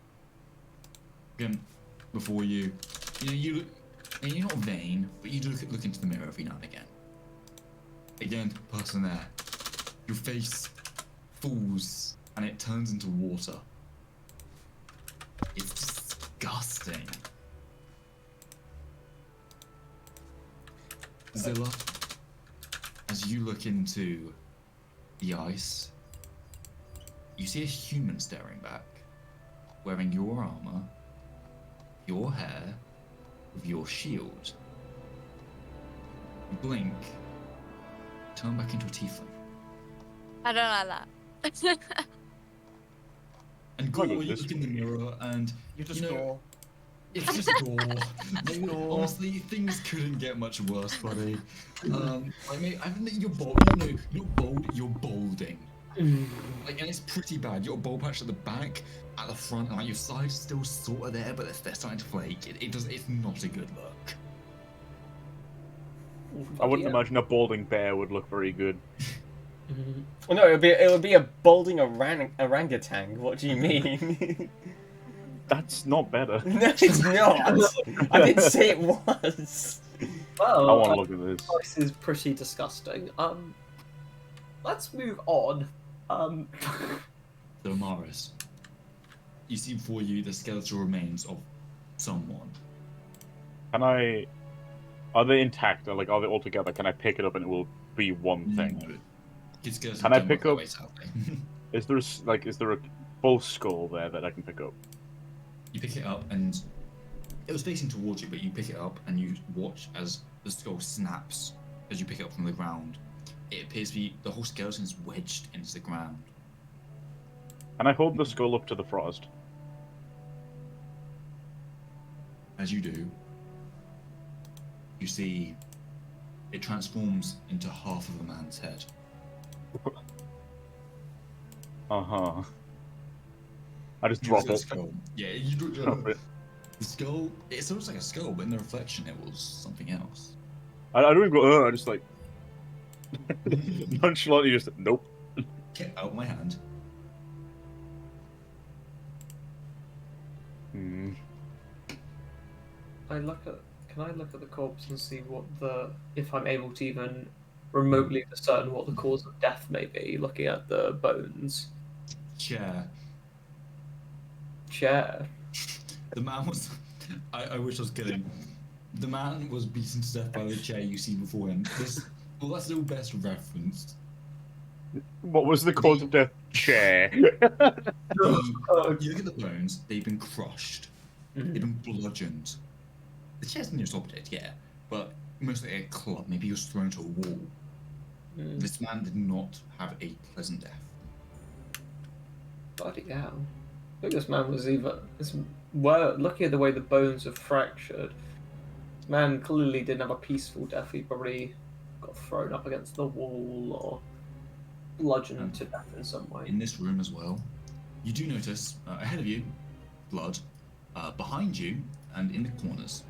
again, before you look, and you're not vain, but you do look into the mirror every now and again. Again, person there, your face falls and it turns into water. It's disgusting. Zilla, as you look into the ice, you see a human staring back, wearing your armor, your hair, with your shield. You blink, turn back into a tiefling. I don't like that. And Gore, you look in the mirror and You just know, go. it's just Gore. Honestly, things couldn't get much worse, buddy. I think you're bold. No, you're bold. You're bolding. Like, and it's pretty bad. You're a bold patch at the back, at the front, and like your side's still sort of there, but they're starting to flake. It's not a good look. I wouldn't imagine a balding bear would look very good. Well, no, it would be a balding orangutan. What do you mean? That's not better. No, it's not. I didn't say it was. Well, I want to look at this. This is pretty disgusting. Let's move on. So, Maris, you see before you the skeletal remains of someone. Can I? Are they intact? Or, like, are they all together? Can I pick it up and it will be one thing? No. Kids girls Can I don't pick work up- that way, sadly. Is there is there a full skull there that I can pick up? You pick it up and it was facing towards you, but you pick it up and you watch as the skull snaps as you pick it up from the ground. It appears to be the whole skeleton is wedged into the ground. Can I hold the skull up to the frost? As you do, you see it transforms into half of a man's head. Uh-huh. I just You drop see the it. skull. Yeah, you Drop it. The skull. It looks like a skull, but in the reflection, it was something else. I don't even go. I just like nonchalantly just nope. Get out of my hand. Hmm. Can I look at the corpse and see if I'm able to even remotely discern what the cause of death may be, looking at the bones? Chair. Chair. The man was. I wish I was kidding. The man was beaten to death by the chair you see before him. Well, that's the best reference. What was the cause of death? Chair. You look at the bones, they've been crushed. Mhm. They've been bludgeoned. The chair's the nearest object, yeah, but mostly a club. Maybe he was thrown to a wall. Mm. This man did not have a pleasant death. Bloody hell. I think this man was well, looking at the way the bones are fractured, this man clearly didn't have a peaceful death. He probably got thrown up against the wall or bludgeoned to death in some way. In this room as well, you do notice ahead of you, blood. Behind you and in the corners,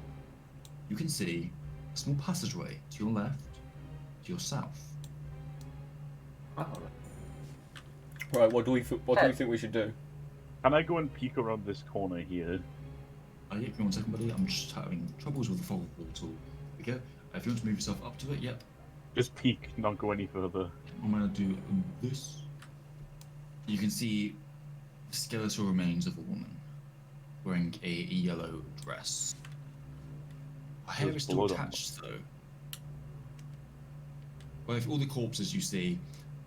you can see a small passageway to your left, to your south. Right, what do we think we should do? Can I go and peek around this corner here? Yeah, give me 1 second, buddy. I'm just having troubles with the fog portal. There we go. If you want to move yourself up to it, yep. Just peek, not go any further. I'm gonna do this. You can see skeletal remains of a woman wearing a yellow dress. Her hair There's is still blood on attached though. Well, if all the corpses you see,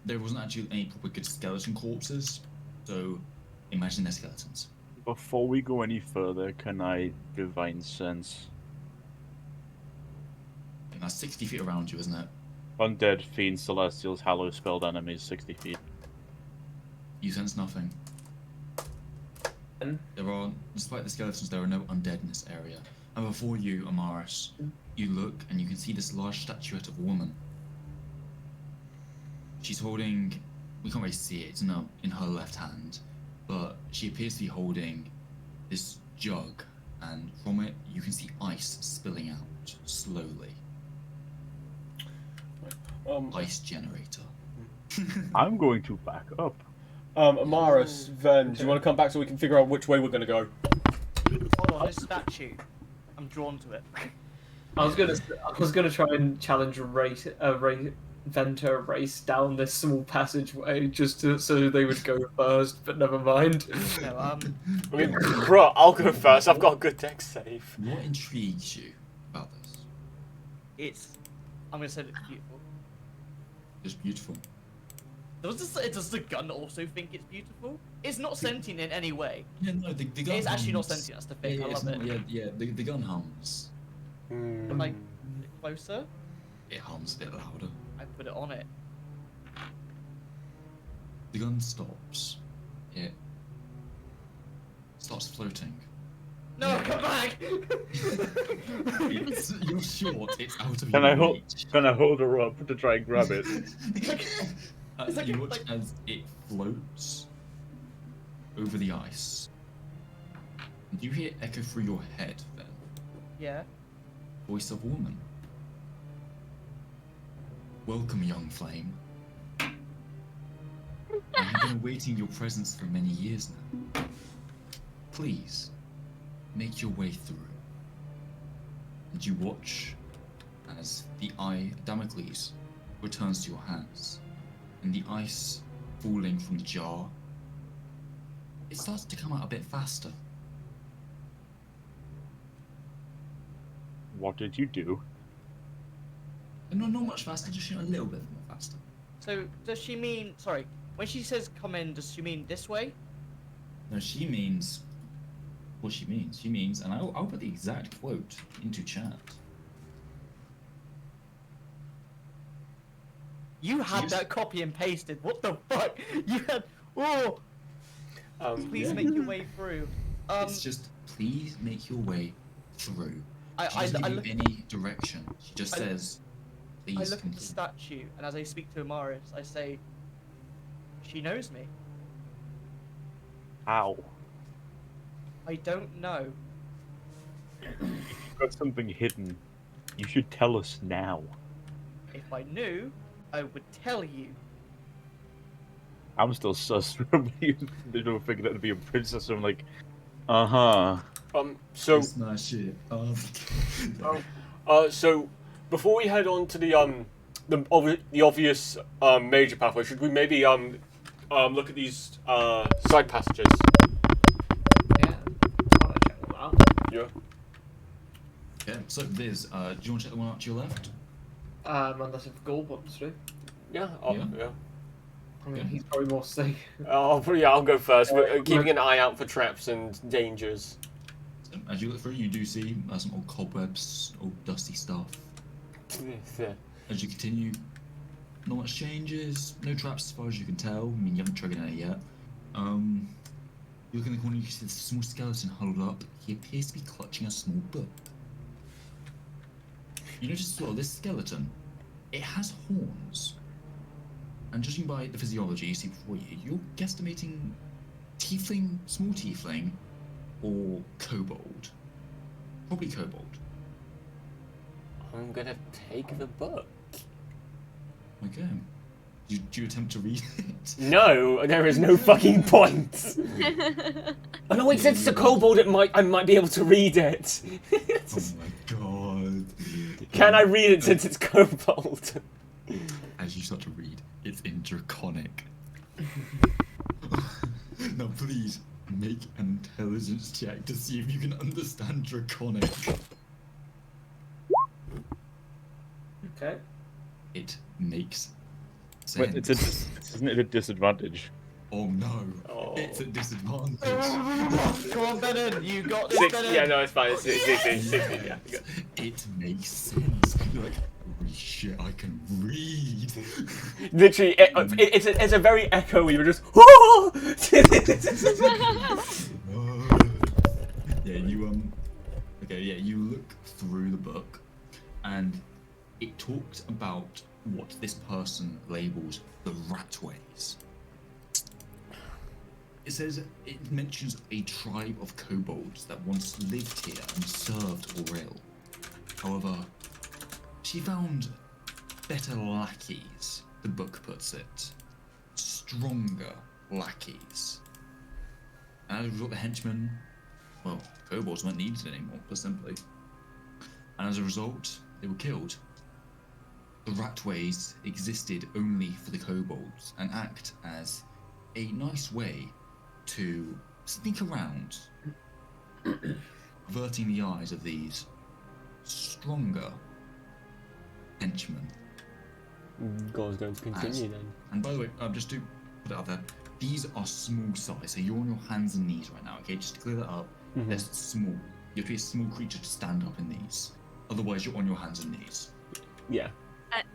there wasn't actually any proper good skeleton corpses, so imagine they're skeletons. Before we go any further, can I divine sense? And that's 60 feet around you, isn't it? Undead, fiends, celestials, hallow, spelled enemies, 60 feet. You sense nothing. There are, despite the skeletons, there are no undead in this area. And before you, Amaris, you look and you can see this large statuette of a woman. She's holding, we can't really see it, it's in her left hand, but she appears to be holding this jug, and from it you can see ice spilling out slowly. Ice generator. I'm going to back up. Amaris, Ven, do you want to come back so we can figure out which way we're going to go? Hold on, this statue. I'm drawn to it. I was gonna try and challenge Venter a race down this small passageway so they would go first, but never mind. No, I mean, bro, I'll go first. I've got a good deck save. What intrigues you about this? I'm gonna say it's beautiful. It's beautiful. Does the gun also think it's beautiful? It's not sentient in any way. Yeah, no, the gun It's actually not hums. sentient, that's the thing, I it's love not- it. Yeah, the gun hums. But like, closer, It hums a bit louder. I put it on it. The gun stops. It starts floating. No, come back! You're short. It's out of Can your I hold? reach. Can I hold her up to try and grab it? It's like you a- watch like- as it floats over the ice. And you hear echo through your head then. Yeah. Voice of a woman. Welcome, young flame. I've been awaiting your presence for many years now. Please, make your way through. And you watch as the eye Damocles returns to your hands, and the ice falling from the jar, it starts to come out a bit faster. What did you do? No, not much faster, just a little bit more faster. So does she mean? Sorry, when she says come in, does she mean this way? No, she means what she means. She means, and I'll put the exact quote into chat. You had Yes. that copy and pasted. What the fuck? You had. Oh, please make your way through. It's just, please make your way through. I She doesn't give look. you any direction. She just says, please I look at the continue. statue, and as I speak to Amaris, I say, "She knows me." How? I don't know. You've got something hidden. You should tell us now. If I knew, I would tell you. I'm still sus from you. They don't think that to be a princess. I'm like, uh-huh. So It's my shit. so before we head on to the obvious major pathway, should we maybe look at these side passages? Yeah. I want to check them out. Yeah. Yeah, so Viz, do you want to check the one out to your left? Unless if Gold wants to. Yeah. Yeah. I mean, Okay. he's probably more safe. I'll go first. We're keeping an eye out for traps and dangers. So, as you look through, you do see some old cobwebs, old dusty stuff. As you continue, not much changes, no traps as far as you can tell. I mean, you haven't triggered any yet. You look in the corner, you see this small skeleton huddled up. He appears to be clutching a small book. You notice as well, this skeleton, it has horns. And judging by the physiology you see before you, you're guesstimating tiefling, small tiefling, or kobold. Probably kobold. I'm gonna take the book. Okay. Do you attempt to read it? No, there is no fucking point. Oh no, wait, since it's a kobold, I might be able to read it. Oh my god. Can I read it since it's kobold? As you start to read, it's in Draconic. Now please, make an intelligence check to see if you can understand Draconic. Okay. It makes sense. Wait, isn't it a disadvantage? Oh no, Oh. it's a disadvantage. Come on, Benin, you got this, 60, Benin. yeah, no, it's fine. It's 60, yeah. It makes sense. You're like, holy shit, I can read. Literally, it's a very echoey. You're just. Yeah, you look through the book, and it talks about what this person labels the ratways. It says it mentions a tribe of kobolds that once lived here and served Auril. However, she found better lackeys, the book puts it. Stronger lackeys. And as a result, the henchmen, well, kobolds weren't needed anymore, put simply. And as a result, they were killed. The ratways existed only for the kobolds and act as a nice way to sneak around, averting the eyes of these stronger henchmen. God's going to continue then. And by the way, just to put it out there, these are small size, so you're on your hands and knees right now, okay? Just to clear that up, they're small. You have to be a small creature to stand up in these. Otherwise, you're on your hands and knees. Yeah.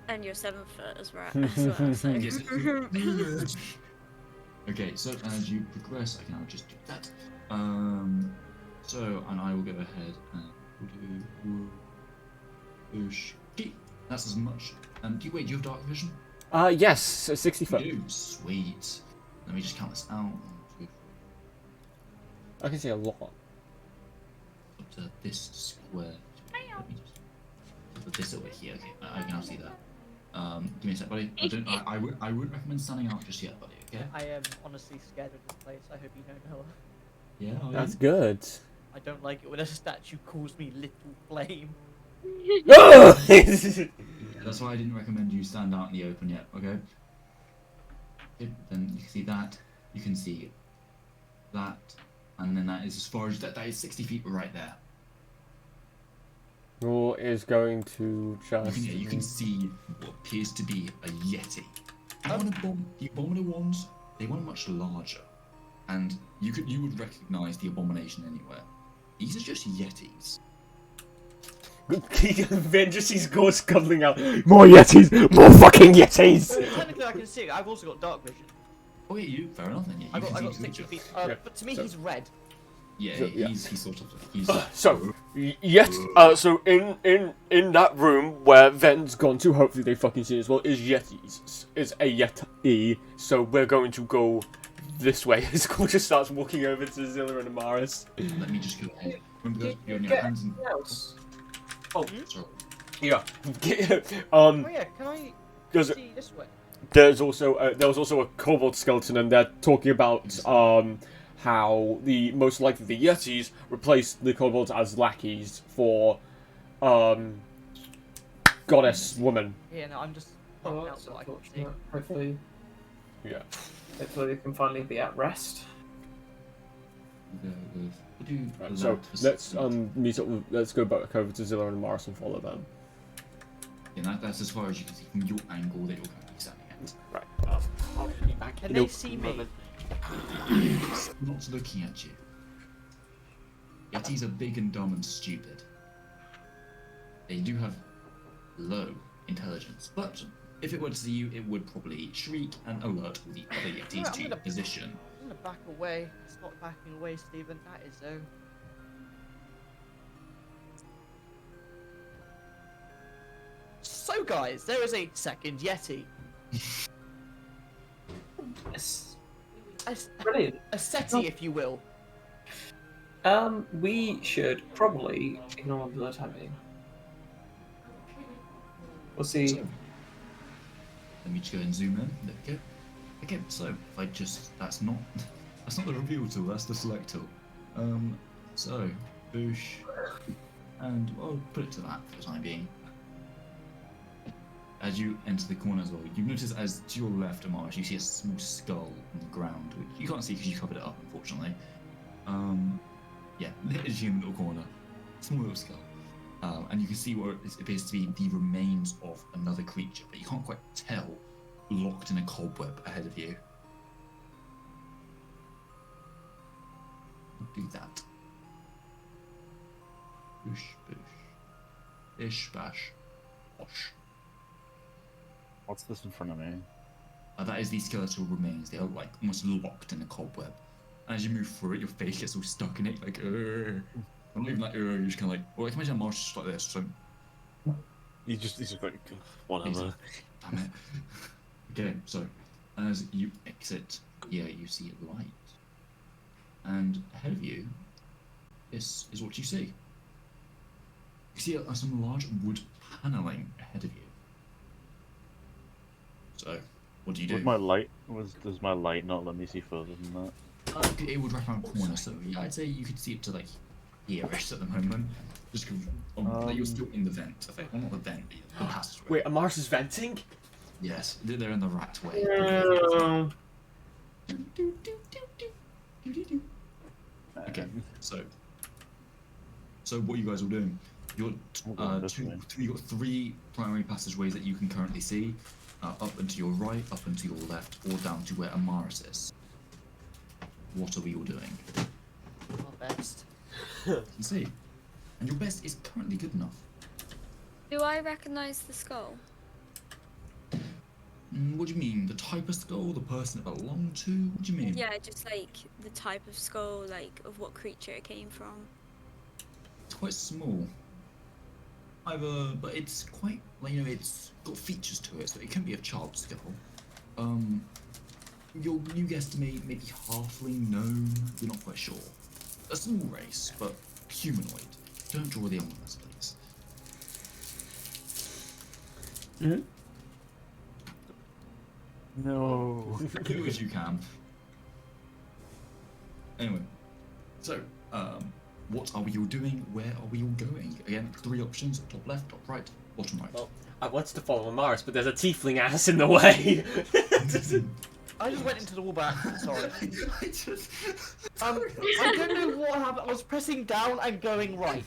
And you're 7 foot as well. So. Yes. Okay, so as you progress, I can now just do that. So, and I will go ahead and do. That's as much. Do you have dark vision? Yes, so 60 foot. You do. Sweet. Let me just count this out. I can see a lot. Up to this square. Let me just put this over here. Okay, I can now see that. Give me a sec, buddy. I wouldn't recommend standing out just yet, buddy. Okay. I am honestly scared of this place. I hope you know, Noah. Yeah. That's good. I don't like it when a statue calls me Little Flame. That's why I didn't recommend you stand out in the open yet. Okay. Okay, then you can see that. You can see that, and then that is as far as that. That is 60 feet right there. Nor is going to just. You can see what appears to be a yeti. And the abominable ones, they were much larger, and you would recognise the abomination anywhere. These are just yetis. Vengeance is ghost scuttling out. More yetis! More fucking yetis! Technically, I can see it. I've also got dark vision. Oh yeah, you fair enough then. Yeah, I got 60 feet. But to me, he's red. Yeah, So, he's sort of. So in that room where Ven's gone to, hopefully they fucking see it as well, is Yetis. Is a Yeti. So we're going to go this way. As Cole just starts walking over to Zilla and Amaris. Let me just go ahead. Remember, you're on your hands and. Oh, sorry. Yeah. Oh yeah, can I see this way? There was also a kobold skeleton, and they're talking about how most likely the Yetis replaced the kobolds as lackeys for goddess woman. Yeah, no, I'm just. Oh, that's so I can see. unfortunate. Hopefully, Yeah. hopefully they can finally be at rest. Right, so let's meet up. Let's go back over to Zilla and Amaris and follow them. Yeah, that's as far as you can see from your angle that you're currently standing at. Right. I'll be back. Can they see me? It's not looking at you. Yetis are big and dumb and stupid. They do have low intelligence, but if it were to see you, it would probably shriek and alert all the other Yetis to your position. I'm gonna back away. It's not backing away, Stephen. That is though. So, guys, there is a second Yeti. Yes. A Brilliant. SETI, if you will. We should probably ignore the timing. We'll see. So, let me just go and zoom in. There we go. Okay, so if I just that's not the reveal tool, that's the select tool. So boosh, and I'll put it to that for the time being. As you enter the corner as well, you notice as to your left, Amaris, you see a small skull on the ground, which you can't see because you covered it up, unfortunately. Yeah, literally in the little corner, small little skull. And you can see what appears to be the remains of another creature, but you can't quite tell, locked in a cobweb ahead of you. Do that. Boosh, boosh. Ish, bash, bosh. What's this in front of me? That is the skeletal remains. They are like almost locked in a cobweb. And as you move through it, your face gets all stuck in it, like, I'm not even like, you're just kind of like, well, I can imagine Marsh just like this, so. He's just like, whatever. Damn it. Okay, so, as you exit here, you see a light. And ahead of you, this is what you see. You see some large wood paneling ahead of you. So, what do you do? Does my light not let me see further than that? It would wrap around the corner, so yeah, I'd say you could see it to like here-ish at the moment. Just because like, you're still in the vent, I think. Well, not the vent, but the passageway. Wait, Amaris is venting? Yes, they're in the rat way. Okay, so what you guys all doing? You're you got three primary passageways that you can currently see, up and to your right, up and to your left, or down to where Amaris is. What are we all doing? Our best. You can see, and your best is currently good enough. Do I recognise the skull? What do you mean? The type of skull, the person it belonged to? What do you mean? Yeah, just like the type of skull, like of what creature it came from. It's quite small. But it's quite, like, you know, it's got features to it, so it can be a child's skull. You guesstimate maybe halfling, gnome, you're not quite sure. A small race, but humanoid. Don't draw the illness, please. Mm-hmm. No. Do as you can. Anyway, so, what are we all doing? Where are we all going? Again, three options: top left, top right, bottom right. Well, I wanted to follow Amaris, but there's a tiefling ass in the way. I just went into the wall back. Sorry. I just. I don't know what happened. I was pressing down and going right.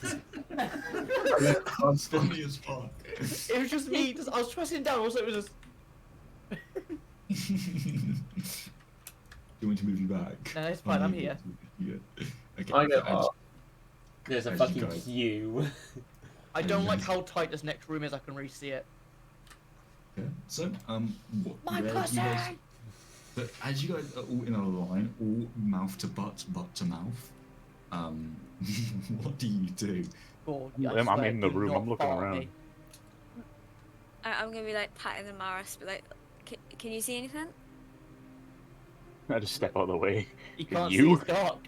That's funny as fuck. It was just me. I was pressing down. Also, it was just. Do you want me to move you back? No, it's fine. I'm here. Yeah. Okay. I get up. There's a As you fucking guys- queue. I don't like how tight this next room is. I can really see it. Okay. So, My where do pussy! you guys? But as you guys are all in a line, all mouth to butt, butt to mouth, what do you do? God, I'm in the room, I'm looking around. I'm gonna be like patting the Maris, but like, can you see anything? I just step out of the way. You can't You? see. It's dark.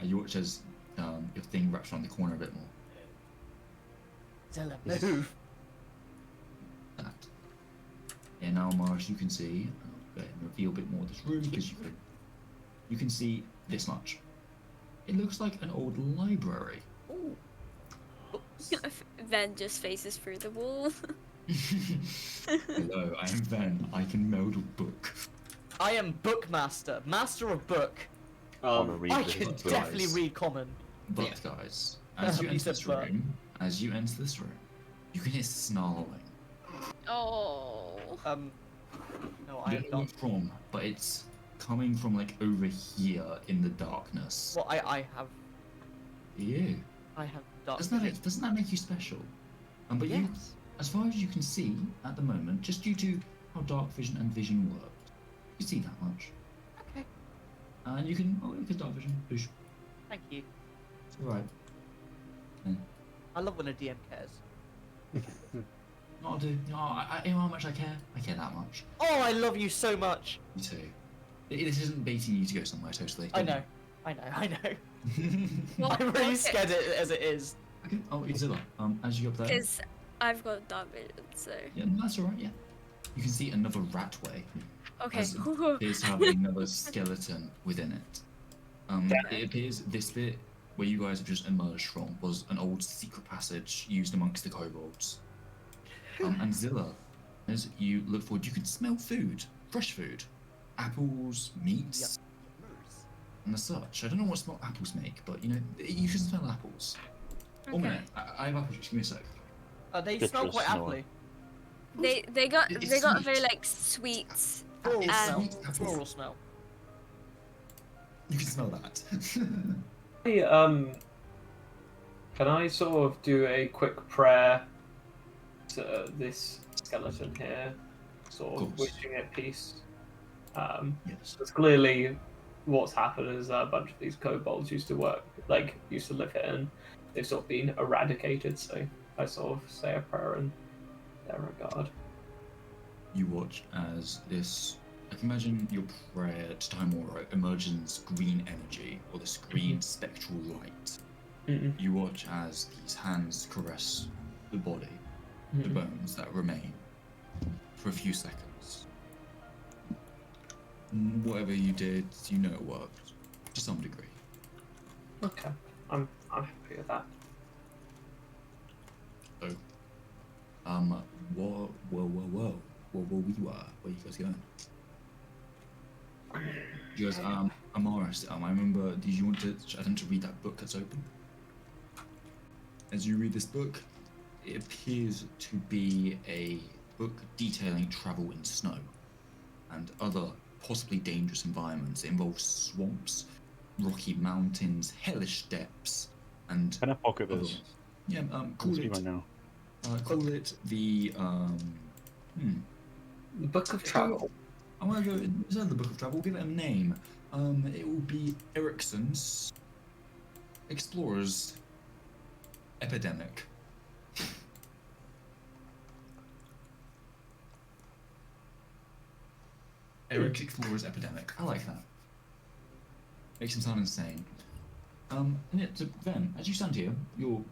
You watch as your thing wraps around the corner a bit more. Zella, move. That. And now, Mars, you can see. Go ahead and reveal a bit more of this room because you can see this much. It looks like an old library. Ooh. Ven just faces through the wall. Hello, I am Ven. I can meld a book. I am Bookmaster, master of book. I wanna read I this can book. definitely read common. But guys, as you You enter said this but. room, you can hear snarling. Oh. No, I I am don't know where not. it's from, but it's coming from like over here in the darkness. Well, I have You. dark Doesn't vision. that make you special? But you, Yes. as far as you can see at the moment, just due to how dark vision and vision work, you see that much. Okay. And you can look at dark vision. Boosh. Thank you. It's alright. I love when a DM cares. No, dude. No, you know how much I care. I care that much. Oh, I love you so much. Me too. This isn't baiting you to go somewhere totally. I know. I know. Well, I'm really okay. scared as it is. Okay. Oh, Zilla. As you go up there. Because I've got dark vision, so. Yeah, that's alright. Yeah. You can see another ratway. Okay. As it appears to have another skeleton within it. It appears this bit where you guys have just emerged from was an old secret passage used amongst the kobolds. And Zilla, as you look forward, you can smell food, fresh food, apples, meats, and the such. I don't know what smell apples make, but you know you can smell apples. Oh Okay. minute, I have apples. Just give me a sec. They Citrus smell quite smell. aptly. They got It's a very sweet. like sweet. Floral It's smell. sweet apples. Floral smell. You can smell that. Can I sort of do a quick prayer to this skeleton here, sort of course. wishing it peace? Yes. Because clearly, what's happened is a bunch of these kobolds used to live here, and they've sort of been eradicated. So I sort of say a prayer in their regard. You watch as this. I can imagine your prayer to Timora emerges green energy or this green spectral light. Mm-mm. You watch as these hands caress the body, the Mhm. bones that remain, for a few seconds. Whatever you did, you know it worked to some degree. Okay, I'm happy with that. So, where you guys going? You guys, Amaris, I remember, did you want to attempt to read that book that's open? As you read this book, it appears to be a book detailing travel in snow and other possibly dangerous environments. It involves swamps, rocky mountains, hellish depths, and Can I pocket other- this? Yeah, Can call see it right now. call it the The Book of Travel. I want to go inside the Book of Travel. Give it a name. It will be Ericsson's Explorers Epidemic. Eric's Explorers Epidemic. I like that. Makes him sound insane. And yeah, so then, as you stand here, you're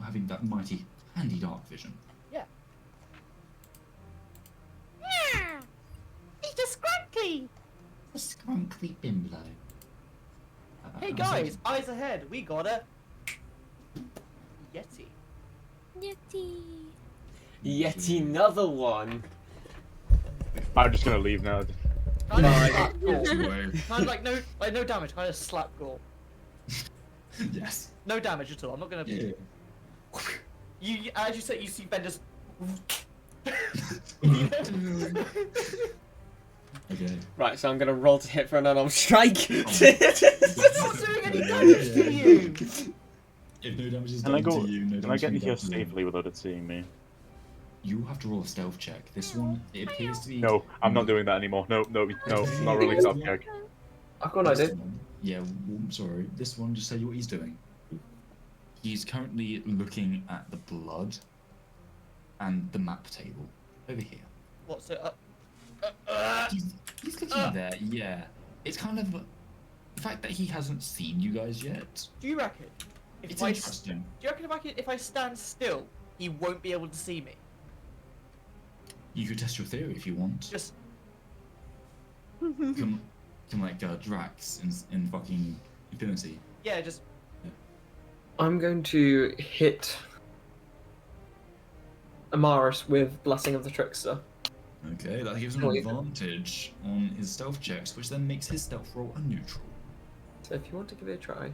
having that mighty handy dark vision. Yeah. It's a scrunkly. A scrunkly bimbo. Hey guys, eyes ahead. We got a Yeti. Yeti. Yet another one. I'm just gonna leave now. Kind of Bye. slap Gore. Away. Kind of like no damage. Kind of slap Gore. Yes. No damage at all. I'm not gonna. Yeah. You as you said, you see Ben just. Okay. Right, so I'm gonna roll to hit for an unarmed strike. It's not doing any damage to you. If no damage is Can I done go? to you, no Can I damage get can in be here done to them. safely without it seeing me? You have to roll a stealth check. This one, it appears to be. No, I'm not doing that anymore. No, not really stealth check. I've got an This idea. one- Yeah, well, sorry. This one, just tell you what he's doing. He's currently looking at the blood and the map table over here. What's it? He's looking there. Yeah, it's kind of the fact that he hasn't seen you guys yet. Do you reckon? It's Do interesting. you reckon if I stand still, he won't be able to see me? You could test your theory if you want. Just. Come like Drax in fucking Infinity. Yeah, just. I'm going to hit Amaris with Blessing of the Trickster. Okay, that gives him an advantage on his stealth checks, which then makes his stealth roll a neutral. So if you want to give it a try.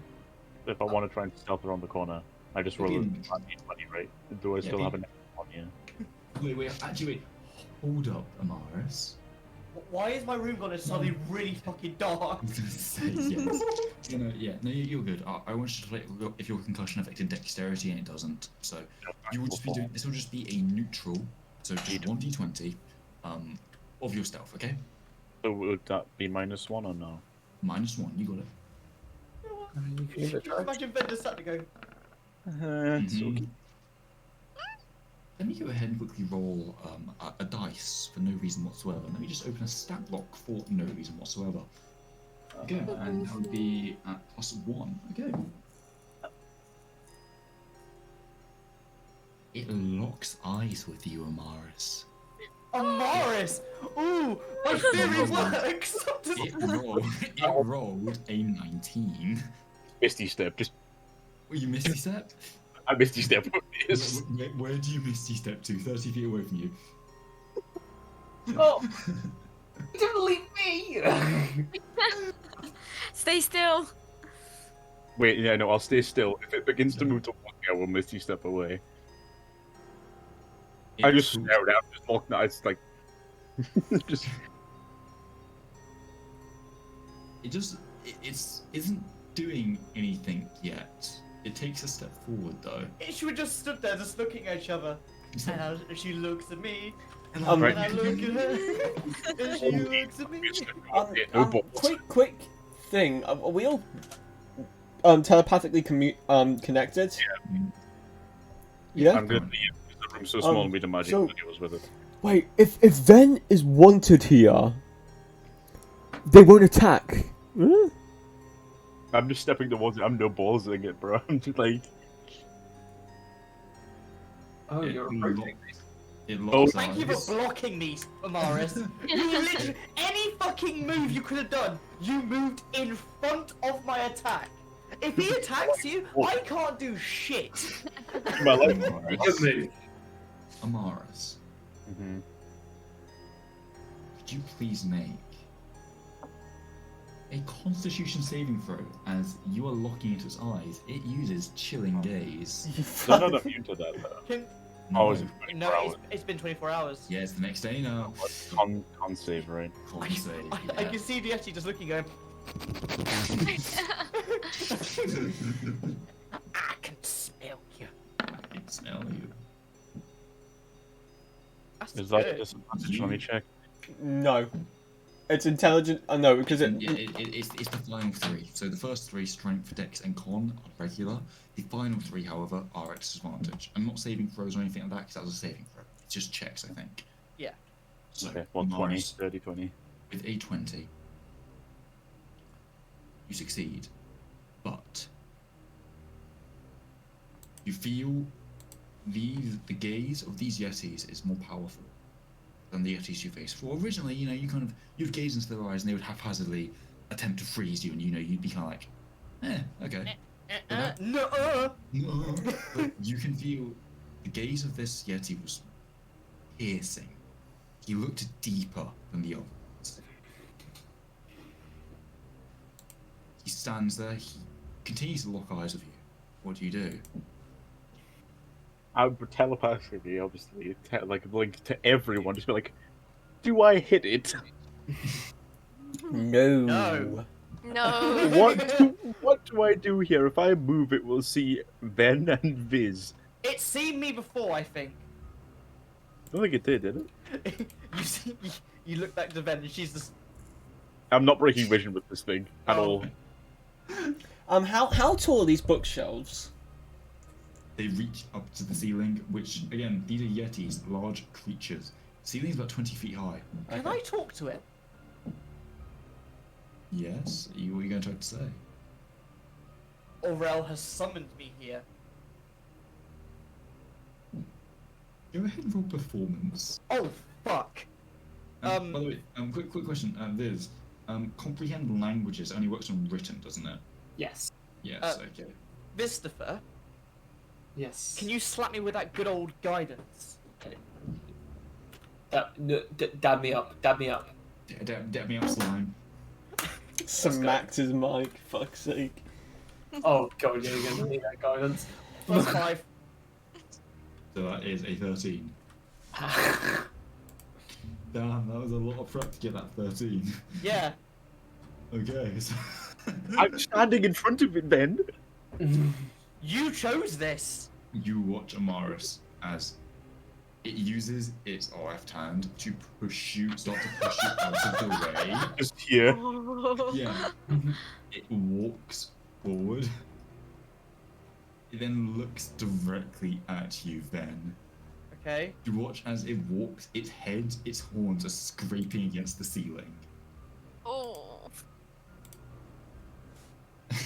If I want to try and stealth around the corner, I just roll a Begin. 20, right? Do I still be- have an on you? Wait. Hold up, Amaris. Why is my room gonna suddenly really fucking dark? I was gonna say yes. No, you're good. I want you to play if your concussion affected dexterity and it doesn't. So you will just be doing this. Will just be a neutral. So just 1d20, of your stealth. Okay. So would that be -1 or no? -1. You got it. You can give it a try. Imagine Ben just sat there going. It's okay. Let me go ahead and quickly roll a dice for no reason whatsoever. Let me just open a stat block for no reason whatsoever. Okay, and that would be at +1. Okay. It locks eyes with you, Amaris. Amaris! Ooh, my theory works! It rolled a 19. Misty step. Just Well, you misty step? I misty step. Where do you misty step to? 30 feet away from you. Oh! You didn't leave me! Stay still. Wait, yeah, no, I'll stay still. If it begins to move to walk, I will misty step away. I just stare out, just lock eyes, like just. It isn't doing anything yet. It takes a step forward though. She would just stood there, just looking at each other. And she looks at me. And Right. I look at her. And she looks at me. Quick thing. Are we all telepathically connected? Yeah. I'm gonna leave because the room's so small and we'd imagine so- that he was with it. Wait, if Ven is wanted here, they won't attack. Huh? I'm just stepping towards it. I'm no balls in it, bro. I'm just like. Oh, you're approaching. It locks Thank you for blocking me, Amaris. You literally, any fucking move you could have done, you moved in front of my attack. If he attacks you, I can't do shit. My life. Amaris, Mm-hmm. could you please make a Constitution saving throw as you are looking into its eyes? It uses chilling gaze. I'm not immune to that, though. Can- Oh, is it 24 No, hours? it's been 24 hours. Yeah, it's the next day now. Con save, right? Con save, I yeah. can see the actually just looking, going. I can smell you. I can smell you. That's Is that good. just a let me check? No. It's intelligent. No, because it. Yeah, it's the final three. So the first three, strength, dex, and con, are regular. The final three, however, are at disadvantage. I'm not saving throws or anything like that because that was a saving throw. It's just checks, I think. Yeah. So, Okay, 120, Mars, 30, 20. with a 20, you succeed, but you feel the gaze of these yetis is more powerful than the yetis you faced before. Originally, you'd gaze into their eyes and they would haphazardly attempt to freeze you, and you'd be kind of like, okay. No. But you can feel the gaze of this yeti was piercing, He looked deeper than the others. He stands there. He continues to lock eyes with you. What do you do? I would telepathically, obviously, like link to everyone. Just be like, do I hit it? No. No. What do I do here? If I move, it will see Ven and Viz. It's seen me before, I think. I don't think it did it? you see, you look back to Ven, and she's just. I'm not breaking vision with this thing at Oh. all. How tall are these bookshelves? They reach up to the ceiling, which, again, these are yetis, large creatures. The ceiling's about 20 feet high. Can I talk to it? Yes? What are you going to try to say? Aurel has summoned me here. Go ahead and roll performance. Oh, fuck. By the way, quick question, Viz. Comprehend languages only works on written, doesn't it? Yes. Yes, okay. Vistafer, Yes. can you slap me with that good old guidance? Dab me up. Dab me up. Dab me up, slime. Smacked his mic, fuck's sake. Oh god, yeah, you're gonna need that guidance. +5. So that is a 13. Damn, that was a lot of prep to get that 13. Yeah. Okay, so... I'm standing in front of it, then. You chose this. You watch Amaris as it uses its left hand to start to push you out of the way. Just here. Yeah. It walks forward. It then looks directly at you, Ven. Okay. You watch as it walks, its head, its horns are scraping against the ceiling. Oh.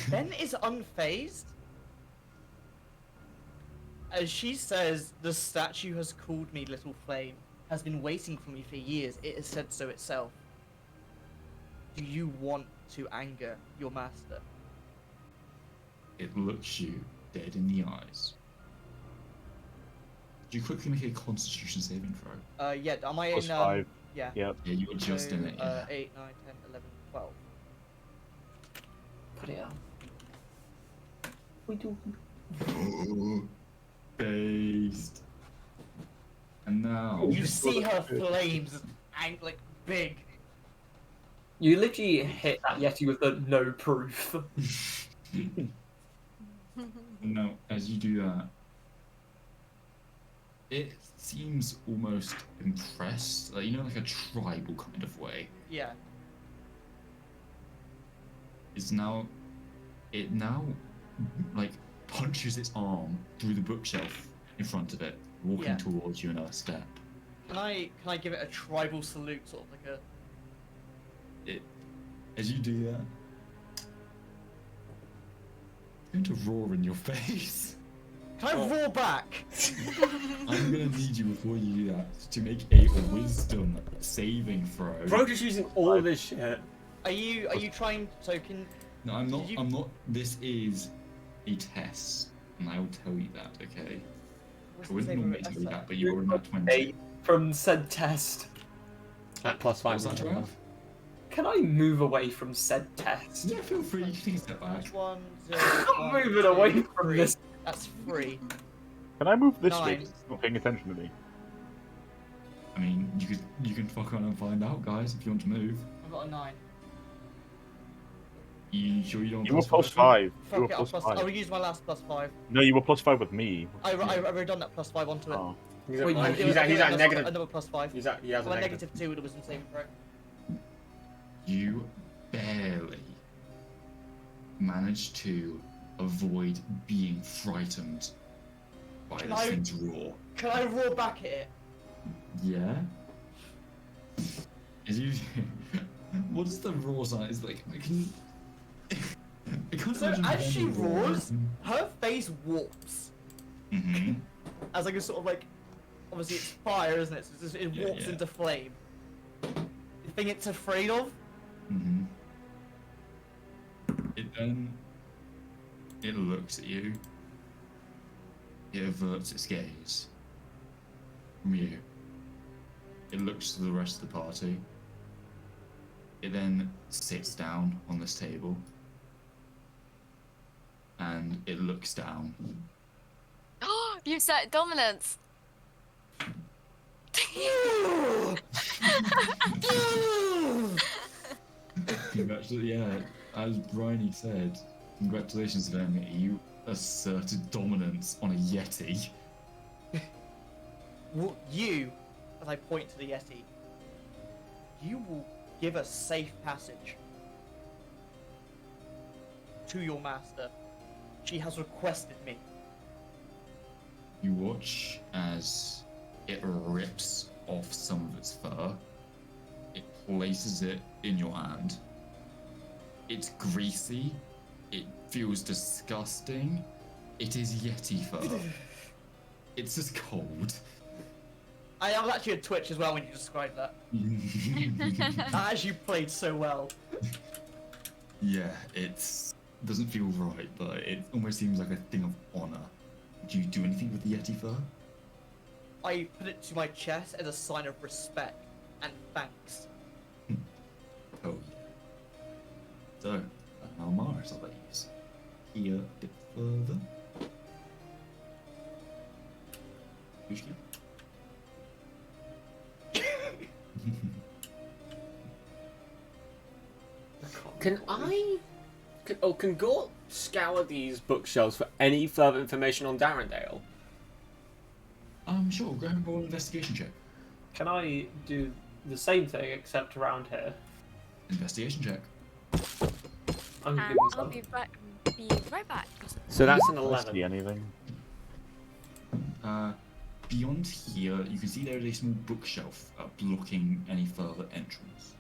Ben is unfazed. As she says, the statue has called me Little Flame, has been waiting for me for years. It has said so itself. Do you want to anger your master? It looks you dead in the eyes. Do you quickly make a Constitution saving throw? Yeah, am I Plus in, 5. yeah. Yep. Yeah, you were just in it, yeah. 8, 9, 10, 11, 12. Put it out. We do. Based. And now... You see her flames, like, big. You literally hit that Yeti with the no proof. Now, as you do that, it seems almost impressed, like, you know, like a tribal kind of way. Yeah. It now, like, punches its arm through the bookshelf in front of it, walking towards you another step. Can I give it a tribal salute, sort of like a... As you do that, it's going to roar in your face. Can I roar back? I'm gonna need you before you do that to make a wisdom saving throw. Bro, just using all this shit. Are you trying, so can... No, I'm not. This is a test, and I will tell you that, okay? I wouldn't normally tell you that, but you were in that 20. From said test. At plus 5. What's that, Trav? Can I move away from said test? Yeah, feel free. You can take a step back. 1, 0, I'm 1, moving 2, away from 3. this. That's 3. Can I move this 9. way? 'Cause it's not paying attention to me. I mean, you can fuck around and find out, guys, if you want to move. I've got a 9. You sure you don't? You were plus 5. You Fuck were it, plus 5. I'll use my last +5. No, you were plus 5 with me. I've already done that +5 onto it. Oh. He's Wait, at, you- he's at negative. Another +5. He has So a a negative. -2 with a wisdom saving throw. You barely managed to avoid being frightened by Can this I- thing's roar. Can I roar back at it? Yeah. Is you? What is the roar sound? It's like I can. I can't So imagine as she Ben roaring. roars, her face warps. Mhm. As like a sort of like, obviously it's fire, isn't it? So it Yeah, warps yeah. into flame. The thing it's afraid of? Mhm. It looks at you. It averts its gaze from you. It looks to the rest of the party. It then sits down on this table. And it looks down. Oh, you set dominance. Congratulations, yeah, as Bryony said, congratulations then, you asserted dominance on a Yeti. You, as I point to the Yeti, you will give a safe passage to your master. She has requested me. You watch as it rips off some of its fur. It places it in your hand. It's greasy. It feels disgusting. It is Yeti fur. It's just cold. I was actually a twitch as well when you described that. As you played so well. Yeah, doesn't feel right, but it almost seems like a thing of honor. Do you do anything with the Yeti fur? I put it to my chest as a sign of respect and thanks. Oh yeah. So, now Mars, I'll let you here a bit further. Usually. Can Gort scour these bookshelves for any further information on Darrendale? Sure, go ahead and roll an investigation check. Can I do the same thing except around here? Investigation check. I'm And giving I'll some. be right back. So that's an I don't see 11. anything. Beyond here, you can see there is a small bookshelf blocking any further entrance.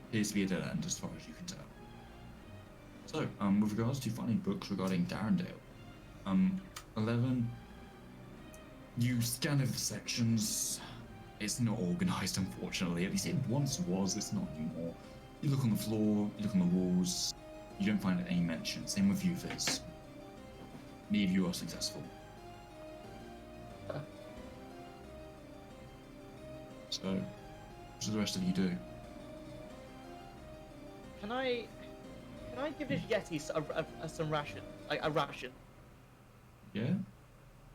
Appears to be a dead end as far as you can tell. So, with regards to finding books regarding Darrendale, 11, you scan over the sections. It's not organised, unfortunately. At least it once was, it's not anymore. You look on the floor, you look on the walls, you don't find any mention. Same with you, Viz. Neither of you are successful. So, what do the rest of you do? Can I give this Yeti some ration? Like a ration? Yeah?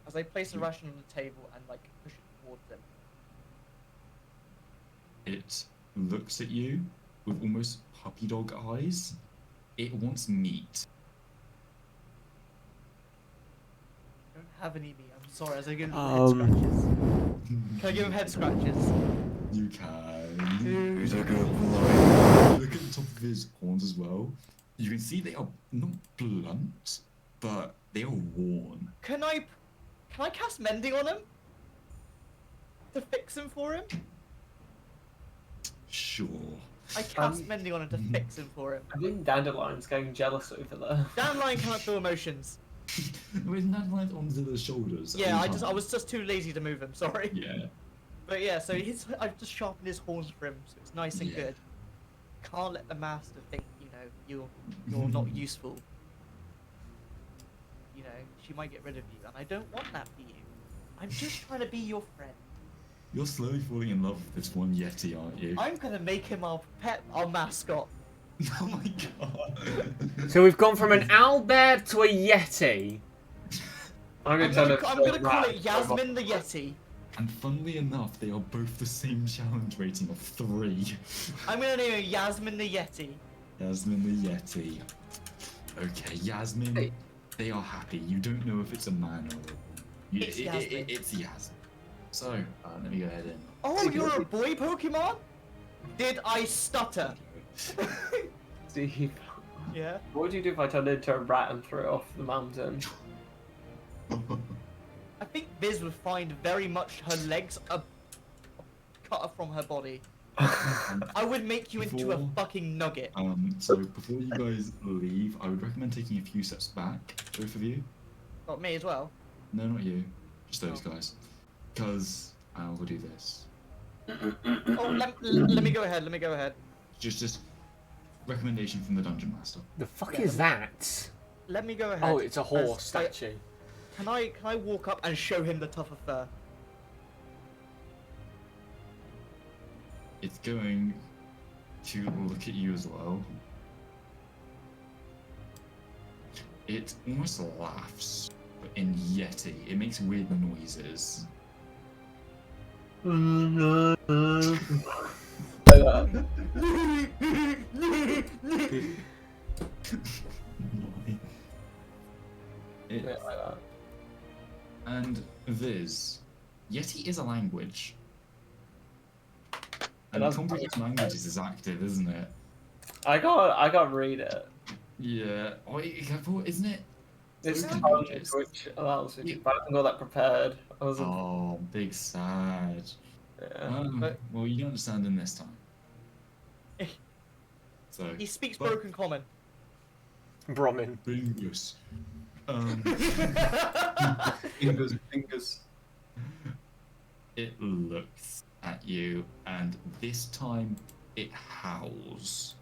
As I place a ration on the table and like push it towards him. It looks at you with almost puppy dog eyes. It wants meat. I don't have any meat. I'm sorry. As I give him head scratches. Can I give him head scratches? You can. Who's a good boy? Look at the top of his horns as well. You can see they are not blunt, but they are worn. Can I cast mending on him? To fix him for him? Sure. I cast mending on him to fix him for him. I think Dandelion's getting jealous over there. Dandelion cannot feel emotions. Isn't that like onto the shoulders? Yeah, I was just too lazy to move him. Sorry. Yeah. But yeah, so I've just sharpened his horns for him, so it's nice and good. Can't let the master think, you're not useful. She might get rid of you, and I don't want that for you. I'm just trying to be your friend. You're slowly falling in love with this one Yeti, aren't you? I'm gonna make him our pet, our mascot. Oh my god. So we've gone from an owlbear to a Yeti. I'm I'm gonna call it Yasmin the Yeti. And funnily enough, they are both the same challenge rating of 3. I'm gonna name him Yasmin the Yeti. Yasmin the Yeti. Okay, Yasmin, Hey. they are happy. You don't know if it's a man or a woman. It's Yasmin. It's Yasmin. So, let me go ahead and... Oh, you're a boy Pokemon? Did I stutter? Steve, Yeah. what would you do if I turned into a rat and threw it off the mountain? I think Viz would find very much her legs are cut off from her body. I would make you into a fucking nugget. So before you guys leave, I would recommend taking a few steps back, both of you. Not me as well. No, not you. Just those guys. Because I will do this. Oh, let me go ahead. Let me go ahead. Just recommendation from the dungeon master. The fuck is that? Let me go ahead. Oh, it's a horse As statue. Can I walk up and show him the tougher fur? It's going to look at you as well. It almost laughs, but in Yeti. It makes weird noises. It, Yeah, like that. and Viz, Yeti is a language. And And that's- complex languages is active, isn't it? I can't read it. Yeah. Oh, isn't it? It's Spoken tongues, languages. which allows me to, but I haven't got that prepared. I wasn't. Oh, big sad. Yeah. But Well, you don't understand him this time. So, He speaks But- broken common. Brahmin. Bingus. fingers. It looks at you, and this time it howls.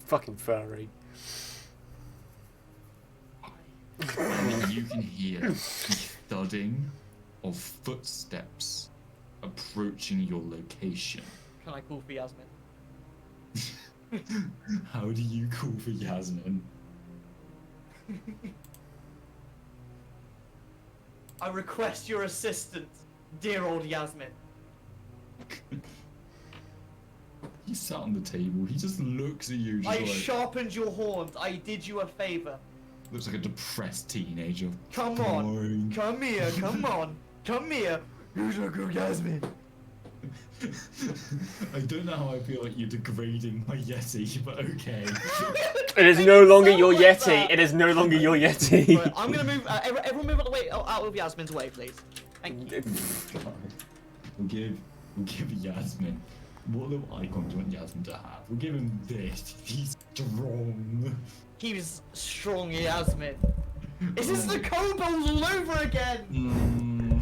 Fucking furry. And you can hear the thudding of footsteps approaching your location. Can I call for Yasmin? How do you call for Yasmin? I request your assistance, dear old Yasmin. He sat on the table. He just looks at you, just I like sharpened your horns. I did you a favor. looks like a depressed teenager. Come on. Come here. Come on. Come here. Who's a good Yasmin? I don't know how I feel like you're degrading my Yeti, but okay. It is no longer Sound your like Yeti. that. It is no longer your Yeti. Right, I'm gonna move. Everyone move out the way, out of Yasmin's way, please. Thank you. We'll give Yasmin. What little icon do you want Yasmin to have? We'll give him this. He's strong. He's strong, Yasmin. Is this the kobolds all over again?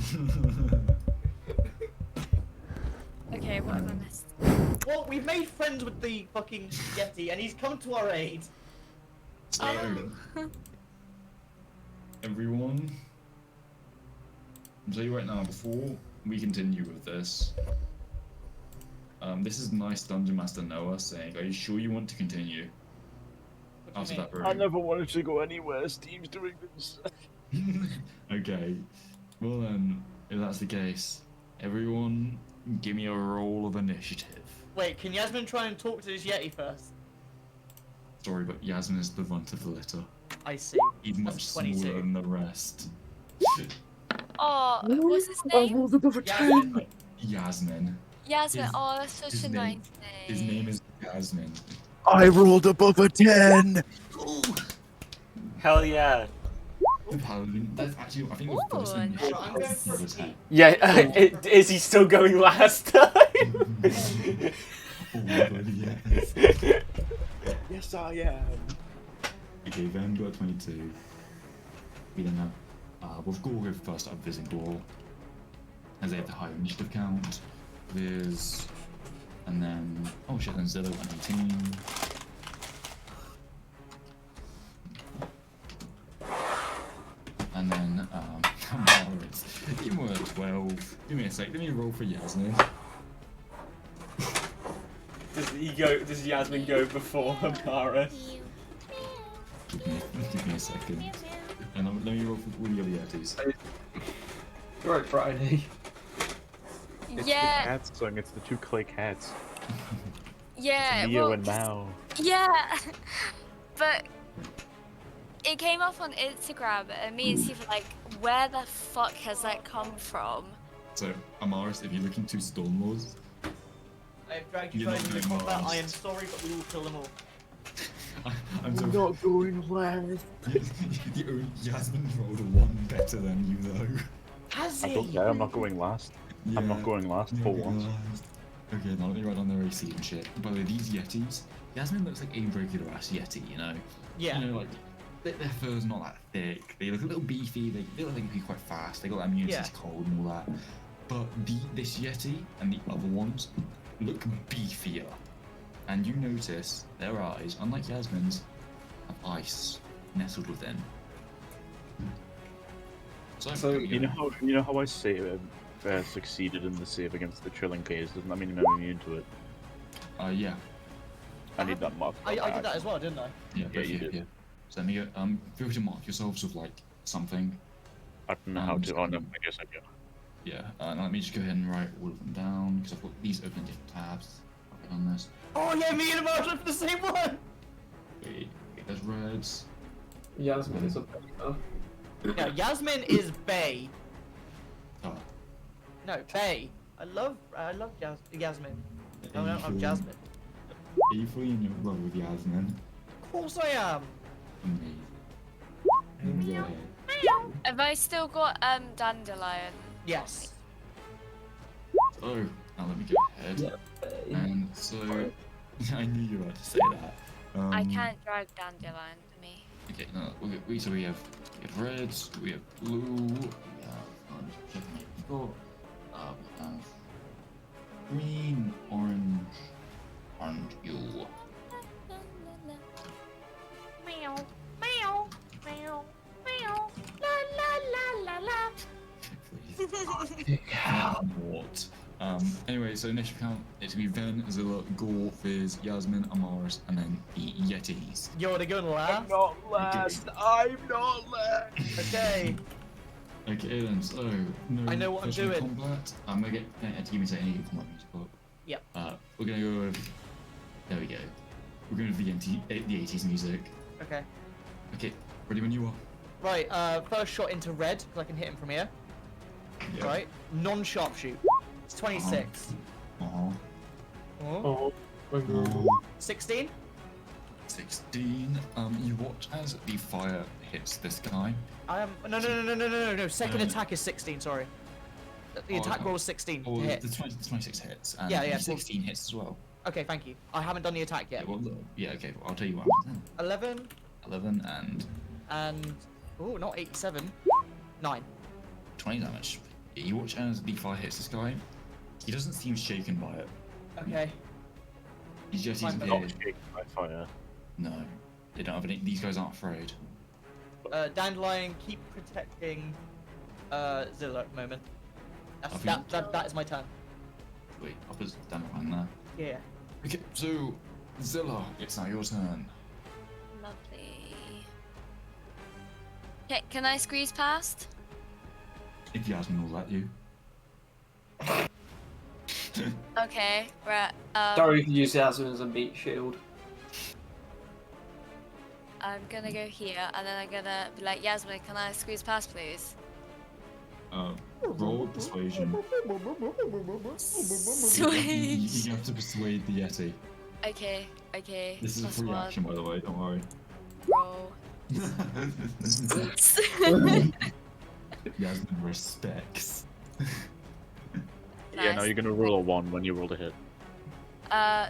Okay, what have I missed? Well, we've made friends with the fucking Yeti, and he's come to our aid. So, everyone, I'll tell you right now, before we continue with this, this is nice Dungeon Master Noah saying, are you sure you want to continue? What do you After mean? that I never wanted to go anywhere. Steve's doing this. Okay. Well then, if that's the case, everyone give me a roll of initiative. Wait, can Yasmin try and talk to this Yeti first? Sorry, but Yasmin is the runt of the litter. I see. He's That's much 22. smaller than the rest. Oh, what's his name? Yasmin. Yasmin. Yasmin. His- Oh, that's such his a name- nice His name. name is Yasmin. I rolled above a 10. Hell yeah. The paladin. That's actually, I think, the first Ooh, initiative nice. was a 10. Yeah, is he still going last time? Oh my god, yes. Yes, I am. Okay, Van got 22. We then have, we'll go first up Viz and Gore, as they have the higher initiative count. Viz, and then, oh shit, then Zillow got 18. And then, Barretts, you were at 12. Give me a sec, let me roll for Yasmin. Does Yasmin go before Paris? Give me a second. And let me roll for all the other Yetis. Right, Friday. It's Yeah, the cat song. It's the two clay cats. yeah. Neo well, and Mao. Yeah, but it came up on Instagram, and me and Steve were like, "Where the fuck has that come from?" So, Amaris, if you're looking to stormlords, I have dragged you You're guys not into going combat. I am last. sorry, but we will kill them all. I'm so not going last. Yasmin rolled a 1 better than you though. Has I he? don't care. I'm not going last. I'm not going last for once. Okay, now let me write down their AC and shit. By the way, these Yetis, Yasmin looks like a regular ass Yeti, you know? Yeah. You know, like, their fur's not that thick, they look a little beefy, they look like they can be quite fast, they got that immunity Yeah. to cold and all that. But this Yeti and the other ones look beefier. And you notice their eyes, unlike Yasmin's, have ice nestled within. So, You know how I say succeeded in the save against the chilling case. Doesn't that mean I'm immune to it? Yeah. I need that mark. I did that as well, didn't I? Yeah, Yeah, you did. yeah. So let me go, feel free to mark yourselves with like something. I don't know how to. Oh no, I guess I do. Yeah, now let me just go ahead and write all of them down because I've got these open in different tabs. I've done this. Oh yeah, me and Marshall for the same one! Wait, there's reds. Yasmin is a better. Yeah, Yasmin is Bay. Oh, No, Bay. I love Yasmin. No, no, I'm Jasmine. Are you fully in love with Yasmin? Of course I am. Amazing. Go ahead. Have I still got dandelion? Yes. So, now let me go ahead. And so, I knew you were about to say that. I can't drag dandelion to me. Okay, no, so we have reds, we have blue, we have, checking what we've got, we have green, orange, yellow. Meow, meow, meow, meow, la la la la la. What? Anyway, so initial count, it's gonna be Ven, Zilla, Gore, Fizz, Yasmin, Amaris, and then the Yetis. You're the good last. not last. I'm not last. Okay. Okay then, so no I know what I'm first round doing. combat. I'm gonna get to give me any combat music up. Yep. We're gonna go with, there we go. We're going with the 80s music. Okay. Okay, ready when you are. Right, first shot into red, because I can hit him from here. Yeah. Right? Non-sharpshoot. It's 26. Oh. 16? 16. You watch as the fire hits this guy. No. Second attack is 16, sorry. The attack roll is 16 Oh, to hit. the 26 hits. And Yeah, the cool. 16 hits as well. Okay, thank you. I haven't done the attack yet. Yeah, well, yeah, okay, well, I'll tell you what happens then. 11 11 and oh, not 87. 9. 20 damage. You watch as the fire hits this guy. He doesn't seem shaken by it. Okay. He just Fine, seems but Not weird. shaken by fire. No, they don't have any. These guys aren't afraid. Dandelion, keep protecting Zilla at the moment. That is my turn. Wait, I'll put down behind there. Yeah. Okay, so Zilla, it's now your turn. Lovely. Okay, can I squeeze past? If Yasmin will let you. Okay, right. Sorry, you can use Yasmin as a meat shield. I'm gonna go here, and then I'm gonna be like, Yasmin, can I squeeze past, please? Roll persuasion. Sweet. You have to persuade the Yeti. Okay. This is a plus free one. action, by the way. Don't worry. Roll. Yasmin respects. Yeah, no, Nice. you're gonna roll a 1 when you roll a hit.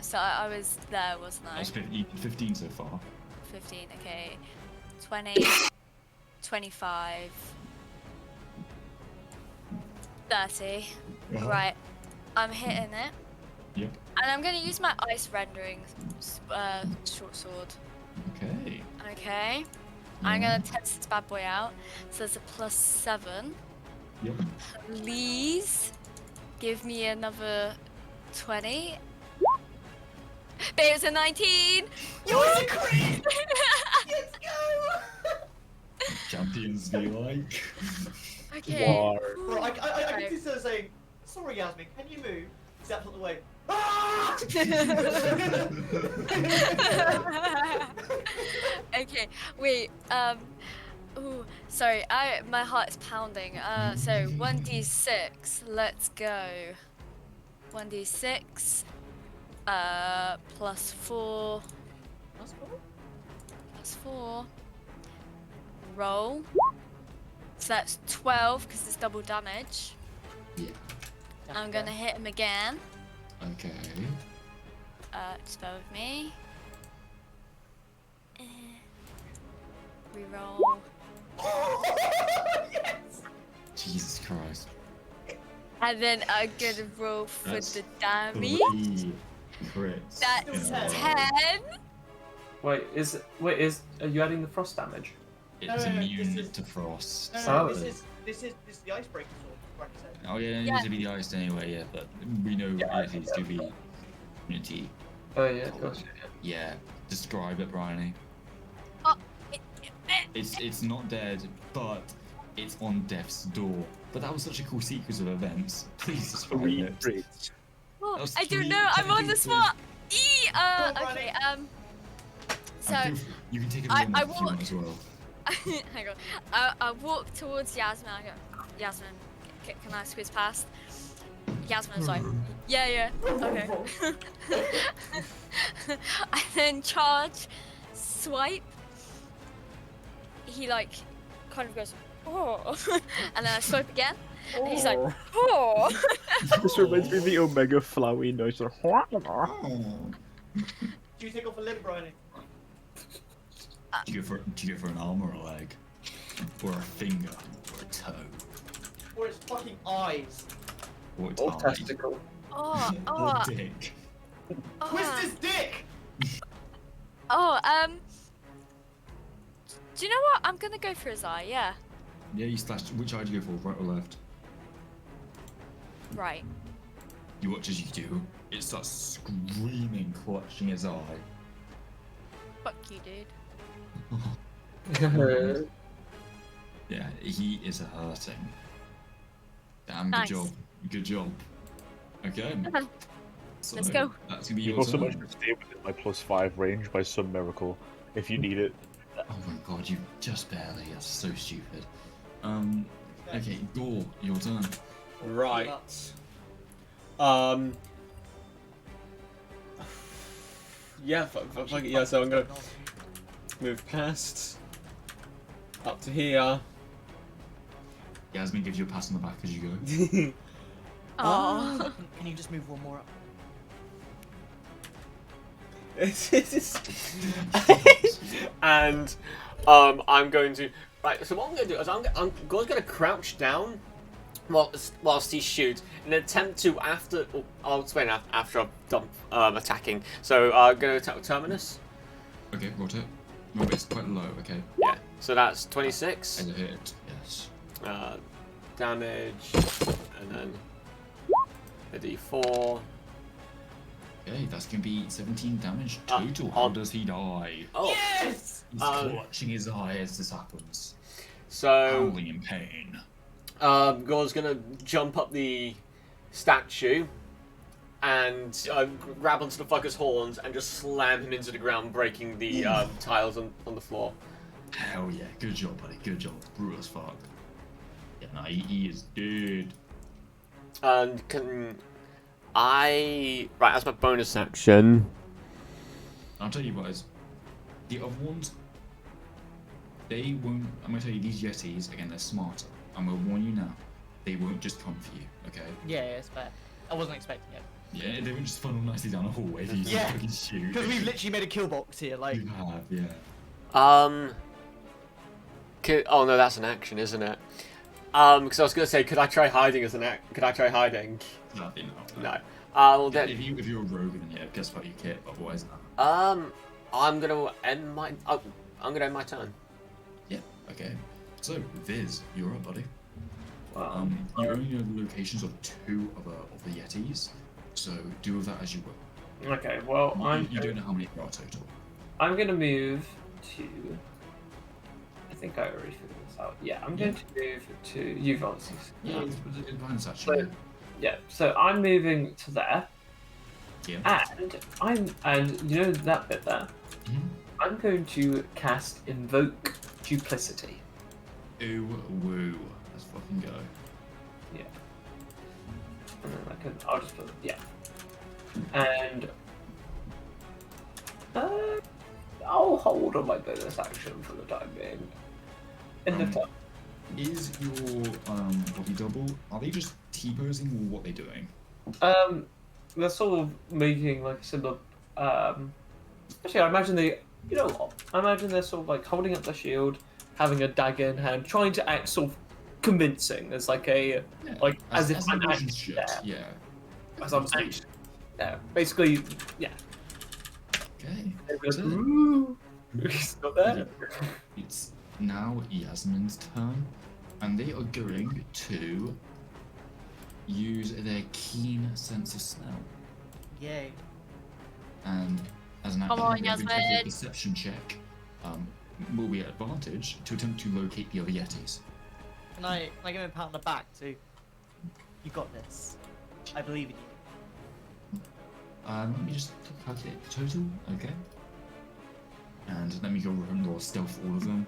So I was there, wasn't I? That's 15 so far. 15, okay. 20, 25, 30. Right, I'm hitting it. Yep. And I'm going to use my ice rendering short sword. Okay. Okay. I'm going to test this bad boy out. So it's a +7. Yep. Please give me another 20. But it was a 19! Yours a crit! Let's go! Champions be like. Okay. Right, I can see Zilla saying, sorry Yasmin, can you move? Steps on the way. Ah! Okay, wait, ooh, sorry, my heart is pounding. So 1d6, let's go. 1d6, +4. +4. Roll. So that's 12, because it's double damage. Yeah. I'm gonna hit him again. Okay. Just bear with me. Reroll. Yes! Jesus Christ. And then I'm gonna roll for That's the damage. 3 crits. That's in a row. 10. Wait, are you adding the frost damage? It's immune to frost. This is the icebreaker sword, like I said. Oh yeah, it needs to be the iced anyway, yeah, but we know it needs to be immunity. Oh yeah, gosh. Yeah, describe it, Bryony. Oh, It's not dead, but it's on death's door. But that was such a cool sequence of events. Please describe it. oh, was I don't three know. I'm on the seconds. spot. on, Okay. So You can take it I on if you walk- want as well. hang on. I walk towards Yasmin. I go, Yasmin, can I squeeze past? Yasmin's like, yeah, okay. I then charge, swipe. He like kind of goes, oh, and then I swipe again. And he's like, oh. This reminds me of the Omega Flowey noise. Do you take off a limb, Bryony? Do you go for an arm or a leg? Or a finger? Or a toe? Or its fucking eyes? Or a Or tie? testicle. Oh, Or dick? Twist his dick! Oh, do you know what? I'm gonna go for his eye, yeah. Yeah, you slashed. Which eye do you go for? Right or left? Right. You watch as you do. It starts screaming, clutching his eye. Fuck you, dude. Yeah, he is hurting. Damn, Nice. good job. Good job. Okay. So, Let's go. That's gonna be You your also turn. managed to stay within my +5 range by some miracle. If you need it. Oh my god, you just barely. That's so stupid. Okay, Gore, your turn. Right. Yeah, fuck it, yeah, so I'm gonna move past. Up to here. Yasmin gives you a pat on the back as you go. Oh. Can you just move one more up? And I'm going to right. So what I'm going to do is I'm going to crouch down whilst he shoots in an attempt to I'll explain after I've done attacking. So I'm going to attack with Terminus. Okay, rotate. Remember, it's quite low, okay? Yeah. So that's 26 And a hit, yes. damage, and then a d4. Okay, that's gonna be 17 damage total. How does he die? Oh. Yes! He's clutching his eye as this happens. So Howling in pain. Gore's gonna jump up the statue and grab onto the fucker's horns and just slam him into the ground, breaking the tiles on the floor. Hell yeah, good job, buddy, good job. Brutal as fuck. Yeah, no, he is dead. And can I... Right, as my bonus action... I'll tell you guys, the other ones, they won't... I'm gonna tell you, these Yetis, again, they're smarter. I'm gonna warn you now, they won't just come for you, okay? Yeah, it's fair. I wasn't expecting it. Yeah, they won't just funnel nicely down a hallway for you Yeah, to fucking shoot. Because we've literally made a kill box here, like... You have, yeah. Oh no, that's an action, isn't it? Because I was gonna say, could I try hiding as an Could I try hiding? No. No. Well then. If you're a rogue, then yeah, guess what, you can't. Otherwise, no. I'm gonna end my. I'm gonna end my turn. Yeah. Okay. So, Viz, you're up, buddy. Wow. You only know the locations of 2 of the Yetis, so do with that as you will. Okay, well, You don't know how many there are total. I'm gonna move to. I think I already figured this out. Yeah, I'm going to move to. You've obviously. Yeah, it's advanced actually. So, yeah, so I'm moving to there, Yeah. and you know that bit there. Mhm. I'm going to cast Invoke Duplicity. Ooh, woo. Let's fucking go. Yeah. And then I'll just put and I'll hold on my bonus action for the time being. End of turn. Is your body double? Are they just T-posing or what are they doing? They're sort of making like a similar. Actually, I imagine they. You know what? I imagine they're sort of like holding up the shield, having a dagger in hand, trying to act sort of convincing. There's like a like as if I'm magicians actually should, there. yeah. As I'm actually. Yeah, basically, yeah. Okay. It goes, "Ooh." It's not there. It's now Yasmin's turn, and they are going to use their keen sense of smell. Yay. And as an Come on, action, they're going to do a Yasmin. perception check. Will be at advantage to attempt to locate the other Yetis. Can I give him a pat on the back too? You got this. I believe in you. Let me just calculate the total, okay? And let me go and roll stealth for all of them.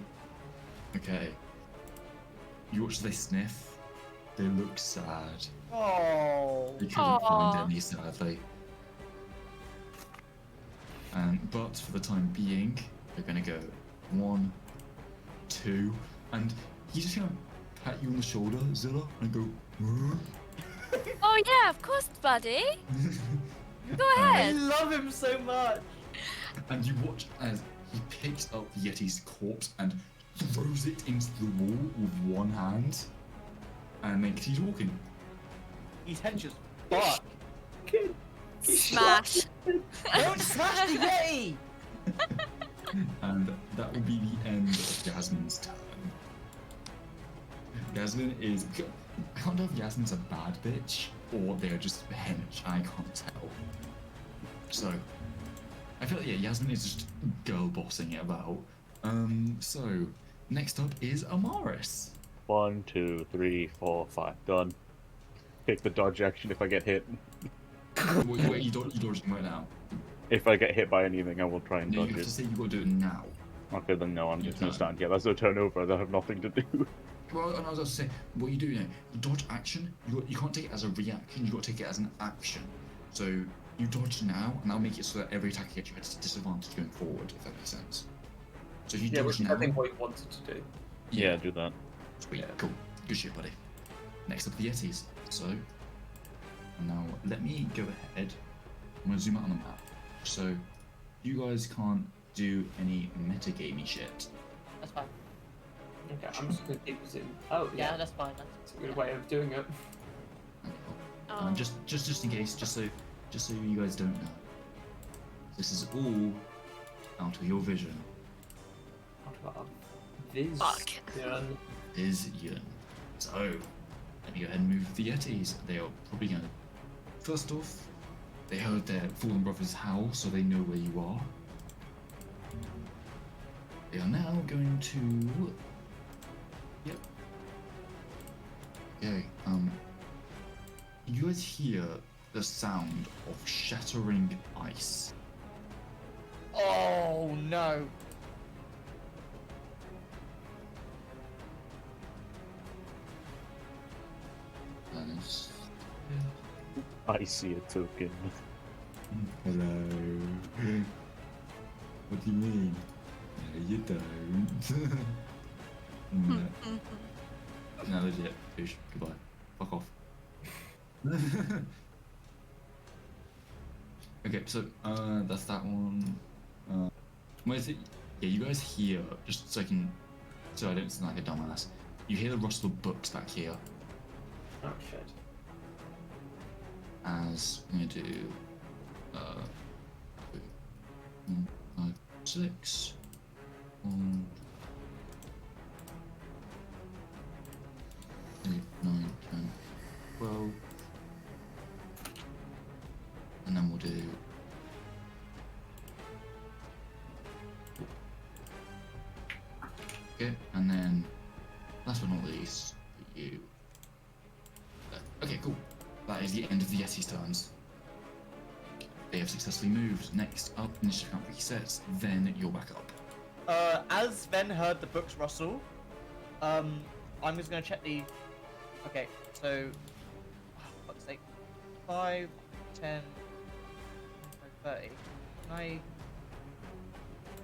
Okay. You watch they sniff. They look sad. Oh. They couldn't Aw. find any, sadly. But for the time being, they're gonna go 1, 2, and he's just gonna pat you on the shoulder, Zilla, and go. Oh yeah, of course, buddy. Go I ahead. love him so much. And you watch as he picks up the Yeti's corpse and throws it into the wall with one hand, and then keeps walking. He's hench as fuck. Smash. Don't smash the Yeti! And that will be the end of Yasmin's turn. Yasmin is. I can't tell if Yasmin's a bad bitch or they're just hench. I can't tell. So, I feel like, yeah, Yasmin is just girl bossing it about. So, next up is Amaris. 1, 2, 3, 4, 5. Done. Take the dodge action if I get hit. Wait, you dodging right now? If I get hit by anything, I will try and No, you dodge have to it. say you gotta do it now. Okay, then no, I'm You just gonna can't. stand here. That's no turnover. I have nothing to do. Well, and I was going to say, what you do now, the dodge action, you can't take it as a reaction, you got to take it as an action. So you dodge now, and that'll make it so that every attack you get you at a disadvantage going forward, if that makes sense. So if you Yeah, dodge which now, I think what he wanted to do. Yeah, do that. sweet, Yeah. cool, good shit, buddy. Next up, the Yetis. So now let me go ahead. I'm gonna zoom out on the map. So you guys can't do any metagamey shit. That's fine. Okay, I'm just gonna keep this in. Oh, Yeah, yeah, that's fine. that's a good way of doing it. Oh. Just in case, just so you guys don't know, this is all out of your vision. What about Viz? Fuck. Yeah. Vision. So let me go ahead and move the Yetis. They are probably gonna. First off, they heard their fallen brother's howl, so they know where you are. They are now going to. Yep. Okay. You guys hear the sound of shattering ice. Oh no. That is. I see a token. Hello. What do you mean? No, you don't. No. No, legit. Fish. Goodbye. Fuck off. Okay, so that's that one. What is it? Yeah, you guys hear, just so I don't sound like a dumbass. You hear the rustle of books back here Oh shit. as I'm gonna do 1, 5, 6. 1, 8, 9, 10, 12. And then we'll do okay, and then last but not least, you. Okay, cool. That is the end of the Yeti's turns. They have successfully moved. Next up, initiative count resets. Then you're back up. As Sven heard the books rustle, I'm just gonna check the. Okay, so. What's sake? 5, 10, 30. Can I?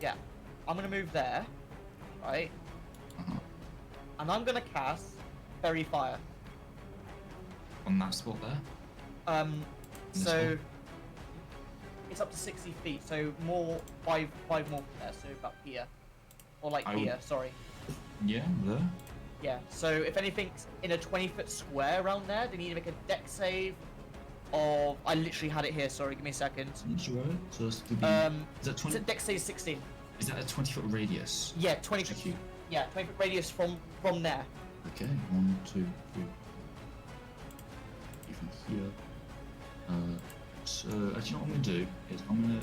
Yeah, I'm gonna move there, right? Uh-huh. And I'm gonna cast Fairy Fire. On that spot there. this So one? it's up to 60 feet, so more five more from there, so about here, or like I would- here. Sorry. Yeah, there. Yeah. So if anything's in a 20-foot square around there, they need to make a deck save. Of I literally had it here. Sorry, give me a second. Sure. So that's to be. Is that It's 20? a deck save 16. Is that a 20-foot radius? Yeah, 20 Thank foot. you. Yeah, 20-foot radius from there. Okay, 1, 2, 3. Even here. So actually, what I'm gonna do is I'm gonna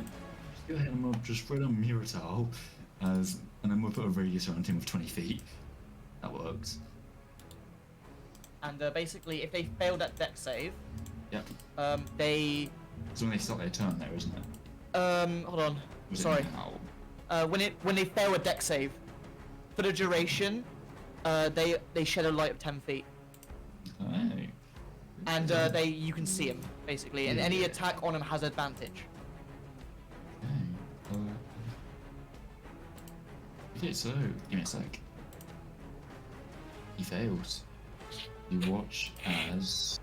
just go ahead and I'm gonna just throw down mirror towel, and then we'll put a radius around him of 20 feet. That works. And basically, if they fail that deck save, Yep. they So when they start their turn, there, isn't it? hold on. Was it Sorry. now? When they fail a deck save, for the duration, they shed a light of 10 feet, Okay. and you can see him basically, and any attack on him has advantage. Okay, so give me a sec. He fails. You watch as.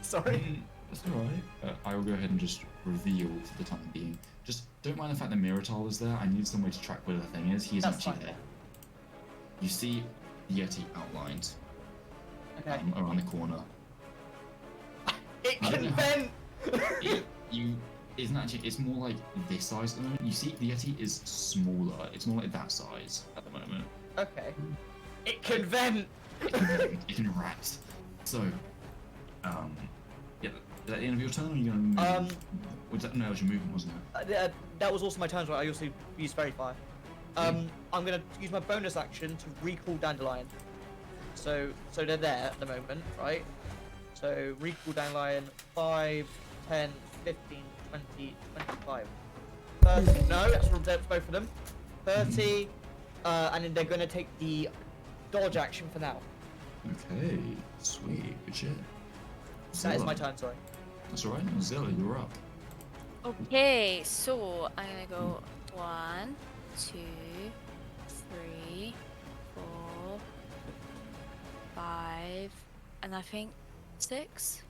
Sorry. That's alright. I will go ahead and just reveal for the time being. Just don't mind the fact that Miratal is there. I need some way to track where the thing is. He's That's actually fine. there. You see the Yeti outlined Okay. around the corner. It I don't can know. bend. You isn't actually. It's more like this size at the moment. You see, the Yeti is smaller. It's more like that size at the moment. Okay. It can vent. It can rat. So, yeah. Is that the end of your turn, or are you gonna move? Was that, no, it was your movement, wasn't it? That was also my turn, right? I also used Fairy Fire. I'm gonna use my bonus action to recall Dandelion. So they're there at the moment, right? So recall Dandelion 5, 10, 15, 20, 25. 30, no, that's both of them. 30, and then they're gonna take the dodge action for now. Okay, sweet, good shit. That is Zilla. my turn, sorry. That's alright, Zilla, you're up. Okay, so I'm gonna go 1, 2, 3, 4, 5, and I think 6.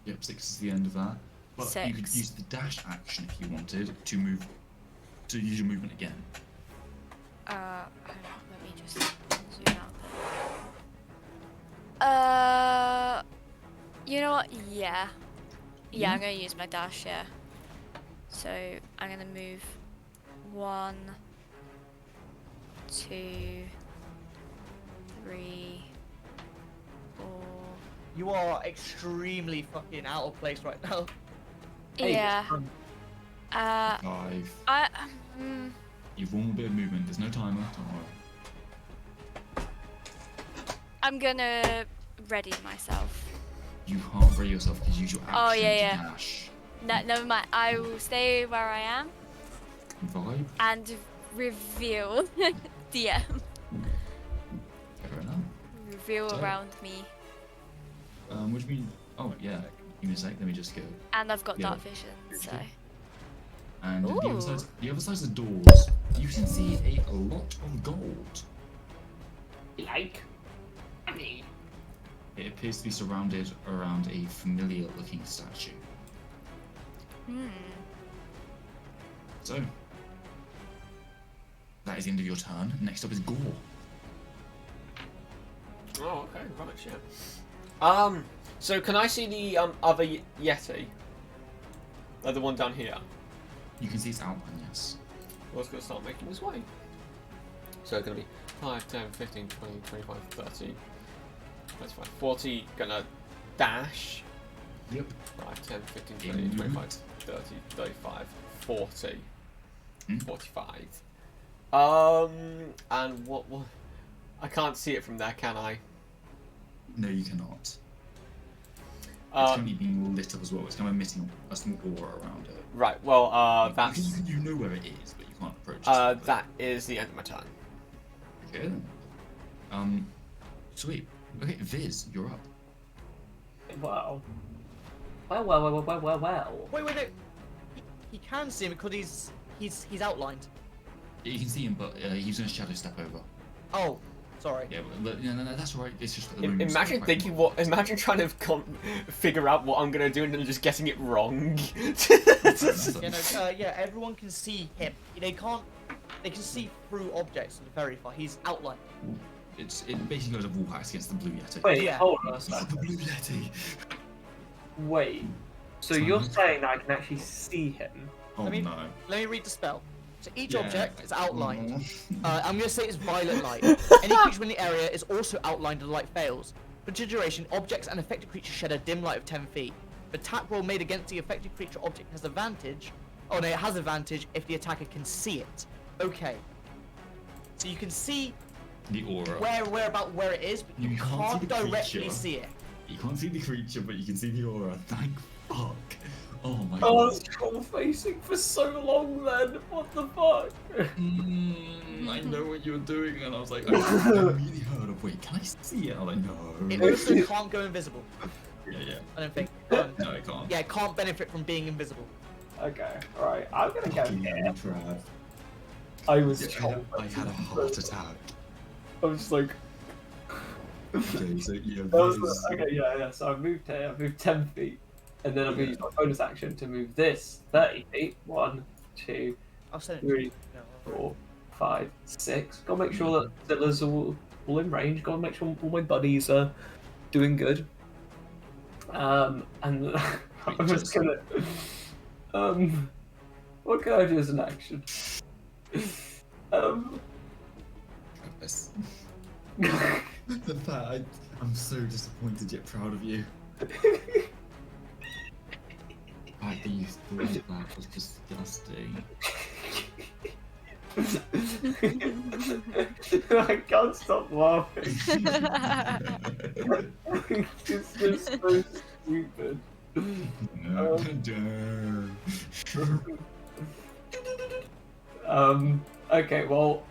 Yep, 6 is the end of that. But you could 6. use the dash action if you wanted to move, to use your movement again. Hang on, let me just zoom out there. You know what? Yeah. Yeah, I'm gonna use my dash, yeah. So, I'm gonna move 1, 2, 3, 4. You are extremely fucking out of place right now. Yeah. 5. You've one more bit of movement, there's no timer, don't worry. I'm gonna ready myself. You can't ready yourself because you use your action Oh, yeah, to yeah. dash. No, never mind. I will stay where I am Vibe, and reveal DM. fair enough. Reveal So- around me. What do you mean? Oh, yeah, give me a sec, let me just go. And I've got Yeah. dark vision, so. And Ooh. the other side of the doors, you can see a lot of gold. Like, I mean, It appears to be surrounded around a familiar looking statue. So, that is the end of your turn. Next up is Gore. Oh, okay, right, yeah. So can I see the other Yeti? The one down here. You can see its outline, yes. Well, it's going to start making his way. So it's going to be 5, 10, 15, 20, 25, 30, 25, 40. Gonna dash. Yep. 5, 10, 15, In 20, 25, movement. 30, 35, 40, Hmm? 45. And what? I can't see it from there, can I? No, you cannot. It's Uh, currently being lit up as well. It's kind of emitting a small aura around it. right. Well, You that's you know where it is, but you can't approach it. that is the end of my turn. Okay then. Sweet. Okay, Viz, you're up. wow. Well. Wait, no. He can see him because he's outlined. You can see him, but he's gonna shadow step over. Oh, sorry. Yeah, but no, that's alright. It's just that the room is Imagine quite thinking small. what. Imagine trying to figure out what I'm gonna do and then just getting it wrong. Yeah, everyone can see him. They can see through objects very far. He's outlined. It basically goes a wall hacks against the blue yeti. Wait, Yeah. hold on a It's not the second. blue yeti. Wait. So you're saying that I can actually see him? Oh I mean- no. Let me read the spell. So each Yeah. object is outlined. Oh. I'm going to say it's violet light. Any creature in the area is also outlined and the light fails. For duration, objects and affected creatures shed a dim light of 10 feet. The attack roll made against the affected creature object has advantage. Oh no, it has advantage if the attacker can see it. Okay. So you can see The aura. where it is, but you, You can't can't see the directly creature. see it. You can't see the creature, but you can see the aura. Thank fuck. Oh my Oh, I god. was troll facing for so long then. What the fuck? I know what you're doing, and I was like, I immediately heard of. Wait, can I see it? I'm like, no. It also can't go invisible. Yeah. I don't think. No, I can't. Yeah, it can't benefit from being invisible. Okay, alright. I'm gonna go Fucking here. Trav. I was Yeah, troll I had a heart attack. I was just like, Okay, so yeah, that was this is- okay, yeah. So I moved here. I moved 10 feet, and then I'm gonna use my bonus action to move this 30 feet. 1, 2, I'll send it 3, to you. 4, 5, 6. Gotta make sure that Zilla's all in range. Gotta make sure all my buddies are doing good. And I'm just gonna. What can I do as an action? Travis. The fact I'm so disappointed yet proud of you. I think you thought that was disgusting. I can't stop laughing. It's just so stupid. Okay, well,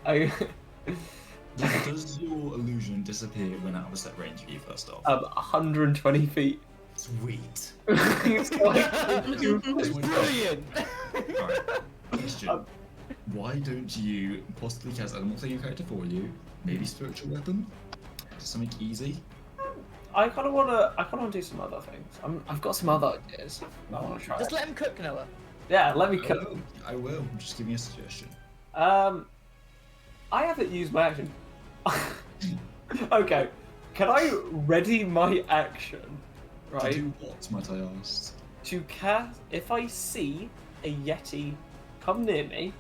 Does your illusion disappear when out of set range of you first off? 120 feet. Sweet. It's like, It's brilliant! Alright. Question. Why don't you possibly cast, I'm not saying your character for you, maybe spiritual weapon? Just something easy? I kind of wanna do some other things. I've got some other ideas. I wanna try. Just let him cook, Noah. Yeah, let me I cook. will. I will. I'm just giving you a suggestion. I haven't used my action. Okay, can I ready my action, To right? do what, might I ask? To cast, if I see a Yeti come near me,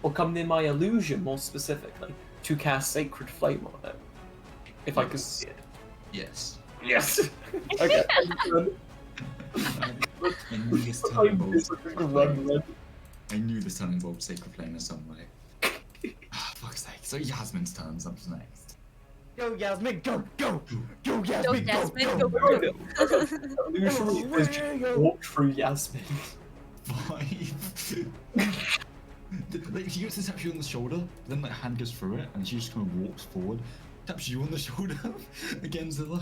or come near my illusion more specifically, to cast Sacred Flame on it. If I can Yes. see it. Yes. Yes! Okay, I knew this time involved. I knew this time involved Sacred Flame in some way. Ah, fuck's sake. So Yasmin's turn up next. Go, Yasmin, go, go! Go, Go, Yasmin, go, Yasmin, go! go, Illusion is just walk through Yasmin. 5. Like, she gets to tap you on the shoulder, then like hand goes through it, and she just kind of walks forward, taps you on the shoulder again, Zilla.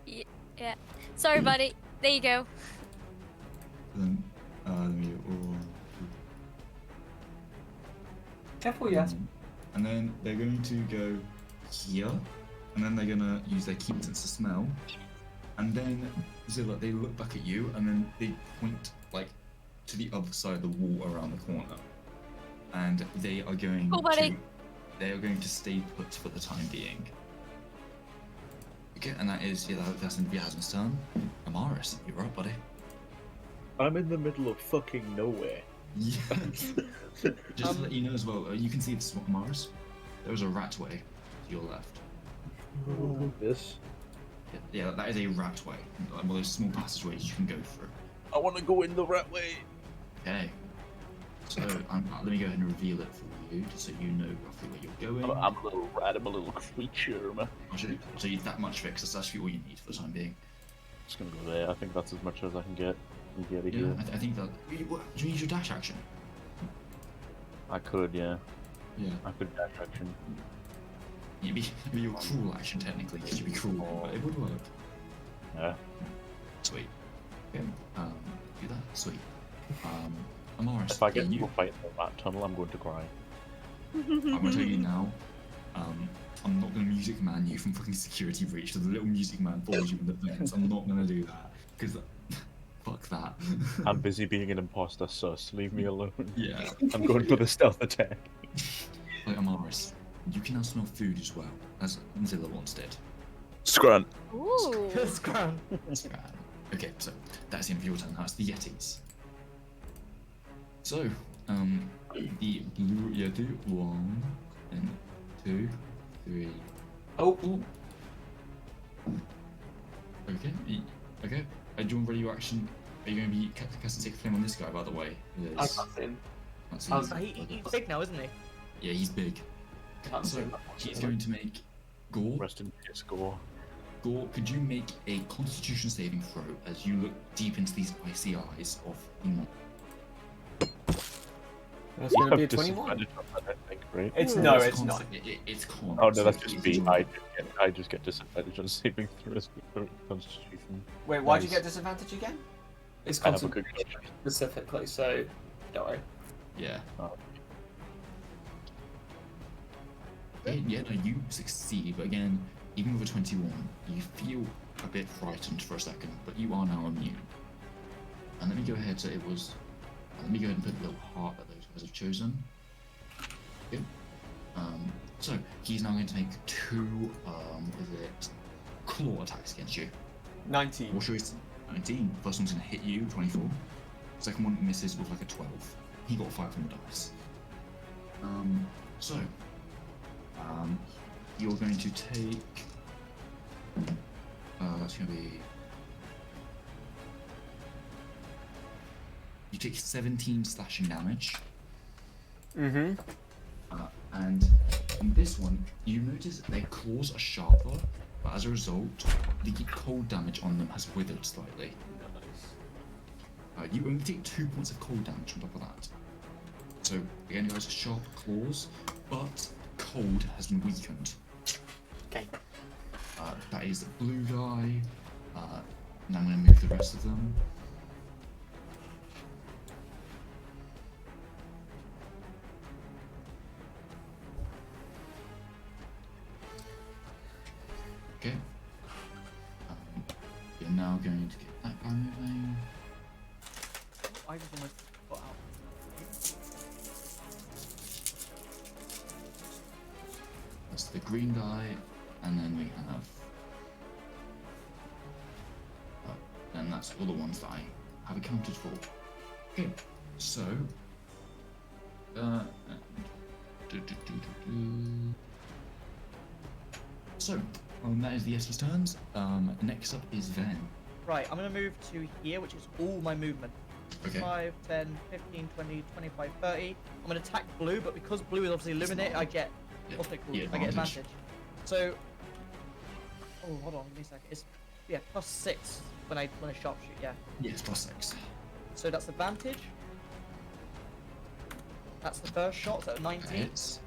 Yeah. Sorry, buddy. There you go. Then, let me. Careful, Yasmin. And then they're going to go here, and then they're gonna use their keen sense of smell, and then Zilla, they look back at you, and then they point like to the other side of the wall around the corner, and they are going Cool, buddy. to stay put for the time being. Okay, and that is that's in Yasmin's turn. Amaris, you're up, buddy. I'm in the middle of fucking nowhere. Yes. Just to let you know as well, you can see this Amaris. There was a ratway to your left. This. Yeah, that is a ratway. One of those small passageways you can go through. I want to go in the right way. Okay. So let me go ahead and reveal it for you, just so you know roughly where you're going. I'm a little rat. I'm a little creature. Man. I'll show you that much fix. That's actually all you need for the time being. Just gonna go there. I think that's as much as I can get. Get it Yeah, here. I think that. Do you need your dash action? I could, yeah. Yeah. I could dash action. It'd be your cruel action technically, because you'd be cruel, but it would work. Yeah. Sweet. Okay. Do that. Sweet. Amaris, If I get you. to a fight in that tunnel, I'm going to cry. I'm gonna tell you now. I'm not gonna Music Man you from fucking security breach so the little Music Man follows you in the vents. I'm not gonna do that because fuck that. I'm busy being an imposter, sus. Leave me alone. Yeah. I'm going for the stealth attack. Like Amaris, you can now smell food as well, as Zilla once did. Scrunt. Ooh. Scram. Okay, so that's the end of your turn. Now it's the Yetis. So, the blue, yeah, do 1 and 2, 3. Oh. Okay, okay. Do you want ready your action? Are you going to be casting Sacred Flame on this guy, by the way? I can't see him. That's He's big now, isn't he? Yeah, he's big. Can't see So him. he's going to make Gore. Rest in peace, Gore. Gore, could you make a Constitution saving throw as you look deep into these icy eyes of Emo? That's going to be a 21. Disadvantage on that, I think, right? It's no, It's it's con- not. It's con. Oh no, so that's it's just me. easy. I just get disadvantage on saving throws for Constitution. Wait, why'd you Nice. get disadvantage again? It's I have a concentration good question. specifically, so don't worry. Yeah. Oh. Yeah, no, you succeed, but again, even with a 21, you feel a bit frightened for a second, but you are now immune. And let me go ahead, so it was. Let me go ahead and put a little heart that those guys have chosen. Okay. So he's now going to make 2, is it claw attacks against you? 19. What should we? 19. First one's going to hit you, 24. Second one misses with like a 12. He got 5 on the dice. You're going to take. That's going to be. You take 17 slashing damage. Mm-hmm. And in this one, you notice their claws are sharper, but as a result, the cold damage on them has withered slightly. You only take 2 points of cold damage on top of that. So again, you guys have sharp claws, but cold has been weakened. Okay. That is the blue guy. Now I'm going to move the rest of them. Okay. You're now going to get that guy moving. I just almost got out. That's the green guy, and then we have. And that's all the ones that I have accounted for. Okay, so. So, that is the Estes turns. Next up is Ven. Right, I'm gonna move to here, which is all my movement. Okay. 5, 10, 15, 20, 25, 30. I'm gonna attack blue, but because blue is obviously illuminated, I get what's it called? Yeah, I get advantage. advantage. So, oh, hold on, give me a second. It's +6 when I sharpshoot. Yeah. Yes, +6. So that's advantage. That's the first shot. So That 19, hits.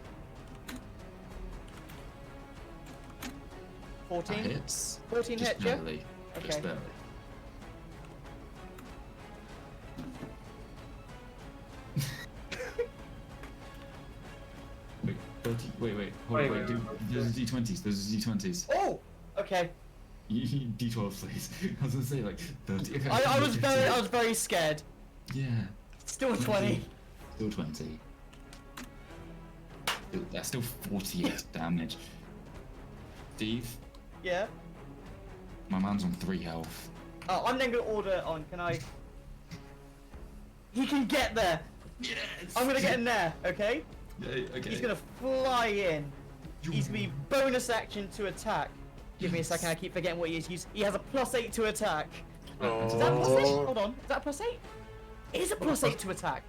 14. That hits. 14 Just hits, yeah? barely. Okay. Just barely. Wait, 30, wait. Hold on, Wait. Those are D20s. Those are D20s. Oh, okay. You D12, please. I was gonna say like 30. Okay, I was very scared. Yeah. Still 20. Still 20. That's still 48 damage. Steve, Yeah. my man's on 3 health. Oh, I'm then gonna order on. Can I? He can get there. Yes. I'm gonna get in there. Okay. Yeah, okay. He's gonna fly in. He's gonna be bonus action to attack. Give me a second. I keep forgetting what he is. He has a +8 to attack. Is that +8? Hold on. Is that +8? It is a +8 to attack.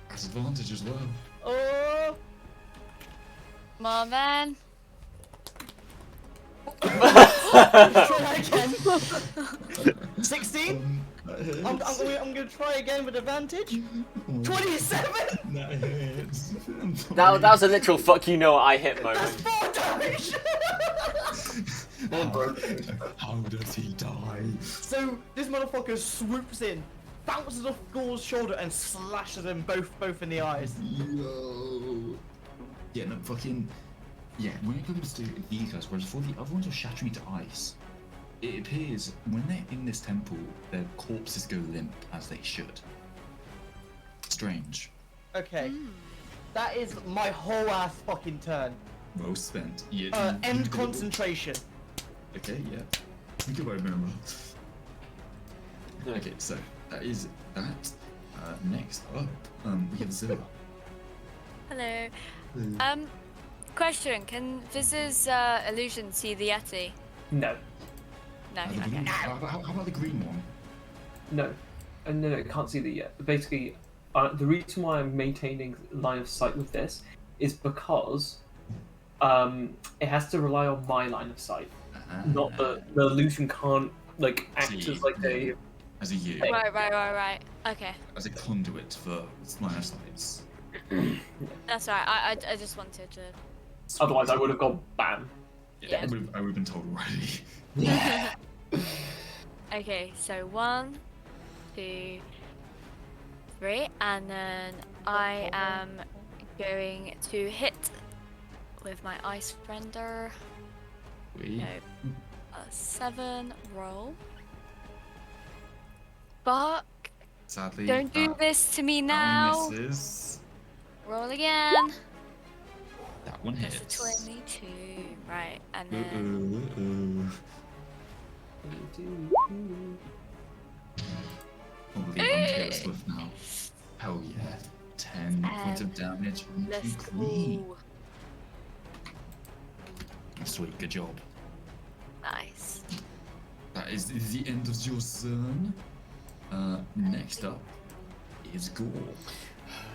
That's advantage as well. Oh. Come on, then. Try again. 16. I'm gonna try again with advantage. 27. That hits. That was a literal fuck you know I hit moment. That's 4 damage. How does he die? So this motherfucker swoops in, bounces off Gore's shoulder, and slashes him both in the eyes. Yo. Yeah, no, fucking. Yeah, when it comes to these guys, whereas for the other ones are shattering to ice, it appears when they're in this temple, their corpses go limp as they should. Strange. Okay, that is my whole ass fucking turn. Well spent. Yeah. End concentration. Okay, yeah. Think about it, remember. Okay, so that is that. Next up, we have Zilla. Hello. Question: can Viz's illusion see the Yeti? No, No. The Okay. blue- how about the green one? no, no, it can't see the yet. Basically, the reason why I'm maintaining line of sight with this is because it has to rely on my line of sight. Not the illusion can't like act See, as like a. As a you, Right. Okay. as a conduit for line of sights. That's right. I just wanted to. Otherwise, I would have gone bam. Yeah, I would have been told already. Okay, so 1, 2, 3, and then I am going to hit with my ice render. We. No, a 7 roll. Fuck! Sadly, Don't do this to me now. Misses. Roll again. That one That's hits. a 22, right? And then I believe I'm Taylor Swift now. Hell yeah. 10 points of damage on let's two green. go. Sweet, good job. Nice. That is the end of your turn. Next up is Gore.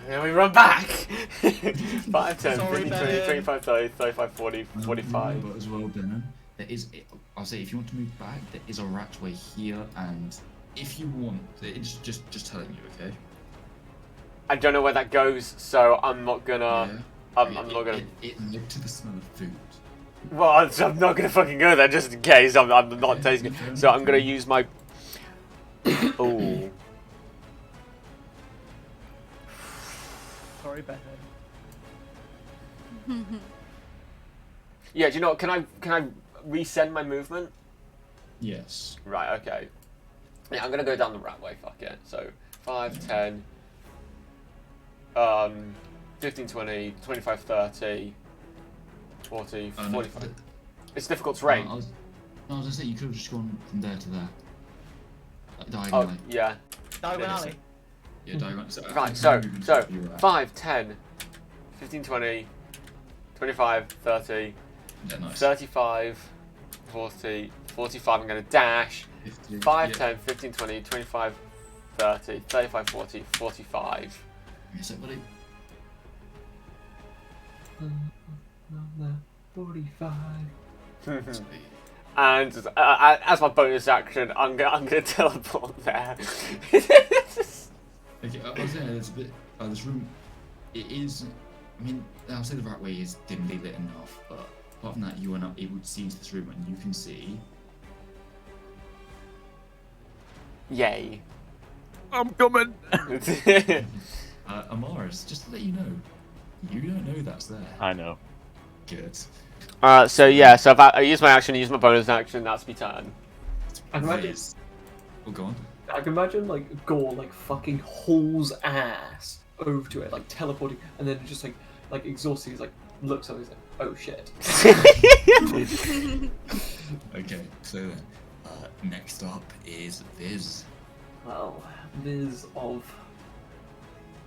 Then we run back! 5, 10, Sorry, 15, 20, Ben. 25, 30, 35, 40, 45. But as well, Ben, there is. I'll say if you want to move back, there is a ratway here, and if you want, it's just telling you, okay? I don't know where that goes, so I'm not gonna. Yeah. I'm not gonna. It led to the smell of food. Well, I'm not gonna fucking go there just in case. I'm not tasting it. So I'm gonna use my. Ooh. Sorry, Ben. Yeah, do you know what? Can I resend my movement? Yes. Right, okay. Yeah, I'm gonna go down the rat way, fuck it. So 5, 10, 15, 20, 25, 30, 40, no, 45. It's difficult terrain. I was gonna say you could have just gone from there to there. Oh, Diagonally. yeah. Diagonally. Yeah, diagonally. Right, so 5, 10, 15, 20, 25, 30, Yeah, nice. 35, 40, 45, I'm going to dash. 50, 5, yeah. 10, 15, 20, 25, 30, 35, 40, 45. Is it, buddy? 45. And as my bonus action, I'm gonna teleport there. Okay, I was saying there's a bit. This room, it is. I mean, I'll say the right way is dimly lit enough, but apart from that, you are not able to see into this room, and you can see. Yay. I'm coming. Amaris, just to let you know, you don't know that's there. I know. Good. So yeah, so if I use my action, use my bonus action, that's my turn. I can imagine, Riz. Oh, go on. I can imagine like Gore like fucking hauls ass over to it, like teleporting, and then just like exhausted, he's like looks up, he's like, oh shit. Okay, so then, next up is Viz. Well, Viz of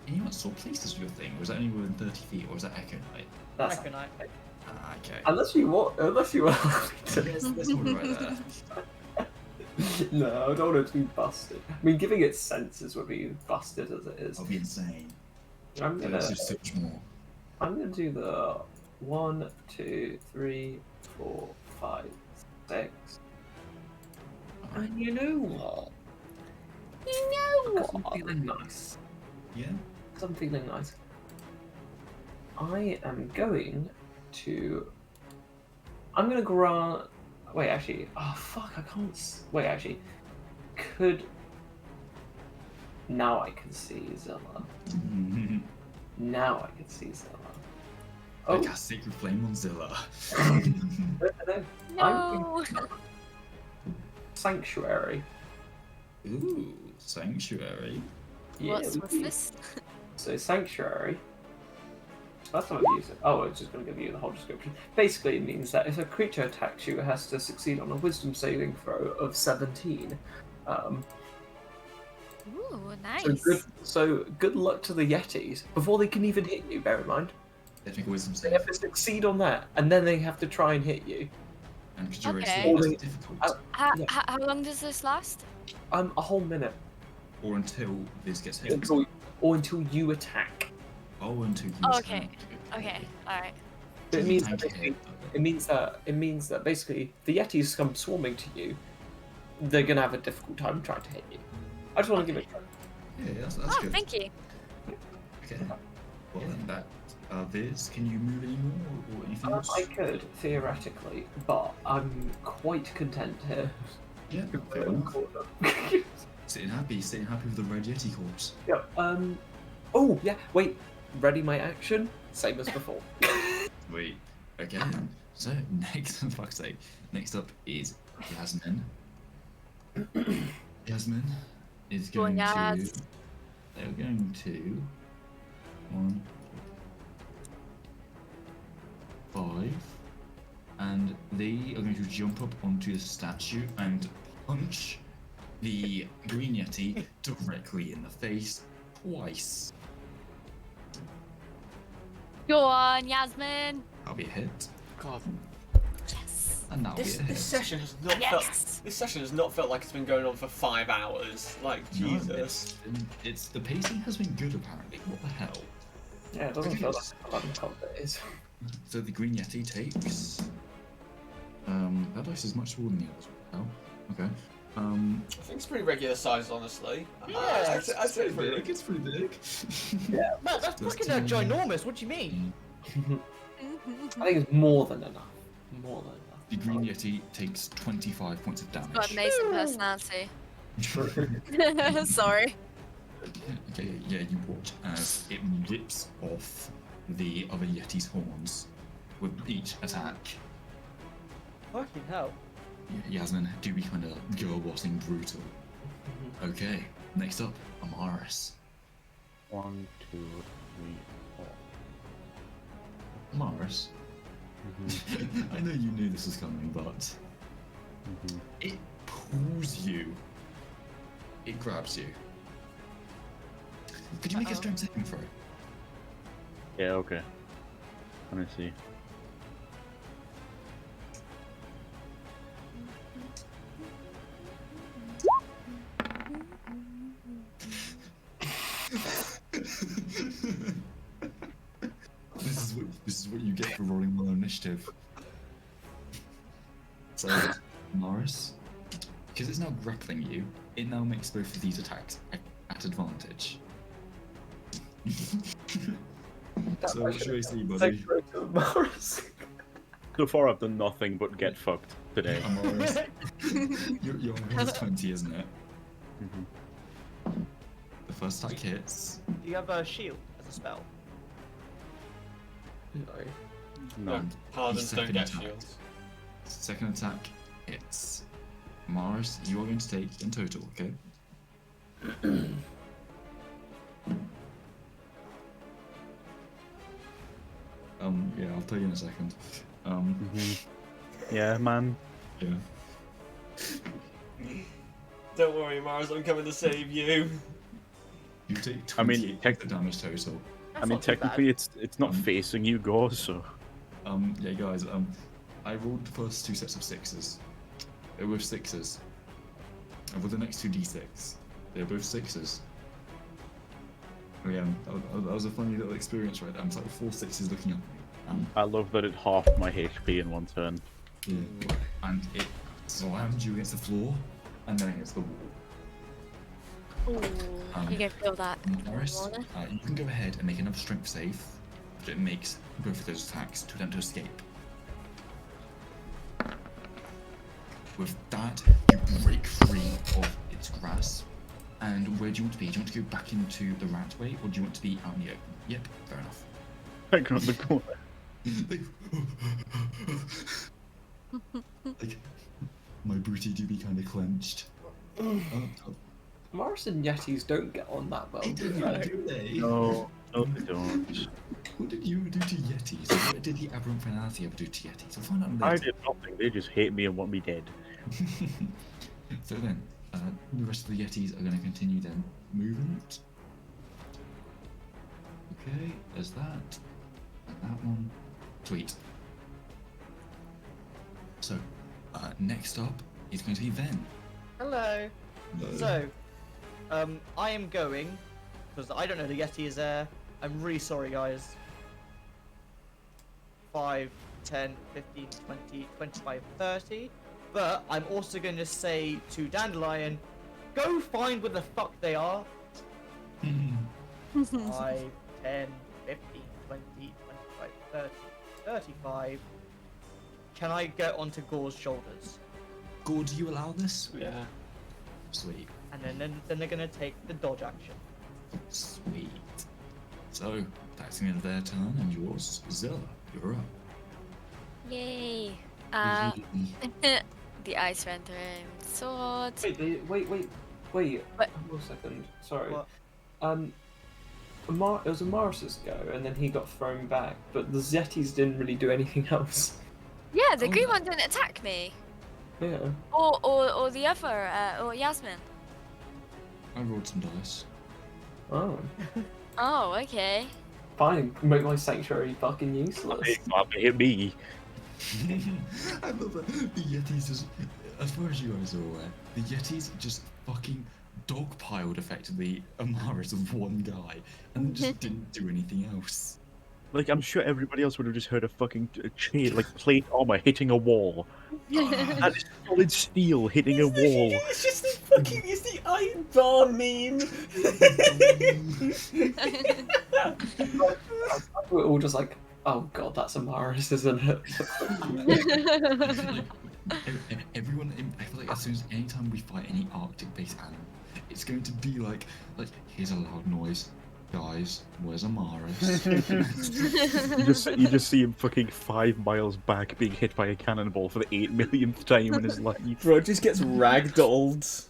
And you want sword places your thing, or is that only within 30 feet, or is that Echo Knight? that's Reckonite. Okay. unless you want There's one right there. No, I don't want it to be busted. I mean, giving it senses would be busted as it is. That'll be insane. I'm gonna There's just so much more. I'm gonna do the 1, 2, 3, 4, 5, 6. And you know what? Because I'm feeling nice. Yeah? Because I'm feeling nice. I am going to. I'm gonna grant. Wait, actually. Oh, fuck, I can't. Wait, actually. Could. Now I can see Zilla. Now I can see Zilla. I cast Sacred Flame on Zilla. No. Sanctuary. Ooh, Sanctuary. What's this? So Sanctuary. That's not use it. Oh, it's just going to give you the whole description. Basically, it means that if a creature attacks you, it has to succeed on a Wisdom saving throw of 17. Ooh, So nice. good luck to the Yetis. Before they can even hit you, bear in mind. Technical wisdom They save. have to succeed on that, and then they have to try and hit you. And because you're Okay. AC, that's difficult. Yeah. How long does this last? A whole minute. Or until this gets hit. Until you attack. Oh, until you Oh, attack. Okay, alright. It means Tank that hit. it means that basically the Yetis come swarming to you. They're gonna have a difficult time trying to hit you. I just want to give it a try. Yeah, that's Oh, good. thank you. Okay. Well, then that. Viz, can you move anymore or anything else? I could theoretically, but I'm quite content here. Yeah, fair enough. Sitting happy with the red Yeti corpse. Yeah. Oh yeah. Wait. Ready my action. Same as before. Wait. Okay. So next, for fuck's sake, next up is Yasmin. Yasmin is going to. Yas. They're going to. 1, 5, and they are going to jump up onto the statue and punch the green Yeti directly in the face twice. Go on, Yasmin. That'll be a hit, God, Yes. and that'll this be a hit. session has not Yes. felt. This session has not felt like it's been going on for 5 hours. Like No, Jesus. it's the pacing has been good apparently. What the hell? Yeah, it doesn't feel like a fun combat is. So the green Yeti takes. That dice is much smaller than the others. What the hell? Okay. I think it's pretty regular size, honestly. Yeah, I'd say it's pretty big. It's pretty big. Yeah. Man, that's fucking ginormous. What do you mean? I think it's more than enough. More than enough. The green Yeti takes 25 points of damage. Got amazing personality. Sorry. Okay, yeah, you watch as it rips off the other Yeti's horns with each attack. Fucking hell. Yasmin, do be kind of girl-bossing brutal. Okay, next up, Amaris. 1, 2, 3, 4. Amaris, I know you knew this was coming, but it pulls you. It grabs you. Could you make a strength saving throw? Yeah, okay. Let me see. This is what you get for rolling low initiative. So, Morris, because it's now grappling you, it now makes both of these attacks at advantage. So what should I say, buddy? So far, I've done nothing but get fucked today. Morris, your is 20, isn't it? The first attack hits. Do you have a shield as a spell? No. Paladins don't Second get attack. shields. Second attack hits. Mars, you are going to take in total, okay? Yeah, I'll tell you in a second. Yeah, man. Yeah. Don't worry, Mars, I'm coming to save you. You take I mean, 28 points of damage total. That's I mean, not too bad. technically, it's not facing you, Go, so. Yeah, guys, I rolled the first 2 sets of 6s. They were 6s. And with the next 2 d6, they're both 6s. Oh yeah, that was a funny little experience, right? It's like 4 6s looking up at me. I love that it halved my HP in one turn. Yeah. And it slammed you against the floor, and then against the wall. Ooh, you can feel that. Morris, Warner? you can go ahead and make another strength save, but it makes both of those attacks to attempt to escape. With that, you break free of its grasp. And where do you want to be? Do you want to go back into the rat way, or do you want to be out in the open? Yep, fair enough. Back around the corner. Like, my booty do be kind of clenched. Mars and Yetis don't get on that well. They do don't, they? do they? No, they don't. What did you do to Yetis? What did the aberrant finality ever do to Yetis? We'll find out I later. did nothing. They just hate me and want me dead. So then, The rest of the Yetis are going to continue their movement. Okay, there's that. And that one. Sweet. So, next up is going to be Ven. Hello. Hello. So, I am going because I don't know the Yeti is there. I'm really sorry, guys. 5, 10, 15, 20, 25, 30. But I'm also going to say to Dandelion, go find where the fuck they are. 5, 10, 15, 20, 25, 30, 35. Can I get onto Gore's shoulders? Gore, do you allow this? Yeah. Sweet. And then they're gonna take the dodge action. Sweet. So, that's the end of their turn, and yours, Zilla, you're up. Yay. Yee. The ice render and sword. Wait. What? Hold on a second. Sorry. What? It was Amaris's go, and then he got thrown back. But the Zetis didn't really do anything else. Yeah, the Oh. green one didn't attack me. Yeah. Or the other, or Yasmin. I rolled some dice. Oh. Oh, okay. Fine. Make my sanctuary fucking useless. Hit me. I love that. The Yetis just, as far as you guys are aware, the Yetis just fucking dogpiled effectively Amaris of one guy and just didn't do anything else. Like, I'm sure everybody else would have just heard a fucking chain, like plate armor hitting a wall. That is solid steel hitting a wall. It's just the fucking, it's the Iron Bar meme. We're all just like, oh god, that's Amaris, isn't it? Everyone, I feel like as soon as anytime we fight any Arctic-based animal, it's going to be like here's a loud noise. Guys, where's Amaris? You just see him fucking 5 miles back being hit by a cannonball for the 8 millionth time in his life. Bro, it just gets ragdolled.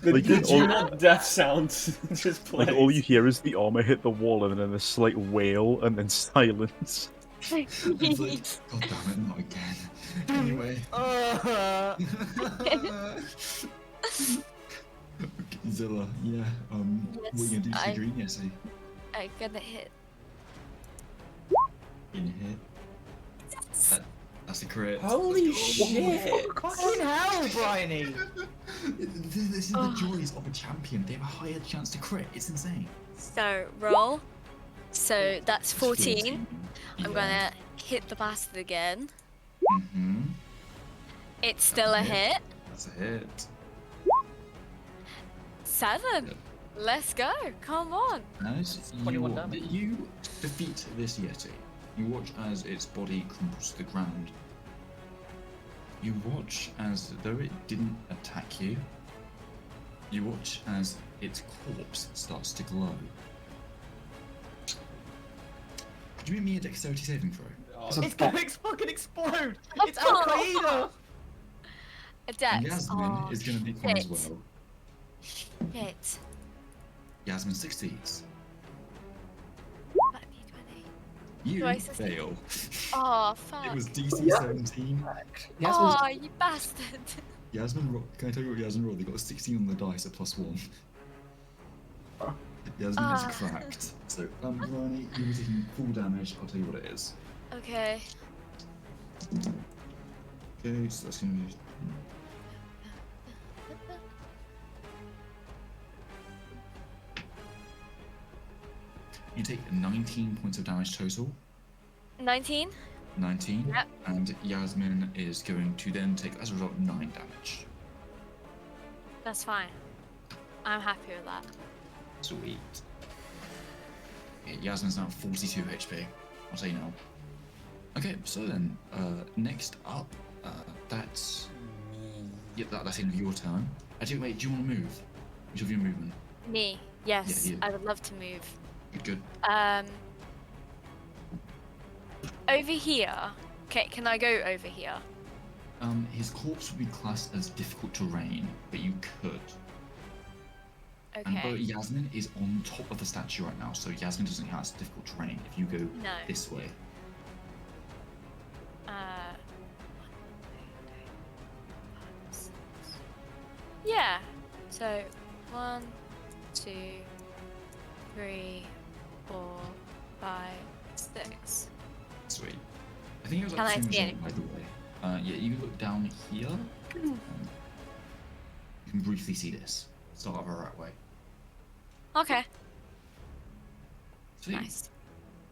The Like, do not death sound just plays. Like, all you hear is the armor hit the wall and then a slight wail and then silence. It's like, God damn it, not again. Anyway. Zilla, yeah, what are you gonna do to the green Yeti? I'm gonna hit. In hit. That's a crit. Holy Let's go. shit! Fucking hell, Bryony! This is the joys of a champion. They have a higher chance to crit. It's insane. So, roll. So, that's 14. Yeah. I'm gonna hit the bastard again. Mm-hmm. It's still a hit. That's a hit. 7. Yep. Let's go. Come on. As 21 damage. you defeat this Yeti, you watch as its body crumples to the ground. You watch as, though it didn't attack you, you watch as its corpse starts to glow. Could you make me a dexterity saving throw? It's gonna fucking explode! It's Al Qaeda! A dex. And Yasmin Oh, is going to make one as shit. well. Hit. Yasmin succeeds. That D20. You Do I succeed? fail. Oh, fuck. It was DC 17. Oh, you bastard. Yasmin rolled. Can I tell you what Yasmin rolled? They got a 16 on the dice, a +1. Yasmin is cracked. So, Ronnie, you were taking full damage. I'll tell you what it is. Okay. Okay, so that's gonna be. You take 19 points of damage total. 19? 19. Yep. And Yasmin is going to then take, as a result, 9 damage. That's fine. I'm happy with that. Sweet. Yeah, Yasmin's now at 42 HP. I'll say now. Okay, so then, next up, that's... Yep, that's the end of your turn. Actually, wait, do you want to move? Which of your movement? Me? Yes. Yeah, you. I would love to move. Good. Over here. Okay, can I go over here? His corpse would be classed as difficult terrain, but you could. And Okay. but Yasmin is on top of the statue right now, so Yasmin doesn't count as difficult terrain if you go No. this way. Yeah, So 1, 2, 3, 4, 5, 6. Sweet. I think it was Can I like see 2 anything? by the way. Yeah, you look down here. You can briefly see this. Start of a rat way. Okay. Sweet. Nice.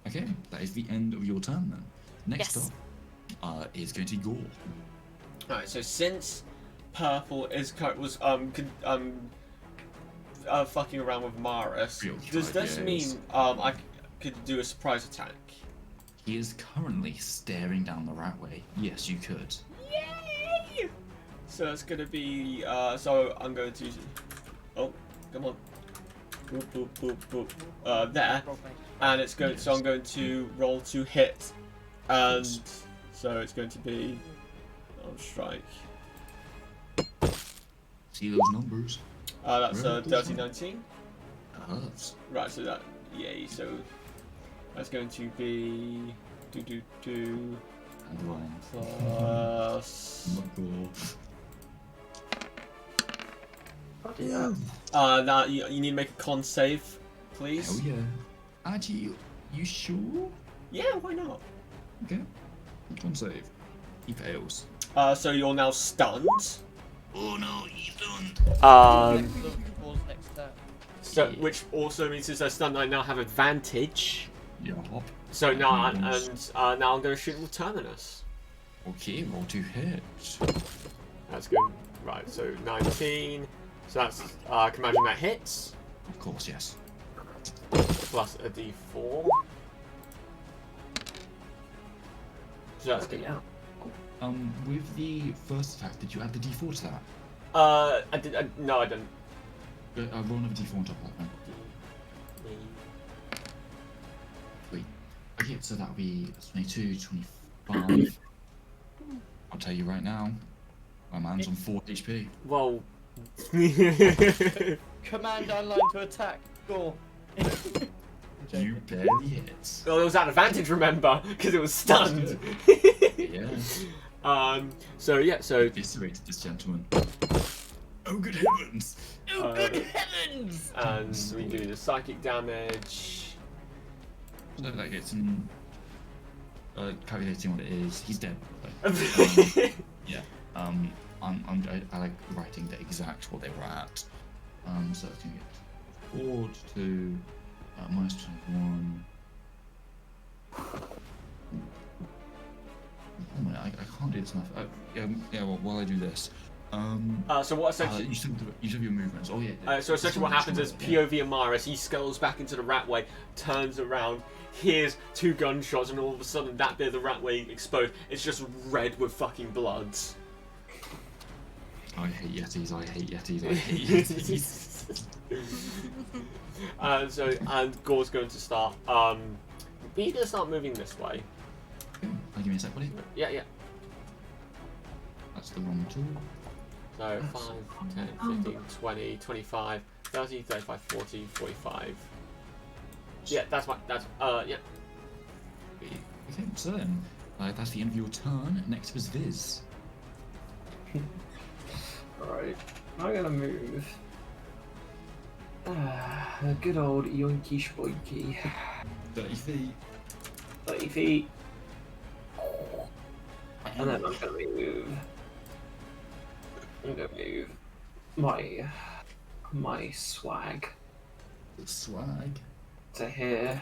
Okay, that is the end of your turn then. Next Yes. up is going to be Gore. Alright, so since Purple fucking around with Maris, Real does this tried, mean yes. I could do a surprise attack? He is currently staring down the rat way. Yes, you could. Yay! So it's gonna be so I'm going to come on. Boop boop boop boop. There. And it's going so I'm going to roll to hit. And so it's going to be on strike. See those numbers? That's Where are those 30 19. That hurts. Right, so that yay, so that's going to be do And one. plus Not Gore. now you need to make a con save, please. Hell yeah. Actually, you sure? Yeah, why not? Okay. Con save. He fails. So you're now stunned. Oh no, he's stunned. Gore's next turn. So which also means since I'm stunned, I now have advantage. Yeah. So now Nice. and now I'm going to shoot with Terminus. Okay, roll to hit. That's good. Right, so 19. So that's I can imagine that hits Of course, yes. plus a D4. So that's good. With the first attack, did you add the D4 to that? I did. No, I didn't. Roll another D4 on top of that then. Wait. Okay, so that'll be 22, 25. I'll tell you right now, my man's on 4 HP. Well. Command line to attack. Gore. You barely hit. Well, it was at advantage, remember, because it was stunned. Yeah. So yeah. So Eviscerated this gentleman. Oh good heavens! Oh, good heavens! and we do the psychic damage. So that gets in. Calculating what it is, he's dead. Yeah. I like writing the exact what they were at. So it's gonna get forward to minus 21. Oh my, I can't do this enough. Yeah. Well, while I do this, So what essentially? you have your movements. Oh yeah. So essentially, what happens is POV Amaris, he skulls back into the ratway, turns around, hears 2 gunshots, and all of a sudden that bit of the ratway exposed. It's just red with fucking blood. I hate Yetis. I hate Yetis. I hate Yetis. And Gore's going to start. He's going to start moving this way. Give me a sec, buddy. Yeah. That's the wrong tool. So 5, 10, 15, 20, 25, 30, 35, 40, 45. Yeah, that's yeah. Okay, so then, that's the end of your turn. Next was Viz. Alright, I'm gonna move. A good old yoinky shboinky. 30 feet. 30 feet. And then I'm gonna move. I'm gonna move my swag Swag. to here.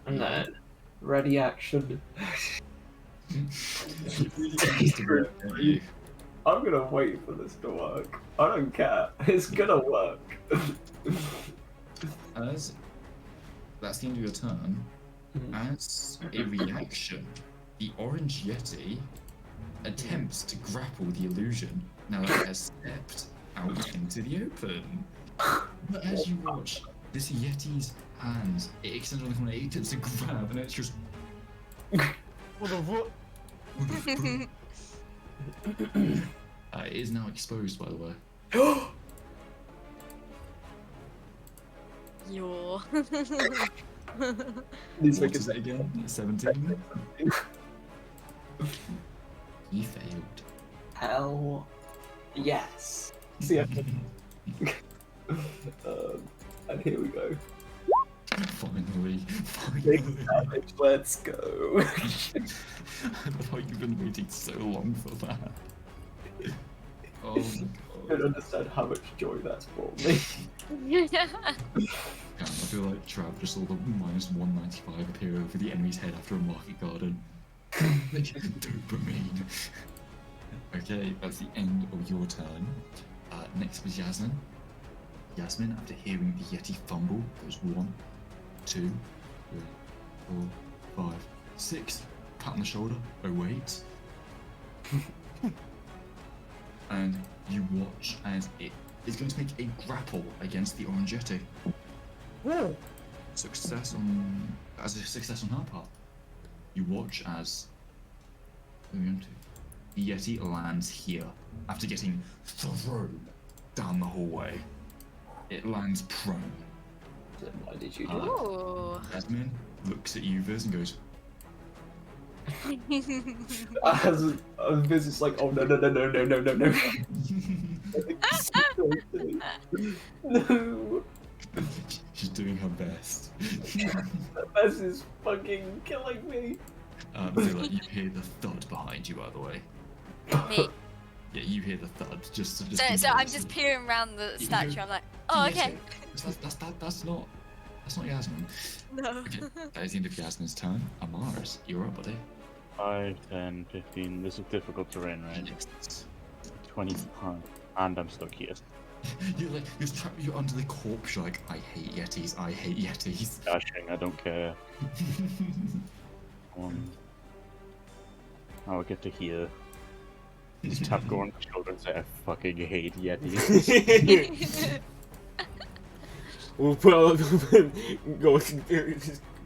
And then ready action. I'm gonna wait for this to work. I don't care. It's gonna work. As that's the end of your turn, as a reaction, the orange yeti attempts to grapple the illusion now that it has stepped out into the open. But as you watch, this yeti's hands, it extends on the corner, it attempts to grab, and it's just. What the what? It is now exposed, by the way. Yo. What is that again? 17? He failed. Hell yes. See ya. And here we go. Finally. Big damage, let's go. I thought you've been waiting so long for that. Oh my I god. don't understand how much joy that's brought me. Yeah, I feel like Trav just saw the -195 appear over the enemy's head after a market garden. Dopamine. Okay, that's the end of your turn. Next was Yasmin. Yasmin, after hearing the Yeti fumble, goes 1, 2, 3, 4, 5, 6. Pat on the shoulder. Oh wait. And you watch as it is going to make a grapple against the orange Yeti. Whoa! Success on a success on her part. You watch as the Yeti lands here after getting thrown down the hallway. It lands prone. Then why did you do that? Ooh. Jasmine looks at you, Viz, and goes, As Viz is like, oh no. No. she's doing her best. Viz is fucking killing me. So like, you hear the thud behind you, by the way. Me. Yeah, you hear the thud. Just So I'm just peering around the statue. I'm like, oh, okay. That's not Yasmin. No. Okay, that is the end of Yasmin's turn. Amaris, you're up, buddy. 5, 10, 15. This is difficult terrain, right? Yes. 25. And I'm stuck here. You're under the corpse. You're like, I hate Yetis. I hate Yetis. Dashing, I don't care. I'll get to here. Just tap go on the shoulder and say, I fucking hate Yetis. We'll put go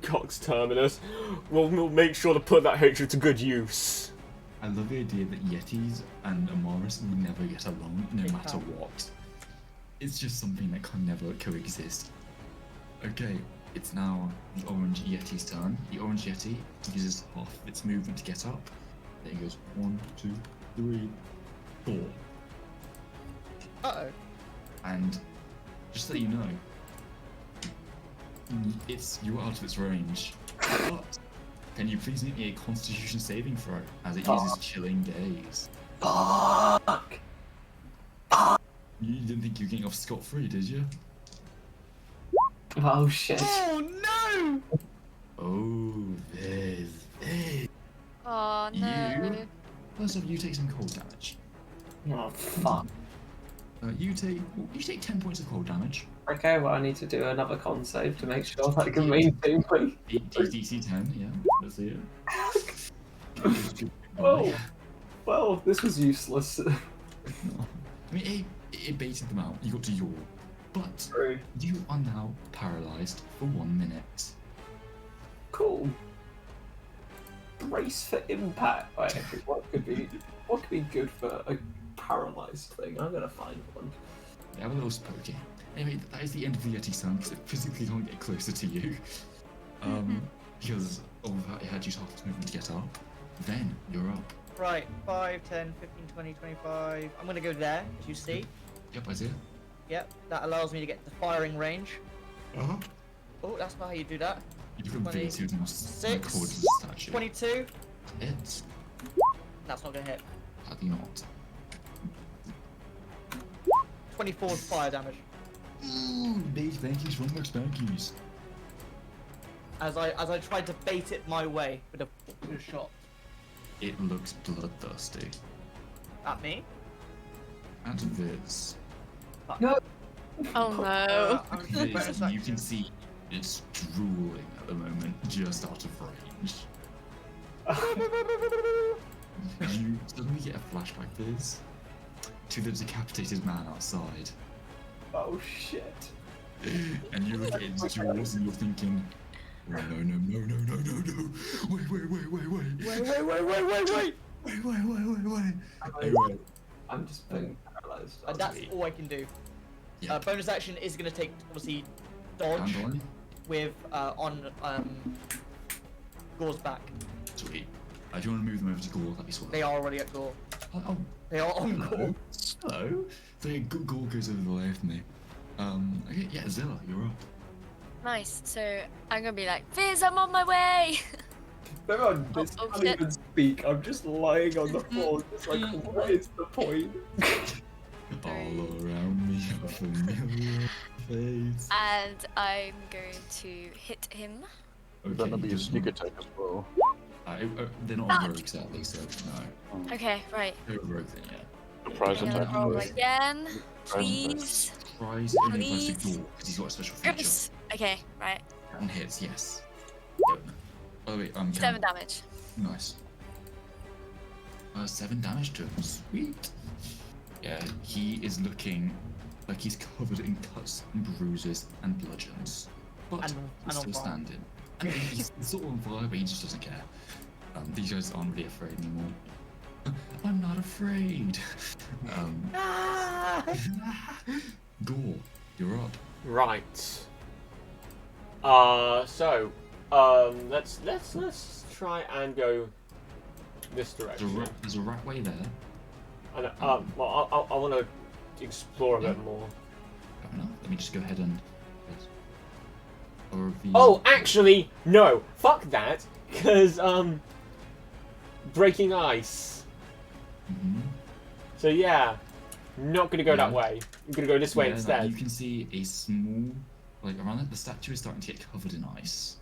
Cox Terminus. We'll make sure to put that hatred to good use. I love the idea that Yetis and Amaris will never get along, no matter what. It's just something that can never coexist. Okay, it's now the orange Yeti's turn. The orange Yeti uses half of its movement to get up. Then it goes 1, 2, 3, 4. Uh-oh. And just so you know, you're out of its range. But can you please make me a Constitution saving throw as it uses Chilling Gaze? Fuck. You didn't think you were getting off scot-free, did you? Oh shit. Oh no! Oh, Viz. Oh no. First off, you take some cold damage. Oh fuck. You take 10 points of cold damage. Okay, well I need to do another con save to make sure that I can maintain my... DC 10, yeah. Let's see it. Well, this was useless. I mean, it baited them out. You got to yawn. But True. you are now paralyzed for 1 minute. Cool. Brace for impact. Right, what could be good for a paralyzed thing? I'm gonna find one. You have a little spokey. Anyway, that is the end of the Yeti turn because it physically can't get closer to you. Because of that, it had used half its movement to get up. Then you're up. Right, 5, 10, 15, 20, 25. I'm gonna go there, as you see. Yep, I see it. Yep, that allows me to get the firing range. Uh-huh. Oh, that's not how you do that. You can be to the most 26, recorded statue. 22. Hits. That's not gonna hit. Sadly not. 24 fire damage. Ooh, big thankies from the spankies. As I tried to bait it my way with a shot. It looks bloodthirsty. At me. At Viz. No. Oh no. Viz, you can see it's drooling at the moment, just out of range. You suddenly get a flashback, Viz, to the decapitated man outside. Oh shit. And you look at its jaws and you're thinking, no. Wait. I'm just being paralyzed. That's all I can do. Yeah. Bonus action is gonna take obviously dodge Handle. with on Gore's back. Sweet. If you want to move them over to Gore, that'd be sweet. They are already at Gore. Oh, They are on Gore. Hello. So yeah, Gore goes over the way of me. Okay, yeah, Zilla, you're up. Nice. So I'm gonna be like, Fizz, I'm on my way. Everyone, this Oh, can't shit. even speak. I'm just lying on the floor, just like, what is the point? All around me, a familiar face. And I'm going to hit him. Okay, That'll be a just sneak one. attack as well. They're not Ah! rogues, sadly, so no. Okay, right. They're a rogue then, yeah. Surprise I'm gonna attack. roll Please. again. Surprise Please. Surprise only applies to Please. Gore, because he's got a special feature. Yes. Okay, right. And hits, yes. Oh wait, 7 damage. Nice. 7 damage to him. Sweet. Yeah, he is looking like he's covered in cuts and bruises and bludgeons. But And he's on still fire. standing. And he's sort of on fire, but he just doesn't care. These guys aren't really afraid anymore. I'm not afraid. Gore, you're up. Right. Let's try and go this direction. There's a rat way there. And well, I want to explore a bit more. Fair enough. Let me just go ahead and. Oh, actually, no. Fuck that. Because breaking ice. Mhm. So yeah, not gonna go that Yeah. way. I'm gonna go this way Yeah, instead. you can see a small, like around it, the statue is starting to get covered in ice.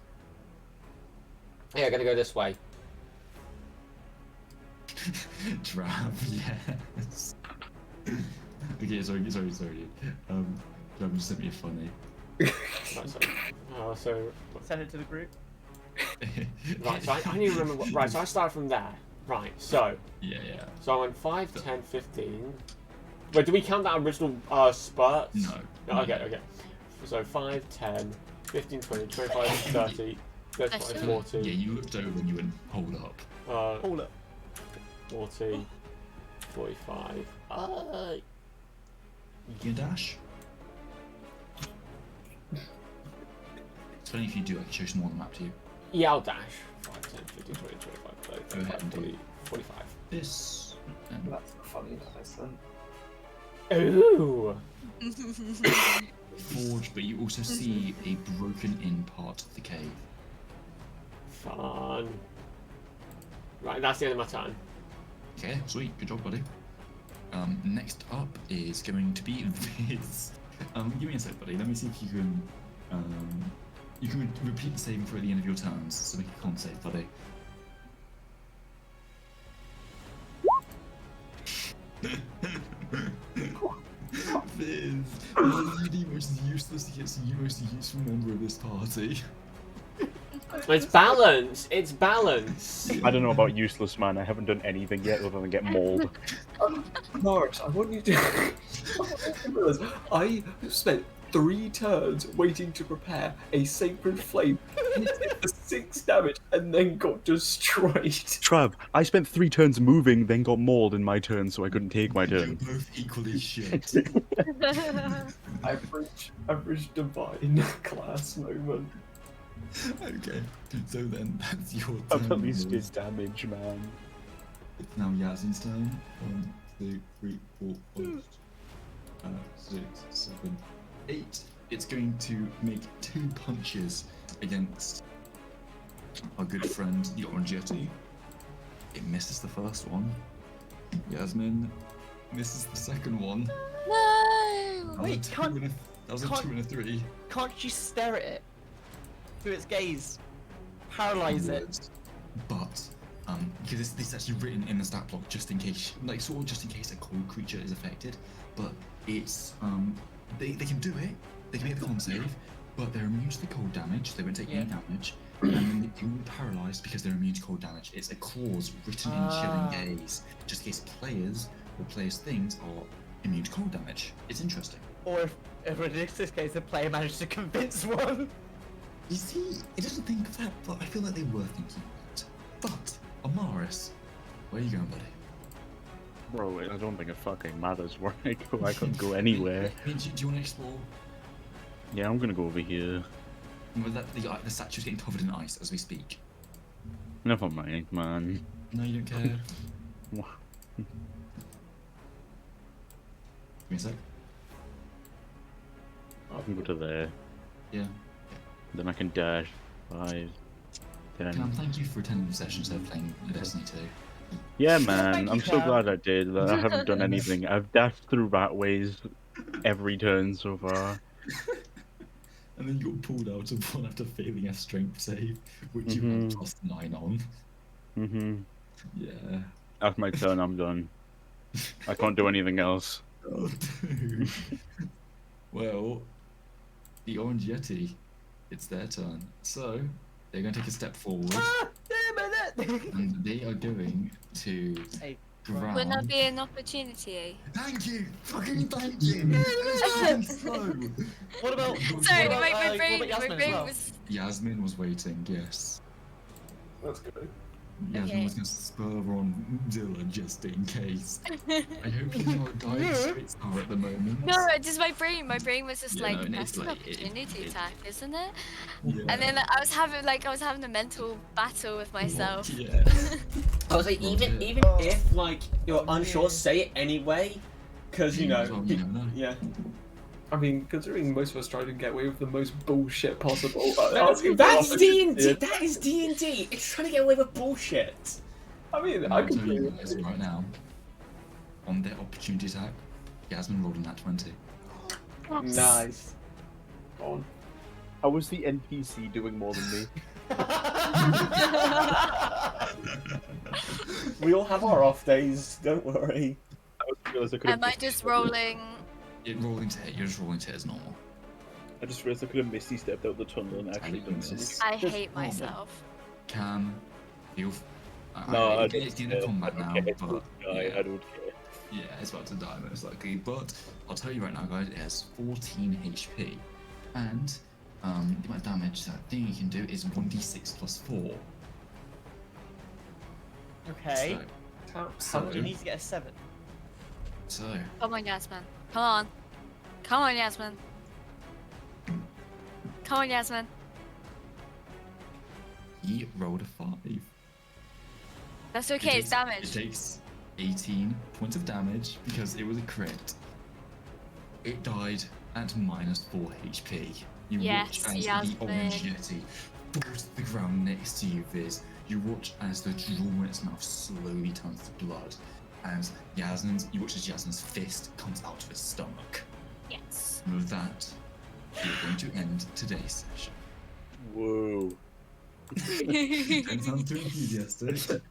Yeah, gonna go this way. Drab, yes. Okay, sorry. Drab just sent me a funny. Right, so Send it to the group. right, so I need to remember what. Right, so I started from there. Right, so Yeah. so I went 5, 10, 15. Wait, do we count that original spurt? No. Okay. So 5, 10, 15, 20, 25, 30, 35, Actually- 40. Yeah, you looked over and you went, hold up. Hold up. 40, 45. You dash? It's funny if you do, I can show some more on the map to you. Yeah, I'll dash. 5, 10, 15, 20, 25, 30, Go ahead 35, and do 40, 45. This. And That's the funny dice then. Ooh! forge, but you also see a broken in part of the cave. Fun. Right, that's the end of my turn. Okay, sweet, good job, buddy. Next up is going to be Viz. Give me a sec, buddy. Let me see if you can. You can repeat the saving throw at the end of your turns, so make a con save, buddy. Viz, you're the most useless yet most useful member of this party. It's balance! It's balance! I don't know about useless, man. I haven't done anything yet other than get mauled. Norris, I want you to. I spent 3 turns waiting to prepare a sacred flame, hit it for 6 damage, and then got destroyed. Trav, I spent 3 turns moving, then got mauled in my turn, so I couldn't take my You're turn. both equally shit. Average divine class moment. Okay, so then that's your turn. I've at least Viz. did damage, man. It's now Yazin's turn. 1, 2, 3, 4, 5, 6, 7, 8. It's going to make 2 punches against our good friend, the Orange Yeti. It misses the first one. Yasmin misses the second one. No! Wait, That was a 2 and a 3. Can't you stare at it through its gaze? Paralyze it. But because this is actually written in the stat block just in case, like sort of just in case a cold creature is affected. But it's they can do it. They can make the con save, but they're immune to the cold damage. They won't take any damage, and then they will be paralyzed because they're immune to cold damage. It's a clause written in chilling gaze, just in case players or players' things are immune to cold damage. It's interesting. Or if in this case the player managed to convince one. You see, it doesn't think of that, but I feel like they were thinking that. But Amaris, where are you going, buddy? Bro, I don't think it fucking matters where I go. I couldn't go anywhere. I mean, do you want to explore? Yeah, I'm gonna go over here. Well, the statue's getting covered in ice as we speak. Never mind, man. No, you don't care. me a sec. I can go to there. Yeah. Then I can dash 5, 10. Cam, thank you for attending the session instead of playing Destiny 2. Yeah, Thank man. you, I'm so Cam. glad I did. I haven't done anything. I've dashed through ratways every turn so far. And then you got pulled out of one after failing a strength save, which you Mhm. had +9 on. Yeah. That's my turn. I'm done. I can't do anything else. Oh, dude. Well, the Orange Yeti, it's their turn. So, they're going to take a step forward, Ah, damn it! and they are going to Hey, grab... Wouldn't that be an opportunity? Thank you! Fucking thank you! That is fucking slow! What about? Sorry, what about, my what brain, about Yasmin my as brain well? was. Yasmin was waiting, yes. That's good. Yasmin Okay. was going to spur on Zilla just in case. I hope you're not dying straight star at the moment. No, just my brain was just Yeah, like, no, that's it's an like- opportunity attack, isn't it? Yeah. And then I was having a mental battle with myself. Yeah. I was like, Well, even yeah. even if like you're unsure, say it anyway, because you know. You never know. Yeah. I mean, considering most of us try to get away with the most bullshit possible. That's D&D. That is D&D. It's trying to get away with bullshit. I mean, And I I'll can tell you do guys right now, on their opportunity attack, Yasmin rolled in that 20. Nice. Go on. How was the NPC doing more than me? We all have our off days. Don't worry. I realised I could have Am I just rolling? It rolling to hit, you're just rolling to hit as normal. I just realised I could have Misty stepped out the tunnel and actually done something. I hate myself. Cam, you'll. No, I it's in the combat now, but I yeah, don't care. yeah, it's about to die most likely. But I'll tell you right now, guys, it has 14 HP, and the amount of damage that thing you can do is 1d6 plus 4. Okay. So, You need to get a 7. so Come on, Yasmin. Come on. Come on, Yasmin. Come on, Yasmin. he rolled a 5. That's okay, it's It damage. takes 18 points of damage because it was a crit. It died at -4 HP. You Yes, watch as Yasmin. the orange yeti falls to the ground next to you, Viz. You watch as the draw in its mouth slowly turns to blood. You watch as Yasmin's fist comes out of its stomach. Yes. And with that, we're going to end today's session. Whoa. Don't sound too enthusiastic.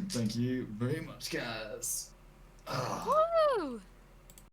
Thank you very much, guys. Ah. Woo!